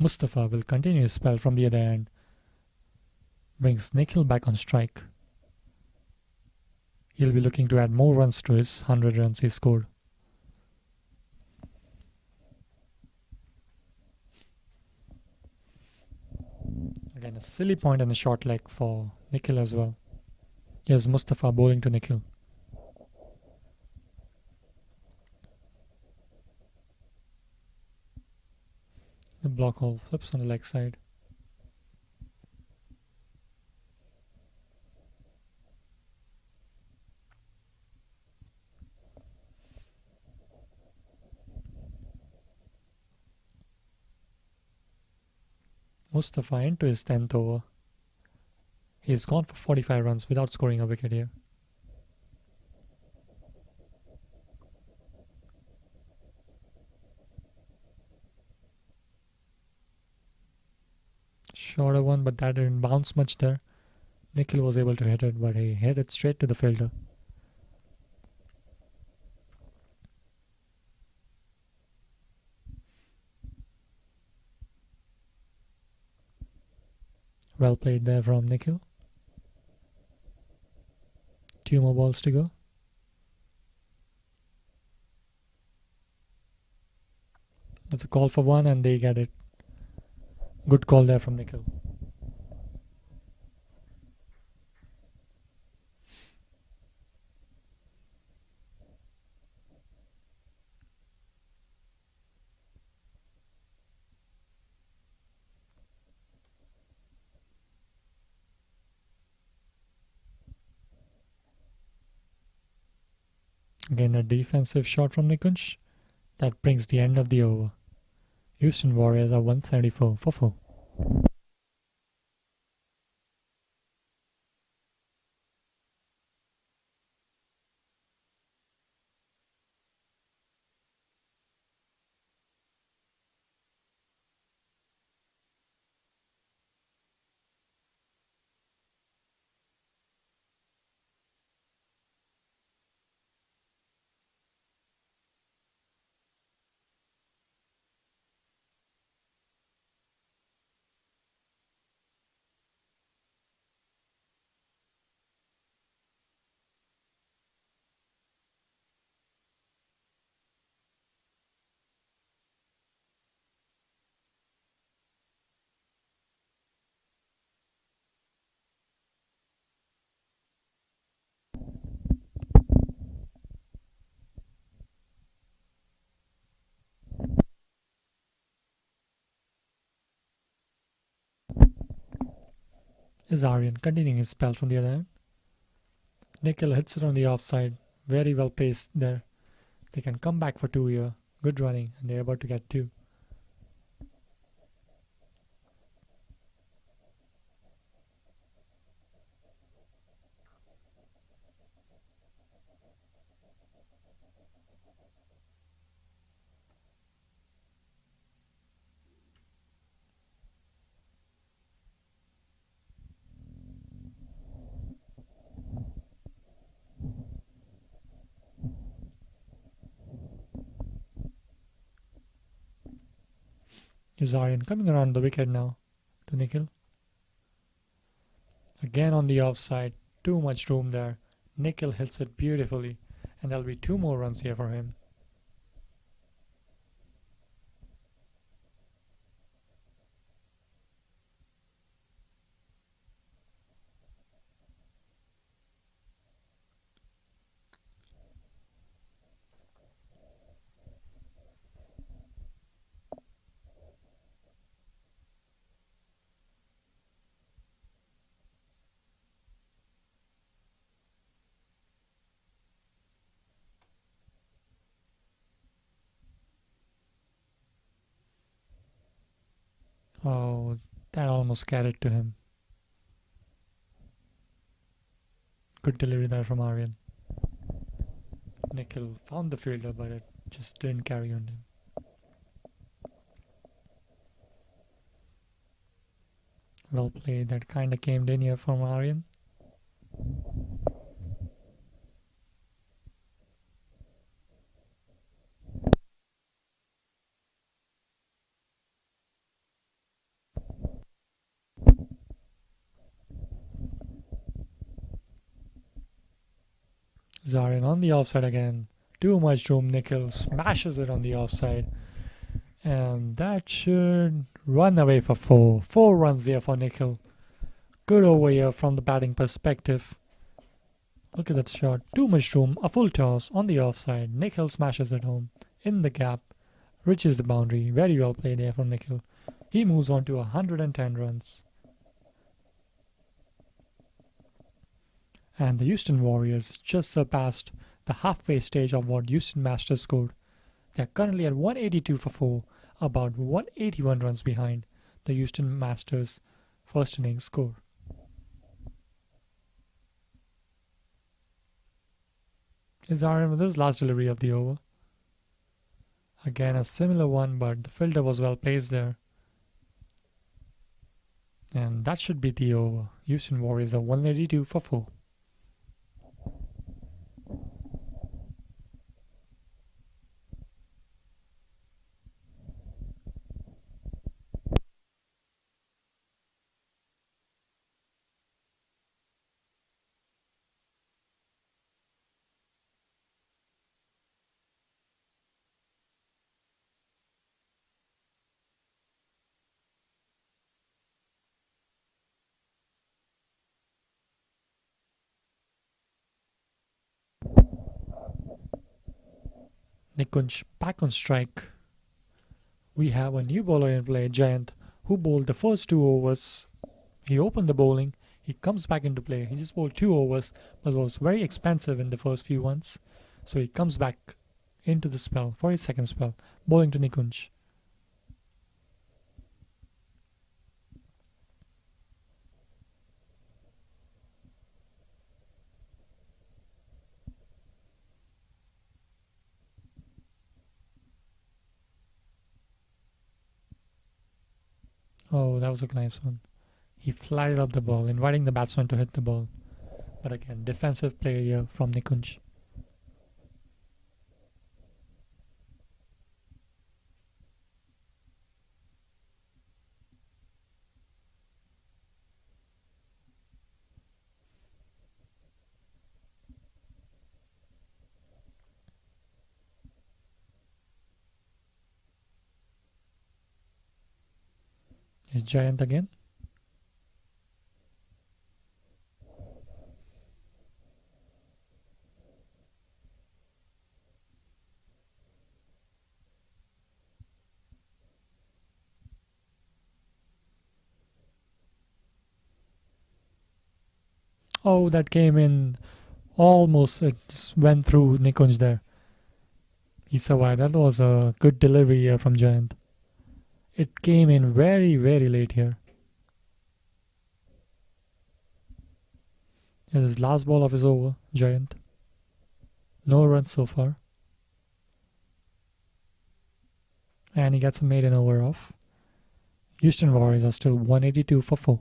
Mustafa will continue his spell from the other end. Brings Nikhil back on strike. He'll be looking to add more runs to his 100 runs he scored. Again, a silly point and a short leg for Nikhil as well. Here's Mustafa bowling to Nikhil. The block hole flips on the leg side. Mustafa into his 10th over. He's gone for 45 runs without scoring a wicket here. Shorter one, but that didn't bounce much there. Nikhil was able to hit it, but he hit it straight to the fielder. Well played there from Nikhil. 2 more balls to go. That's a call for 1 and they get it. Good call there from Nikhil. Again, a defensive shot from Nikunj. That brings the end of the over. Houston Warriors are 174 for 4. Azarian continuing his spell from the other end. Nikhil hits it on the offside. Very well paced there. They can come back for 2 here. Good running, and they're about to get 2. Azarian coming around the wicket now to Nikhil. Again on the offside. Too much room there. Nikhil hits it beautifully, and there'll be 2 more runs here for him. Oh, that almost carried to him. Good delivery there from Aryan. Nikhil found the fielder, but it just didn't carry on him. Well played. That kind of came in here from Aryan. Zarian on the offside again. Too much room. Nikhil smashes it on the offside. And that should run away for 4. 4 runs here for Nikhil. Good over here from the batting perspective. Look at that shot. Too much room. A full toss on the offside. Nikhil smashes it home. In the gap. Reaches the boundary. Very well played here from Nikhil. He moves on to 110 runs. And the Houston Warriors just surpassed the halfway stage of what Houston Masters scored. They are currently at 182 for 4, about 181 runs behind the Houston Masters' first innings score. Azarian with his last delivery of the over. Again a similar one, but the fielder was well placed there. And that should be the over. Houston Warriors are 182 for 4. Nikunj back on strike. We have a new bowler in play, Jayant, who bowled the first 2 overs. He opened the bowling. He comes back into play. He just bowled 2 overs, but was very expensive in the first few ones. So he comes back into the spell for his second spell, bowling to Nikunj. Oh, that was a nice one. He flighted up the ball, inviting the batsman to hit the ball. But again, defensive play here from Nikunj. Is Giant again? Oh, that came in almost. It just went through Nikunj there. He survived. That was a good delivery here from Giant. It came in very, very late here. It is last ball of his over, Giant. No runs so far. And he gets a maiden over off. Houston Warriors are still 182 for 4.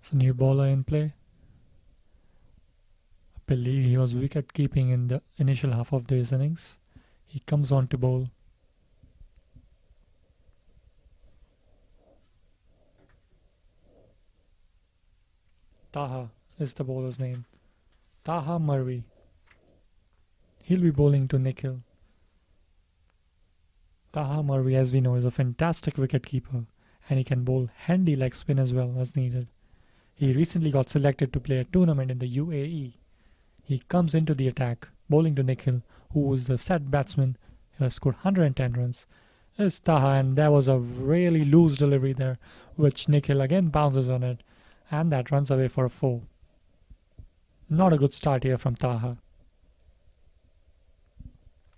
So new bowler in play. I believe he was wicket keeping in the initial half of this innings. He comes on to bowl. Taha is the bowler's name. Taha Murray. He'll be bowling to Nikhil. Taha Murray, as we know, is a fantastic wicketkeeper, and he can bowl handy leg spin as well as needed. He recently got selected to play a tournament in the UAE. He comes into the attack, bowling to Nikhil, who is the set batsman. He has scored 110 runs. Is Taha, and there was a really loose delivery there, which Nikhil again bounces on it, and that runs away for a 4. Not a good start here from Taha.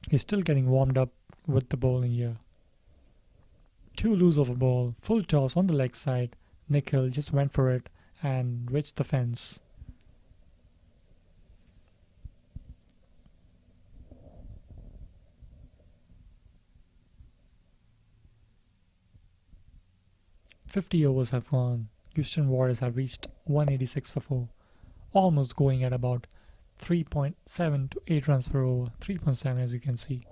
He's still getting warmed up with the bowling here. Too loose of a ball, full toss on the leg side. Nikhil just went for it and reached the fence. "50 overs have gone. Houston Warriors have reached 186 for 4, almost going at about 3.7 to 8 runs per over. 3.7 as you can see.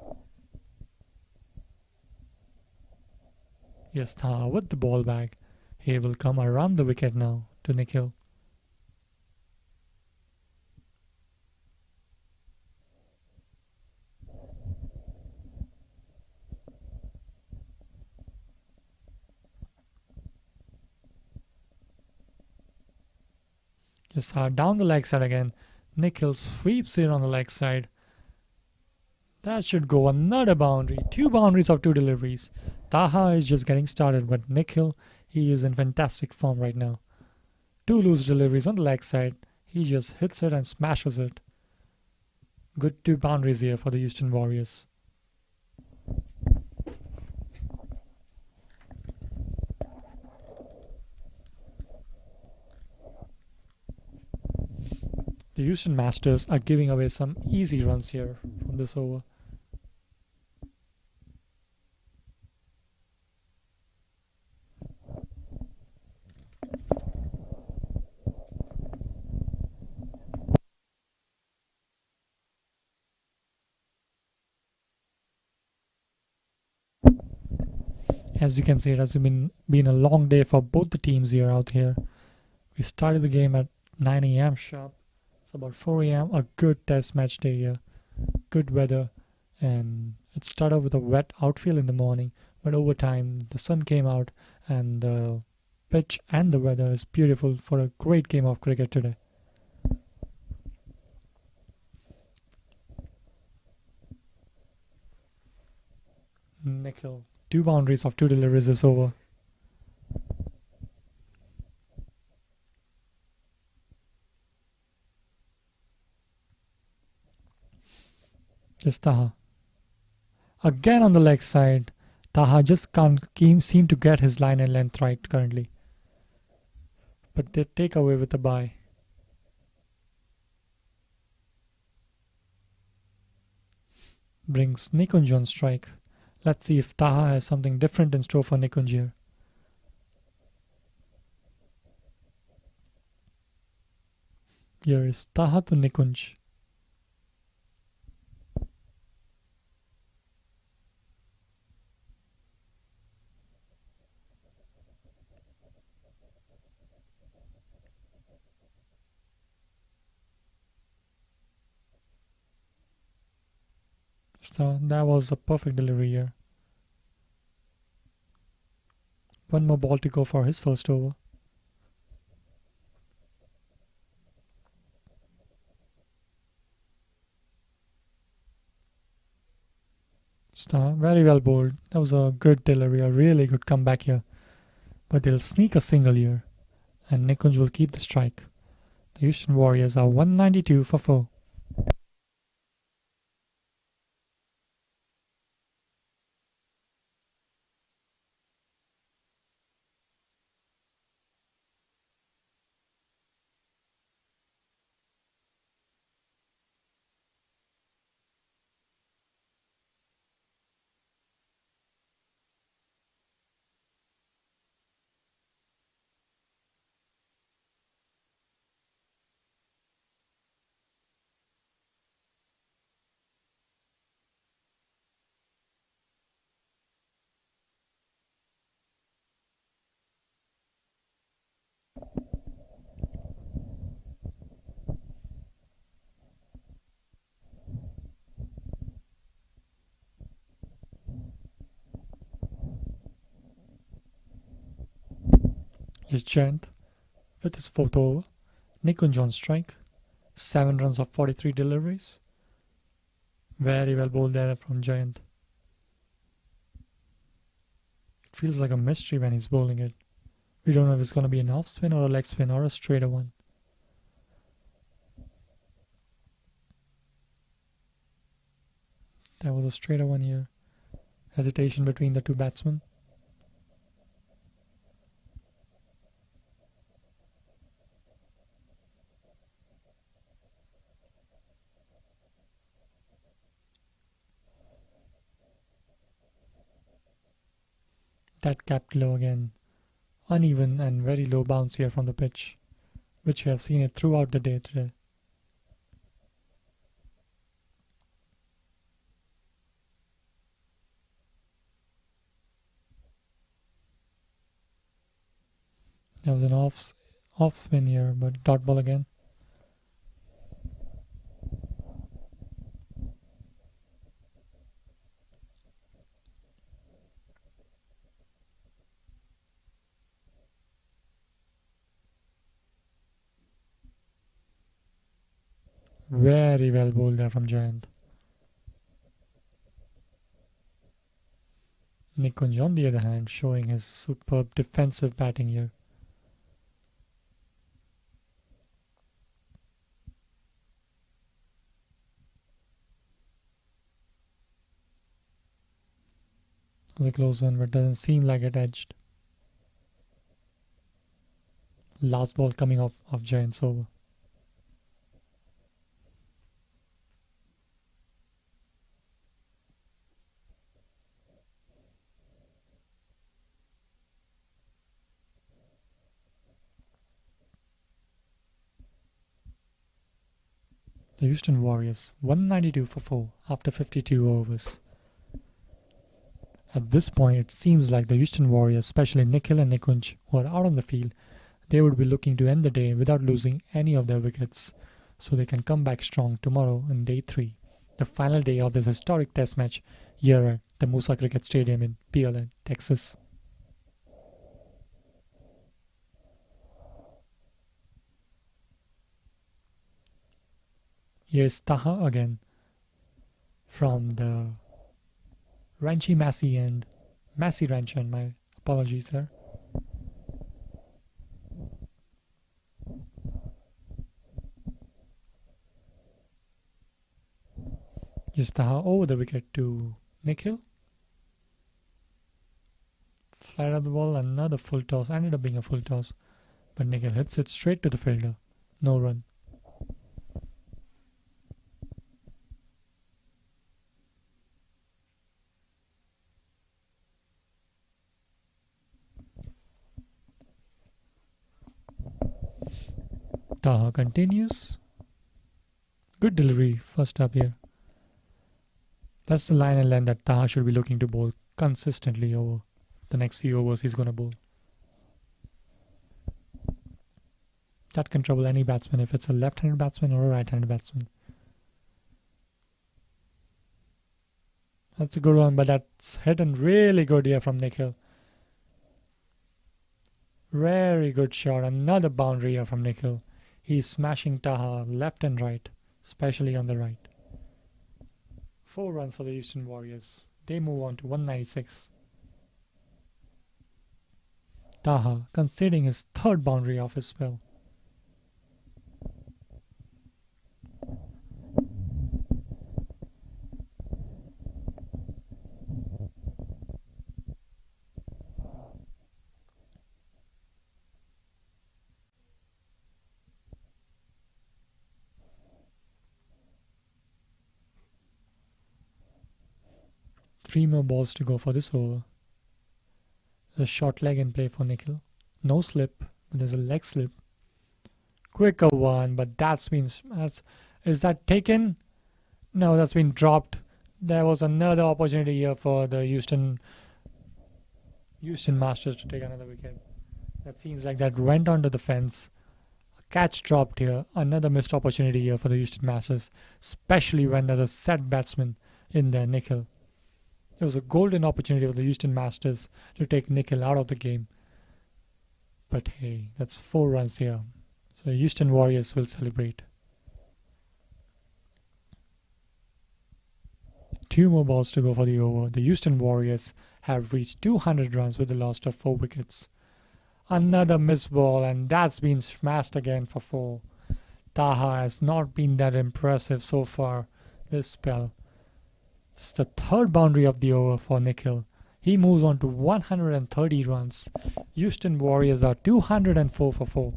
Yes, Taha with the ball back. He will come around the wicket now to Nikhil. Just down the leg side again. Nikhil sweeps it on the leg side. That should go another boundary. 2 boundaries of 2 deliveries. Taha is just getting started, but Nikhil, he is in fantastic form right now. 2 loose deliveries on the leg side. He just hits it and smashes it. Good 2 boundaries here for the Houston Warriors. The Houston Masters are giving away some easy runs here from this over. As you can see, it has been a long day for both the teams here out here. We started the game at 9 a.m. sharp. It's about 4 a.m. A good test match day here. Good weather, and it started with a wet outfield in the morning, but over time the sun came out and the pitch and the weather is beautiful for a great game of cricket today. Nikhil, 2 boundaries of 2 deliveries is over. Just Taha. Again on the leg side. Taha just can't seem to get his line and length right currently. But they take away with a bye. Brings Nikunj on strike. Let's see if Taha has something different in store for Nikunj here. Here is Taha to Nikunj. So that was a perfect delivery here. One more ball to go for his first over. Star, very well bowled. That was a good delivery, a really good comeback here. But they'll sneak a single here, and Nikunj will keep the strike. The Houston Warriors are 192 for 4. Here's Jayant with his 4th over. Nikunj on strike. 7 runs of 43 deliveries. Very well bowled there from Jayant. It feels like a mystery when he's bowling it. We don't know if it's going to be an off spin or a leg spin or a straighter one. That was a straighter one here. Hesitation between the two batsmen. That capped low again. Uneven and very low bounce here from the pitch, which we have seen it throughout the day today. There was an off spin here, but dot ball again. Very well bowled there from Jayant. Nikunj on the other hand showing his superb defensive batting here. It was a close one, but doesn't seem like it edged. Last ball coming off of Jayant's over. The Houston Warriors 192 for 4 after 52 overs. At this point, it seems like the Houston Warriors, especially Nikhil and Nikunj, who are out on the field, they would be looking to end the day without losing any of their wickets, so they can come back strong tomorrow in day 3, the final day of this historic test match here at the Moosa Cricket Stadium in Pearland, Texas. Here's Taha again from the Ranchi Massey and Massey Ranch, and my apologies there. Here's Taha over the wicket to Nikhil. Flat up the ball, another full toss, ended up being a full toss, but Nikhil hits it straight to the fielder. No run. Taha continues. Good delivery first up here. That's the line and length that Taha should be looking to bowl consistently over the next few overs he's going to bowl. That can trouble any batsman if it's a left-handed batsman or a right-handed batsman. That's a good one, but that's hidden really good here from Nikhil. Very good shot. Another boundary here from Nikhil. He's smashing Taha left and right, especially on the right. 4 runs for the Houston Warriors. They move on to 196. Taha conceding his 3rd boundary of his spell. Three more balls to go for this over. A short leg in play for Nikhil. No slip, but there's a leg slip. Quicker one, but that's been... Is that taken? No, that's been dropped. There was another opportunity here for the Houston Masters to take another wicket. That seems like that went onto the fence. A catch dropped here. Another missed opportunity here for the Houston Masters, especially when there's a set batsman in there, Nikhil. It was a golden opportunity for the Houston Masters to take Nikhil out of the game. But hey, that's 4 runs here. So Houston Warriors will celebrate. 2 more balls to go for the over. The Houston Warriors have reached 200 runs with the loss of 4 wickets. Another missed ball, and that's been smashed again for 4. Taha has not been that impressive so far this spell. It's the 3rd boundary of the over for Nikhil. He moves on to 130 runs. Houston Warriors are 204 for 4.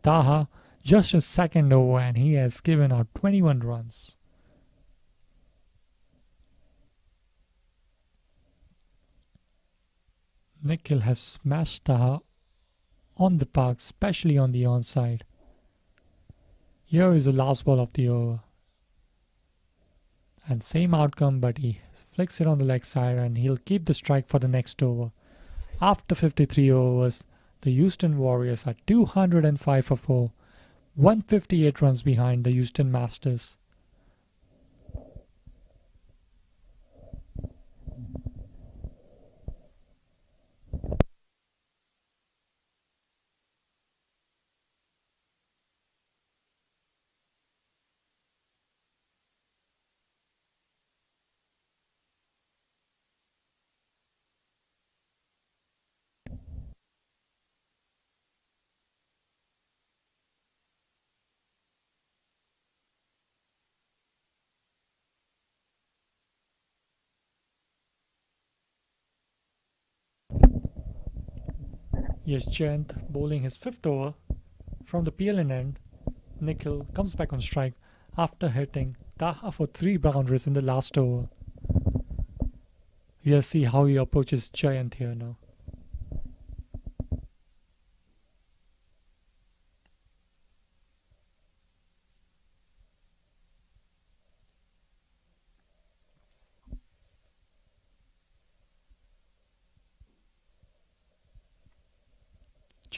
Taha just his 2nd over, and he has given out 21 runs. Nikhil has smashed Taha on the park, especially on the onside. Here is the last ball of the over. And same outcome, but he flicks it on the leg side and he'll keep the strike for the next over. After 53 overs, the Houston Warriors are 205 for 4, 158 runs behind the Houston Masters. Here's Jayant bowling his 5th over from the Pearland end. Nikhil comes back on strike after hitting Taha for 3 boundaries in the last over. We'll see how he approaches Jayant here now.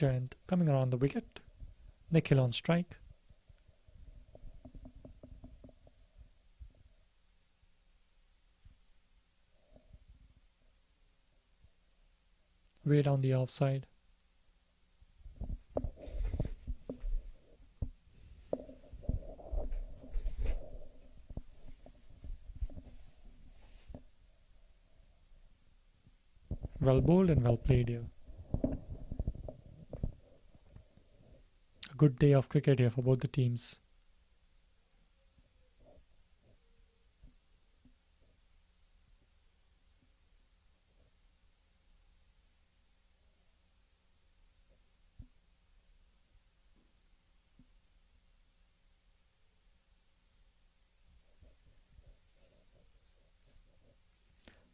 Jayant coming around the wicket. Nikhil on strike. Way down the offside. Well bowled and well played here. A good day of cricket here for both the teams.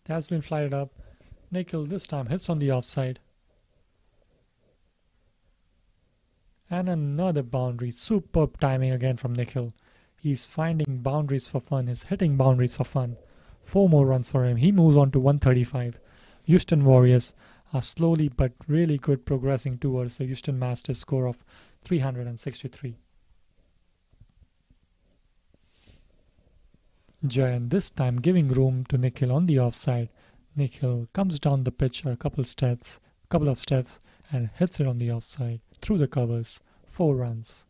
That's been flighted up. Nikhil this time hits on the offside. And another boundary. Superb timing again from Nikhil. He's finding boundaries for fun. He's hitting boundaries for fun. 4 more runs for him. He moves on to 135. Houston Warriors are slowly but really good progressing towards the Houston Masters score of 363. Jayant this time giving room to Nikhil on the offside. Nikhil comes down the pitch a couple of steps and hits it on the offside through the covers. 4 runs.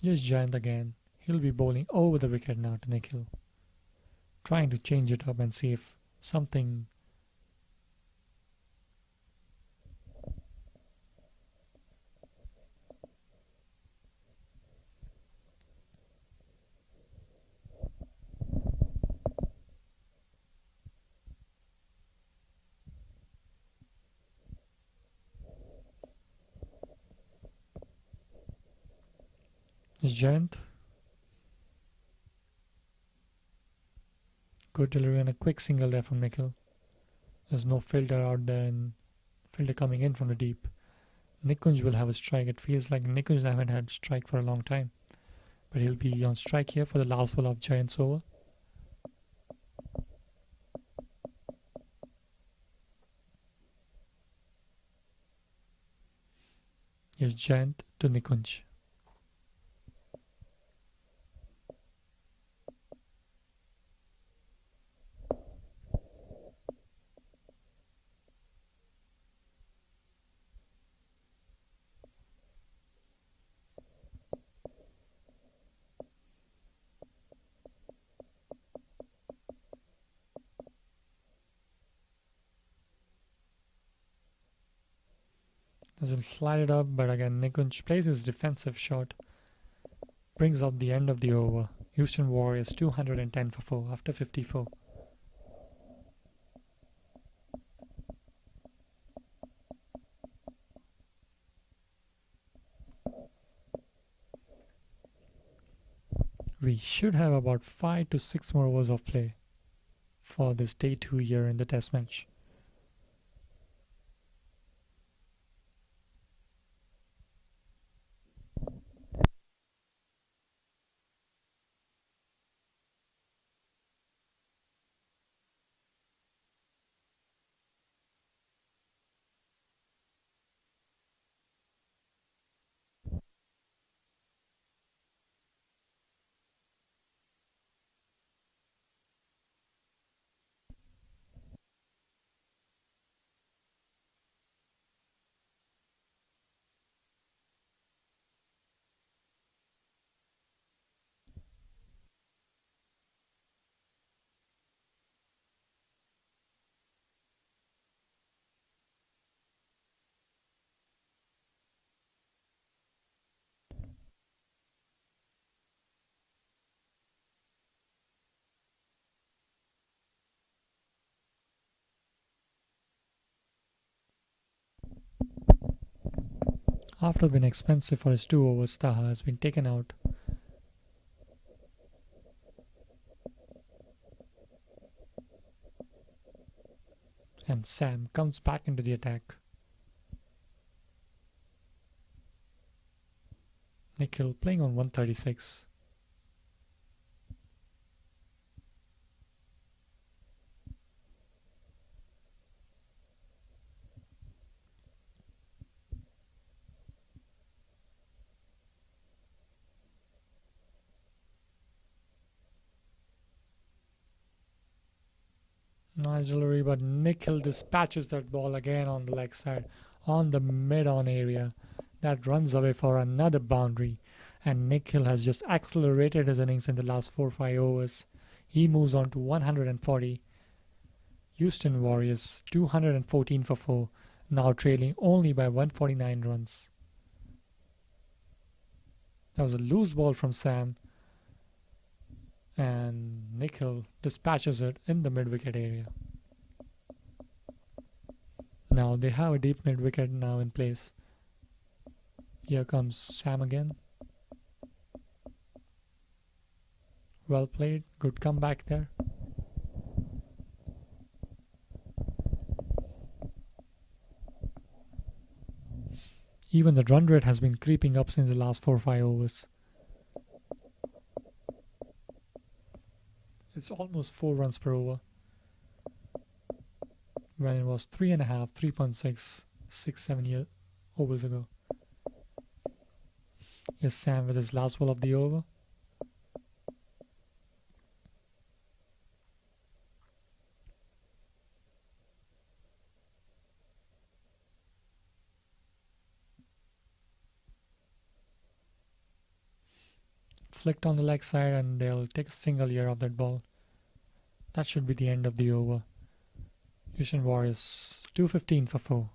Here's Jayant again. He'll be bowling over the wicket now to Nikhil. Trying to change it up and see if something is Jayant. Good delivery and a quick single there from Nikhil. There's no fielder out there and fielder coming in from the deep. Nikunj will have a strike. It feels like Nikunj haven't had strike for a long time. But he'll be on strike here for the last ball of Jayant's over. Here's Jayant to Nikunj. Doesn't slide it up, but again Nikunj plays his defensive shot. Brings up the end of the over. Houston Warriors 210 for 4 after 54. We should have about 5 to 6 more overs of play for this day 2 here in the test match. After being expensive for his 2 overs, Taha has been taken out. And Sam comes back into the attack. Nikhil playing on 136. Nice delivery, but Nikhil dispatches that ball again on the leg side, on the mid-on area. That runs away for another boundary. And Nikhil has just accelerated his innings in the last 4-5 overs. He moves on to 140. Houston Warriors 214 for 4, now trailing only by 149 runs. That was a loose ball from Sam, and Nikhil dispatches it in the mid-wicket area. Now they have a deep mid-wicket now in place. Here comes Sam again. Well played, good comeback there. Even the run rate has been creeping up since the last 4-5 overs. It's almost 4 runs per over, when it was 3.5, 3.6, 6-7 overs ago. Here's Sam with his last ball of the over. Flicked on the leg side, and they'll take a single here off that ball. That should be the end of the over. Houston Warriors 215 for 4.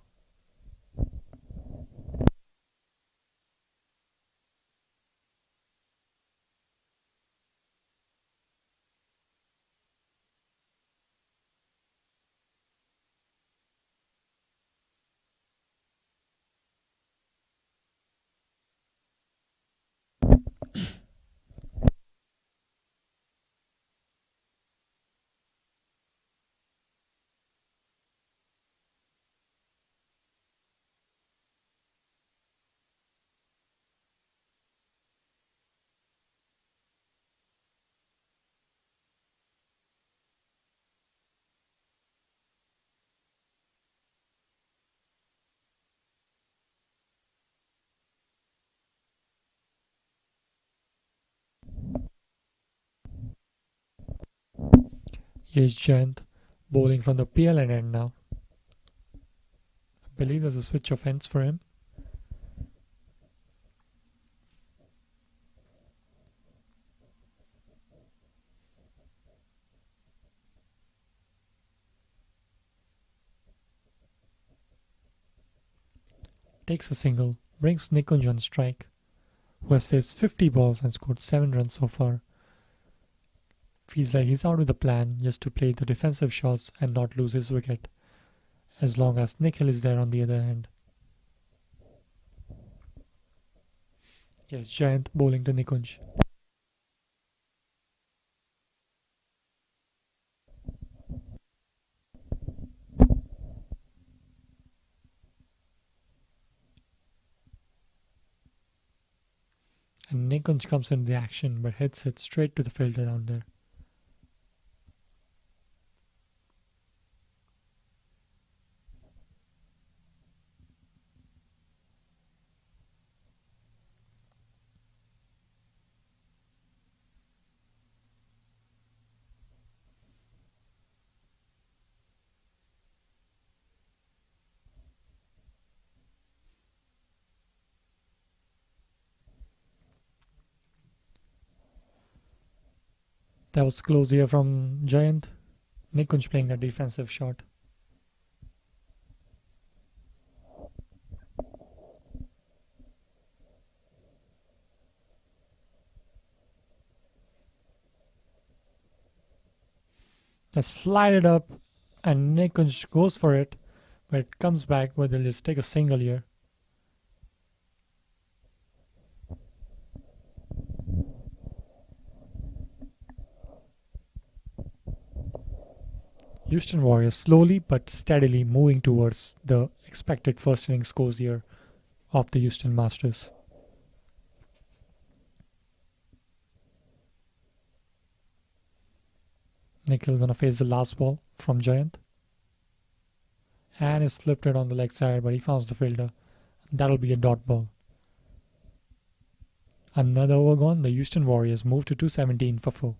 Here's Jayant bowling from the Pearland end now. I believe there's a switch of ends for him. Takes a single, brings Nikunj on strike, who has faced 50 balls and scored 7 runs so far. Feels like he's out with the plan just to play the defensive shots and not lose his wicket, as long as Nikhil is there on the other end. Yes, Jayant bowling to Nikunj. And Nikunj comes in the action but hits it straight to the fielder down there. That was close here from Jayant. Nikunj playing a defensive shot. That's slided up, and Nikunj goes for it, but it comes back, but they'll just take a single here. Houston Warriors slowly but steadily moving towards the expected first inning scores here of the Houston Masters. Nikhil gonna face the last ball from Jayant. And he slipped it on the leg side, but he found the fielder. That'll be a dot ball. Another over gone. The Houston Warriors move to 217 for 4.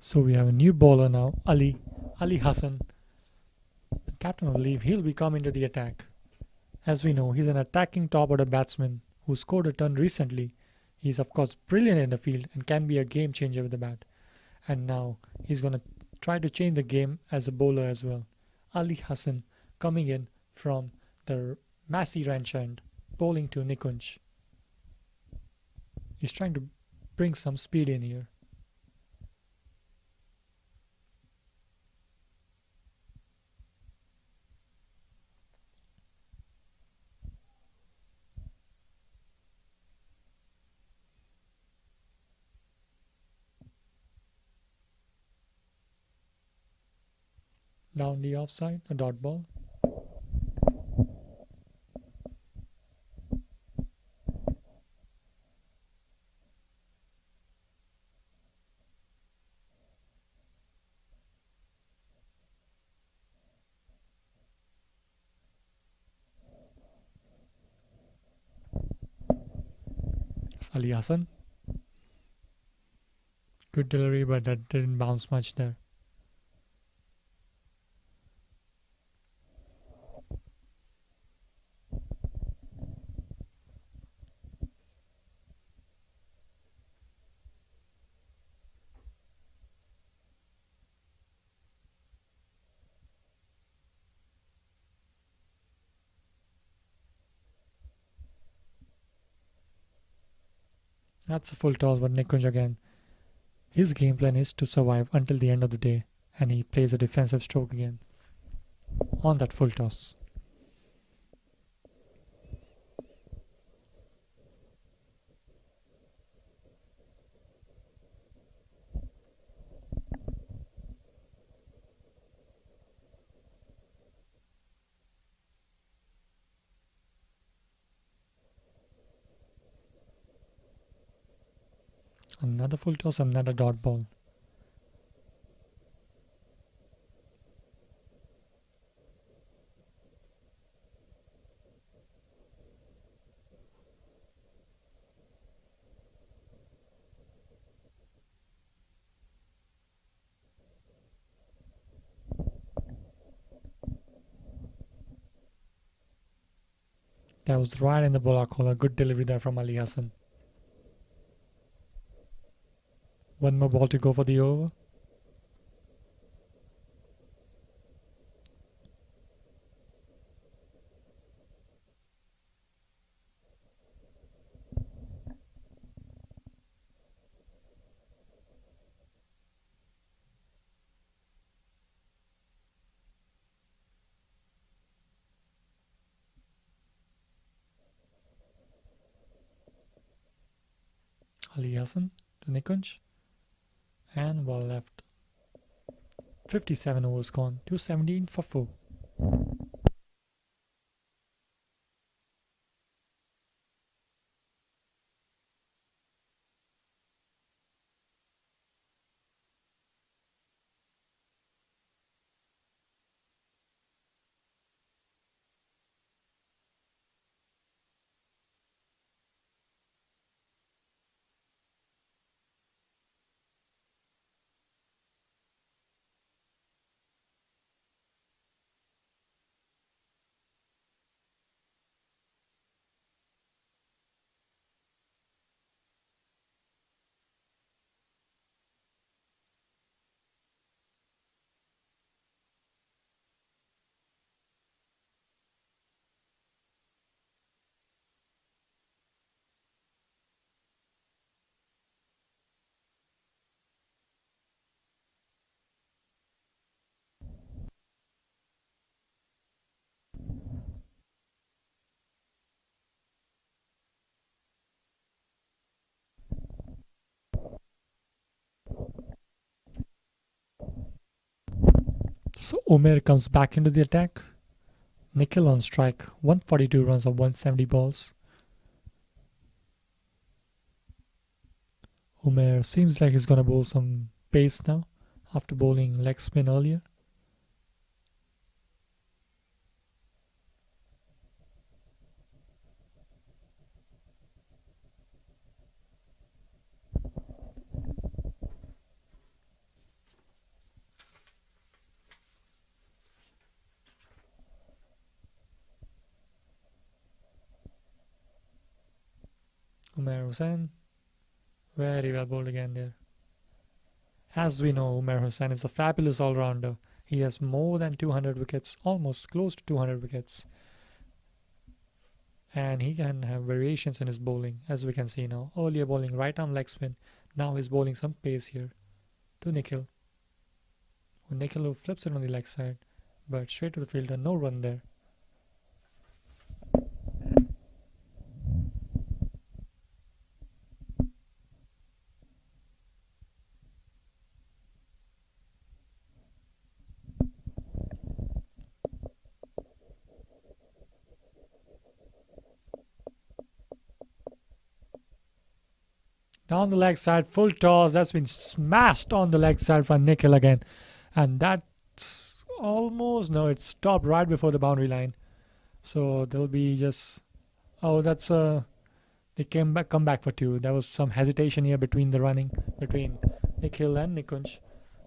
So we have a new bowler now, Ali Hassan. The captain will leave. He'll be coming to the attack. As we know, he's an attacking top order batsman who scored a ton recently. He's of course brilliant in the field and can be a game changer with the bat. And now he's gonna try to change the game as a bowler as well. Ali Hassan coming in from the Massey Ranch end, bowling to Nikunj. He's trying to bring some speed in here. Down the offside, a dot ball. It's Ali Hassan. Good delivery, but that didn't bounce much there. That's a full toss, but Nikunj again. His game plan is to survive until the end of the day, and he plays a defensive stroke again on that full toss. Another full toss, another dot ball. That was right in the bowler collar. Good delivery there from Ali Hassan. One more ball to go for the over. Ali Hassan to Nikunj. And ball left. 57 overs gone. 217 for 4. So Umair comes back into the attack. Nikhil on strike, 142 runs on 170 balls. Umair seems like he's gonna bowl some pace now after bowling leg spin earlier. Umair Hussain, very well bowled again there. As we know, Umair Hussain is a fabulous all-rounder. He has more than 200 wickets, almost close to 200 wickets. And he can have variations in his bowling, as we can see now. Earlier bowling right arm leg spin, now he's bowling some pace here to Nikhil. Nikhil who flips it on the leg side, but straight to the fielder, no run there. Down the leg side, full toss. That's been smashed on the leg side for Nikhil again. And that's almost, no, it stopped right before the boundary line. So there'll be just, oh, that's, they come back for two. There was some hesitation here between the running, between Nikhil and Nikunj.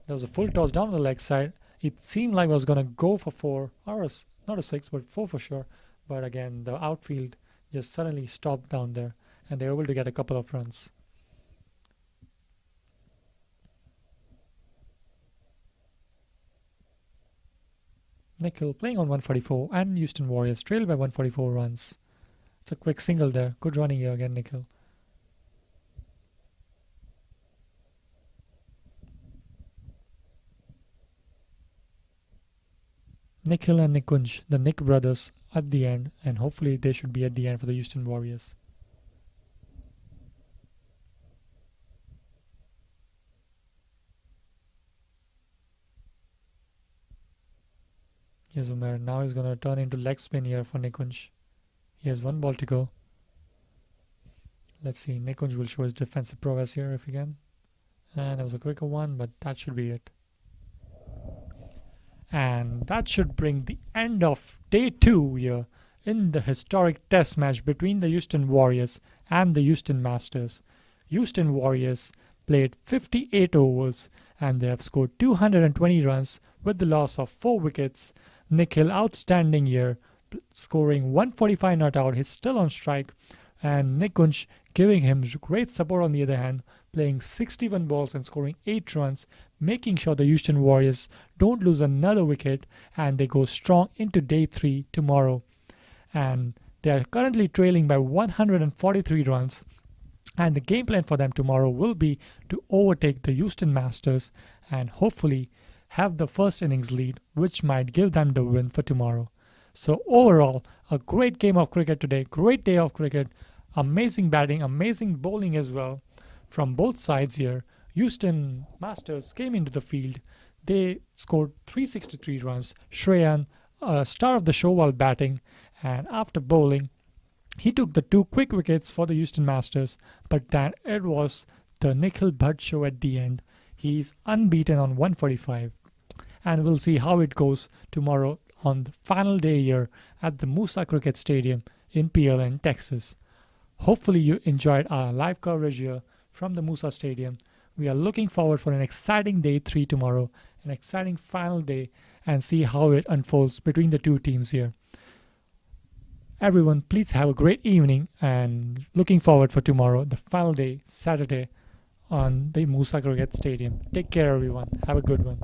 There was a full toss down the leg side. It seemed like I was going to go for four, or not a six, but four for sure. But again, the outfield just suddenly stopped down there. And they were able to get a couple of runs. Nikhil playing on 144 and Houston Warriors trailed by 144 runs. It's a quick single there. Good running here again, Nikhil. Nikhil and Nikunj, the Nick brothers, at the end, and hopefully they should be at the end for the Houston Warriors. Here's Umair. Now he's going to turn into leg spin here for Nikunj. He has one ball to go. Let's see. Nikunj will show his defensive prowess here if he can. And it was a quicker one, but that should be it. And that should bring the end of day 2 here in the historic test match between the Houston Warriors and the Houston Masters. Houston Warriors played 58 overs and they have scored 220 runs with the loss of 4 wickets. Nikhil outstanding here, scoring 145 not out. He's still on strike, and Nikunj giving him great support on the other hand, playing 61 balls and scoring 8 runs, making sure the Houston Warriors don't lose another wicket and they go strong into day 3 tomorrow. And they are currently trailing by 143 runs. And the game plan for them tomorrow will be to overtake the Houston Masters and hopefully have the first innings lead, which might give them the win for tomorrow. So overall, a great game of cricket today, great day of cricket, amazing batting, amazing bowling as well from both sides here. Houston Masters came into the field. They scored 363 runs. Shreyan, star of the show while batting, and after bowling, he took the 2 quick wickets for the Houston Masters, but then it was the Nikhil Bhatt show at the end. He's unbeaten on 145. And we'll see how it goes tomorrow on the final day here at the Moosa Cricket Stadium in Pearland, Texas. Hopefully you enjoyed our live coverage here from the Moosa Stadium. We are looking forward for an exciting day 3 tomorrow, an exciting final day, and see how it unfolds between the two teams here. Everyone, please have a great evening and looking forward for tomorrow, the final day, Saturday, on the Moosa Cricket Stadium. Take care, everyone. Have a good one.